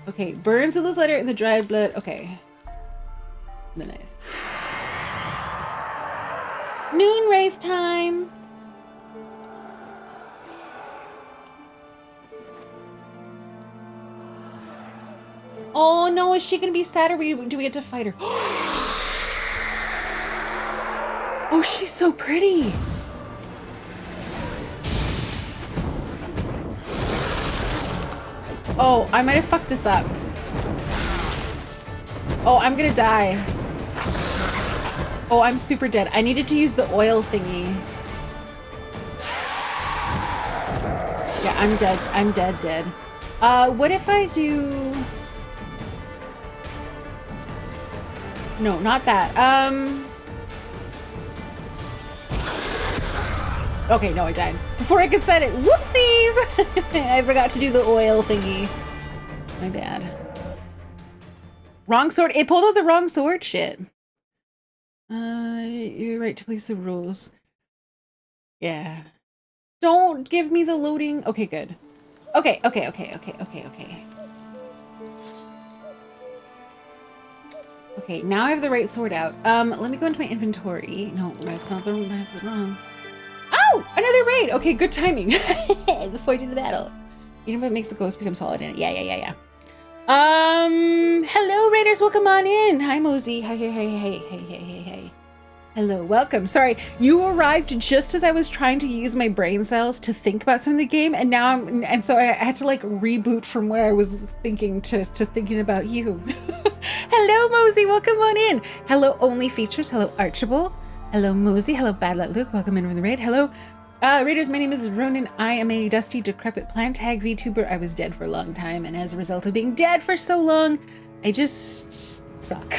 Okay, burn Zula's letter in the dried blood. Okay. The knife. Noon wraith time. Oh no, is she gonna be sad or do we get to fight her? Oh, she's so pretty. Oh, I might have fucked this up. Oh, I'm gonna die. Oh, I'm super dead. I needed to use the oil thingy. Yeah, I'm dead. I'm dead. What if I do... No, not that. Okay, no, I died. Before I could set it. Whoopsies! I forgot to do the oil thingy. My bad. Wrong sword. It pulled out the wrong sword. Shit. You're right to place the rules. Yeah. Don't give me the loading. Okay, good. Okay. Okay, now I have the right sword out. Let me go into my inventory. No, that's wrong. Oh, another raid. Okay, good timing. The forge of the battle. You know what makes the ghost become solid in it? Yeah. Hello raiders, welcome on in. Hi Mosey. Hey. Hello, welcome. Sorry, you arrived just as I was trying to use my brain cells to think about some of the game, and now so I had to like reboot from where I was thinking to thinking about you. Hello, Mosey, welcome on in. Hello, Only Features. Hello, Archibald. Hello, Mosey. Hello, Bad Luck Luke. Welcome in from the raid. Hello, raiders. My name is Ronenn. I am a dusty, decrepit plant tag VTuber. I was dead for a long time, and as a result of being dead for so long, I just suck.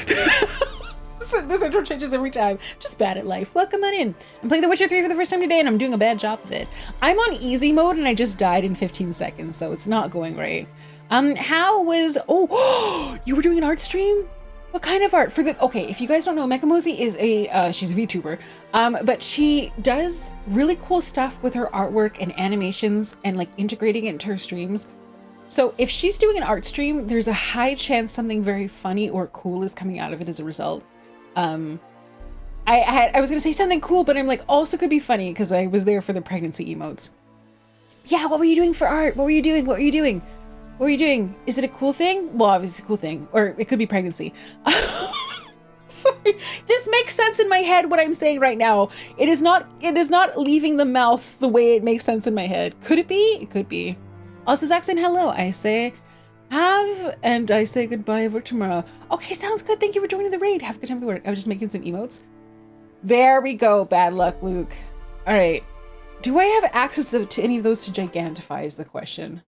This intro changes every time. Just bad at life. Welcome on in. I'm playing The Witcher 3 for the first time today, and I'm doing a bad job of it. I'm on easy mode, and I just died in 15 seconds, so it's not going great. How was... Oh, you were doing an art stream? What kind of art? Okay, if you guys don't know, Mechamosey is she's a VTuber, but she does really cool stuff with her artwork and animations and like integrating it into her streams. So if she's doing an art stream, there's a high chance something very funny or cool is coming out of it as a result. I was gonna say something cool, but I'm like also could be funny because I was there for the pregnancy emotes. Yeah, what were you doing for art? What were you doing? Is it a cool thing? Well, obviously a cool thing, or it could be pregnancy. Sorry, this makes sense in my head what I'm saying right now. It is not leaving the mouth the way it makes sense in my head. Could it be? It could be. Also, Zach saying hello. I say have, and I say goodbye over tomorrow. Okay, sounds good. Thank you for joining the raid. Have a good time at work. I was just making some emotes. There we go. Bad luck, Luke. All right. Do I have access to any of those to gigantify is the question.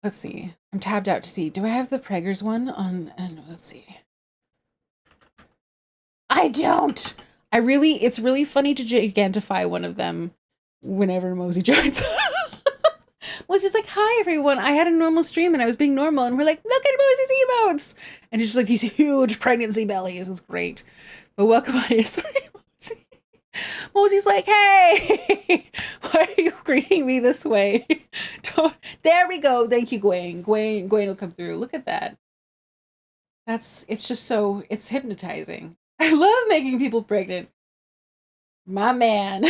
Let's see. I'm tabbed out to see. Do I have the Preggers one on? And let's see. I don't. It's really funny to gigantify one of them whenever Mosey joins. Was it's like, hi everyone, I had a normal stream and I was being normal, and we're like, look at Mosey's emotes, and it's just like these huge pregnancy bellies. It's great. But welcome on in. Sorry, Mosey. Mosey's like, hey, why are you greeting me this way? There we go. Thank you, Gwen. Gwen will come through. Look at that. It's just so, it's hypnotizing. I love making people pregnant. My man.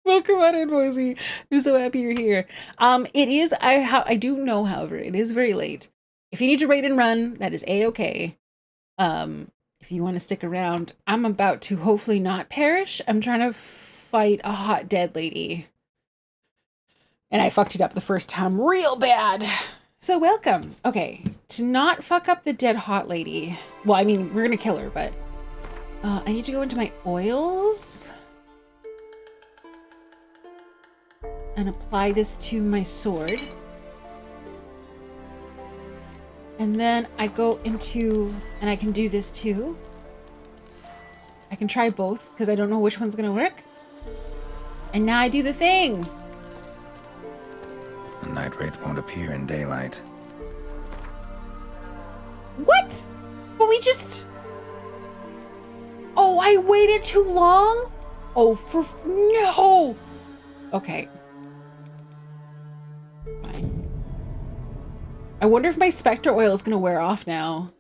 Welcome on in, Mosey. I'm so happy you're here. It is, I do know, however, it is very late. If you need to raid and run, that is a-okay. If you want to stick around, I'm about to hopefully not perish. I'm trying to fight a hot dead lady. And I fucked it up the first time real bad. So welcome. Okay, to not fuck up the dead hot lady. Well, I mean, we're gonna kill her, but I need to go into my oils and apply this to my sword. And then I go into, and I can do this too. I can try both because I don't know which one's gonna work. And now I do the thing. The night wraith won't appear in daylight. What? But we just... Oh, I waited too long? Oh, no. Okay. Fine. I wonder if my Spectre oil is going to wear off now.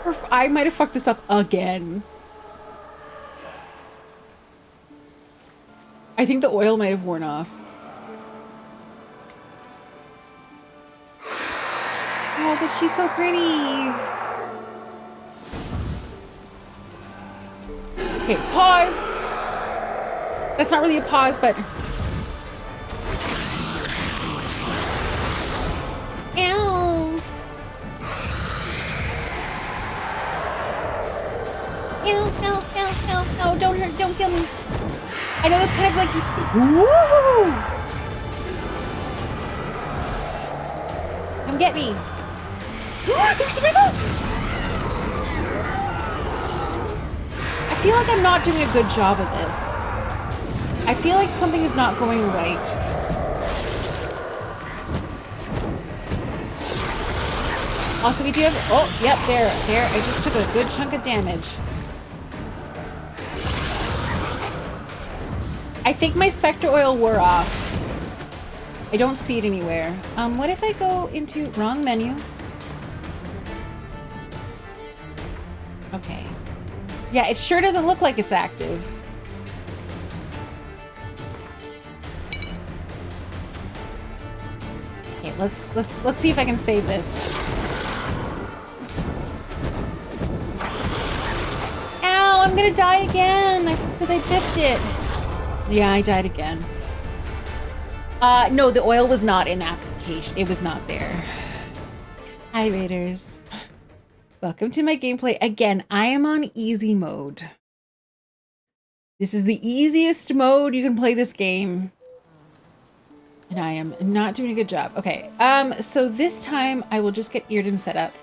Or if I might have fucked this up again. I think the oil might have worn off. Oh, but she's so pretty. Okay, pause. That's not really a pause, but... Ow. Ow, don't hurt, don't kill me. I know that's kind of like... Woo! Come get me. There's people! I feel like I'm not doing a good job of this. I feel like something is not going right. Also, we do have... Oh, yep, there. I just took a good chunk of damage. I think my Spectre oil wore off. I don't see it anywhere. What if I go into wrong menu? Okay. Yeah, it sure doesn't look like it's active. Okay, let's see if I can save this. Ow, I'm gonna die again because I biffed it. Yeah, I died again. No, the oil was not in application. It was not there. Hi, Raiders. Welcome to my gameplay. Again, I am on easy mode. This is the easiest mode you can play this game. And I am not doing a good job. Okay, so this time I will just get Earden set up.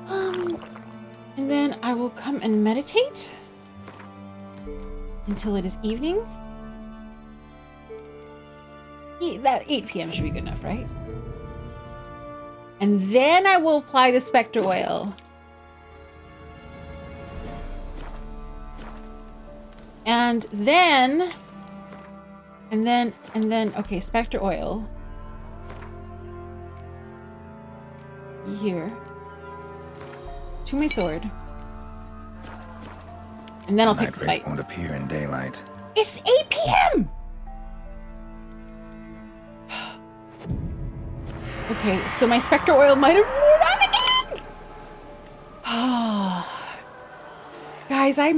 And then I will come and meditate until it is evening. That 8 p.m. should be good enough, right? And then I will apply the Spectre oil. And then, okay, Spectre oil. Here. To my sword. And then I'll pick the fight. Won't appear in daylight. It's 8 p.m. Okay, so my Spectre oil might have worn off again. Guys, I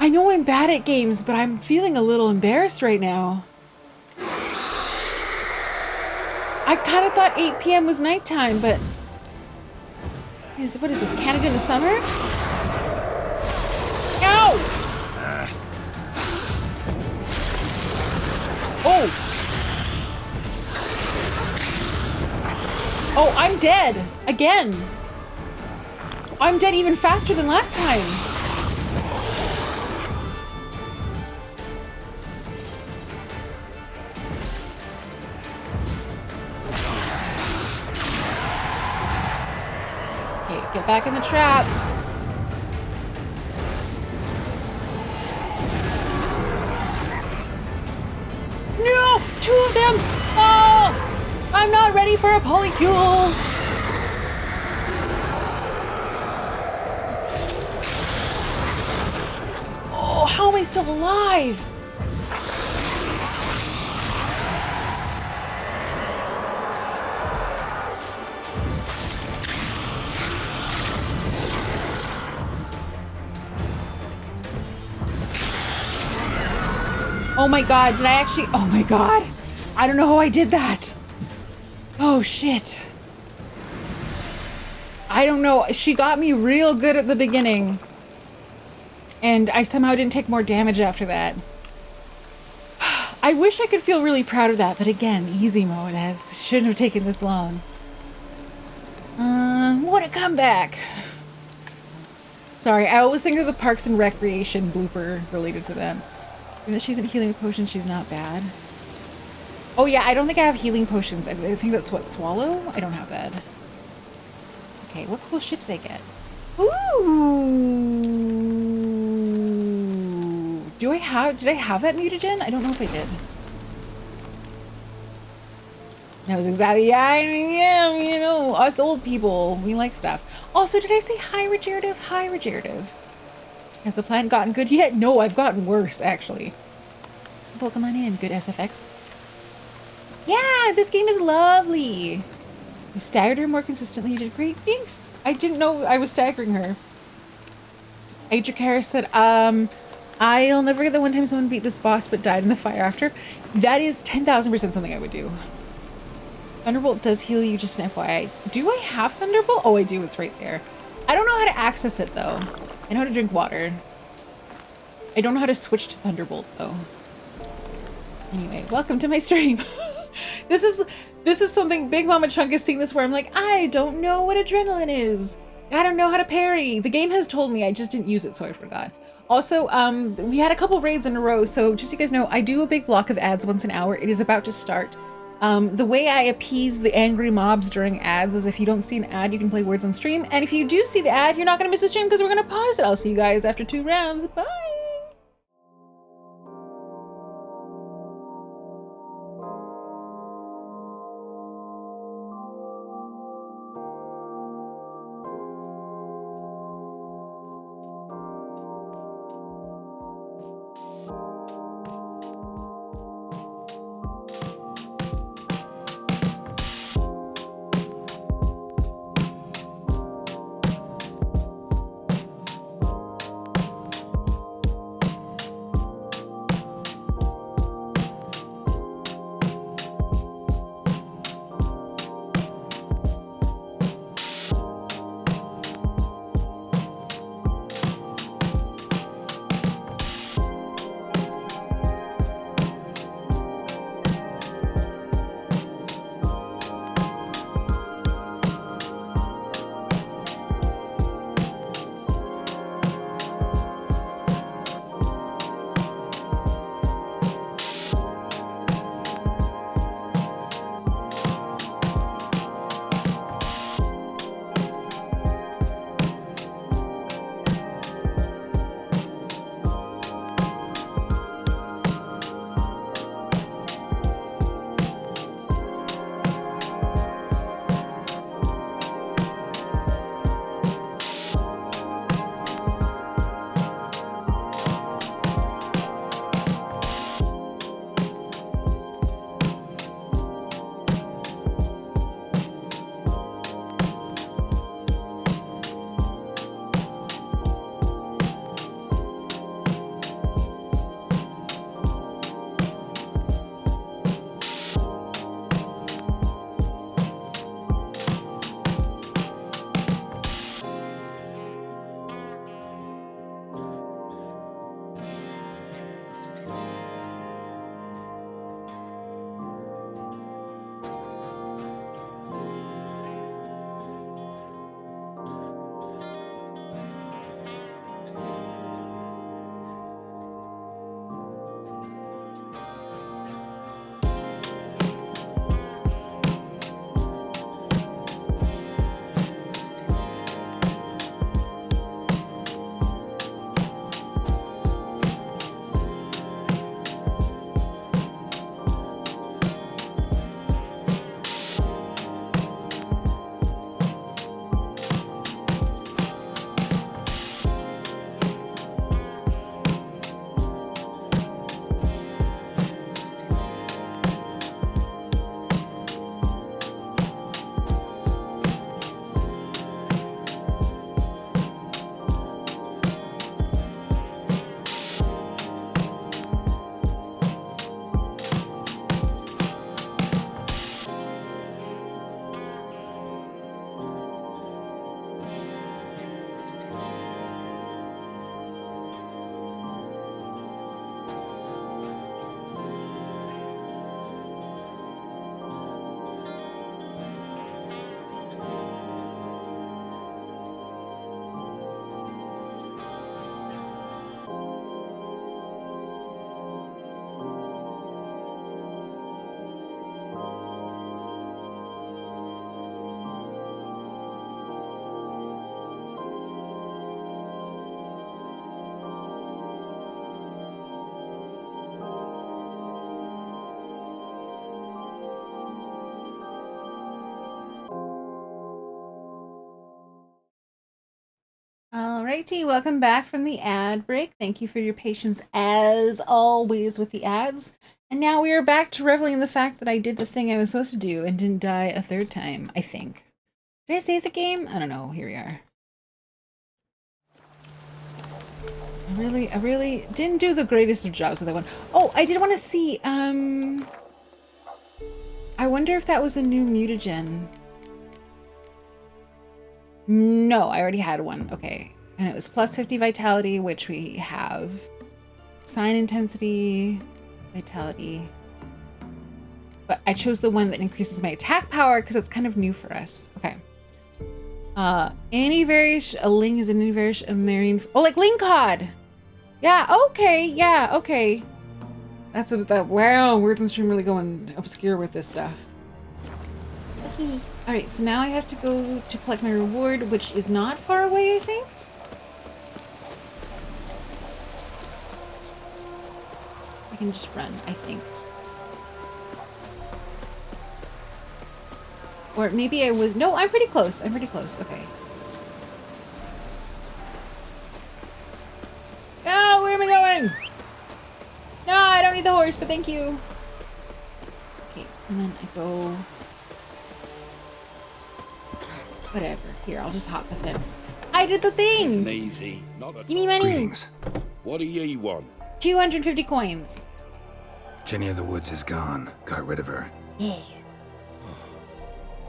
know I'm bad at games, but I'm feeling a little embarrassed right now. I kind of thought 8 p.m. was nighttime, but what is this, Canada in the summer? Ow! Oh! Oh, I'm dead again. I'm dead even faster than last time. Okay, get back in the trap. No, 2 of them. Oh, I'm not ready for a polycule. Oh, how am I still alive? Oh my god, did I actually? Oh my god. I don't know how I did that. Oh shit. I don't know. She got me real good at the beginning. And I somehow didn't take more damage after that. I wish I could feel really proud of that, but again, easy mode shouldn't have taken this long. What a comeback. Sorry, I always think of the Parks and Recreation blooper related to them. Even though she's in healing potions, she's not bad. Oh yeah, I don't think I have healing potions. I think that's what, Swallow? I don't have that. Okay, what cool shit did I get? Ooh! Did I have that mutagen? I don't know if I did. That was exactly, yeah, you know, us old people, we like stuff. Also, did I say hi, regenerative? Hi, regenerative. Has the plant gotten good yet? No, I've gotten worse, actually. Pokemon in, good SFX. Yeah, this game is lovely. You staggered her more consistently. You did great. Thanks. I didn't know I was staggering her. Adricaris said, I'll never get the one time someone beat this boss but died in the fire after. That is 10,000% something I would do. Thunderbolt does heal you, just an FYI. Do I have Thunderbolt? Oh, I do. It's right there. I don't know how to access it, though. I know how to drink water. I don't know how to switch to Thunderbolt, though. Anyway, welcome to my stream. This is something Big Mama Chunk is seeing this where I'm like, I don't know what adrenaline is. I don't know how to parry. The game has told me, I just didn't use it, so I forgot. Also, we had a couple raids in a row, so just so you guys know, I do a big block of ads once an hour. It is about to start. The way I appease the angry mobs during ads is if you don't see an ad, you can play words on stream. And if you do see the ad, you're not going to miss the stream because we're going to pause it. I'll see you guys after 2 rounds. Bye! Alrighty, welcome back from the ad break. Thank you for your patience as always with the ads. And now we are back to reveling in the fact that I did the thing I was supposed to do and didn't die a third time, I think. Did I save the game? I don't know. Here we are. I really didn't do the greatest of jobs with that one. Oh, I did want to see, I wonder if that was a new mutagen. No, I already had one. Okay. And it was plus 50 vitality, which we have. Sign intensity, vitality. But I chose the one that increases my attack power because it's kind of new for us. Okay. Any variation, a ling is any variation of marine. Oh, like ling cod. Yeah, okay. Yeah, okay. That's that. Wow, Words and Stream really going obscure with this stuff. Okay. All right, so now I have to go to collect my reward, which is not far away, I think. I can just run, I think. Or maybe I was, no, I'm pretty close. I'm pretty close, okay. Oh, where am I going? No, I don't need the horse, but thank you. Okay, and then I go... Whatever. Here, I'll just hop the fence. I did the thing! It's easy. Not Give me money! Greetings. What do ye want? 250 coins. Jenny of the Woods is gone. Got rid of her. Yeah.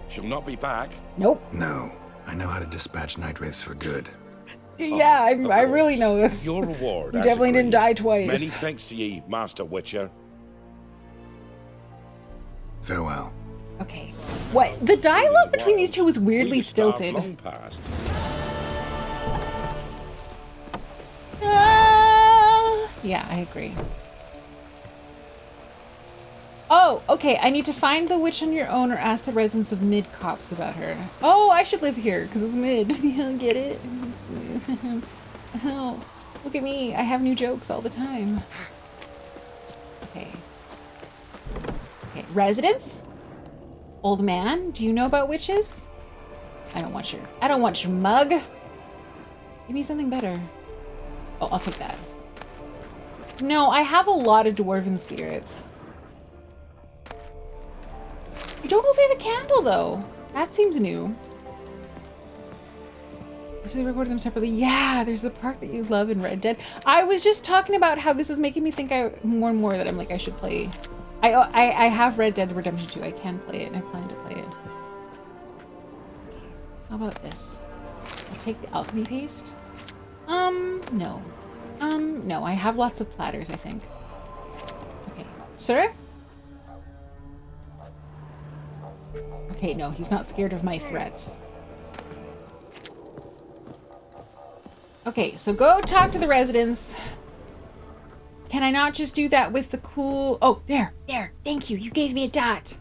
She'll not be back. Nope. No. I know how to dispatch night wraiths for good. Yeah, I Of really course. know this. Your reward. You as definitely didn't agreed. die twice. Many thanks to ye, Master Witcher. Farewell. Okay. What? The dialogue between these two was weirdly We starved stilted. long past. Yeah, I agree. Oh, okay. I need to find the witch on your own or ask the residents of Mid Cops about her. Oh, I should live here because it's Mid. Yeah, get it? Oh, look at me. I have new jokes all the time. Okay. Okay. Residents? Old man, do you know about witches? I don't want your mug. Give me something better. Oh, I'll take that. No, I have a lot of dwarven spirits. I don't know if I have a candle though. That seems new. So they recorded them separately. Yeah, there's the part that you love in Red Dead. I was just talking about how this is making me think more and more that I'm like I should play. I have Red Dead Redemption 2. I can play it and I plan to play it. Okay, how about this? I'll take the alchemy paste. No. No, I have lots of platters, I think. Okay, sir? Okay, no, he's not scared of my threats. Okay, so go talk to the residents. Can I not just do that with the cool... Oh, there. Thank you. You gave me a dot.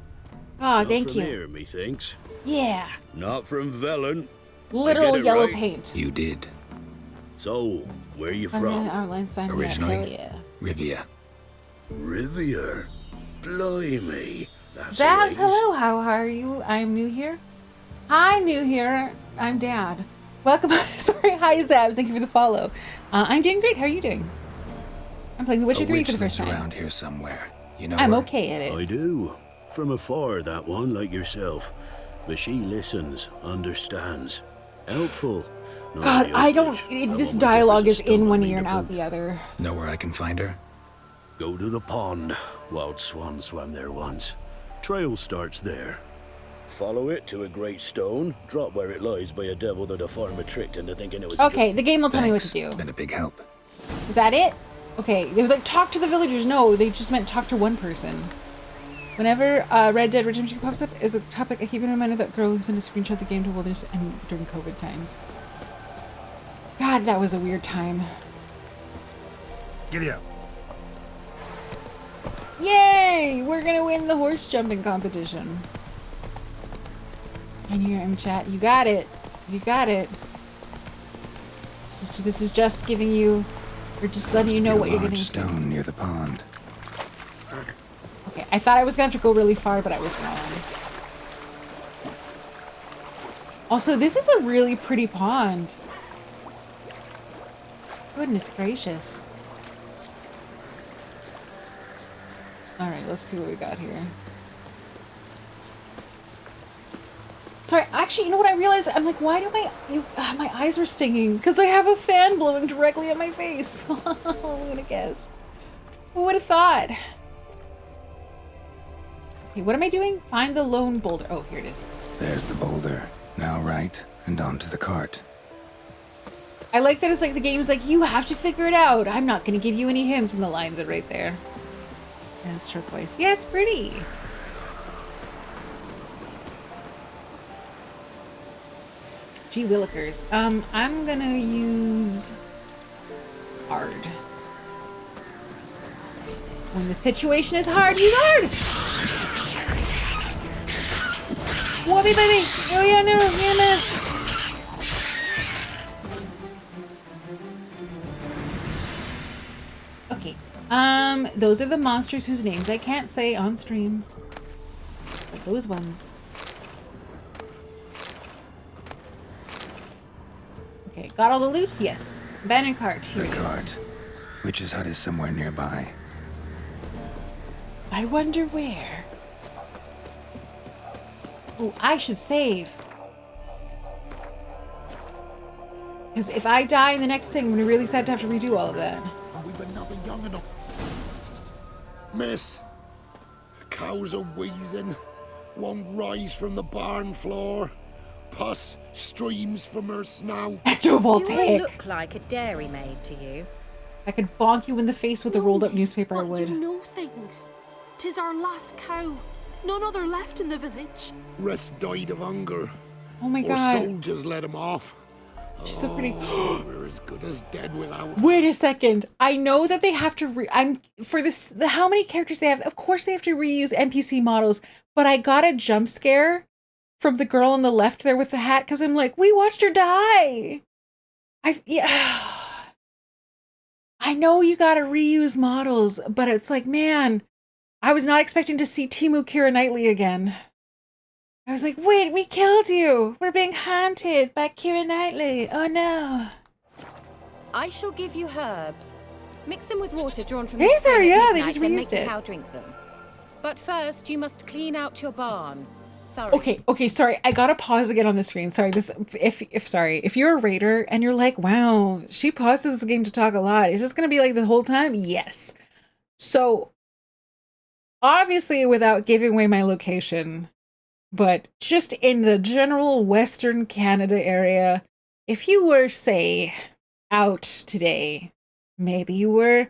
Oh, thank you. Not from here, methinks. Yeah. Not from Velen. Literal yellow right? paint. You did. So, where you from? Our land sign. Originally, Yeah. Rivia. Rivia. Blimey. That's a Zabs, ways. hello. How are you? I'm new here. Hi, new here. I'm Dad. Welcome. Sorry. Hi, Zabs. Thank you for the follow. I'm doing great. How are you doing? I'm playing The Witcher 3 for the first time. Around here somewhere. You know I'm her? okay at it. I do. From afar, that one, like yourself. But she listens, understands. Helpful. Not God, the I old don't... witch. That This one with dialogue difference is in one stumbling ear and the out boot. the other. Know where I can find her? Go to the pond. Wild swan swam there once. Trail starts there. Follow it to a great stone. Drop where it lies by a devil that a farmer tricked into thinking it was Okay, the game will tell me what Thanks. to do. Been a big help. Is that it? Okay, they were like, talk to the villagers. No, they just meant talk to one person. Whenever Red Dead Redemption pops up as a topic, I keep in mind of that girl who sent a screenshot of the game to Wilderness and during COVID times. God, that was a weird time. Giddy up. Yay! We're gonna win the horse jumping competition. And here I'm chat. You got it. You got it. This is just giving you, or just letting you know what you're getting stone into. near the pond. Okay, I thought I was gonna have to go really far, but I was wrong. Also, this is a really pretty pond. Goodness gracious. All right, let's see what we got here. Sorry, actually, you know what I realized? I'm like, why do my eyes were stinging? Because I have a fan blowing directly at my face. Who would have guessed? Who would have thought? Okay, what am I doing? Find the lone boulder. Oh, here it is. There's the boulder. Now right, and onto the cart. I like that it's like the game's like, you have to figure it out. I'm not going to give you any hints, and the lines are right there. Yeah, it's turquoise. Yeah, it's pretty. Gee willikers. I'm gonna use hard. When the situation is hard, use hard! Whoopee baby! Oh yeah, no, yeah, man. Okay. Those are the monsters whose names I can't say on stream. But those ones. Okay, got all the loot? Yes. Abandoned cart. Here The it is. cart. Witch's hut is somewhere nearby. I wonder where. Oh, I should save. Because if I die in the next thing, I'm gonna be really sad to have to redo all of that. And we've been nothing young enough. Miss, cows are wheezing, won't rise from the barn floor. Pus streams from her snout. Do I Ectovoltaic. look like a dairymaid to you? I could bonk you in the face with a rolled up newspaper, I would. You know things. 'Tis our last cow. None other left in the village. Rest died of hunger. Oh my Or god. soldiers let him off. She's so pretty. We're as good as dead without. Wait a second. I know that they have to for this how many characters they have. Of course they have to reuse NPC models, but I got a jump scare from the girl on the left there with the hat because I'm like, we watched her die. I know you gotta reuse models, but it's like, man, I was not expecting to see Teemu Keira Knightley again. I was like, wait, we killed you. We're being haunted by Keira Knightley. Oh no. I shall give you herbs. Mix them with water drawn from These the spring are, at yeah, they midnight, just then reused make the it. cow drink them. But first, you must clean out your barn. Thoroughly. Okay, sorry. I gotta pause again on the screen. Sorry, if you're a raider and you're like, wow, she pauses the game to talk a lot. Is this gonna be like the whole time? Yes. So obviously without giving away my location, but just in the general Western Canada area, if you were, say, out today, maybe you were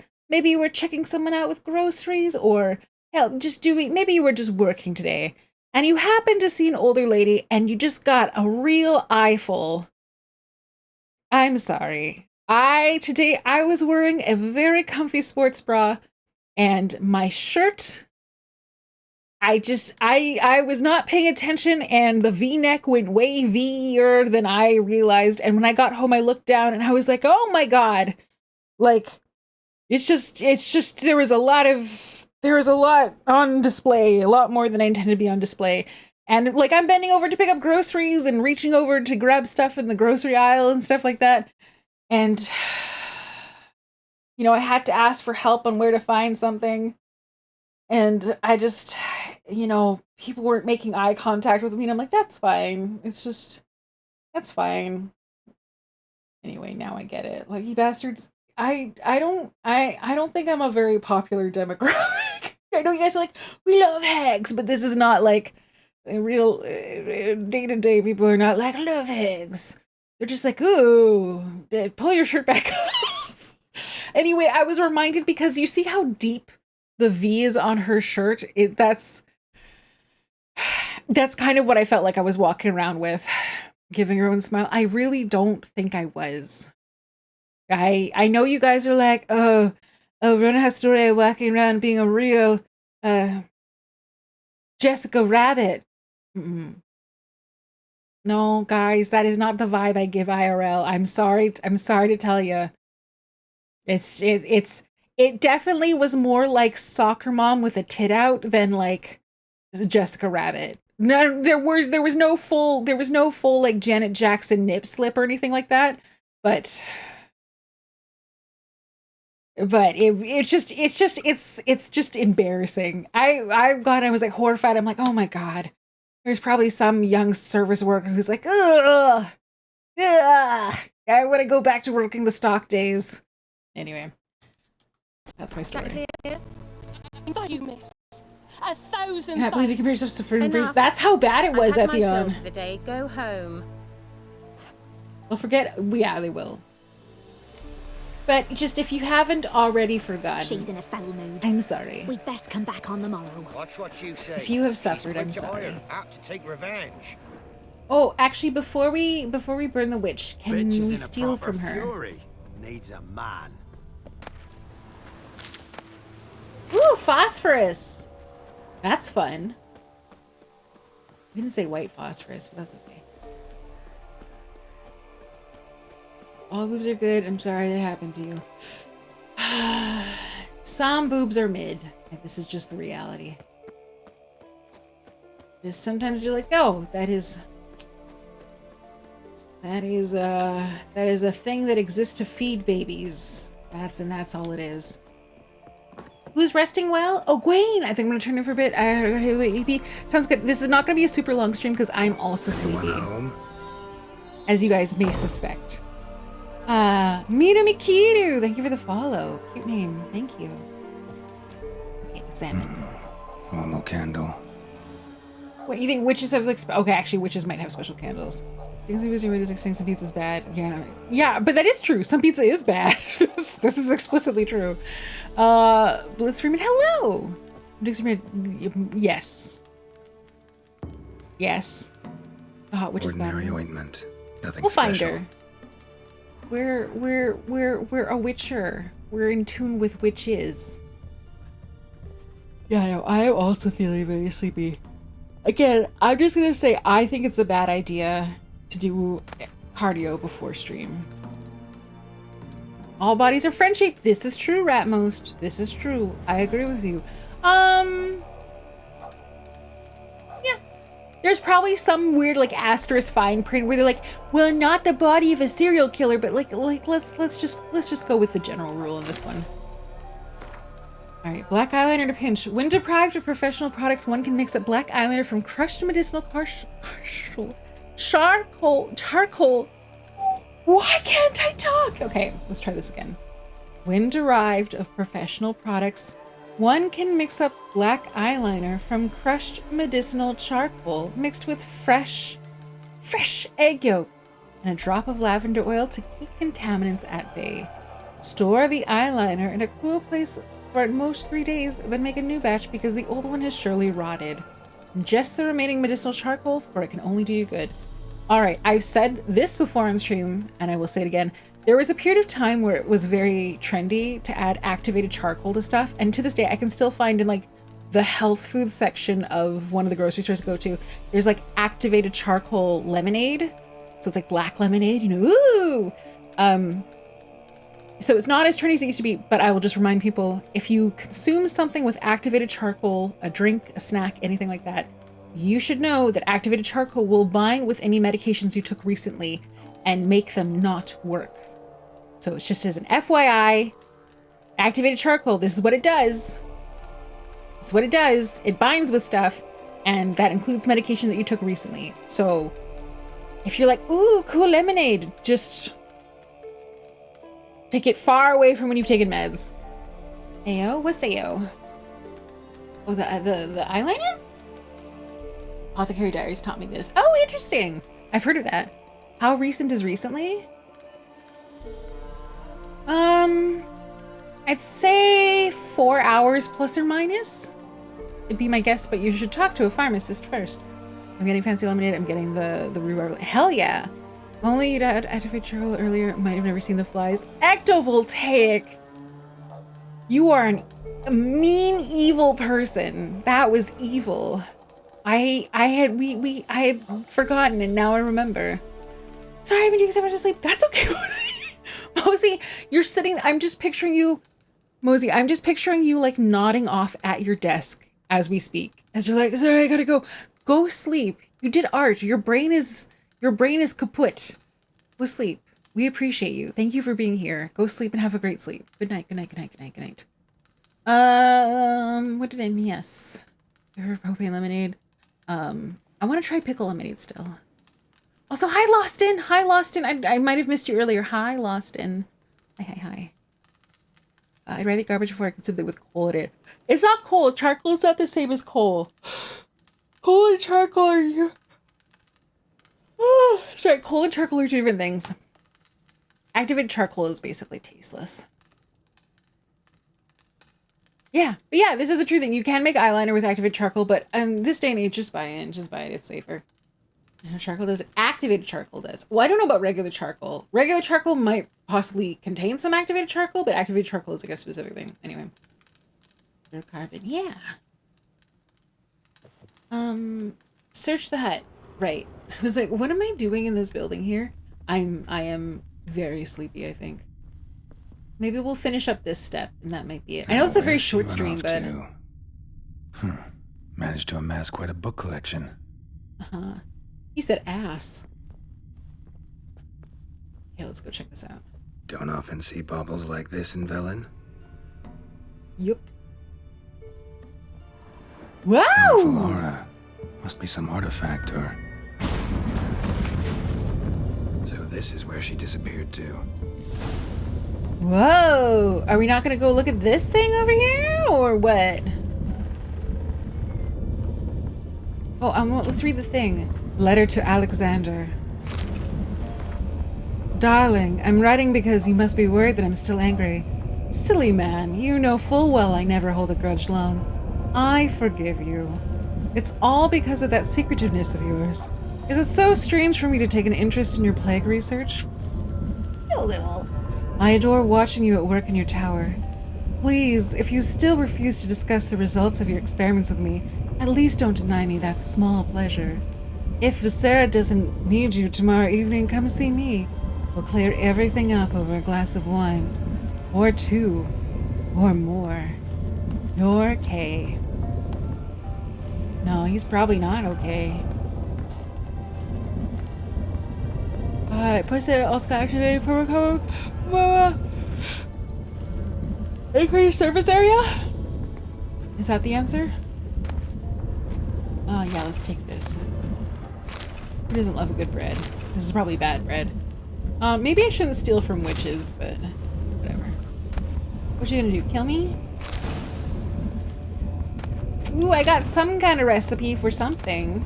checking someone out with groceries, or hell, maybe you were just working today. And you happen to see an older lady and you just got a real eyeful. I'm sorry. Today I was wearing a very comfy sports bra and my shirt, I was not paying attention and the V-neck went way V-er than I realized. And when I got home, I looked down and I was like, oh my God. Like, it's just, there was a lot on display, a lot more than I intended to be on display. And like, I'm bending over to pick up groceries and reaching over to grab stuff in the grocery aisle and stuff like that. And, you know, I had to ask for help on where to find something. And I just, you know, people weren't making eye contact with me. And I'm like, that's fine. That's fine. Anyway, now I get it. Like, you bastards. I don't think I'm a very popular demographic. I know you guys are like, we love hags, but this is not like a real day-to-day people are not like, love hags. They're just like, ooh, pull your shirt back off. Anyway, I was reminded because you see how deep the V is on her shirt. That's kind of what I felt like I was walking around with, giving her own smile. I really don't think I was. I know you guys are like, Ronenn Haustoria walking around being a real Jessica Rabbit. Mm-mm. No, guys, that is not the vibe I give IRL. I'm sorry to tell you. It definitely was more like soccer mom with a tit out than like Jessica Rabbit. No, there was no full like Janet Jackson nip slip or anything like that, but But it's just embarrassing. I was like horrified. I'm like, oh my God. There's probably some young service worker who's like, ugh, ugh, I want to go back to working the stock days. Anyway, that's my story. That you miss. 1,000 I can't believe you compare yourself to fruit and Enough. That's how bad it was, I've had my fill Epion. for the day. Go home. Well, yeah, they will. But just if you haven't already forgotten. She's in a foul mood. I'm sorry. We'd best come back on the morrow. Watch what you say. If you have She's suffered, I'm quick to sorry. hire, apt to take revenge. Oh, actually, before we burn the witch, can Bitch is we in a steal proper from her? fury. Needs a man. Ooh, phosphorus! That's fun. I didn't say white phosphorus, but that's okay. All boobs are good. I'm sorry that happened to you. Some boobs are mid. And this is just the reality. Just sometimes you're like, oh, that is a thing that exists to feed babies. That's all it is. Who's resting well? Oh, Gwen! I think I'm gonna turn in for a bit. I gotta hit EP. Sounds good. This is not gonna be a super long stream because I'm also sleepy. As you guys may suspect. Mira Mikiru! Thank you for the follow. Cute name. Thank you. Okay, examine. One more candle. What, you think witches have like... Okay, actually, witches might have special candles. Things we usually is like some pizza's bad. Yeah. Yeah, but that is true. Some pizza is bad. This is explicitly true. Blitz Freeman, hello! Yes. Yes. The hot witch is gone. Ordinary ointment. Nothing We'll find special. her. We're a witcher. We're in tune with witches. Yeah, I know. I am also feeling very sleepy. Again, I'm just gonna say I think it's a bad idea to do cardio before stream. All bodies are friend-shaped. This is true, Ratmost. This is true. I agree with you. Yeah. There's probably some weird like asterisk fine print where they're like, well, not the body of a serial killer, but like let's just go with the general rule in this one. All right, black eyeliner to pinch. When deprived of professional products, one can mix up black eyeliner from crushed medicinal charcoal. Why can't I talk? Okay, let's try this again. When derived of professional products, one can mix up black eyeliner from crushed medicinal charcoal mixed with fresh egg yolk and a drop of lavender oil to keep contaminants at bay. Store the eyeliner in a cool place for at most 3 days, then make a new batch because the old one has surely rotted. Ingest the remaining medicinal charcoal, for it can only do you good. All right, I've said this before on stream, and I will say it again. There was a period of time where it was very trendy to add activated charcoal to stuff, and to this day, I can still find in like the health food section of one of the grocery stores to go to, there's like activated charcoal lemonade. So it's like black lemonade, you know, ooh! So it's not as trendy as it used to be, but I will just remind people, if you consume something with activated charcoal, a drink, a snack, anything like that, you should know that activated charcoal will bind with any medications you took recently and make them not work. So it's just as an FYI, activated charcoal, this is what it does. It's what it does. It binds with stuff, and that includes medication that you took recently. So if you're like, ooh, cool lemonade, just take it far away from when you've taken meds. Ayo? What's Ayo? Oh, the eyeliner? Apothecary Diaries taught me this. Oh, interesting. I've heard of that. How recent is recently? I'd say 4 hours plus or minus. It'd be my guess, but you should talk to a pharmacist first. I'm getting fancy lemonade. I'm getting the rhubarb. Hell yeah. Only you'd activate charcoal earlier. Might have never seen the flies. Ectovoltaic. You are a mean, evil person. That was evil. I had forgotten and now I remember. Sorry, I've been doing so much to sleep. That's okay, Mosey. Mosey, you're sitting, I'm just picturing you, Mosey, I'm just picturing you like nodding off at your desk as we speak. As you're like, sorry, I gotta go. Go sleep. You did art. Your brain is kaput. Go sleep. We appreciate you. Thank you for being here. Go sleep and have a great sleep. Good night, good night, good night, good night, good night. What did I miss? Propane lemonade. I want to try pickle lemonade still. Also, hi, Lostin. Hi, Lostin. I might have missed you earlier. Hi, Lostin. Hi. I'd rather eat garbage before I consume it with coal in it. It's not coal. Charcoal's not the same as coal. Coal and charcoal are... Sorry, coal and charcoal are two different things. Activated charcoal is basically tasteless. Yeah, but yeah, this is a true thing. You can make eyeliner with activated charcoal, but this day and age, just buy it. Just buy it. It's safer. Charcoal does. Activated charcoal does. Well, I don't know about regular charcoal. Regular charcoal might possibly contain some activated charcoal, but activated charcoal is like a specific thing. Anyway. Carbon. Yeah. Search the hut. Right. I was like, what am I doing in this building here? I am very sleepy, I think. Maybe we'll finish up this step, and that might be it. I know it's a very short stream, but... Managed to amass quite a book collection. Uh-huh. He said ass. Okay, let's go check this out. Don't often see baubles like this in Velen. Yup. Wow! Powerful aura. Must be some artifact or... So this is where she disappeared to. Whoa! Are we not gonna go look at this thing over here, or what? Oh, let's read the thing. Letter to Alexander. Darling, I'm writing because you must be worried that I'm still angry. Silly man, you know full well I never hold a grudge long. I forgive you. It's all because of that secretiveness of yours. Is it so strange for me to take an interest in your plague research? A little. I adore watching you at work in your tower. Please, if you still refuse to discuss the results of your experiments with me, at least don't deny me that small pleasure. If Sarah doesn't need you tomorrow evening, come see me. We'll clear everything up over a glass of wine. Or two. Or more. You're okay. No, he's probably not okay. Push it, Oscar activated for recover. Increase surface area? Is that the answer? Yeah, let's take this. Who doesn't love a good bread? This is probably bad bread. Maybe I shouldn't steal from witches, but whatever. What you gonna do? Kill me? Ooh, I got some kind of recipe for something.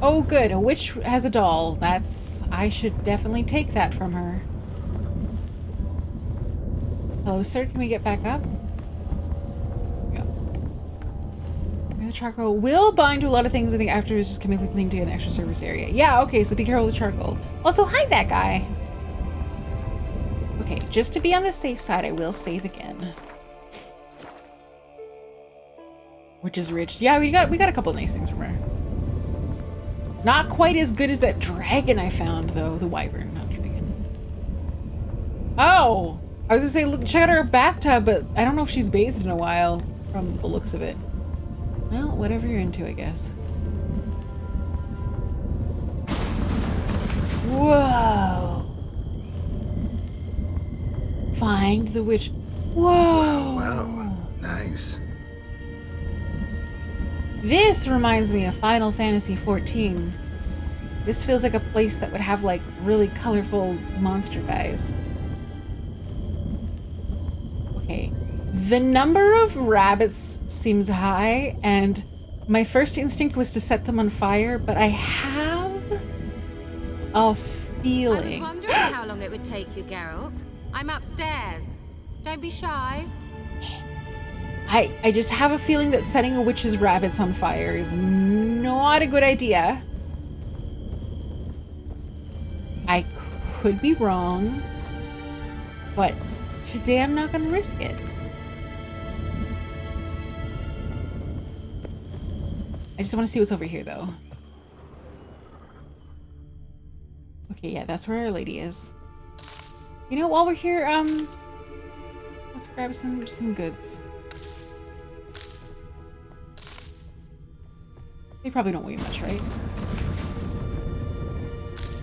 Oh, good. A witch has a doll. I should definitely take that from her. Hello, sir. Can we get back up? The charcoal will bind to a lot of things. I think after it's just chemically clean to get an extra surface area. Yeah, okay, so be careful with the charcoal. Also, hide that guy. Okay, just to be on the safe side, I will save again. Which is rich. Yeah, we got a couple of nice things from her. Not quite as good as that dragon I found, though. The wyvern, not dragon. Oh! I was gonna say, look, check out her bathtub, but I don't know if she's bathed in a while from the looks of it. Well, whatever you're into, I guess. Whoa! Find the witch. Whoa! Wow, nice. This reminds me of Final Fantasy XIV. This feels like a place that would have like really colorful monster guys. Okay. The number of rabbits seems high, and my first instinct was to set them on fire, but I have a feeling. I was wondering how long it would take you, Geralt. I'm upstairs. Don't be shy. I just have a feeling that setting a witch's rabbits on fire is not a good idea. I could be wrong, but today I'm not going to risk it. I just want to see what's over here, though. Okay, yeah, that's where Our Lady is. You know, while we're here, let's grab some goods. They probably don't weigh much, right?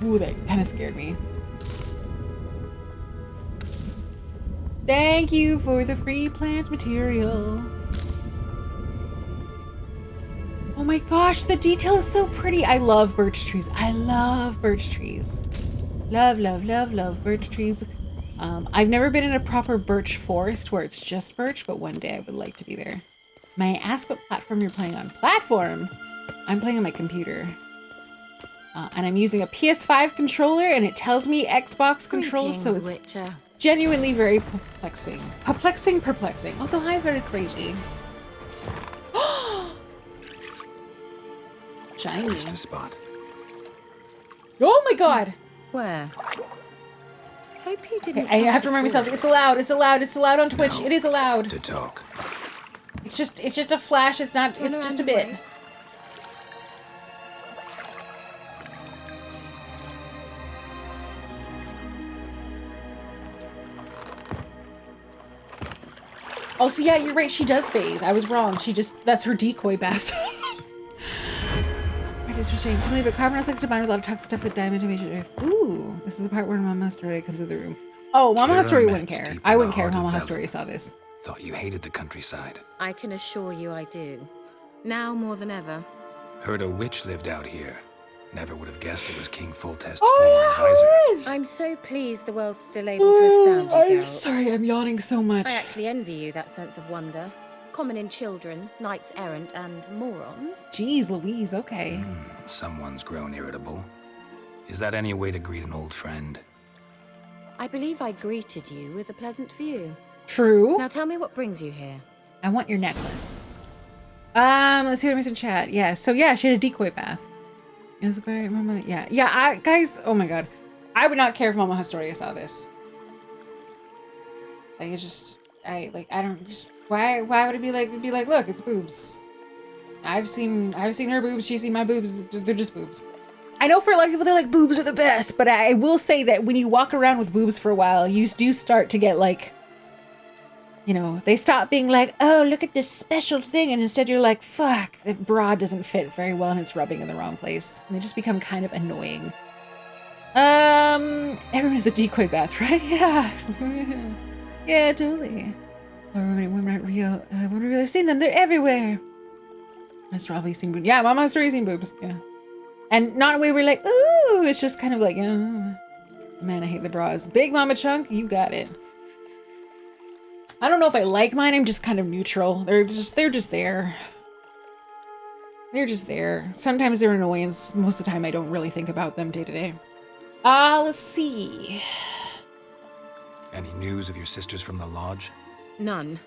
Ooh, that kind of scared me. Thank you for the free plant material. Oh my gosh, the detail is so pretty. I love birch trees. I love birch trees. Love, love, love, love birch trees. I've never been in a proper birch forest where it's just birch, but one day I would like to be there. May I ask what platform you're playing on? Platform? I'm playing on my computer. And I'm using a PS5 controller, and it tells me Xbox controls, so it's Witcher. genuinely very perplexing. Perplexing. Also, hi, very crazy. Shiny. Missed a spot. Oh my god! Where? Hope you didn't. Okay, I have to remind myself. It's allowed. It's allowed. It's allowed on Twitch. No. It is allowed. To talk. It's just a flash. It's not. It's just a bit. Also, yeah, you're right. She does bathe. I was wrong. That's her decoy bath. I just was saying somebody, but carbon likes to bind with a lot of toxic stuff that diamond to earth. Ooh, this is the part where Mama Haustoria comes in the room. Oh, Mama Haustoria wouldn't care. I wouldn't care if Mama Haustoria saw this. Thought you hated the countryside. I can assure you I do. Now more than ever. Heard a witch lived out here. Never would have guessed it was King Foltest's Oh, former advisor. I'm so pleased the world's still able to astound you, I'm Geralt. sorry, I'm yawning so much. I actually envy you that sense of wonder. Common in children, knights errant, and morons. Jeez Louise, okay. Someone's grown irritable. Is that any way to greet an old friend? I believe I greeted you with a pleasant view. True. Now tell me what brings you here. I want your necklace. Let's see what I missed in chat. Yeah, so yeah, she had a decoy bath. Is it right, Mama? Yeah, guys, oh my god. I would not care if Mama Haustoria saw this. Like, why would it be like, look, it's boobs. I've seen her boobs, she's seen my boobs, they're just boobs. I know for a lot of people they're like, boobs are the best, but I will say that when you walk around with boobs for a while, you do start to get like, you know, they stop being like, oh, look at this special thing, and instead you're like, fuck, the bra doesn't fit very well and it's rubbing in the wrong place. And they just become kind of annoying. Everyone has a decoy bath, right? Yeah. Yeah, totally. Or women aren't real. When we really have seen them, they're everywhere. I've probably seen boobs. Yeah, Mama Haustoria seen boobs. Yeah. And not in a way we're like, ooh, it's just kind of like, man, I hate the bras. Big Mama Chunk, you got it. I don't know if I like mine. I'm just kind of neutral. They're just there. They're just there. Sometimes they're annoyance. Most of the time I don't really think about them day to day. Let's see. Any news of your sisters from the lodge? None.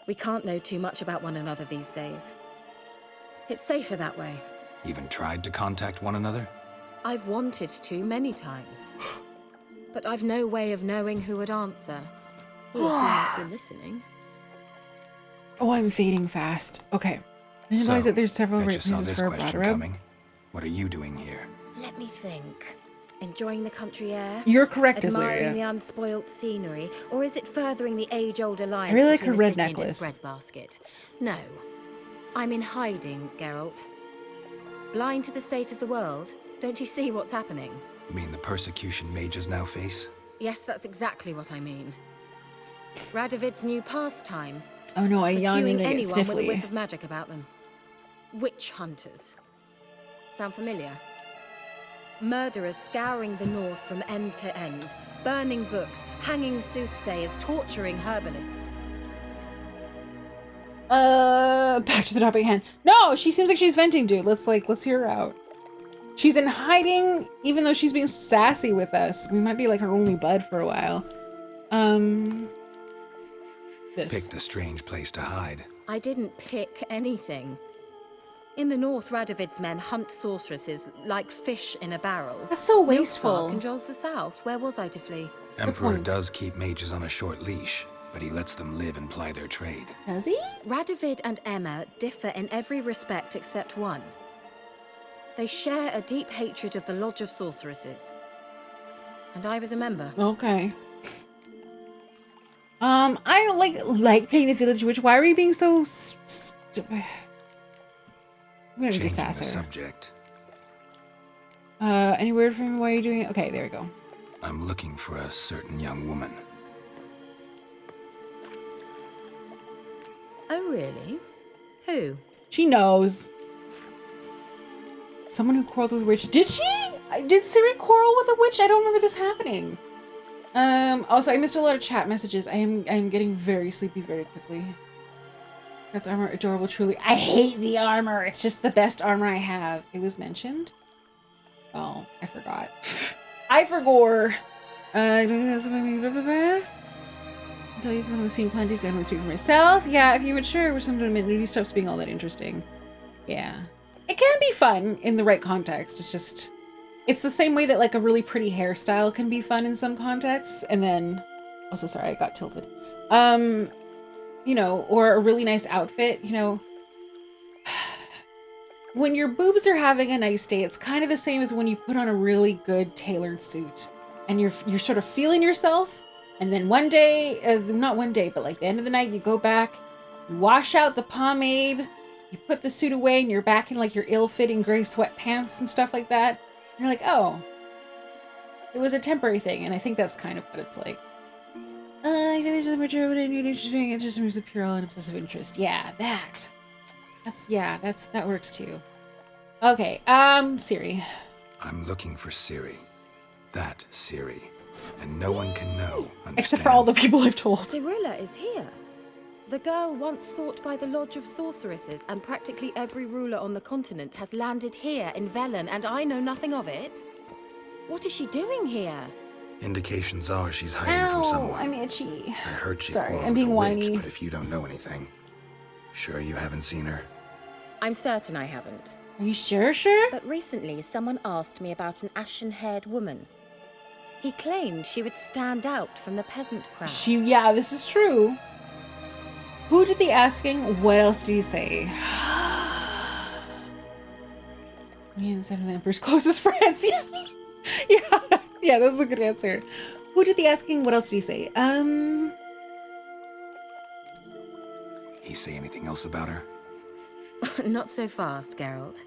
We can't know too much about one another these days. It's safer that way. Even tried to contact one another? I've wanted to many times. But I've no way of knowing who would answer. Or who might be listening. Oh, I'm fading fast. Okay. I realize that there's several bet you saw places this for a question bladder rub. coming. What are you doing here? Let me think. Enjoying the country air? You're correct, Admiring Isleria. the unspoilt scenery? Or is it furthering the age-old alliance I really like between her red the city and its necklace. breadbasket? No. I'm in hiding, Geralt. Blind to the state of the world? Don't you see what's happening? Mean the persecution mages now face? Yes, that's exactly what I mean. Radovid's new pastime. Oh no, I yawn Pursuing and I get anyone with a whiff sniffly. of magic about them. Witch hunters. Sound familiar? Murderers scouring the north from end to end, burning books, hanging soothsayers, torturing herbalists. Back to the topic at hand. No, she seems like she's venting, dude. Let's hear her out. She's in hiding, even though she's being sassy with us. We might be like her only bud for a while. This. Picked a strange place to hide. I didn't pick anything. In the north, Radovid's men hunt sorceresses like fish in a barrel. That's so Nilfgaard wasteful. controls the south. Where was I to flee? Emperor point. does keep mages on a short leash, but he lets them live and ply their trade. Does he? Radovid and Emma differ in every respect except one. They share a deep hatred of the Lodge of Sorceresses. And I was a member. Okay. I don't like playing the village witch. Why are you being so I'm gonna Changing sass the her. subject. Any word from why you're doing it? Okay, there we go. I'm looking for a certain young woman. Oh, really? Who? She knows. Someone who quarreled with a witch. Did she? Did Siri quarrel with a witch? I don't remember this happening. Also, I missed a lot of chat messages. I am getting very sleepy very quickly. That's armor, adorable, truly. I hate the armor. It's just the best armor I have. It was mentioned. Oh, I forgot. I forgot. I don't think that's what I mean. I'll tell you some of the scene plenty, so I don't speak for myself. Yeah, if you mature, we're sometime nudity stops being all that interesting. Yeah. It can be fun in the right context. It's just, it's the same way that like a really pretty hairstyle can be fun in some contexts. And then, also sorry, I got tilted. You know, or a really nice outfit, you know. When your boobs are having a nice day, it's kind of the same as when you put on a really good tailored suit and you're sort of feeling yourself. And then one day, not one day, but like the end of the night, you go back, you wash out the pomade, you put the suit away, and you're back in like your ill-fitting gray sweatpants and stuff like that. And you're like, oh, it was a temporary thing. And I think that's kind of what it's like. I know there's nothing mature, but I need interesting. It just moves a pure and obsessive interest. Yeah, that works too. Okay, Siri. I'm looking for Siri. That Siri. And no one can know. Understand? Except for all the people I've told. Cyrilla is here. The girl once sought by the Lodge of Sorceresses, and practically every ruler on the continent has landed here in Velen, and I know nothing of it. What is she doing here? Indications are she's hiding from someone. I'm itchy. I heard she Sorry, quarreled I'm being with a witch, whiny. but if you don't know anything, sure you haven't seen her? I'm certain I haven't. Are you sure? But recently, someone asked me about an ashen-haired woman. He claimed she would stand out from the peasant crowd. Yeah, this is true. Who did the asking? What else did he say? Me and seven of the Emperor's closest friends. Yeah, that's a good answer. Who did the asking? What else did he say? He say anything else about her? Not so fast, Geralt.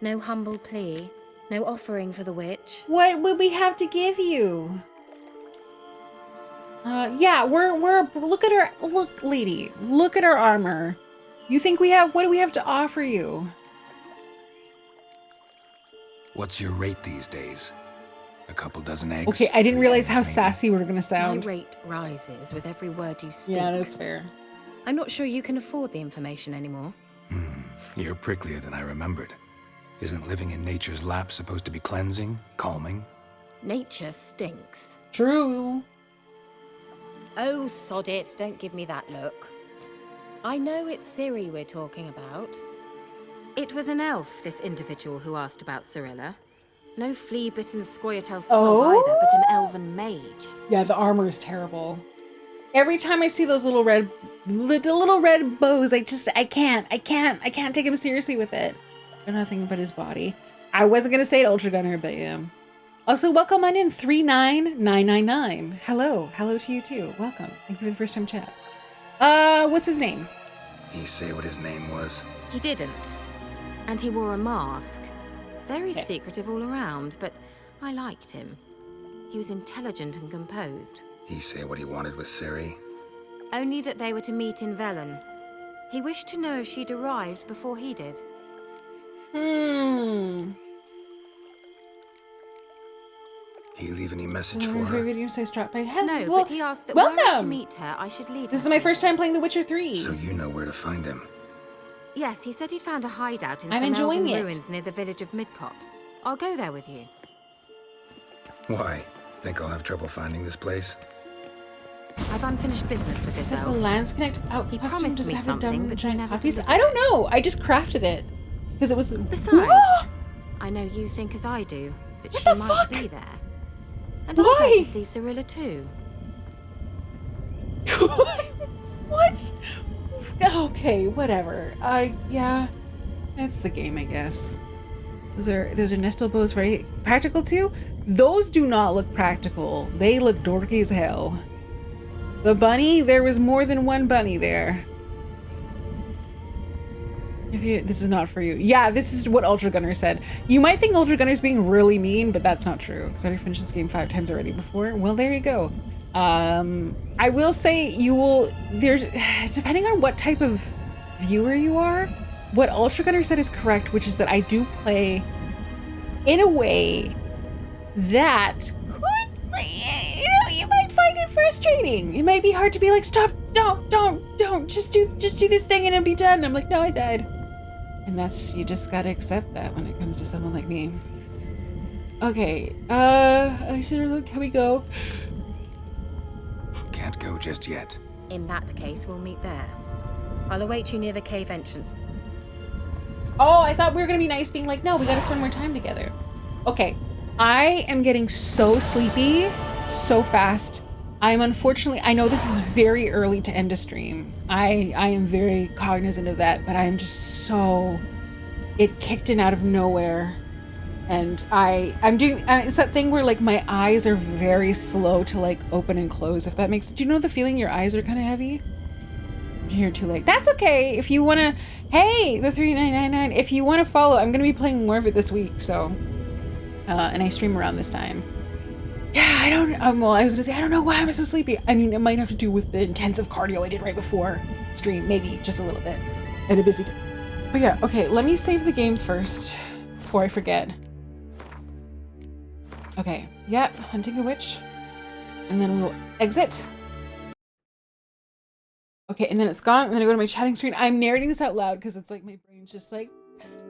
No humble plea. No offering for the witch. What would we have to give you? Yeah, we're look at her, look, lady, look at our armor. You think what do we have to offer you? What's your rate these days? A couple dozen eggs? Okay, I didn't 3 realize eggs, how maybe? sassy we were gonna sound. My rate rises with every word you speak. Yeah, that's fair. I'm not sure you can afford the information anymore. You're pricklier than I remembered. Isn't living in nature's lap supposed to be cleansing, calming? Nature stinks. True. Oh, sod it. Don't give me that look. I know it's Ciri we're talking about. It was an elf, this individual who asked about Cyrilla. No flea-bitten Scoia'tael snob either, but an elven mage. Yeah, the armor is terrible. Every time I see those little red bows, I can't take him seriously with it. Or nothing but his body. I wasn't gonna say it, Ultra Gunner, but yeah. Also, welcome on in 39999. Hello to you too. Welcome. Thank you for the first time chat. What's his name? He say what his name was? He didn't. And he wore a mask. Very secretive all around, but I liked him. He was intelligent and composed. He say what he wanted with Ciri? Only that they were to meet in Velen. He wished to know if she'd arrived before he did. He leave any message for her? Video says drop by. No, well, but he asked that were I to welcome! meet her, I should lead This her is my to first time playing The Witcher 3. So you know where to find him. Yes, he said he found a hideout in I'm some enjoying elven it. ruins near the village of Midcopse. I'll go there with you. Why? Think I'll have trouble finding this place? I've unfinished business with this Is that the elf. Lands Connect out He costume? promised Does it me have something, dumb but he giant never copies? delivered I don't it. know. I just crafted it because it was. Besides, I know you think as I do, that What she the might fuck? be there. And I'll Why? go to see Cyrilla too. What? Okay, whatever. Yeah, it's the game, I guess. Those are Nestle bows, very practical too. Those do not look practical. They look dorky as hell. The bunny, there was more than one bunny there. This is not for you. Yeah, this is what Ultra Gunner said. You might think Ultra Gunner's being really mean, but that's not true. Because I already finished this game 5 times already before. Well, there you go. I will say there's, depending on what type of viewer you are, what Ultra Gunner said is correct, which is that I do play in a way that could, you might find it frustrating. It might be hard to be like, stop, don't, just do this thing and it'll be done. I'm like, no, I died. And you just gotta accept that when it comes to someone like me. Okay, I said, look, can we go? Can't go just yet. In that case, we'll meet there. I'll await you near the cave entrance. Oh, I thought we were gonna be nice being like, no, we gotta spend more time together. Okay, I am getting so sleepy so fast. I know this is very early to end a stream. I am very cognizant of that, but I am just it kicked in out of nowhere. And it's that thing where like my eyes are very slow to like open and close, if that makes, do you know the feeling your eyes are kind of heavy? I'm here too late. That's okay. If you want to, hey, the 3999, if you want to follow, I'm going to be playing more of it this week. So, and I stream around this time. Yeah, I was gonna say, I don't know why I'm so sleepy. I mean, it might have to do with the intensive cardio I did right before stream, maybe just a little bit, and a busy day. But yeah, okay, let me save the game first before I forget. Okay, yep, hunting a witch, and then we'll exit. Okay, and then it's gone, and then I go to my chatting screen. I'm narrating this out loud because it's like my brain's just like,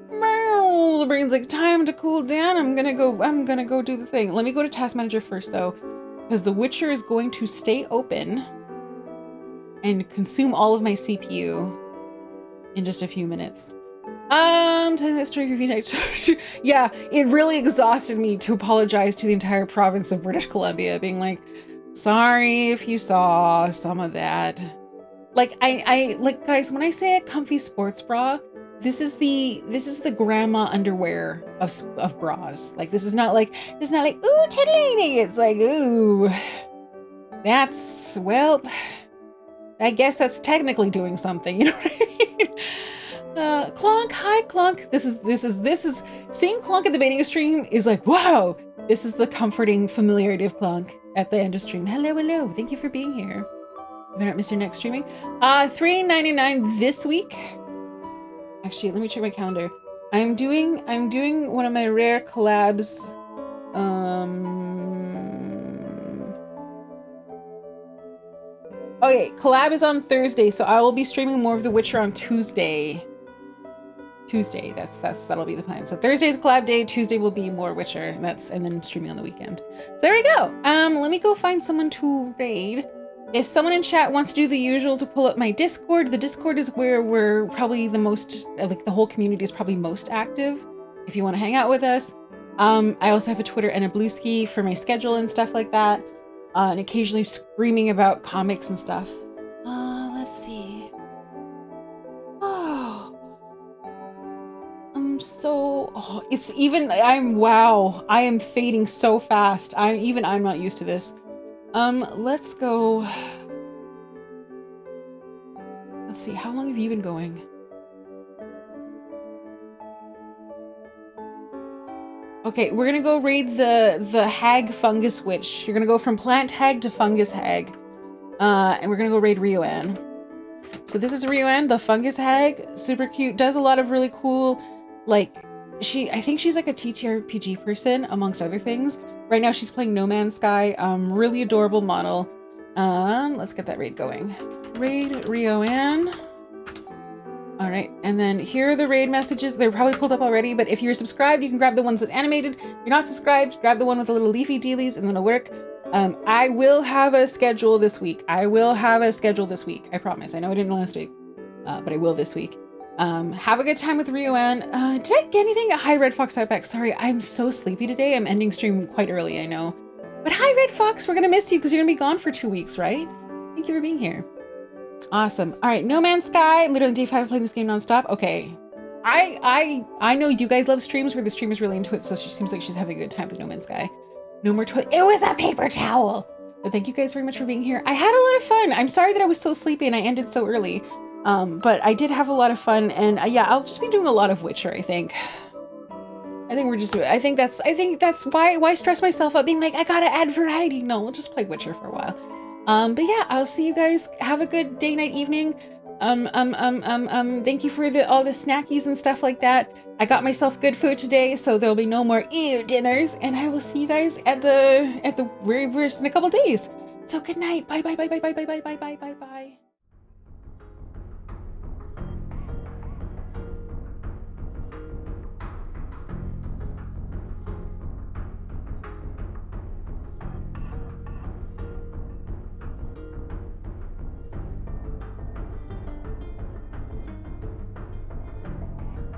the brain's like, time to cool down. I'm gonna go do the thing. Let me go to task manager first though, because the Witcher is going to stay open and consume all of my CPU in just a few minutes. Telling that story for V-Night. Yeah, it really exhausted me to apologize to the entire province of British Columbia, being like, sorry if you saw some of that. Like, I like, guys, when I say a comfy sports bra, this is the grandma underwear of bras. Like, this is not like, ooh, titillating. It's like, ooh, well, I guess that's technically doing something. You know what I mean? Clonk, hi Clonk. This is seeing Clonk at the beginning of stream is like, wow, this is the comforting familiarity of Clonk at the end of stream. Hello. Thank you for being here. I've been at Mr. Next streaming. $3.99 this week. Actually, let me check my calendar. I'm doing one of my rare collabs. Okay, collab is on Thursday, so I will be streaming more of The Witcher on Tuesday. That'll be the plan. So Thursday's collab day, Tuesday will be more Witcher, and then streaming on the weekend. So there we go. Let me go find someone to raid. If someone in chat wants to do the usual to pull up my Discord, the Discord is where we're probably the most, like the whole community is probably most active. If you want to hang out with us. I also have a Twitter and a Bluesky for my schedule and stuff like that. And occasionally screaming about comics and stuff. Let's see. Wow. I am fading so fast. I'm not used to this. Let's go. Let's see, how long have you been going? Okay, we're gonna go raid the hag fungus witch. You're gonna go from plant hag to fungus hag. And we're gonna go raid Ronenn. So this is Ronenn, the fungus hag. Super cute, does a lot of really cool, like, I think she's like a TTRPG person, amongst other things. Right now she's playing No Man's Sky. Really adorable model. Let's get that raid going. Raid Ronenn. All right, and then here are the raid messages. They're probably pulled up already, but if you're subscribed, you can grab the ones that animated. If you're not subscribed, grab the one with the little leafy dealies, and then it'll work. I will have a schedule this week. I promise. I know I didn't last week, but I will this week. Have a good time with Ronenn. Did I get anything? Hi, Red Fox Outback. Sorry, I'm so sleepy today. I'm ending stream quite early, I know. But hi, Red Fox. We're gonna miss you because you're gonna be gone for 2 weeks, right? Thank you for being here. Awesome. All right, No Man's Sky. I'm literally on day 5 playing this game nonstop. Okay. I know you guys love streams where the streamer's really into it, so she seems like she's having a good time with No Man's Sky. No more toilet. It was a paper towel. But thank you guys very much for being here. I had a lot of fun. I'm sorry that I was so sleepy and I ended so early. But I did have a lot of fun, and yeah, I'll just be doing a lot of Witcher, I think. I think that's why stress myself out being like, I gotta add variety. No, we'll just play Witcher for a while. But yeah, I'll see you guys. Have a good day, night, evening. Thank you for all the snackies and stuff like that. I got myself good food today, so there'll be no more ew dinners, and I will see you guys at the very first in a couple days. So good night. Bye bye bye bye bye bye bye bye bye bye bye.